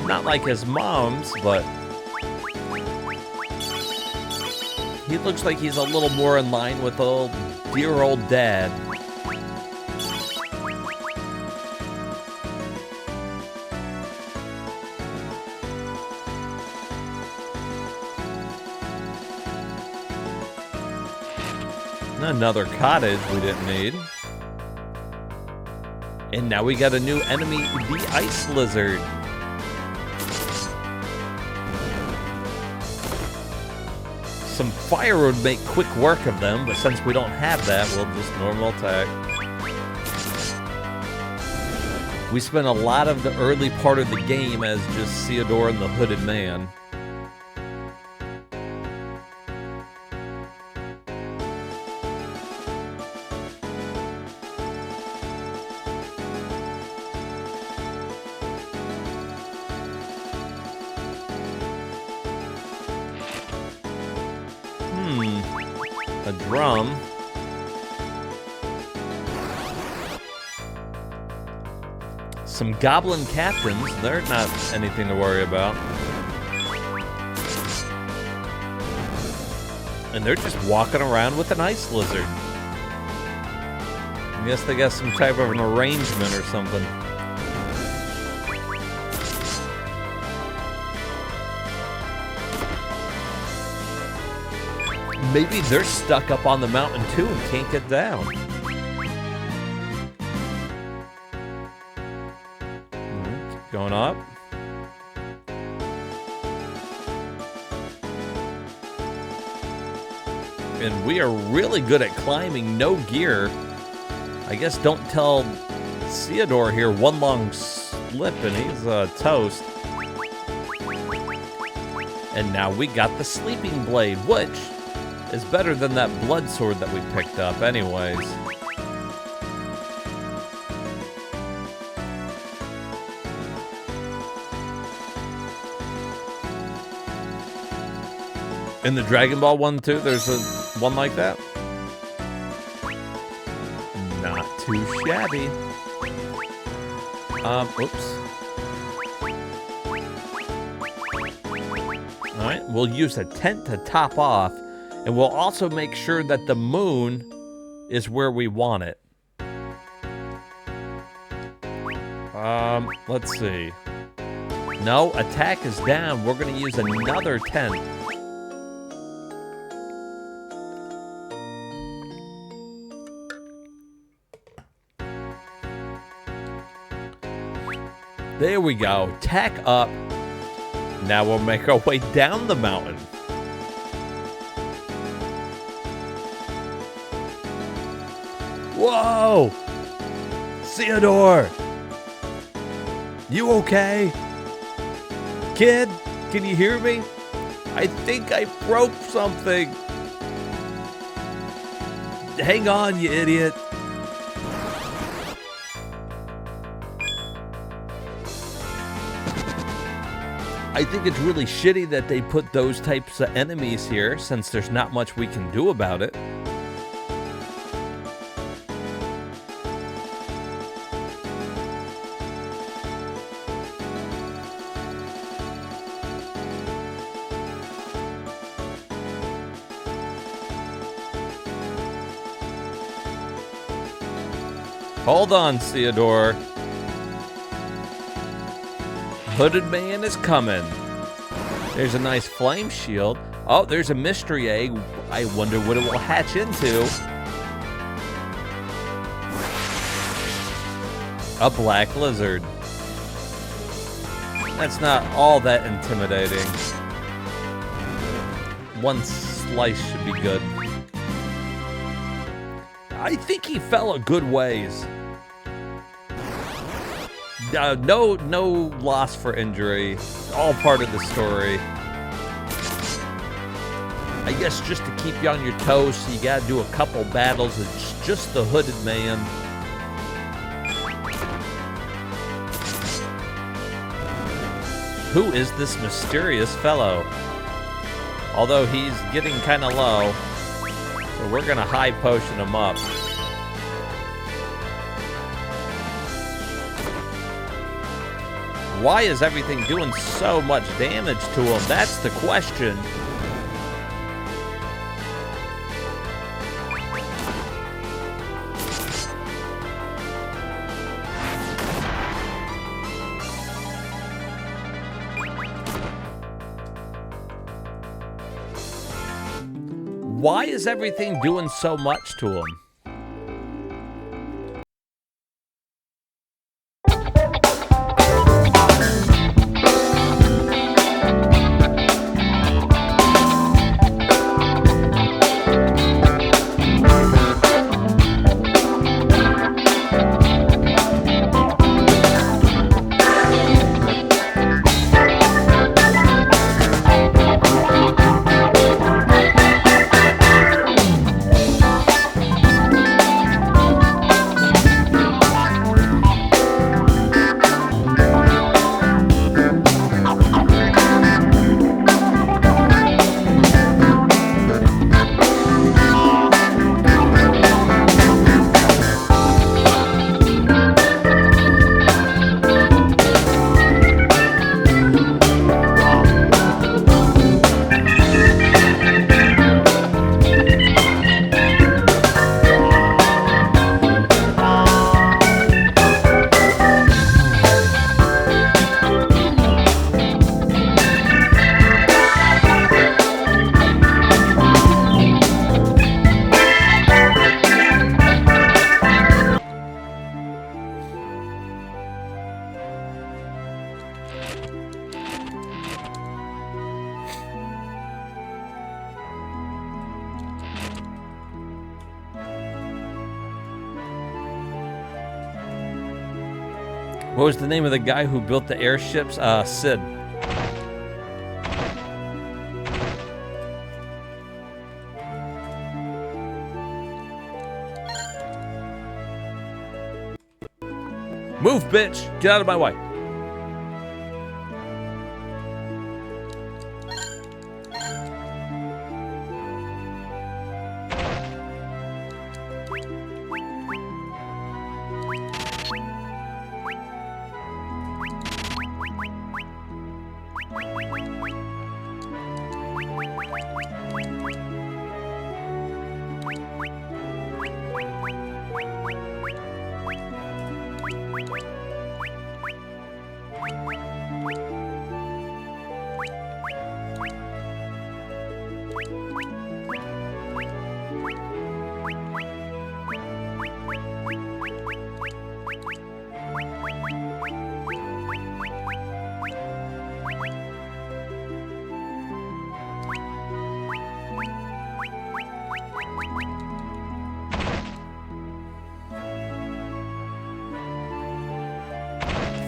Not like his mom's, but he looks like he's a little more in line with old dear old dad. Another cottage we didn't need. And now we got a new enemy, the ice lizard. Some fire would make quick work of them, but since we don't have that, we'll just normal attack. We spent a lot of the early part of the game as just Theodore and the Hooded Man. A drum. Some goblin captains. They're not anything to worry about. And they're just walking around with an ice lizard. I guess they got some type of an arrangement or something. Maybe they're stuck up on the mountain too and can't get down. Keep going up. And we are really good at climbing, no gear. I guess don't tell Theodore here one long slip and he's toast. And now we got the sleeping blade, which is better than that blood sword that we picked up anyways. In the Dragon Ball one too, there's a one like that. Not too shabby. Oops. Alright, we'll use a tent to top off. And we'll also make sure that the moon is where we want it. Let's see. No, attack is down. We're going to use another tent. There we go. Tack up. Now we'll make our way down the mountain. Whoa! Theodore! You okay? Kid, can you hear me? I think I broke something. Hang on, you idiot. I think it's really shitty that they put those types of enemies here, since there's not much we can do about it. Hold on, Theodore. Hooded Man is coming. There's a nice flame shield. Oh, there's a mystery egg. I wonder what it will hatch into. A black lizard. That's not all that intimidating. One slice should be good. I think he fell a good ways. No loss for injury. All part of the story. I guess just to keep you on your toes, so you gotta do a couple battles. It's just the hooded man. Who is this mysterious fellow? Although he's getting kind of low, so we're gonna high potion him up. Why is everything doing so much damage to him? That's the question. Why is everything doing so much to him? What was the name of the guy who built the airships? Sid. Move, bitch! Get out of my way.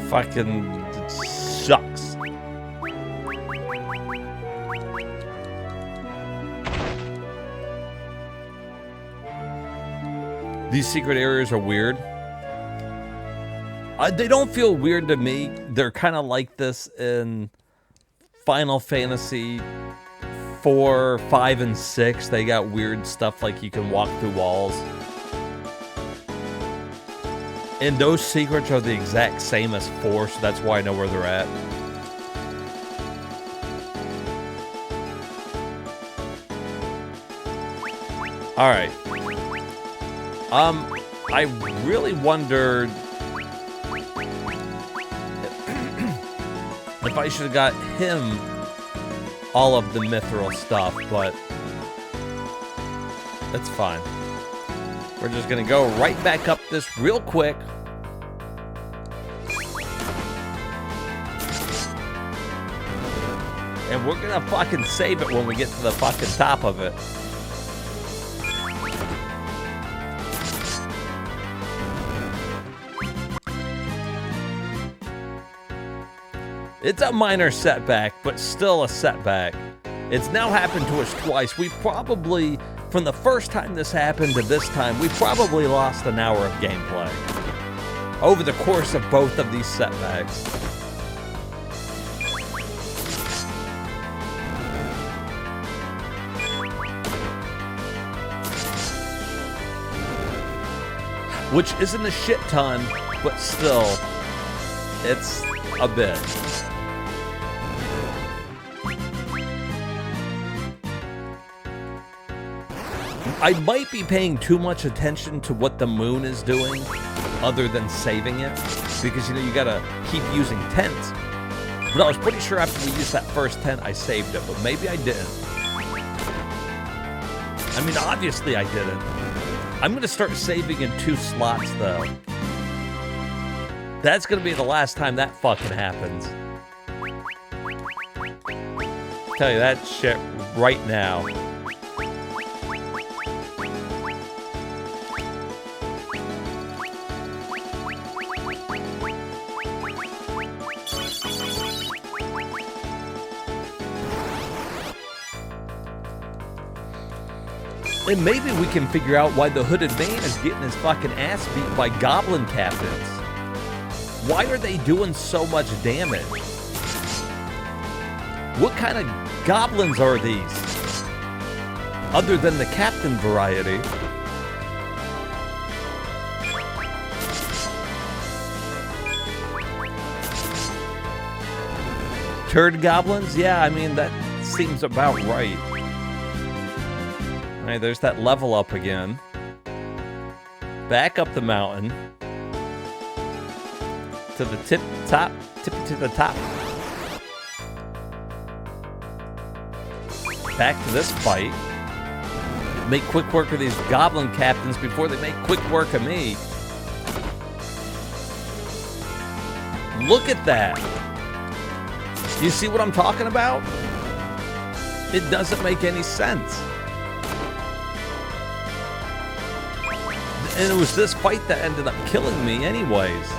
Fucking sucks. These secret areas are weird. They don't feel weird to me. They're kind of like this in Final Fantasy 4, 5, and 6. They got weird stuff like you can walk through walls. And those secrets are the exact same as 4, so that's why I know where they're at. Alright. I really wondered if I should have got him all of the mithril stuff, but that's fine. We're just gonna go right back up this real quick. And we're gonna fucking save it when we get to the fucking top of it. It's a minor setback, but still a setback. It's now happened to us twice. We've probably, from the first time this happened to this time, we've probably lost an hour of gameplay over the course of both of these setbacks. Which isn't a shit ton, but still, it's a bit. I might be paying too much attention to what the moon is doing other than saving it, because, you know, you gotta keep using tents. But I was pretty sure after we used that first tent, I saved it, but maybe I didn't. I mean, obviously I didn't. I'm gonna start saving in 2 slots, though. That's gonna be the last time that fucking happens. Tell you that shit right now. And maybe we can figure out why the hooded man is getting his fucking ass beat by goblin captains. Why are they doing so much damage? What kind of goblins are these? Other than the captain variety. Turd goblins? Yeah, I mean, that seems about right. All right, there's that level up again. Back up the mountain. To the tip to the top. Back to this fight. Make quick work of these goblin captains before they make quick work of me. Look at that. You see what I'm talking about? It doesn't make any sense. And it was this fight that ended up killing me anyways.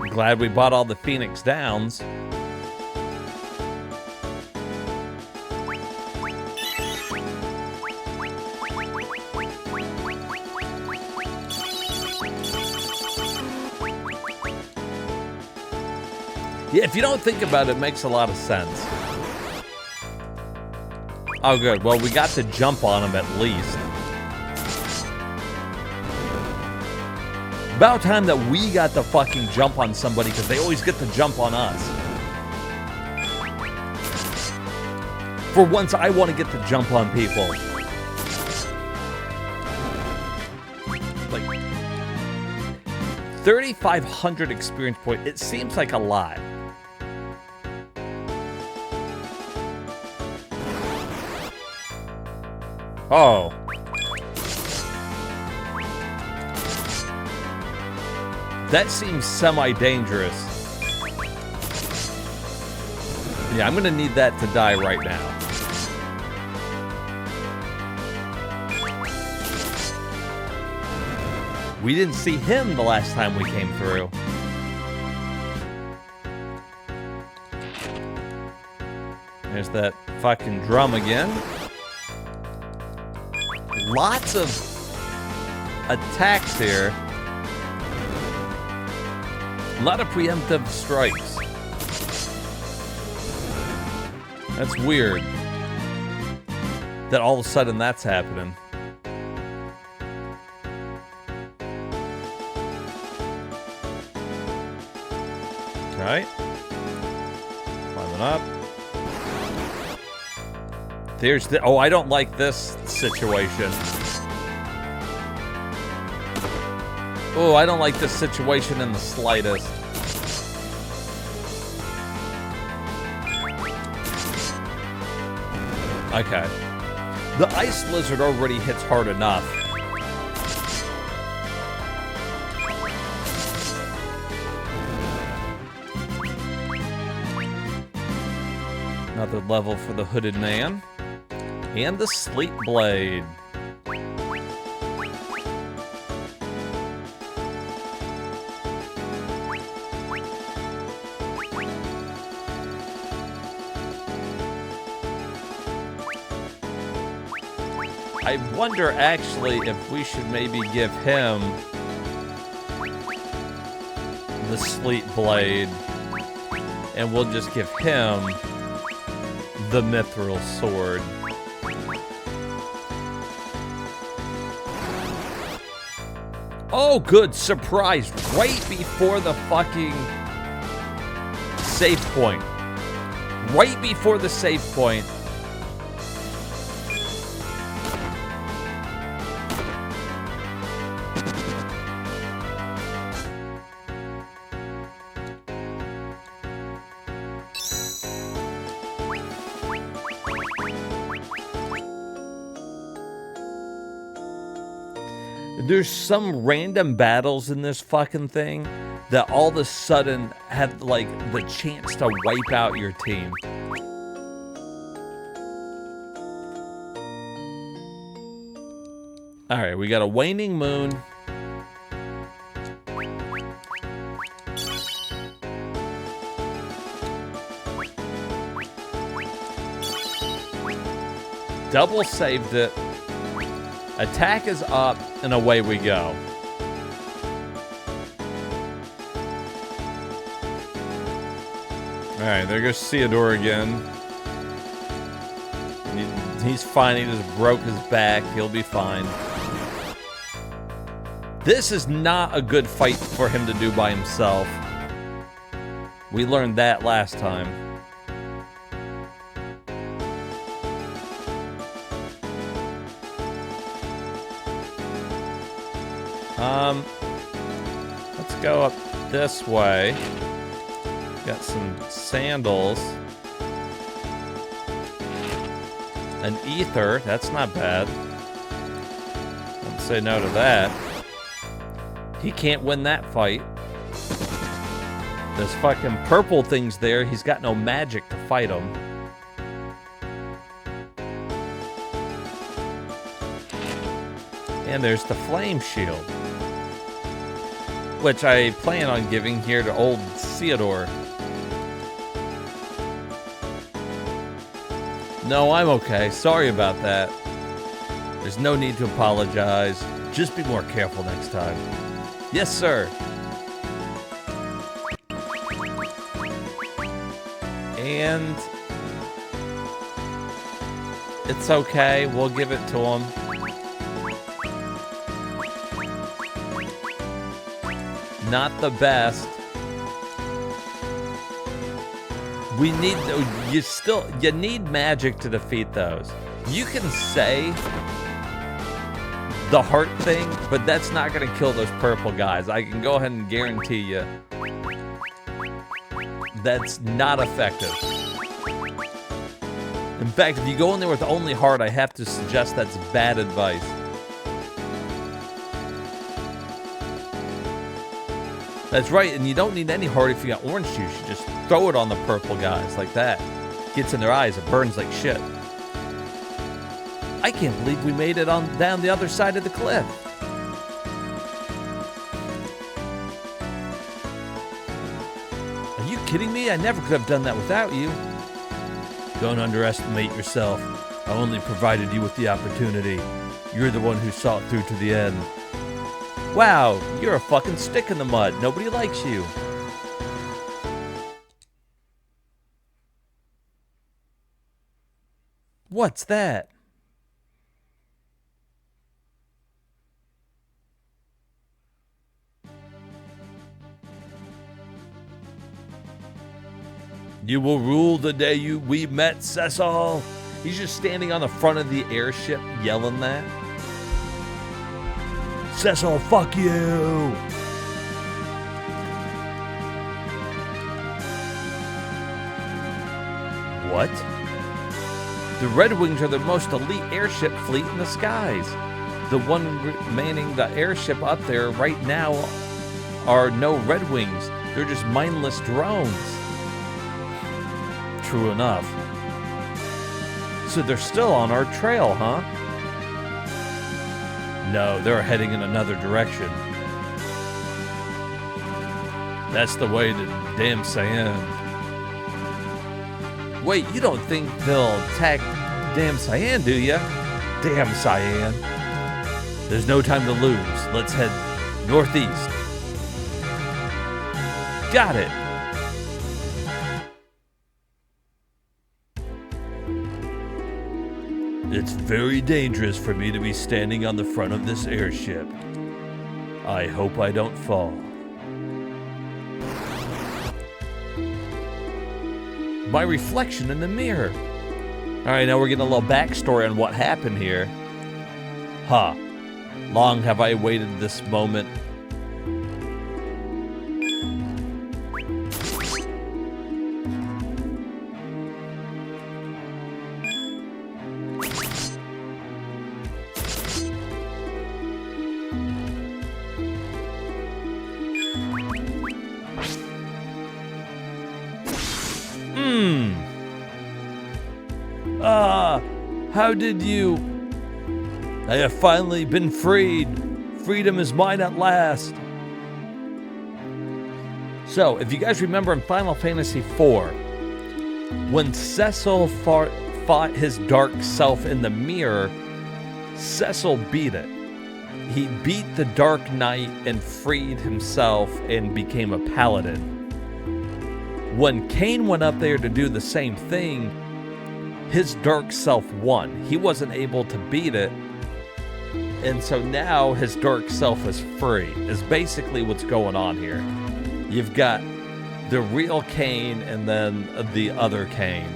Glad we bought all the Phoenix Downs. Yeah, if you don't think about it, it makes a lot of sense. Oh, good. Well, we got to jump on him at least. About time that we got to fucking jump on somebody, because they always get to jump on us. For once, I want to get to jump on people. Like, 3,500 experience points. It seems like a lot. Oh. That seems semi-dangerous. Yeah, I'm gonna need that to die right now. We didn't see him the last time we came through. There's that fucking drum again. Lots of attacks here. A lot of preemptive strikes. That's weird. That all of a sudden that's happening. Alright. Climbing up. There's the... Oh, I don't like this situation. Oh, I don't like this situation in the slightest. Okay. The ice lizard already hits hard enough. Another level for the hooded man. And the sleet blade. I wonder actually if we should maybe give him the sleet blade and we'll just give him the mithril sword. Oh, good. Surprise. Right before the fucking save point. Right before the save point. There's some random battles in this fucking thing that all of a sudden have like the chance to wipe out your team. All right, we got a waning moon. Double saved it. Attack is up, and away we go. Alright, there goes Theodore again. He's fine, he just broke his back. He'll be fine. This is not a good fight for him to do by himself. We learned that last time. Let's go up this way. Got some sandals. An ether, that's not bad. Don't say no to that. He can't win that fight. This fucking purple thing's there. He's got no magic to fight him. And there's the flame shield, which I plan on giving here to old Theodore. No, I'm okay. Sorry about that. There's no need to apologize. Just be more careful next time. Yes, sir. And it's okay. We'll give it to him. Not the best. We need, you need magic to defeat those. You can say the heart thing, but that's not going to kill those purple guys. I can go ahead and guarantee you that's not effective. In fact, if you go in there with only heart, I have to suggest that's bad advice. That's right, and you don't need any heart if you got orange juice. You just throw it on the purple guys like that. Gets in their eyes, it burns like shit. I can't believe we made it on down the other side of the cliff. Are you kidding me? I never could have done that without you. Don't underestimate yourself. I only provided you with the opportunity. You're the one who saw it through to the end. Wow, you're a fucking stick in the mud. Nobody likes you. What's that? You will rule the day we met, Cecil. He's just standing on the front of the airship yelling that. Cecil, fuck you! What? The Red Wings are the most elite airship fleet in the skies. The one remaining the airship up there right now are no Red Wings. They're just mindless drones. True enough. So they're still on our trail, huh? No, they're heading in another direction. That's the way to damn Cyan. Wait, you don't think they'll attack damn Cyan, do ya? Damn Cyan. There's no time to lose. Let's head northeast. Got it. It's very dangerous for me to be standing on the front of this airship. I hope I don't fall. My reflection in the mirror. All right, now we're getting a little backstory on what happened here. Huh. Long have I waited this moment. How did you... I have finally been freed. Freedom is mine at last. So, if you guys remember in Final Fantasy IV, when Cecil fought his dark self in the mirror, Cecil beat it. He beat the Dark Knight and freed himself and became a paladin. When Cain went up there to do the same thing, his dark self won. He wasn't able to beat it. And so now his dark self is free, is basically what's going on here. You've got the real Cain and then the other Cain.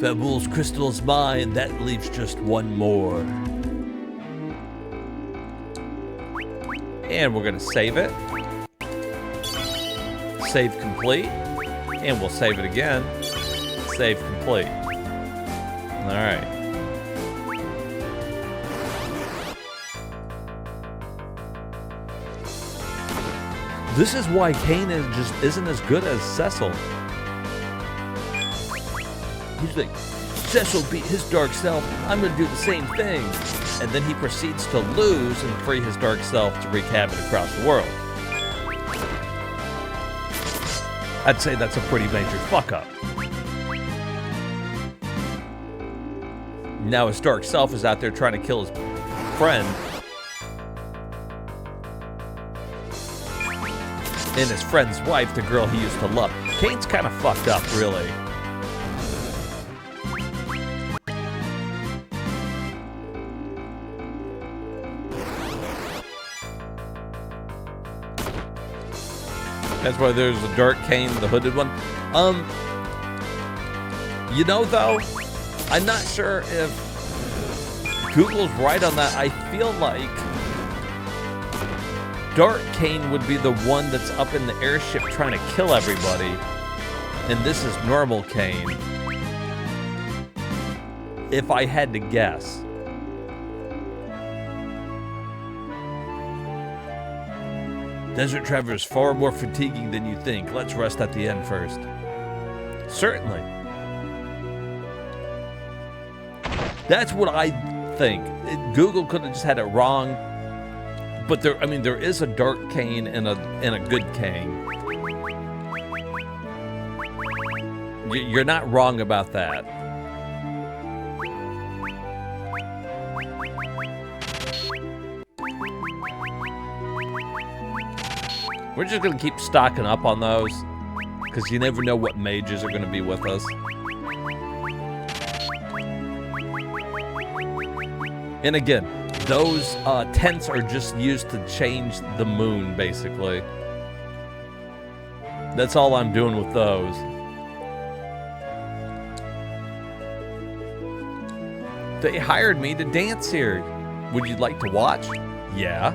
Fabulous crystal is mine. That leaves just one more. And we're going to save it. Save complete. And we'll save it again. Save complete. All right. This is why Cain isn't as good as Cecil. He's like, Cecil beat his dark self. I'm going to do the same thing. And then he proceeds to lose and free his dark self to wreak havoc across the world. I'd say that's a pretty major fuck up. Now his dark self is out there trying to kill his friend. And his friend's wife, the girl he used to love. Cain's kind of fucked up, really. That's why there's a dark Cain, the hooded one. You know, though, I'm not sure if Google's right on that. I feel like Dark Cain would be the one that's up in the airship trying to kill everybody. And this is normal Cain. If I had to guess. Desert travel is far more fatiguing than you think. Let's rest at the end first. Certainly. That's what I think. Google could have just had it wrong. But there is a dark Cain and a good Cain. You're not wrong about that. We're just going to keep stocking up on those, because you never know what mages are going to be with us. And again, those tents are just used to change the moon, basically. That's all I'm doing with those. They hired me to dance here. Would you like to watch? Yeah.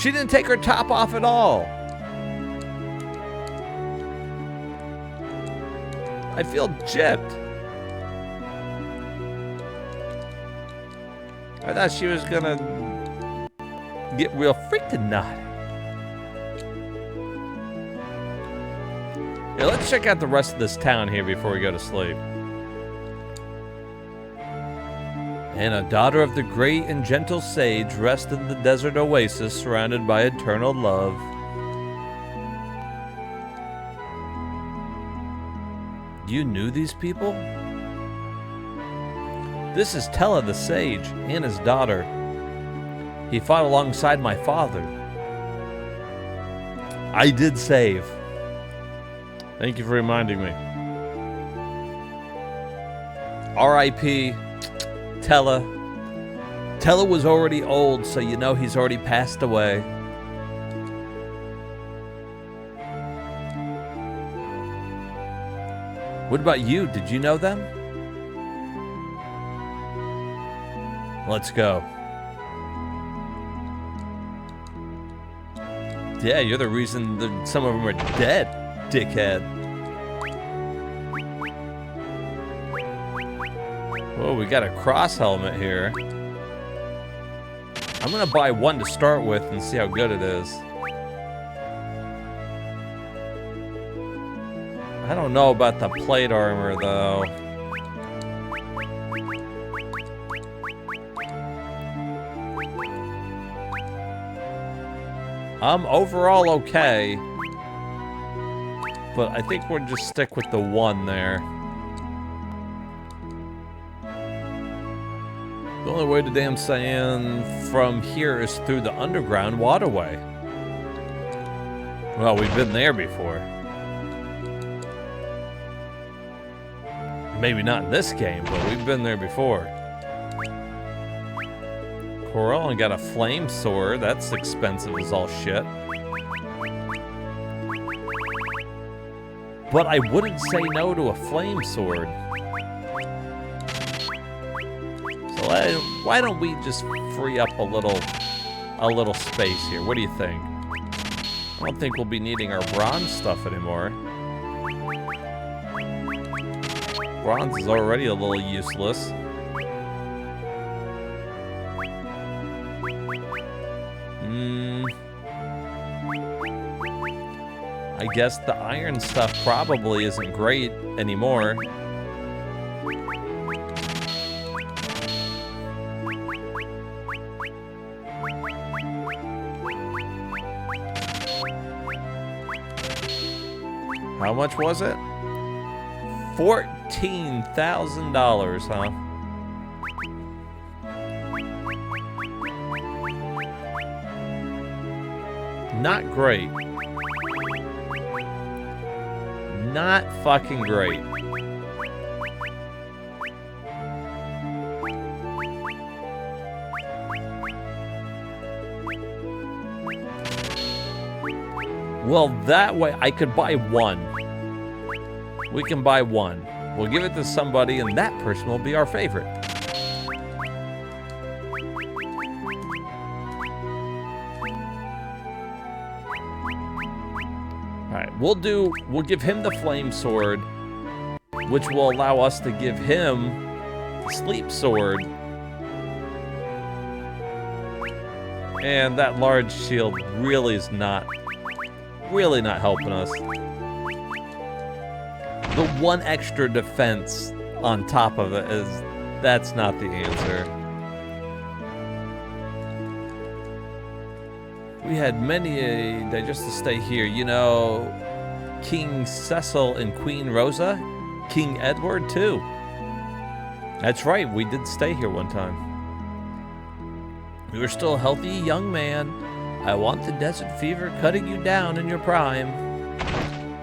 She didn't take her top off at all. I feel gypped. I thought she was gonna get real freaking naughty. Yeah, let's check out the rest of this town here before we go to sleep. And a daughter of the great and gentle sage rests in the desert oasis surrounded by eternal love. You knew these people? This is Tella the sage and his daughter. He fought alongside my father. I did save. Thank you for reminding me. R.I.P. Tella. Tella was already old, so you know he's already passed away. What about you? Did you know them? Let's go. Yeah, you're the reason that some of them are dead, dickhead. Oh, we got a cross helmet here. I'm gonna buy one to start with and see how good it is. I don't know about the plate armor though. Overall okay. But I think we'll just stick with the one there. The only way to damn Cyan from here is through the underground waterway. Well, we've been there before. Maybe not in this game, but we've been there before. Corellon got a flame sword. That's expensive as all shit. But I wouldn't say no to a flame sword. So why don't we just free up a little space here? What do you think? I don't think we'll be needing our bronze stuff anymore. Bronze is already a little useless. I guess the iron stuff probably isn't great anymore. How much was it? $14,000, huh? Not great. Not fucking great. Well, that way I could buy one. We can buy one. We'll give it to somebody and that person will be our favorite. Alright, we'll give him the flame sword, which will allow us to give him the sleep sword. And that large shield really is not helping us. The one extra defense on top of it that's not the answer. We had many a day just to stay here. You know, King Cecil and Queen Rosa, King Edward too. That's right, we did stay here one time. You were still a healthy young man. I want the desert fever cutting you down in your prime.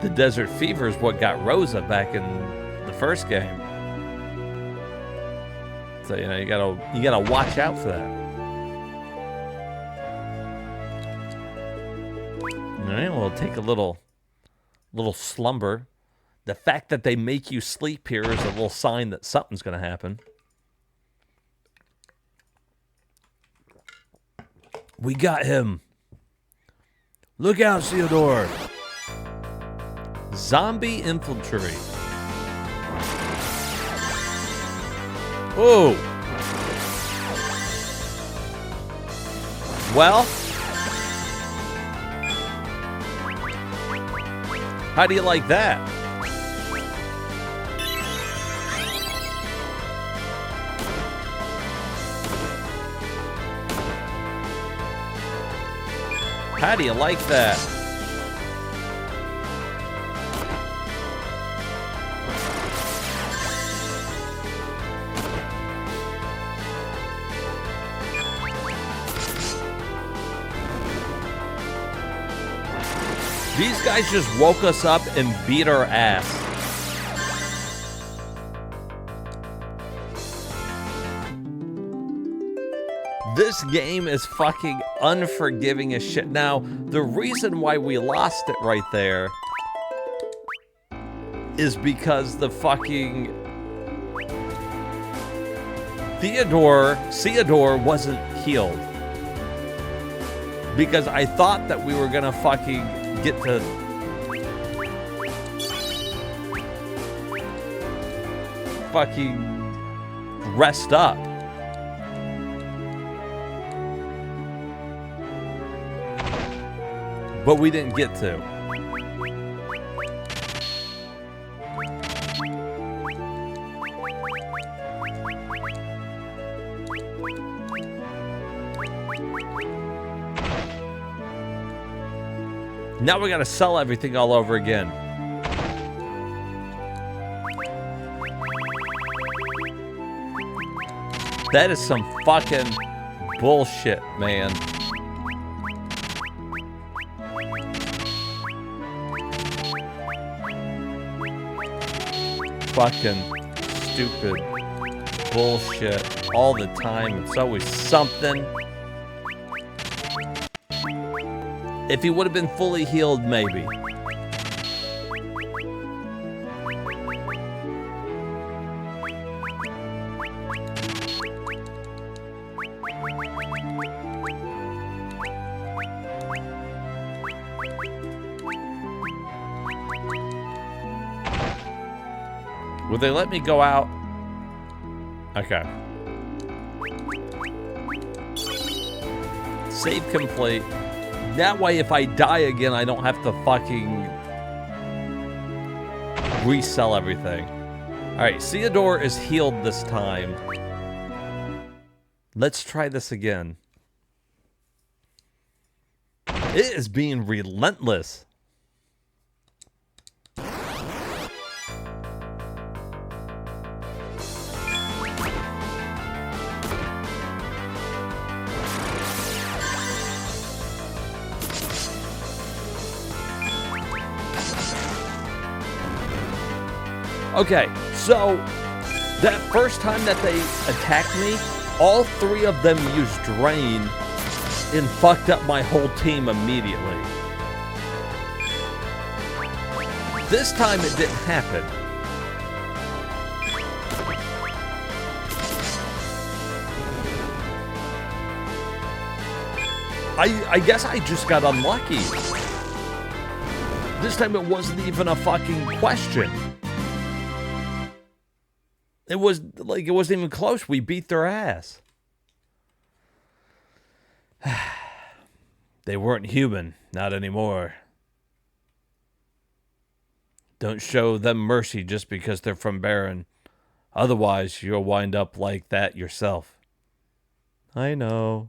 The desert fever is what got Rosa back in the first game. So you know you gotta watch out for that. All right, we'll take a little slumber. The fact that they make you sleep here is a little sign that something's gonna happen. We got him. Look out, Theodore! Zombie infantry. Oh! Well, how do you like that? How do you like that? These guys just woke us up and beat our ass. This game is fucking unforgiving as shit. Now, the reason why we lost it right there is because the fucking Theodore wasn't healed. Because I thought that we were gonna fucking get to fucking rest up. But we didn't get to. Now we gotta sell everything all over again. That is some fucking bullshit, man. Fucking stupid bullshit all the time. It's always something. If he would have been fully healed, maybe. Will they let me go out? Okay. Save complete. That way, if I die again, I don't have to fucking resell everything. Alright, Theodore is healed this time. Let's try this again. It is being relentless. Okay, so that first time that they attacked me, all three of them used Drain and fucked up my whole team immediately. This time it didn't happen. I guess I just got unlucky. This time it wasn't even a fucking question. It wasn't even close. We beat their ass. They weren't human. Not anymore. Don't show them mercy just because they're from Baron. Otherwise, you'll wind up like that yourself. I know.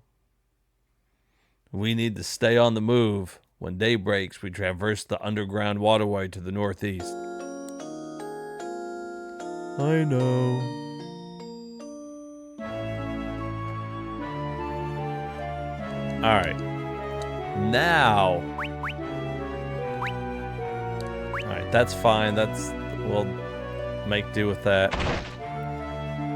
We need to stay on the move. When day breaks, we traverse the underground waterway to the northeast. I know. Alright. Now. Alright, that's fine. We'll make do with that.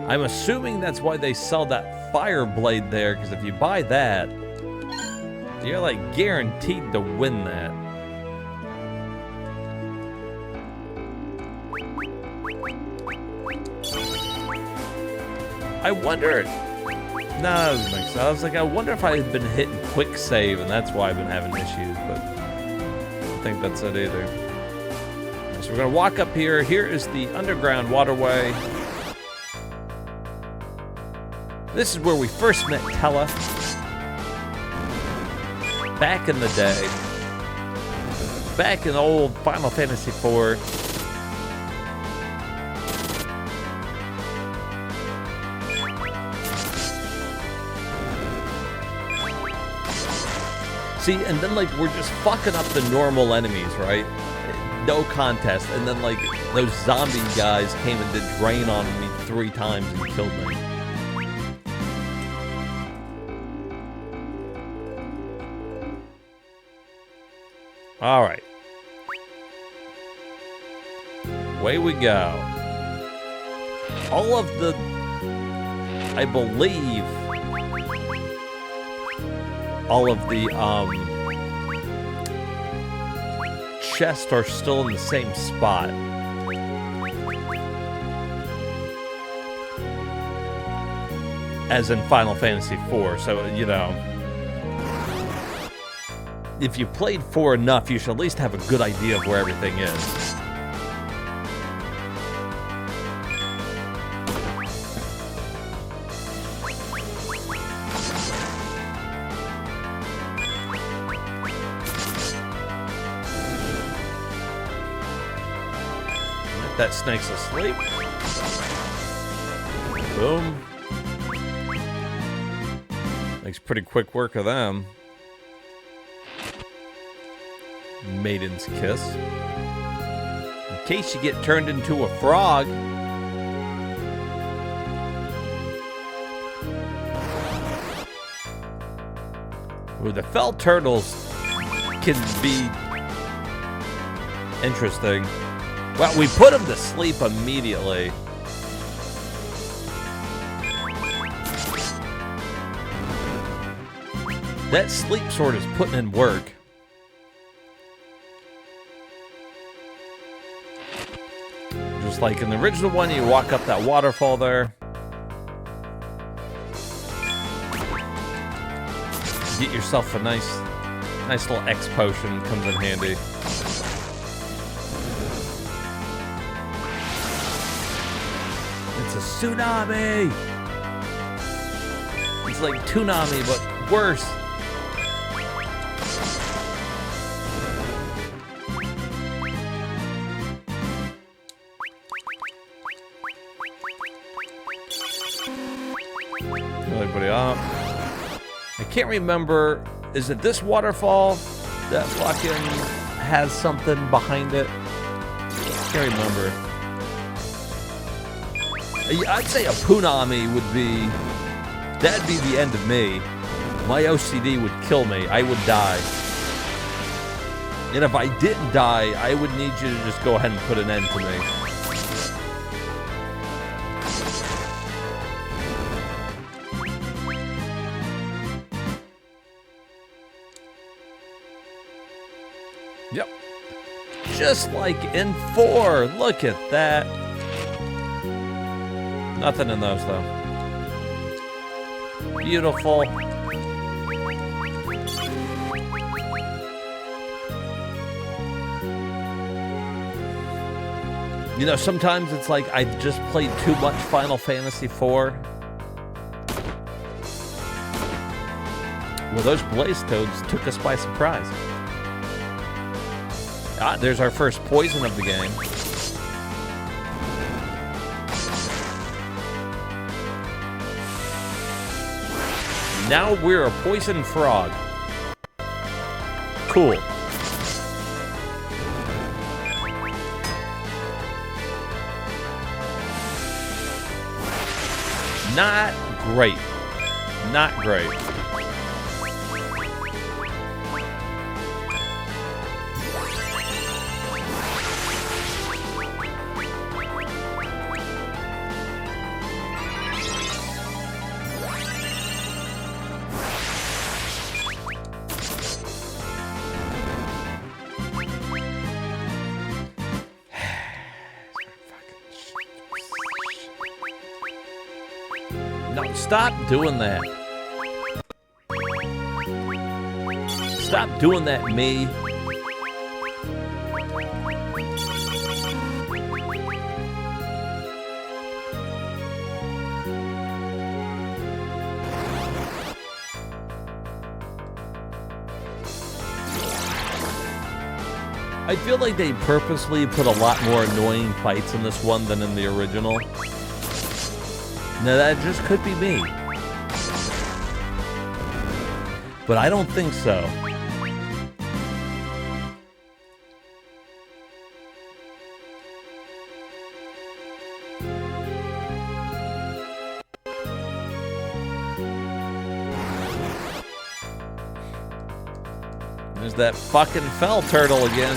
I'm assuming that's why they sell that fire blade there, because if you buy that, you're like guaranteed to win that. I wonder. No, that doesn't make sense. I was like, I wonder if I had been hitting quick save, and that's why I've been having issues. But think that's it either. So we're gonna walk up here. Here is the underground waterway. This is where we first met Tella. Back in the day. Back in old Final Fantasy IV. See, and then like we're just fucking up the normal enemies, right? No contest. And then like those zombie guys came and did drain on me 3 times and killed me. All right. Away we go. All of the, I believe, all of the chests are still in the same spot. As in Final Fantasy IV, so, you know, if you played 4 enough, you should at least have a good idea of where everything is. That snake's asleep. Boom. Makes pretty quick work of them. Maiden's kiss. In case you get turned into a frog. Ooh, the fell turtles can be interesting. Well, we put him to sleep immediately. That sleep sword is putting in work. Just like in the original one, you walk up that waterfall there. Get yourself a nice little X potion, comes in handy. It's a tsunami! It's like Toonami, but worse. Everybody up. I can't remember. Is it this waterfall that fucking has something behind it? I can't remember. I'd say a Punami would be... That'd be the end of me. My OCD would kill me. I would die. And if I didn't die, I would need you to just go ahead and put an end to me. Yep. Just like in 4. Look at that. Nothing in those, though. Beautiful. You know, sometimes it's like I've just played too much Final Fantasy IV. Well, those Blaze Toads took us by surprise. Ah, there's our first poison of the game. Now we're a poison frog. Cool. Not great. Not great. No, stop doing that. Stop doing that, me. I feel like they purposely put a lot more annoying fights in this one than in the original. Now that just could be me. But I don't think so. There's that fucking fell turtle again.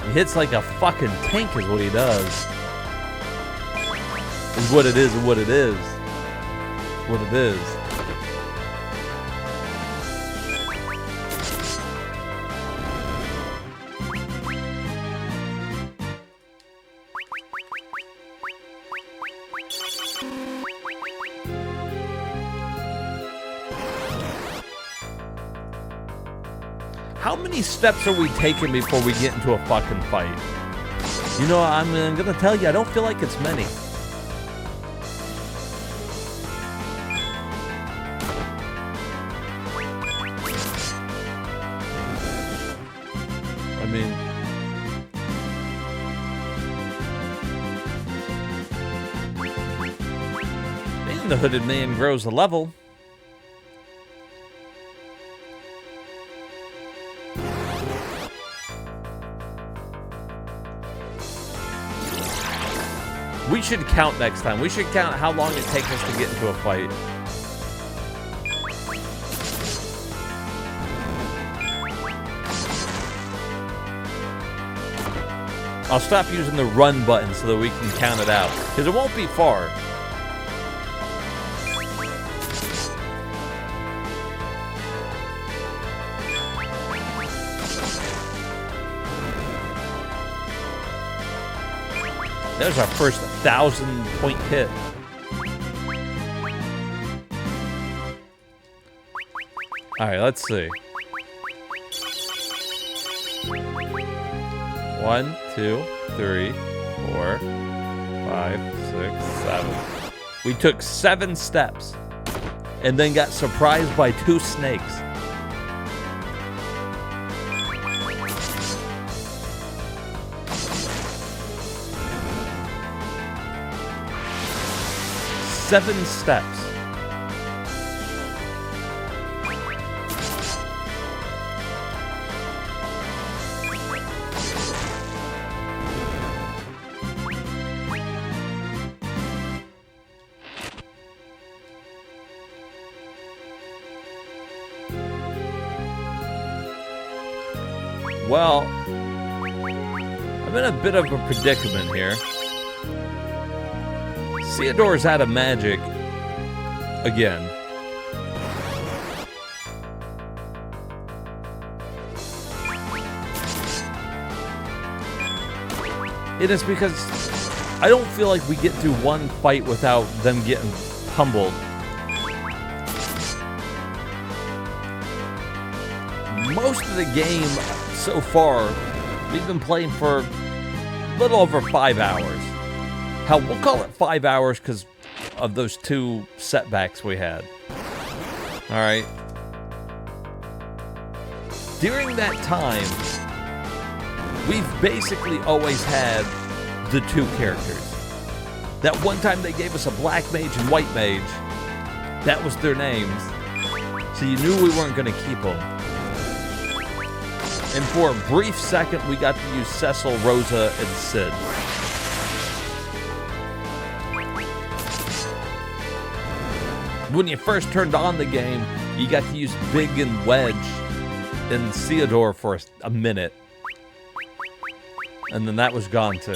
He hits like a fucking tank is what he does. Is what it is, and what it is. What it is. How many steps are we taking before we get into a fucking fight? You know, I'm gonna tell you, I don't feel like it's many. I mean... and the hooded man grows a level. We should count next time. We should count how long it takes us to get into a fight. I'll stop using the run button so that we can count it out. Because it won't be far. There's our first 1,000-point hit. Alright, let's see. 1, 2, 3, 4, 5, 6, 7. We took 7 steps and then got surprised by 2 snakes. Seven steps. Well, I'm in a bit of a predicament here. Theodore's out of magic again. It is because I don't feel like we get through one fight without them getting pummeled. Most of the game so far, we've been playing for a little over 5 hours. Hell, we'll call it 5 hours because of those 2 setbacks we had. Alright. During that time, we've basically always had the 2 characters. That one time they gave us a black mage and white mage, that was their names. So you knew we weren't going to keep them. And for a brief second, we got to use Cecil, Rosa, and Sid. When you first turned on the game, you got to use Big and Wedge and Theodore for a minute. And then that was gone too.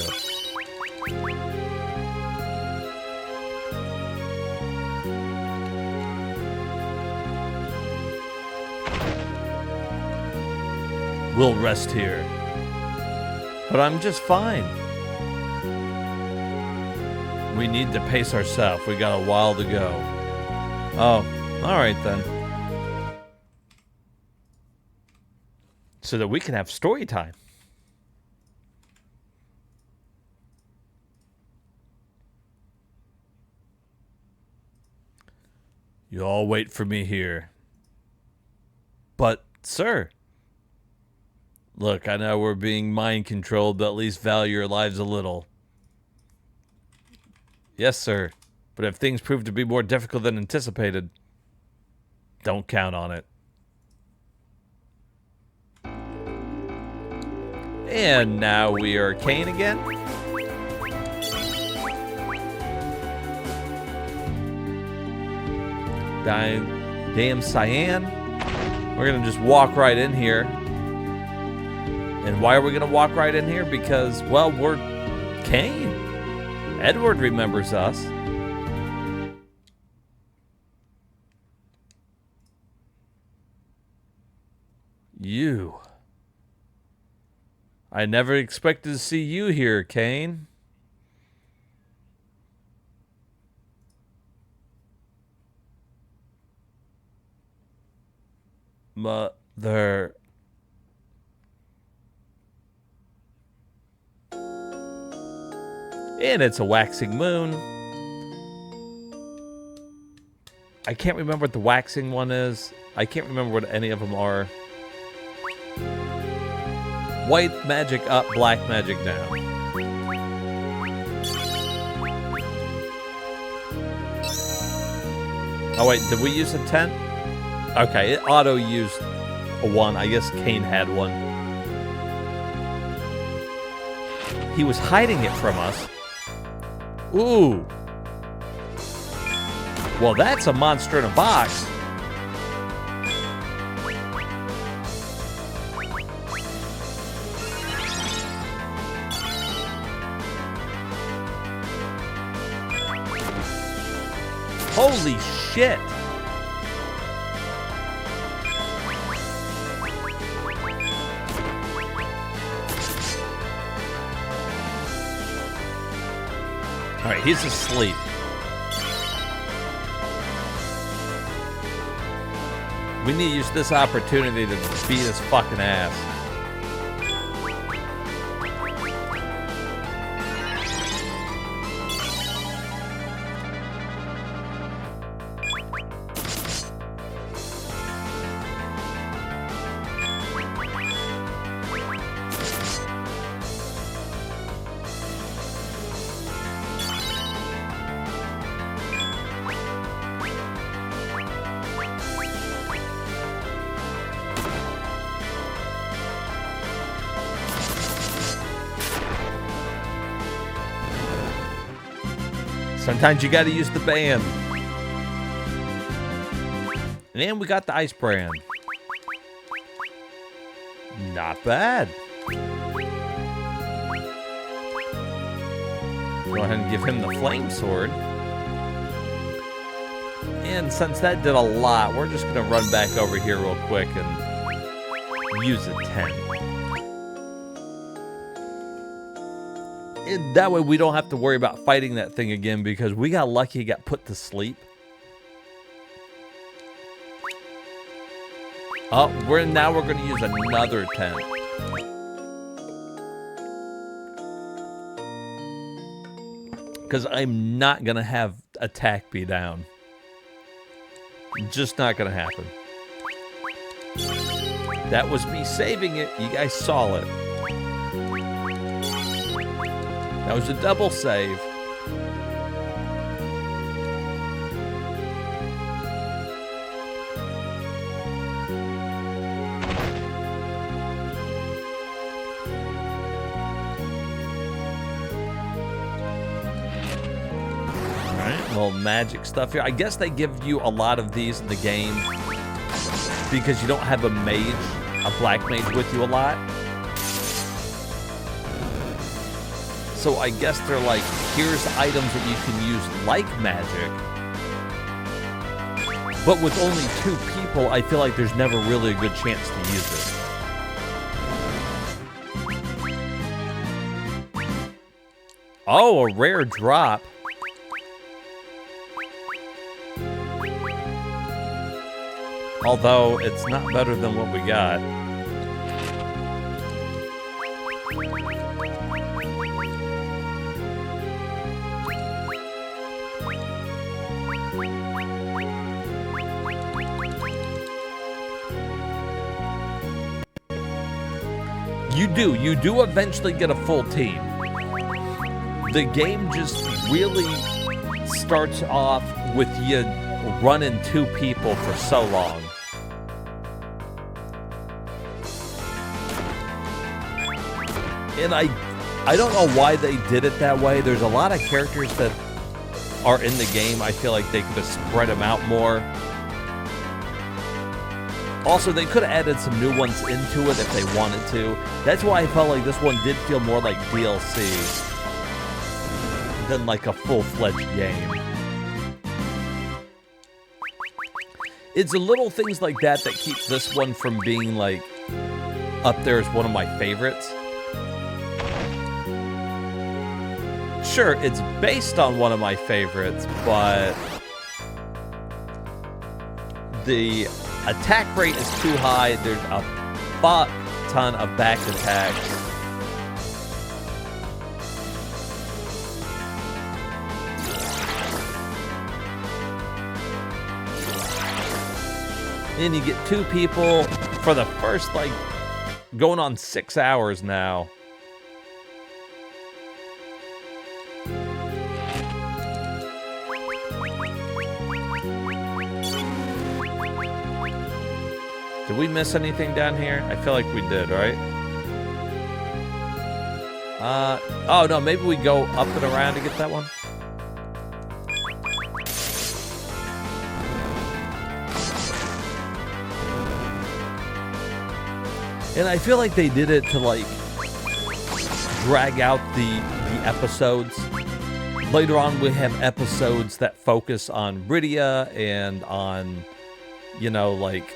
We'll rest here. But I'm just fine. We need to pace ourselves. We got a while to go. Oh, alright then. So that we can have story time. You all wait for me here. But, sir... Look, I know we're being mind-controlled, but at least value your lives a little. Yes, sir. But if things prove to be more difficult than anticipated, don't count on it. And now we are Kane again. Damn cyan. We're gonna just walk right in here. And why are we gonna walk right in here? Because, well, we're Kane. Edward remembers us. You. I never expected to see you here, Kane. Mother. And it's a waxing moon. I can't remember what the waxing one is. I can't remember what any of them are. White magic up, black magic down. Oh wait, did we use a 10? Okay, it auto used a 1. I guess Kane had one. He was hiding it from us. Ooh. Well, that's a monster in a box. Holy shit. All right, he's asleep. We need to use this opportunity to beat his fucking ass. Sometimes you gotta use the band. And we got the ice brand. Not bad. Go ahead and give him the flame sword. And since that did a lot, we're just gonna run back over here real quick and use a 10. And that way we don't have to worry about fighting that thing again because we got lucky he got put to sleep. Oh, now we're going to use another 10. Because I'm not going to have attack be down. Just not going to happen. That was me saving it. You guys saw it. That was a double save. Little magic stuff here. I guess they give you a lot of these in the game because you don't have a black mage with you a lot. So I guess they're like, here's items that you can use like magic. But with only 2 people, I feel like there's never really a good chance to use it. Oh, a rare drop. Although, it's not better than what we got. You do eventually get a full team. The game just really starts off with you running 2 people for so long. And I don't know why they did it that way. There's a lot of characters that are in the game. I feel like they could have spread them out more. Also, they could have added some new ones into it if they wanted to. That's why I felt like this one did feel more like DLC than like a full-fledged game. It's the little things like that that keep this one from being like up there as one of my favorites. Sure, it's based on one of my favorites, but the attack rate is too high. There's a fuck ton of back attacks. And you get 2 people for the first, like, going on 6 hours now. Did we miss anything down here? I feel like we did, right? Oh no, maybe we go up and around to get that one. And I feel like they did it to like drag out the episodes. Later on, we have episodes that focus on Rydia and on, you know, like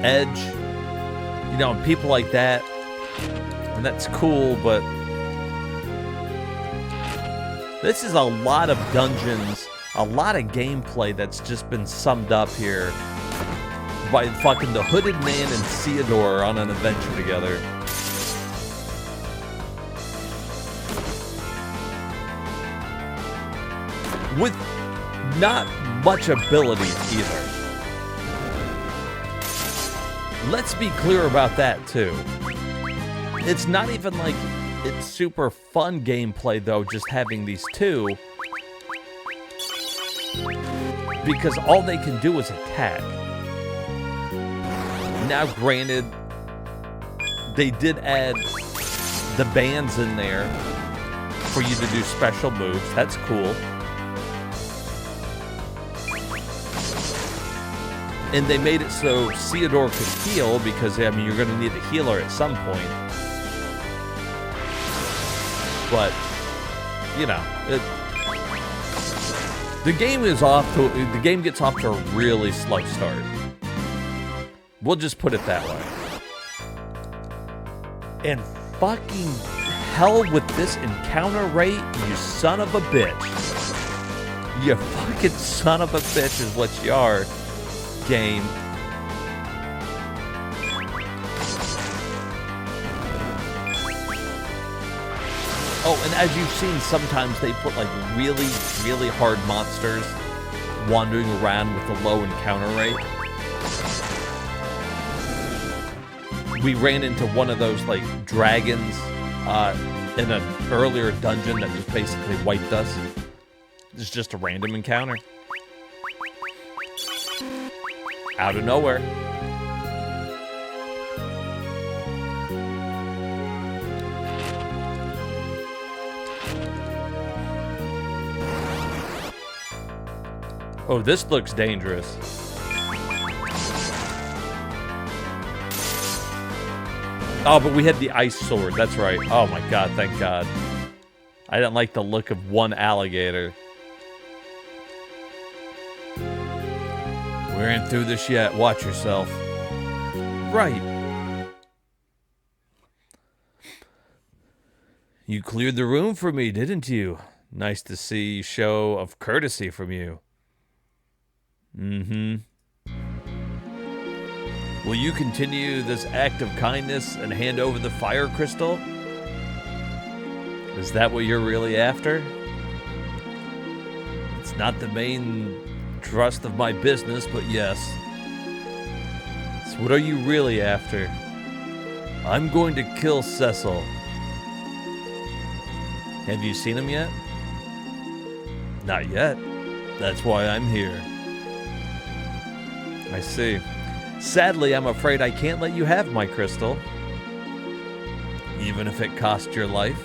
Edge, you know, and people like that. And that's cool, but this is a lot of dungeons, a lot of gameplay that's just been summed up here by fucking the Hooded Man and Theodore on an adventure together. With not much ability either. Let's be clear about that too. It's not even like it's super fun gameplay though, just having these 2. Because all they can do is attack. Now granted, they did add the bands in there for you to do special moves. That's cool. And they made it so Theodore could heal because, I mean, you're going to need a healer at some point. But, you know, the game gets off to a really slow start. We'll just put it that way. And fucking hell with this encounter rate, you son of a bitch. You fucking son of a bitch is what you are. Game. Oh, and as you've seen, sometimes they put like really, really hard monsters wandering around with a low encounter rate. We ran into one of those like dragons in an earlier dungeon that just basically wiped us. It's just a random encounter. Out of nowhere. Oh, this looks dangerous. Oh, but we had the ice sword. That's right. Oh my god, thank god. I didn't like the look of one alligator. We ain't through this yet. Watch yourself. Right. You cleared the room for me, didn't you? Nice to see show of courtesy from you. Mm-hmm. Will you continue this act of kindness and hand over the fire crystal? Is that what you're really after? It's not the main thrust of my business, but yes. What are you really after? I'm going to kill Cecil. Have you seen him yet? Not yet. That's why I'm here. I see. Sadly, I'm afraid I can't let you have my crystal. Even if it costs your life.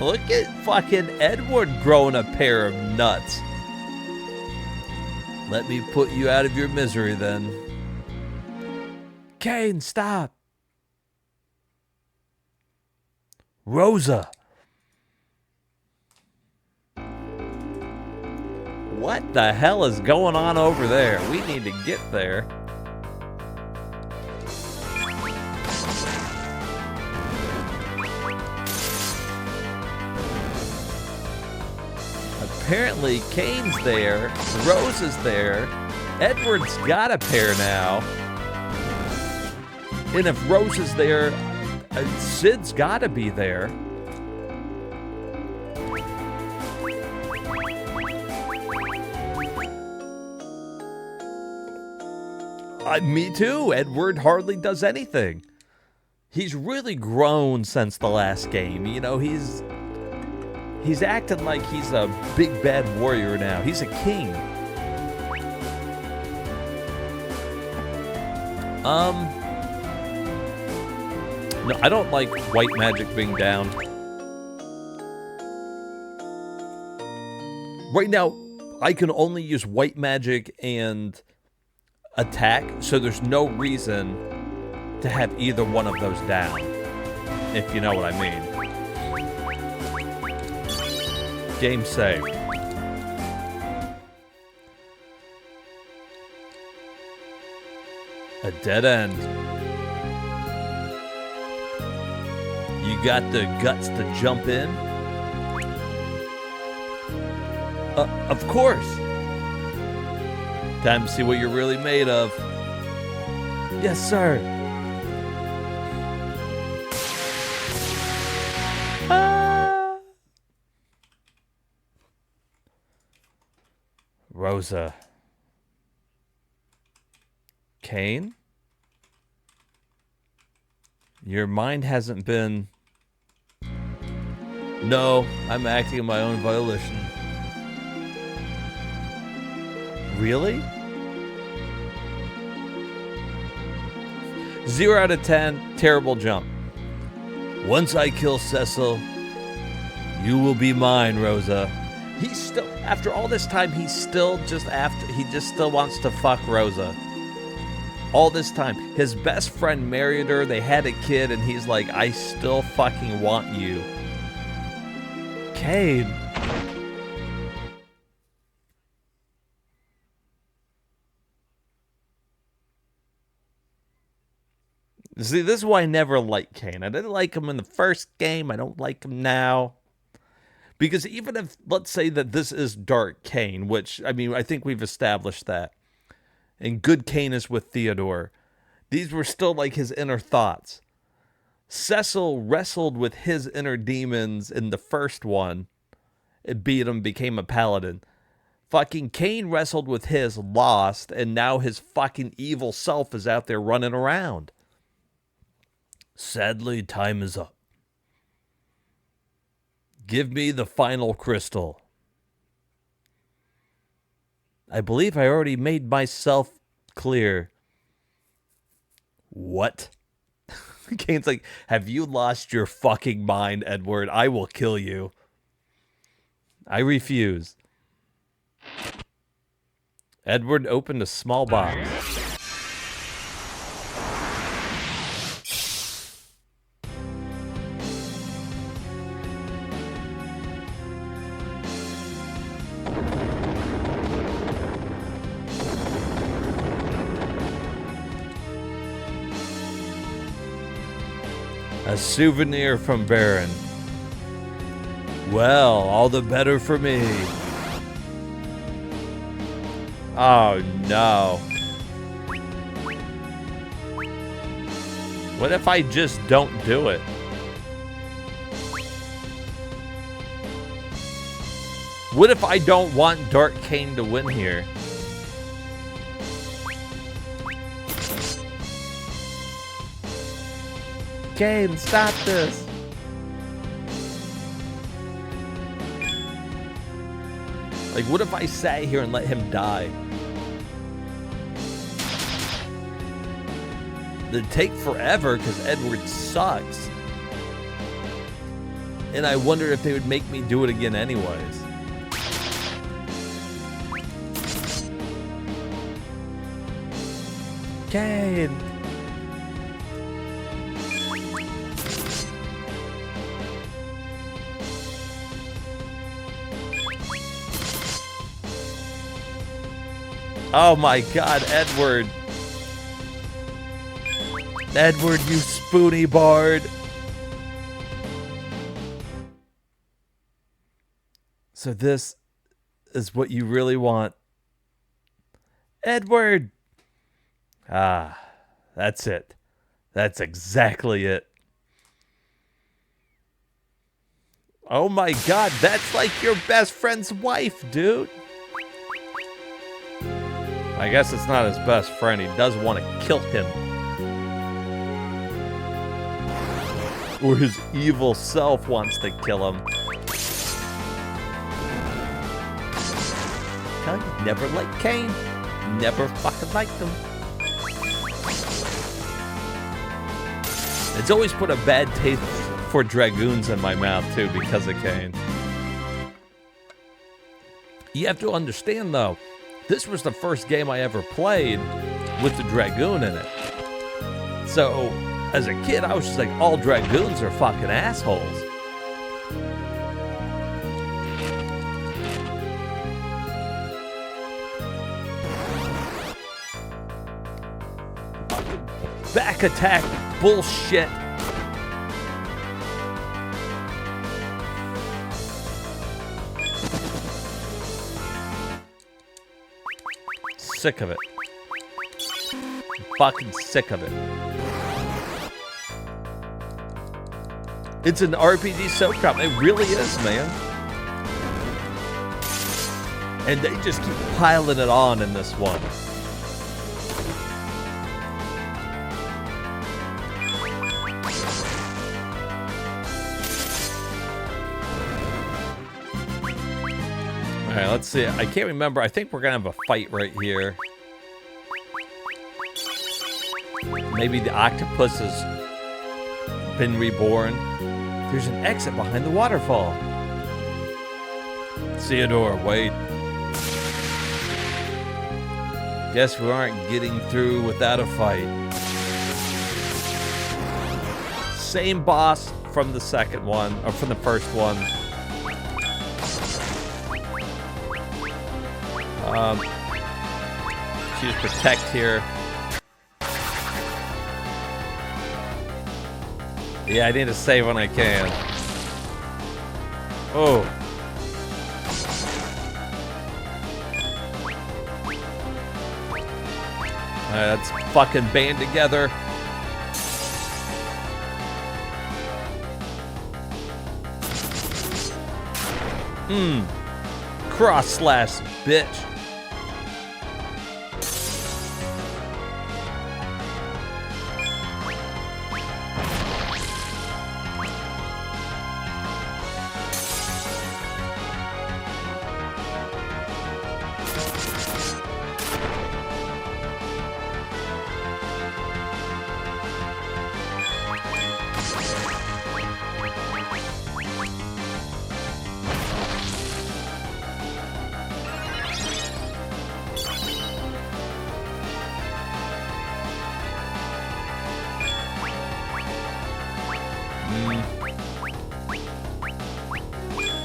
Look at fucking Edward growing a pair of nuts. Let me put you out of your misery then. Kane, stop. Rosa. What the hell is going on over there? We need to get there. Apparently, Kane's there, Rose is there, Edward's got a pair now. And if Rose is there, Sid's gotta be there. Me too. Edward hardly does anything. He's really grown since the last game. You know, he's acting like he's a big bad warrior now. He's a king. No, I don't like white magic being down. Right now, I can only use white magic and attack, so there's no reason to have either one of those down, if you know what I mean. Game saved. A dead end. You got the guts to jump in? Of course. Time to see what you're really made of. Yes, sir. Rosa. Kane? Your mind hasn't been... No, I'm acting in my own volition. Really? 0 out of 10, terrible jump. Once I kill Cecil, you will be mine, Rosa. He's still, after all this time, he just still wants to fuck Rosa. All this time. His best friend married her, they had a kid, and he's like, I still fucking want you. Kane. See, this is why I never liked Kane. I didn't like him in the first game. I don't like him now. Because even if, let's say that this is Dark Kane, which, I mean, I think we've established that. And good Kane is with Theodore. These were still like his inner thoughts. Cecil wrestled with his inner demons in the first one. It beat him, became a paladin. Fucking Kane wrestled with his, lost, and now his fucking evil self is out there running around. Sadly, time is up. Give me the final crystal. I believe I already made myself clear. What? Kane's like, have you lost your fucking mind, Edward? I will kill you. I refuse. Edward opened a small box. A souvenir from Baron. Well, all the better for me. Oh no. What if I just don't do it? What if I don't want Dark Kane to win here? Kane, stop this. Like, what if I sat here and let him die? It'd take forever because Edward sucks. And I wondered if they would make me do it again anyways. Kane. Oh my God, Edward. Edward, you spoony bard. So this is what you really want. Edward. Ah, that's it. That's exactly it. Oh my God, that's like your best friend's wife, dude. I guess it's not his best friend. He does want to kill him. Or his evil self wants to kill him. Huh? Never liked Kane. Never fucking liked him. It's always put a bad taste for Dragoons in my mouth, too, because of Kane. You have to understand, though, this was the first game I ever played with the Dragoon in it. So, as a kid, I was just like, all Dragoons are fucking assholes. Back attack bullshit. Sick of it. I'm fucking sick of it. It's an RPG soap drop. It really is, man. And they just keep piling it on in this one. All right, let's see. I can't remember. I think we're going to have a fight right here. Maybe the octopus has been reborn. There's an exit behind the waterfall. Theodore, wait. Guess we aren't getting through without a fight. Same boss from the second one, or from the first one. Choose protect here. Yeah, I need to save when I can. Oh. Alright, let's fucking band together. Cross slash, bitch.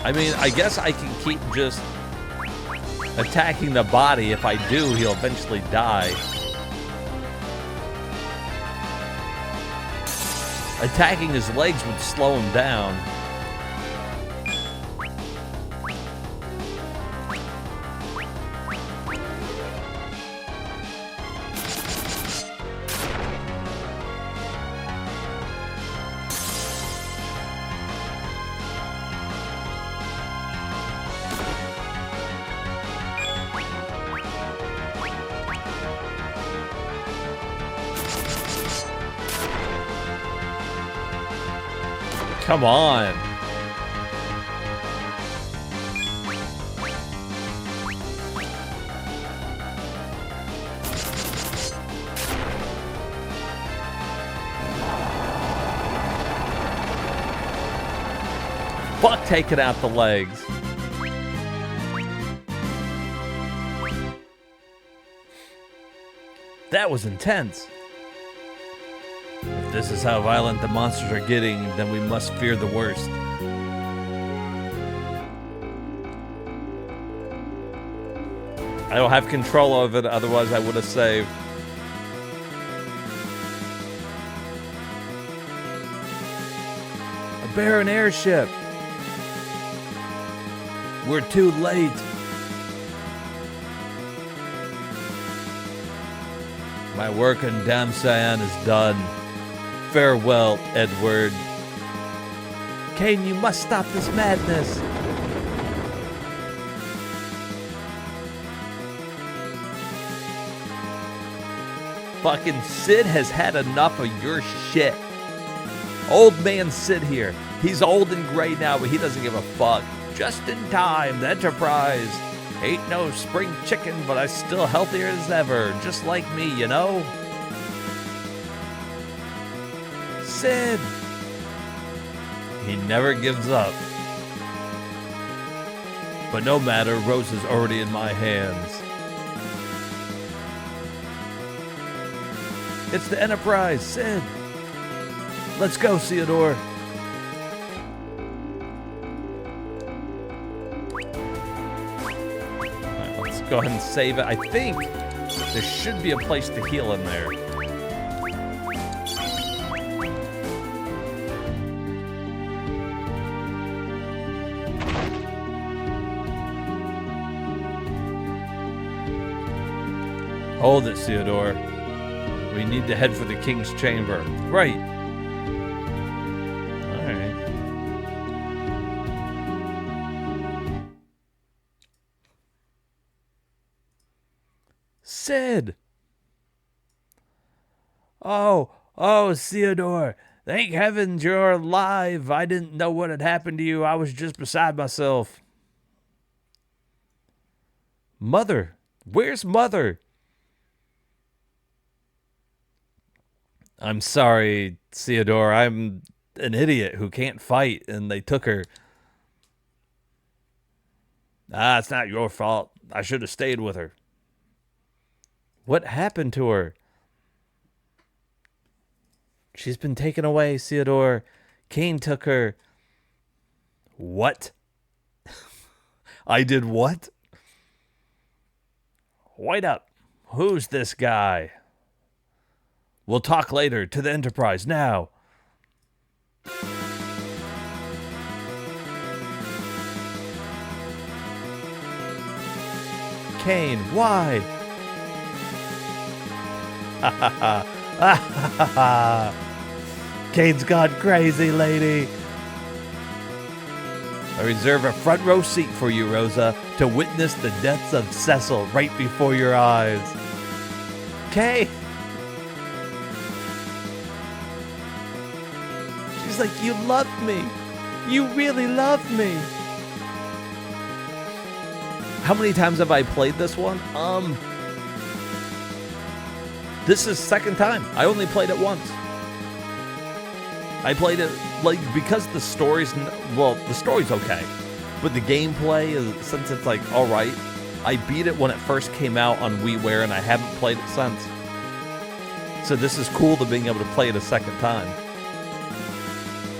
I mean, I guess I can keep just attacking the body. If I do, he'll eventually die. Attacking his legs would slow him down. Come on. Fuck taking out the legs. That was intense. If this is how violent the monsters are getting, then we must fear the worst. I don't have control of it, otherwise I would have saved. A barren airship. We're too late. My work in Damsayan is done. Farewell, Edward. Kane, you must stop this madness. Fucking Sid has had enough of your shit. Old man Sid here. He's old and gray now, but he doesn't give a fuck. Just in time, the Enterprise. Ain't no spring chicken, but I'm still healthier as ever. Just like me, you know? Sid. He never gives up. But no matter, Rose is already in my hands. It's the Enterprise, Sid. Let's go, Theodore. Alright, let's go ahead and save it. I think there should be a place to heal in there. Hold it, Theodore. We need to head for the King's Chamber. Right. Alright. Sid! Oh, Theodore. Thank heavens you're alive. I didn't know what had happened to you. I was just beside myself. Mother? Where's Mother? I'm sorry, Theodore. I'm an idiot who can't fight, and they took her. It's not your fault. I should have stayed with her. What happened to her? She's been taken away, Theodore. Kane took her. What? I did what? Wait up. Who's this guy? We'll talk later. To the Enterprise now. Kane, why? Ha ha ha. Ha ha ha. Kane's gone crazy, lady. I reserve a front row seat for you, Rosa, to witness the deaths of Cecil right before your eyes. Kane! She's like, you love me. You really love me. How many times have I played this one? This is second time. I only played it once. I played it, like, because the story's, well, the story's okay. But the gameplay, is, since it's, like, alright, I beat it when it first came out on WiiWare, and I haven't played it since. So this is cool to being able to play it a second time.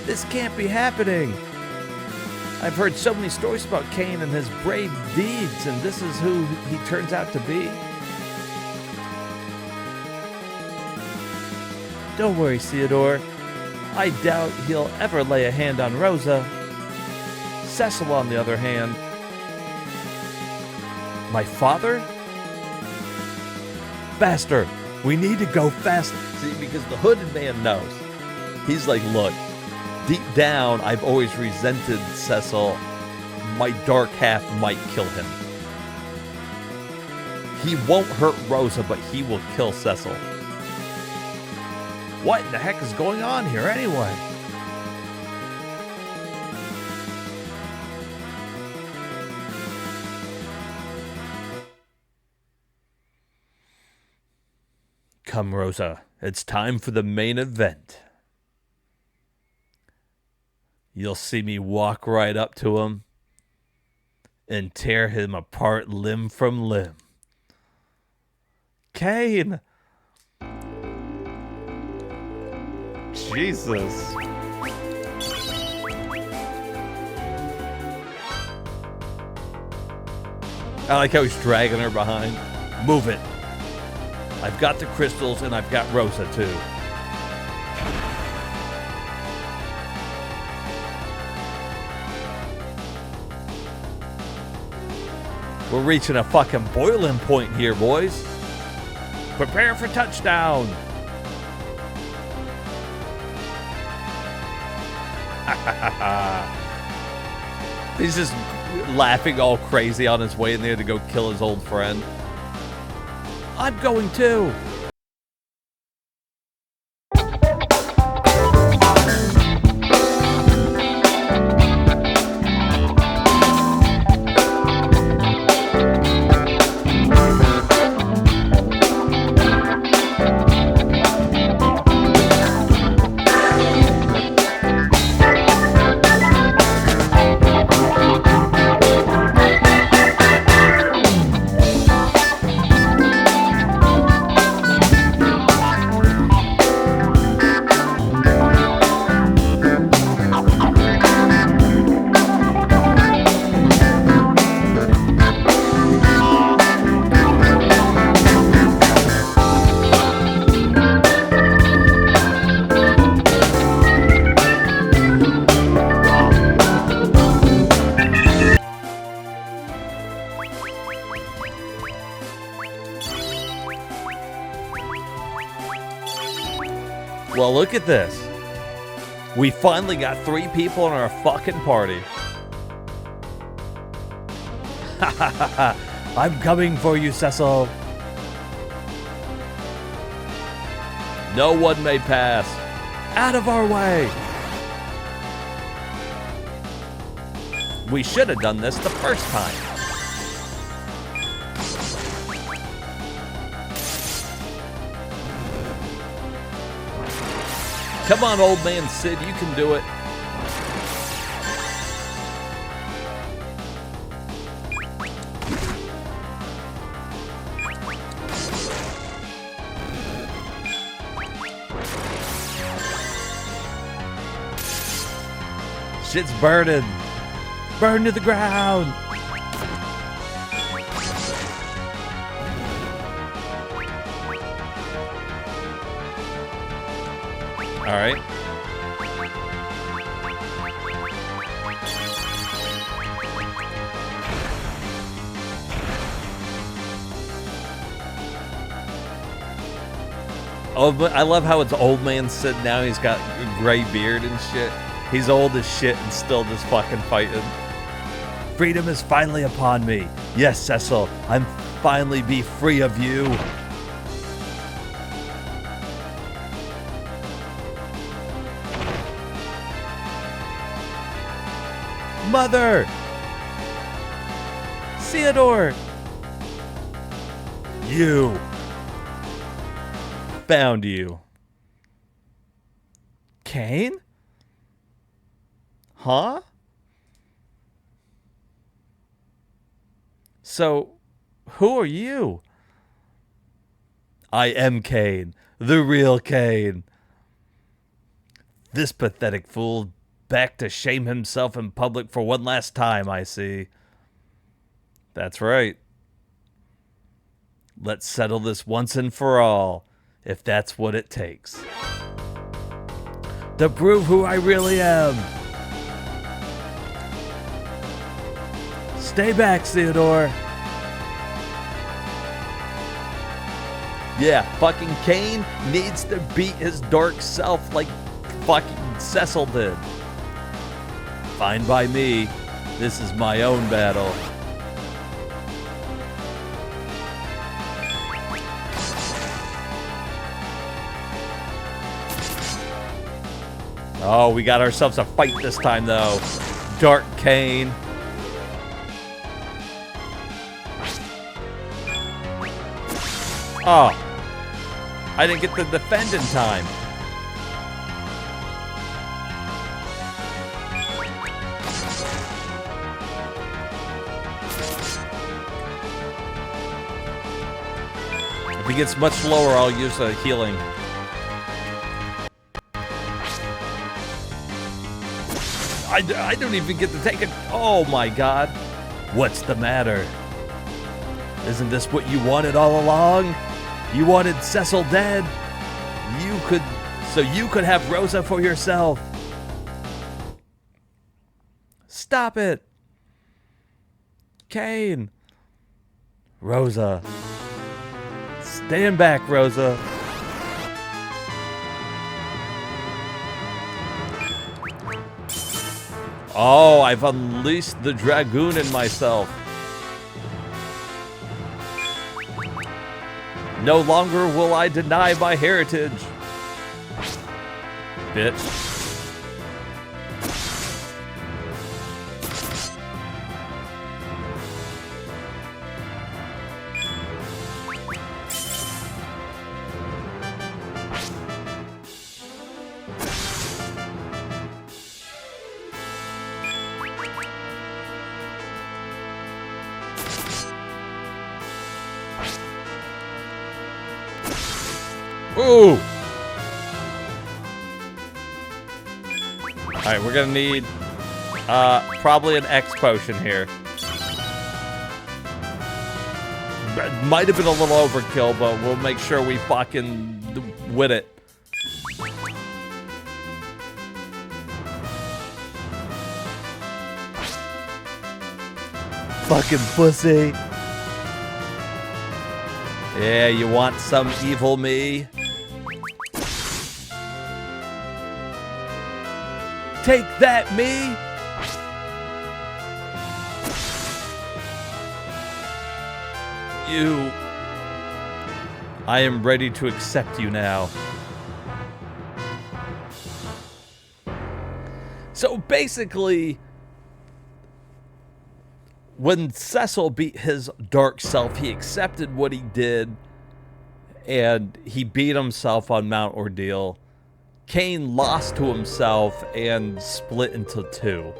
This can't be happening. I've heard so many stories about Kane and his brave deeds, and this is who he turns out to be. Don't worry, Theodore. I doubt he'll ever lay a hand on Rosa. Cecil, on the other hand. My father? Faster. We need to go fast. See, because the hooded man knows. He's like, look, deep down, I've always resented Cecil. My dark half might kill him. He won't hurt Rosa, but he will kill Cecil. What the heck is going on here anyway? Come, Rosa. It's time for the main event. You'll see me walk right up to him and tear him apart limb from limb. Kane! Jesus. I like how he's dragging her behind. Move it. I've got the crystals and I've got Rosa too. We're reaching a fucking boiling point here, boys. Prepare for touchdown. He's just laughing all crazy on his way in there to go kill his old friend. I'm going too. Well, look at this. We finally got 3 people in our fucking party. Ha ha ha ha. I'm coming for you, Cecil. No one may pass. Out of our way. We should have done this the first time. Come on, old man Sid, you can do it. Shit's burning. Burn to the ground. All right. Oh, but I love how it's old man Sid now. He's got a gray beard and shit. He's old as shit and still just fucking fighting. Freedom is finally upon me. Yes, Cecil, I'm finally be free of you. Mother! Theodore! You! Found you. Kane? Huh? So, who are you? I am Kane, the real Kane. This pathetic fool back to shame himself in public for one last time, I see. That's right. Let's settle this once and for all, if that's what it takes. To prove who I really am. Stay back, Theodore. Yeah, fucking Kane needs to beat his dark self like fucking Cecil did. Fine by me. This is my own battle. Oh, we got ourselves a fight this time, though. Dark Kane. Oh. I didn't get to defend in time. If he gets much lower, I'll use a healing. I don't even get to take it. Oh my god. What's the matter? Isn't this what you wanted all along? You wanted Cecil dead? So you could have Rosa for yourself. Stop it. Kane. Rosa. Stand back, Rosa. Oh, I've unleashed the dragoon in myself. No longer will I deny my heritage. Bitch. Ooh! Alright, we're gonna need probably an X potion here. Might have been a little overkill, but we'll make sure we fucking win it. Fucking pussy. Yeah, you want some evil me? Take that, me! You... I am ready to accept you now. So basically, when Cecil beat his dark self, he accepted what he did, and he beat himself on Mount Ordeal. Kane lost to himself and split into two.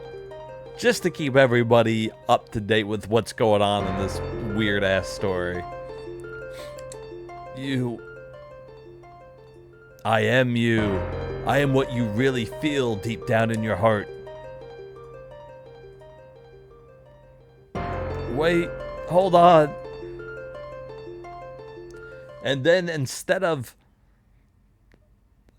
Just to keep everybody up to date with what's going on in this weird-ass story. You... I am you. I am what you really feel deep down in your heart. Wait, hold on. And then instead of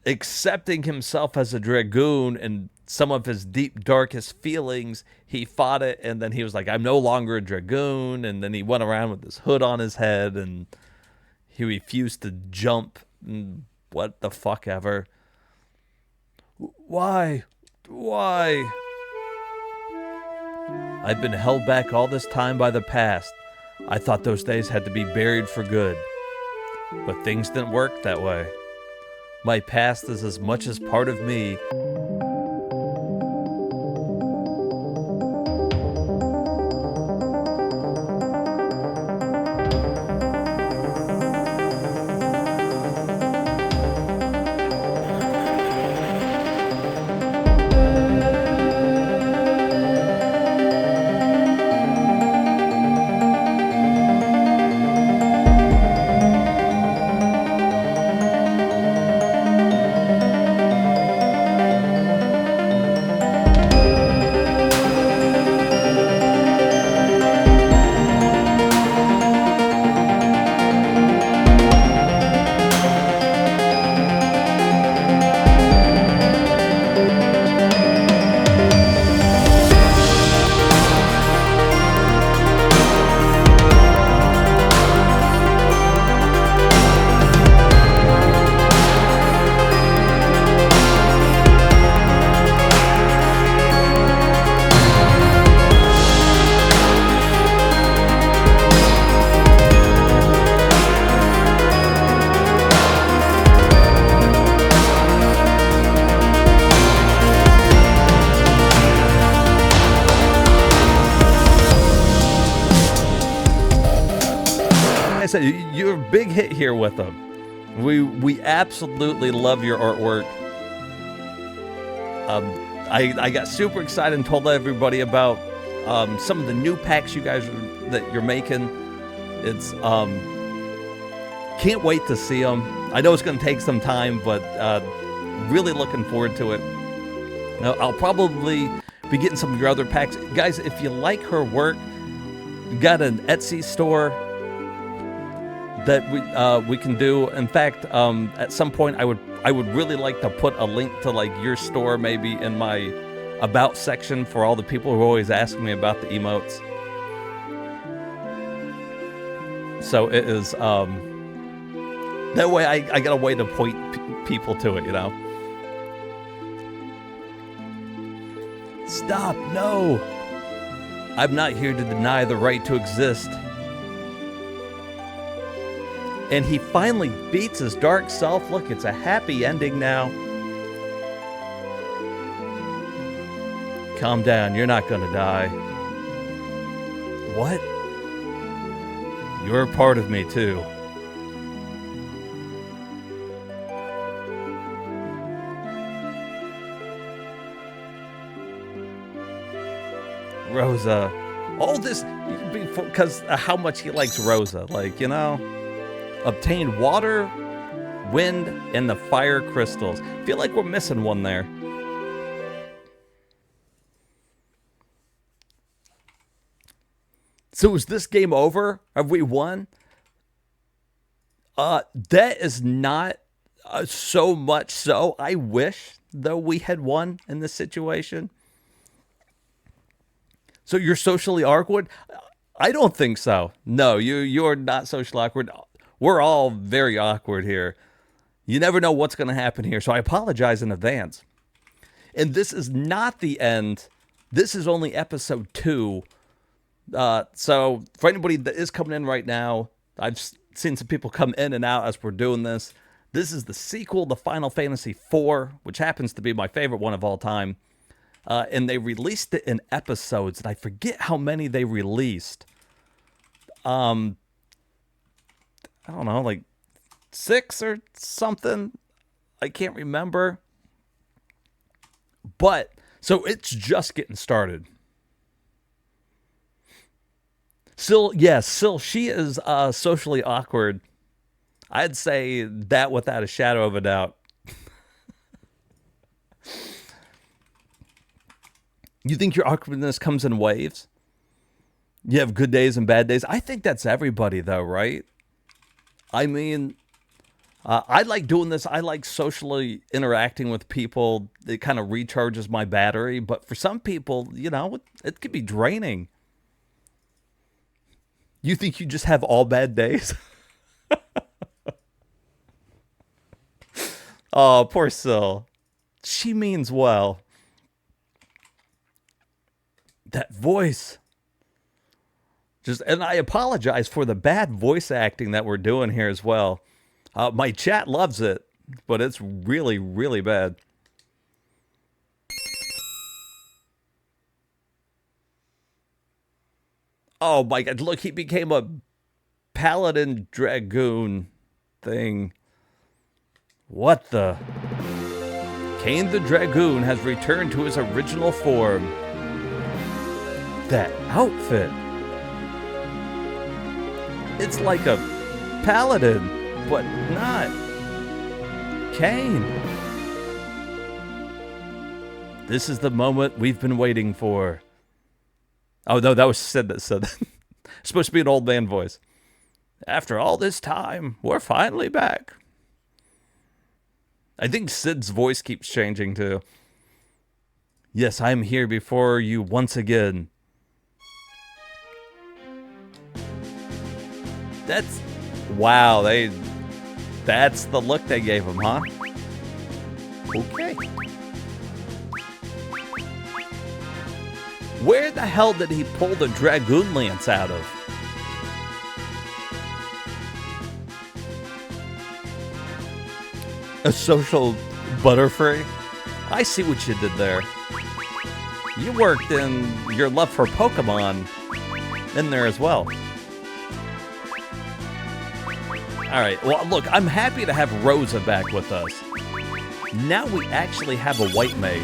accepting himself as a dragoon and some of his deep, darkest feelings, he fought it, and then he was like, I'm no longer a dragoon, and then he went around with this hood on his head, and he refused to jump, and what the fuck ever. Why? Why? I've been held back all this time by the past. I thought those days had to be buried for good. But things didn't work that way. My past is as much as part of me. You're a big hit here with them. We absolutely love your artwork. I got super excited and told everybody about some of the new packs you guys that you're making. It's can't wait to see them. I know it's going to take some time, but really looking forward to it. Now, I'll probably be getting some of your other packs, guys. If you like her work, we got an Etsy store that we can do. In fact, at some point, I would really like to put a link to like your store maybe in my about section for all the people who are always asking me about the emotes. So it is that way I got a way to point people to it, you know. Stop! No, I'm not here to deny the right to exist. And he finally beats his dark self. Look, it's a happy ending now. Calm down, you're not gonna die. What? You're a part of me too. Rosa. All this, because how much he likes Rosa. Like, you know, obtain water, wind, and the fire crystals. Feel like we're missing one there. So is this game over? Have we won? That is not so much so. I wish, though, we had won in this situation. So you're socially awkward? I don't think so. No, you're not socially awkward. We're all very awkward here. You never know what's going to happen here, so I apologize in advance. And this is not the end. This is only episode 2. So for anybody that is coming in right now, I've seen some people come in and out as we're doing this. This is the sequel to Final Fantasy IV, which happens to be my favorite one of all time. And they released it in episodes, and I forget how many they released. I don't know, like 6 or something. I can't remember. But, so it's just getting started. Still, yes, she is socially awkward. I'd say that without a shadow of a doubt. You think your awkwardness comes in waves? You have good days and bad days? I think that's everybody, though, right? I mean, I like doing this. I like socially interacting with people. It kind of recharges my battery. But for some people, you know, it could be draining. You think you just have all bad days? Oh, poor Syl. She means well. That voice. And I apologize for the bad voice acting that we're doing here as well. My chat loves it, but it's really, really bad. Oh my God, look, he became a paladin dragoon thing. What the? Cain the Dragoon has returned to his original form. That outfit. It's like a paladin, but not Cain. This is the moment we've been waiting for. Oh, no, that was Sid that said that. It's supposed to be an old man voice. After all this time, we're finally back. I think Sid's voice keeps changing, too. Yes, I'm here before you once again. That's... Wow, that's the look they gave him, huh? Okay. Where the hell did he pull the Dragoon Lance out of? A social butterfree? I see what you did there. You worked in your love for Pokemon in there as well. All right. Well, look, I'm happy to have Rosa back with us. Now we actually have a white mage.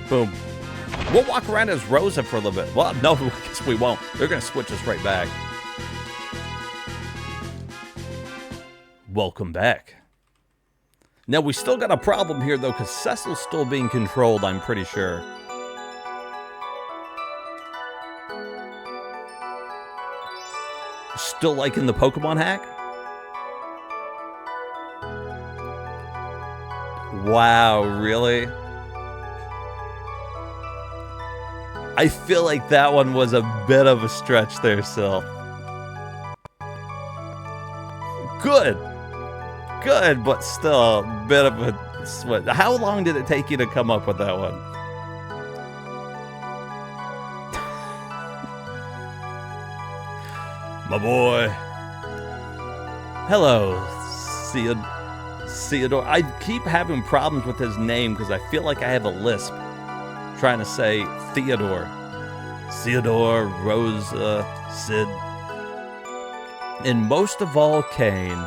Boom. We'll walk around as Rosa for a little bit. Well, no, I guess we won't. They're going to switch us right back. Welcome back. Now, we still got a problem here, though, because Cecil's still being controlled, I'm pretty sure. Still liking the Pokemon hack? Wow, really? I feel like that one was a bit of a stretch there, Sil. Good. Good, but still a bit of a sweat. How long did it take you to come up with that one? My boy. Hello, Theodore. I keep having problems with his name because I feel like I have a lisp trying to say Theodore. Theodore, Rosa, Sid. And most of all, Kane.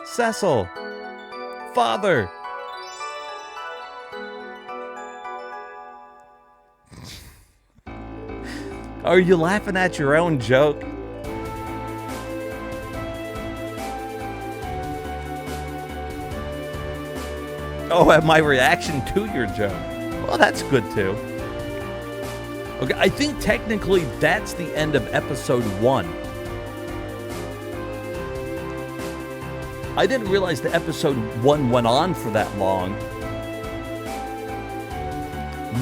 Cecil. Father. Are you laughing at your own joke? Oh, at my reaction to your joke. Well, that's good too. Okay, I think technically that's the end of episode 1. I didn't realize the episode 1 went on for that long.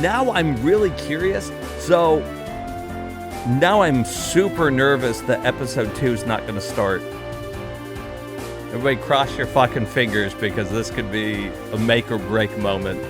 Now I'm really curious. So now I'm super nervous that episode 2 is not going to start. Everybody cross your fucking fingers because this could be a make or break moment.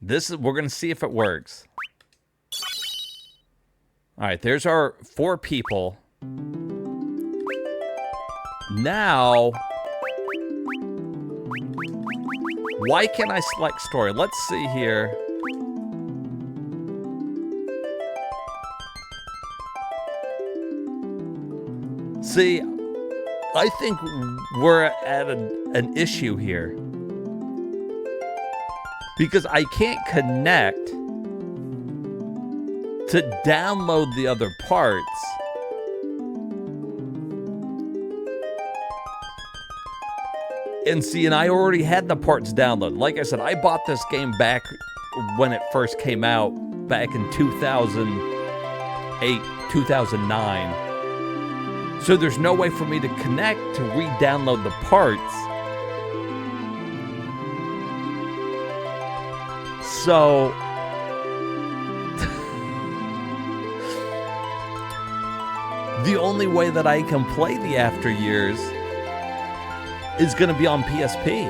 We're going to see if it works. All right, there's our 4 people. Now, why can't I select story? Let's see here. See, I think we're at an issue here. Because I can't connect to download the other parts. And see, and I already had the parts downloaded. Like I said, I bought this game back when it first came out, back in 2008, 2009. So there's no way for me to connect to re-download the parts. So the only way that I can play the After Years is going to be on PSP.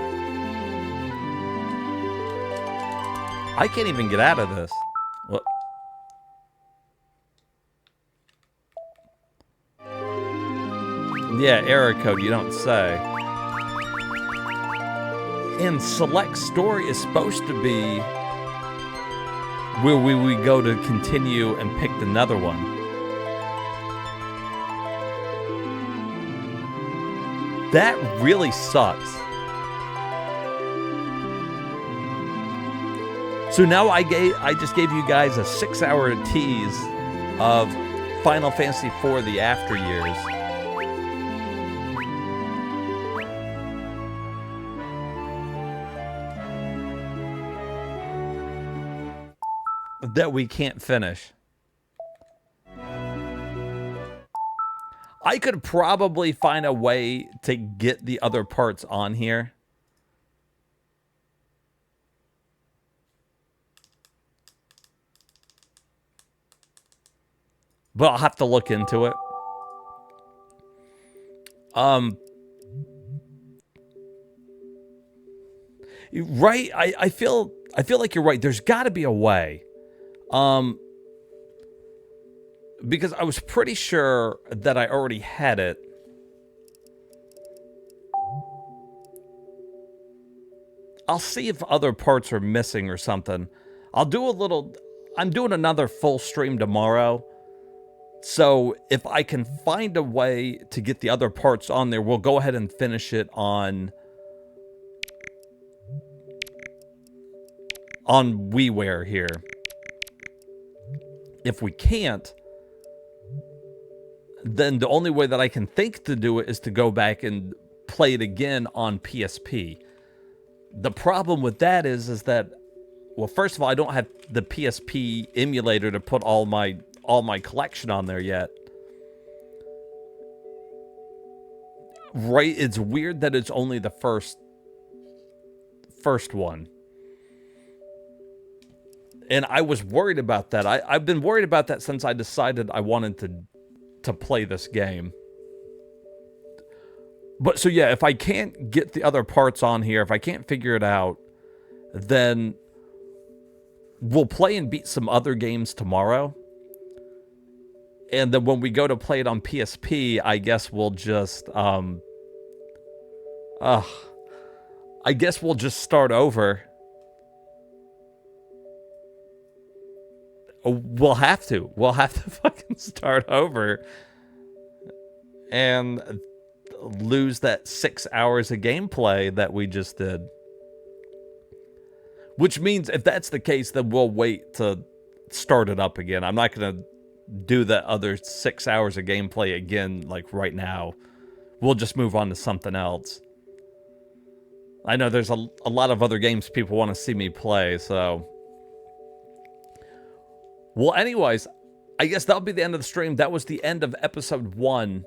I can't even get out of this. What? Yeah, error code, you don't say. And select story is supposed to be where we go to continue and pick another one. That really sucks. So now I just gave you guys a 6-hour tease of Final Fantasy IV: The After Years. That we can't finish. I could probably find a way to get the other parts on here. But I'll have to look into it. Right, I feel like you're right. There's got to be a way. Because I was pretty sure that I already had it. I'll see if other parts are missing or something. I'm doing another full stream tomorrow. So if I can find a way to get the other parts on there, we'll go ahead and finish it on WiiWare here. If we can't, then the only way that I can think to do it is to go back and play it again on PSP. The problem with that is that, well, first of all, I don't have the PSP emulator to put all my collection on there yet. Right? It's weird that it's only the first one. And I was worried about that. I've been worried about that since I decided I wanted to play this game. But so yeah, if I can't get the other parts on here, if I can't figure it out, then we'll play and beat some other games tomorrow. And then when we go to play it on PSP, I guess we'll just start over. We'll have to fucking start over and lose that 6 hours of gameplay that we just did. Which means if that's the case, then we'll wait to start it up again. I'm not going to do that other 6 hours of gameplay again, like right now. We'll just move on to something else. I know there's a lot of other games people want to see me play, so... Well, anyways, I guess that'll be the end of the stream. That was the end of episode 1.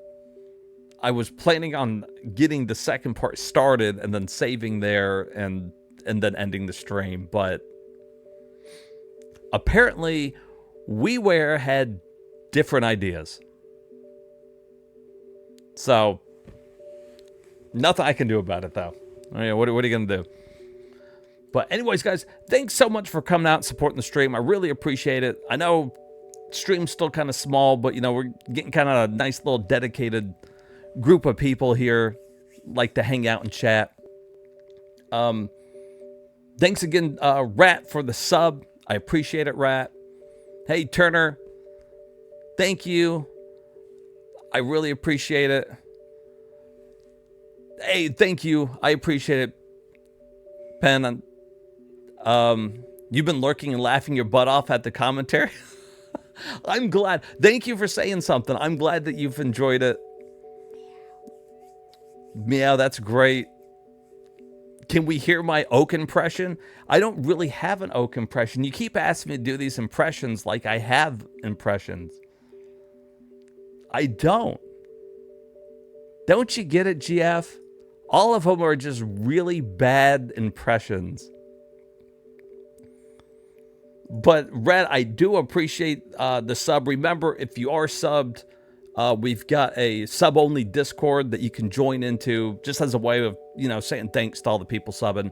I was planning on getting the second part started and then saving there and then ending the stream, but apparently WiiWare had different ideas. So, nothing I can do about it, though. I mean, what are you going to do? But anyways, guys, thanks so much for coming out and supporting the stream. I really appreciate it. I know stream's still kind of small, but, you know, we're getting kind of a nice little dedicated group of people here, like to hang out and chat. Thanks again, Rat, for the sub. I appreciate it, Rat. Hey, Turner, thank you. I really appreciate it. Hey, thank you. I appreciate it, Pen. You've been lurking and laughing your butt off at the commentary. I'm glad. Thank you for saying something. I'm glad that you've enjoyed it. Meow, that's great. Can we hear my oak impression? I don't really have an oak impression. You keep asking me to do these impressions like I have impressions. I don't. Don't you get it, GF? All of them are just really bad impressions. But, Red, I do appreciate the sub. Remember, if you are subbed, we've got a sub-only Discord that you can join into just as a way of, you know, saying thanks to all the people subbing.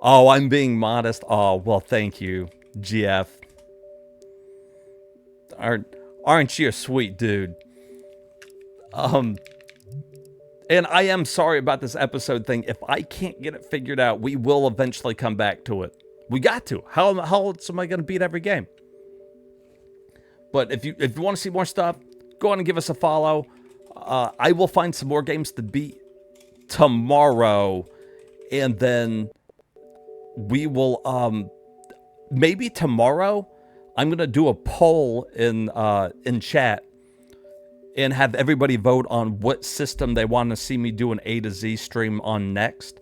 Oh, I'm being modest. Oh, well, thank you, GF. Aren't you a sweet dude? And I am sorry about this episode thing. If I can't get it figured out, we will eventually come back to it. We got to. How else am I going to beat every game? But if you want to see more stuff, go on and give us a follow. I will find some more games to beat tomorrow, and then we will maybe tomorrow I'm gonna do a poll in chat and have everybody vote on what system they want to see me do an A to Z stream on next.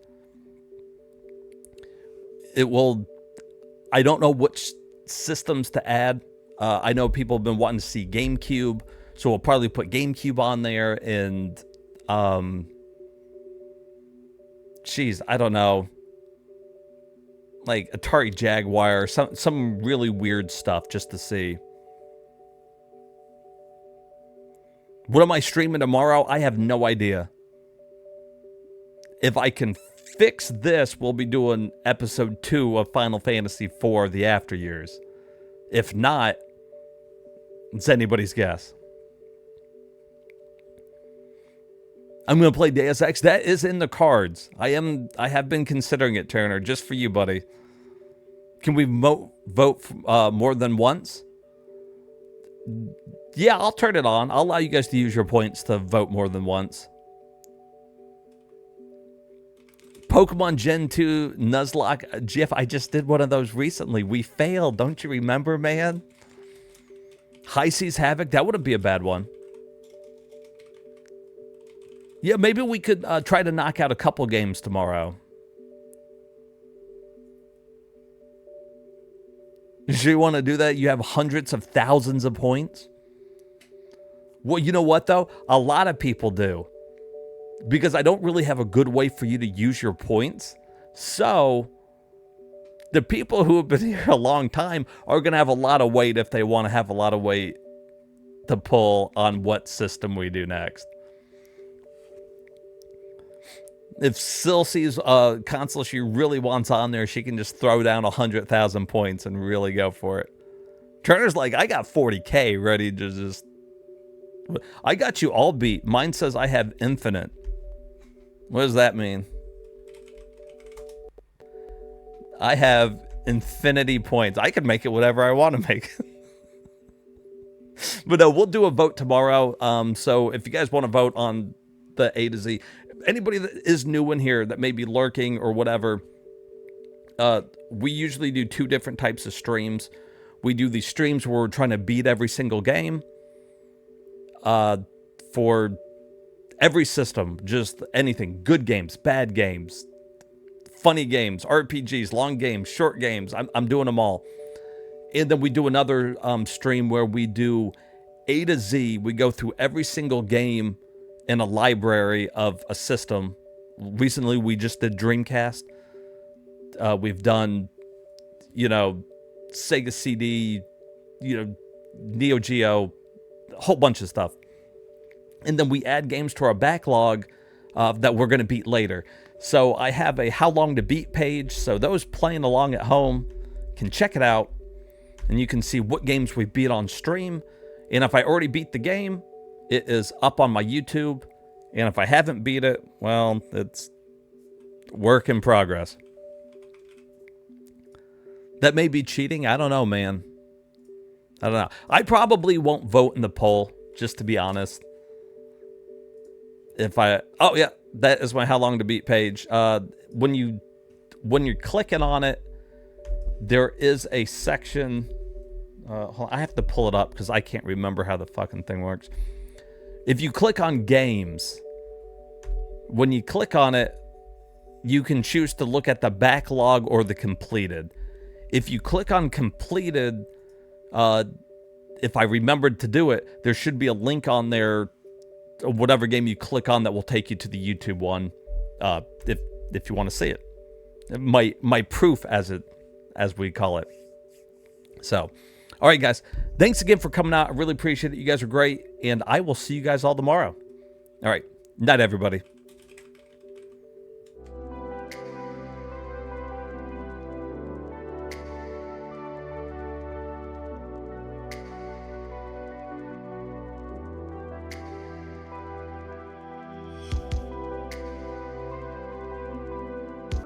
It will. I don't know which systems to add. I know people have been wanting to see GameCube, so we'll probably put GameCube on there, and geez, I don't know, like Atari Jaguar, some really weird stuff just to see. What am I streaming tomorrow? I have no idea. If I can fix this, we'll be doing episode 2 of Final Fantasy IV, The After Years. If not, it's anybody's guess. I'm going to play Deus Ex. That is in the cards. I have been considering it, Turner, just for you, buddy. Can we vote more than once? Yeah, I'll turn it on. I'll allow you guys to use your points to vote more than once. Pokemon Gen 2 Nuzlocke. Jeff, I just did one of those recently. We failed. Don't you remember, man? High Seas Havoc. That wouldn't be a bad one. Yeah, maybe we could try to knock out a couple games tomorrow. You sure you want to do that? You have hundreds of thousands of points? Well, you know what, though? A lot of people do. Because I don't really have a good way for you to use your points. So, the people who have been here a long time are going to have a lot of weight if they want to have a lot of weight to pull on what system we do next. If Silsey's console she really wants on there, she can just throw down 100,000 points and really go for it. Turner's like, I got 40K ready to just... I got you all beat. Mine says I have infinite. What does that mean? I have infinity points. I can make it whatever I want to make. But no, we'll do a vote tomorrow. So if you guys want to vote on the A to Z, anybody that is new in here that may be lurking or whatever, we usually do 2 different types of streams. We do these streams where we're trying to beat every single game. For every system, just anything. Good games, bad games, funny games, RPGs, long games, short games. I'm doing them all. And then we do another stream where we do A to Z. We go through every single game in a library of a system. Recently, we just did Dreamcast. We've done, Sega CD, Neo Geo, a whole bunch of stuff. And then we add games to our backlog that we're going to beat later. So I have a How Long to Beat page, so those playing along at home can check it out, and you can see what games we beat on stream. And if I already beat the game, it is up on my YouTube. And if I haven't beat it, well, it's work in progress. That may be cheating. I don't know, man. I don't know. I probably won't vote in the poll, just to be honest. Oh yeah, that is my How Long to Beat page. When you're clicking on it, there is a section. Hold on, I have to pull it up because I can't remember how the fucking thing works. If you click on games, when you click on it, you can choose to look at the backlog or the completed. If you click on completed, if I remembered to do it, there should be a link on there, whatever game you click on, that will take you to the YouTube one, if you want to see it. My proof, as we call it. So, all right, guys. Thanks again for coming out. I really appreciate it. You guys are great, and I will see you guys all tomorrow. All right. Night, everybody.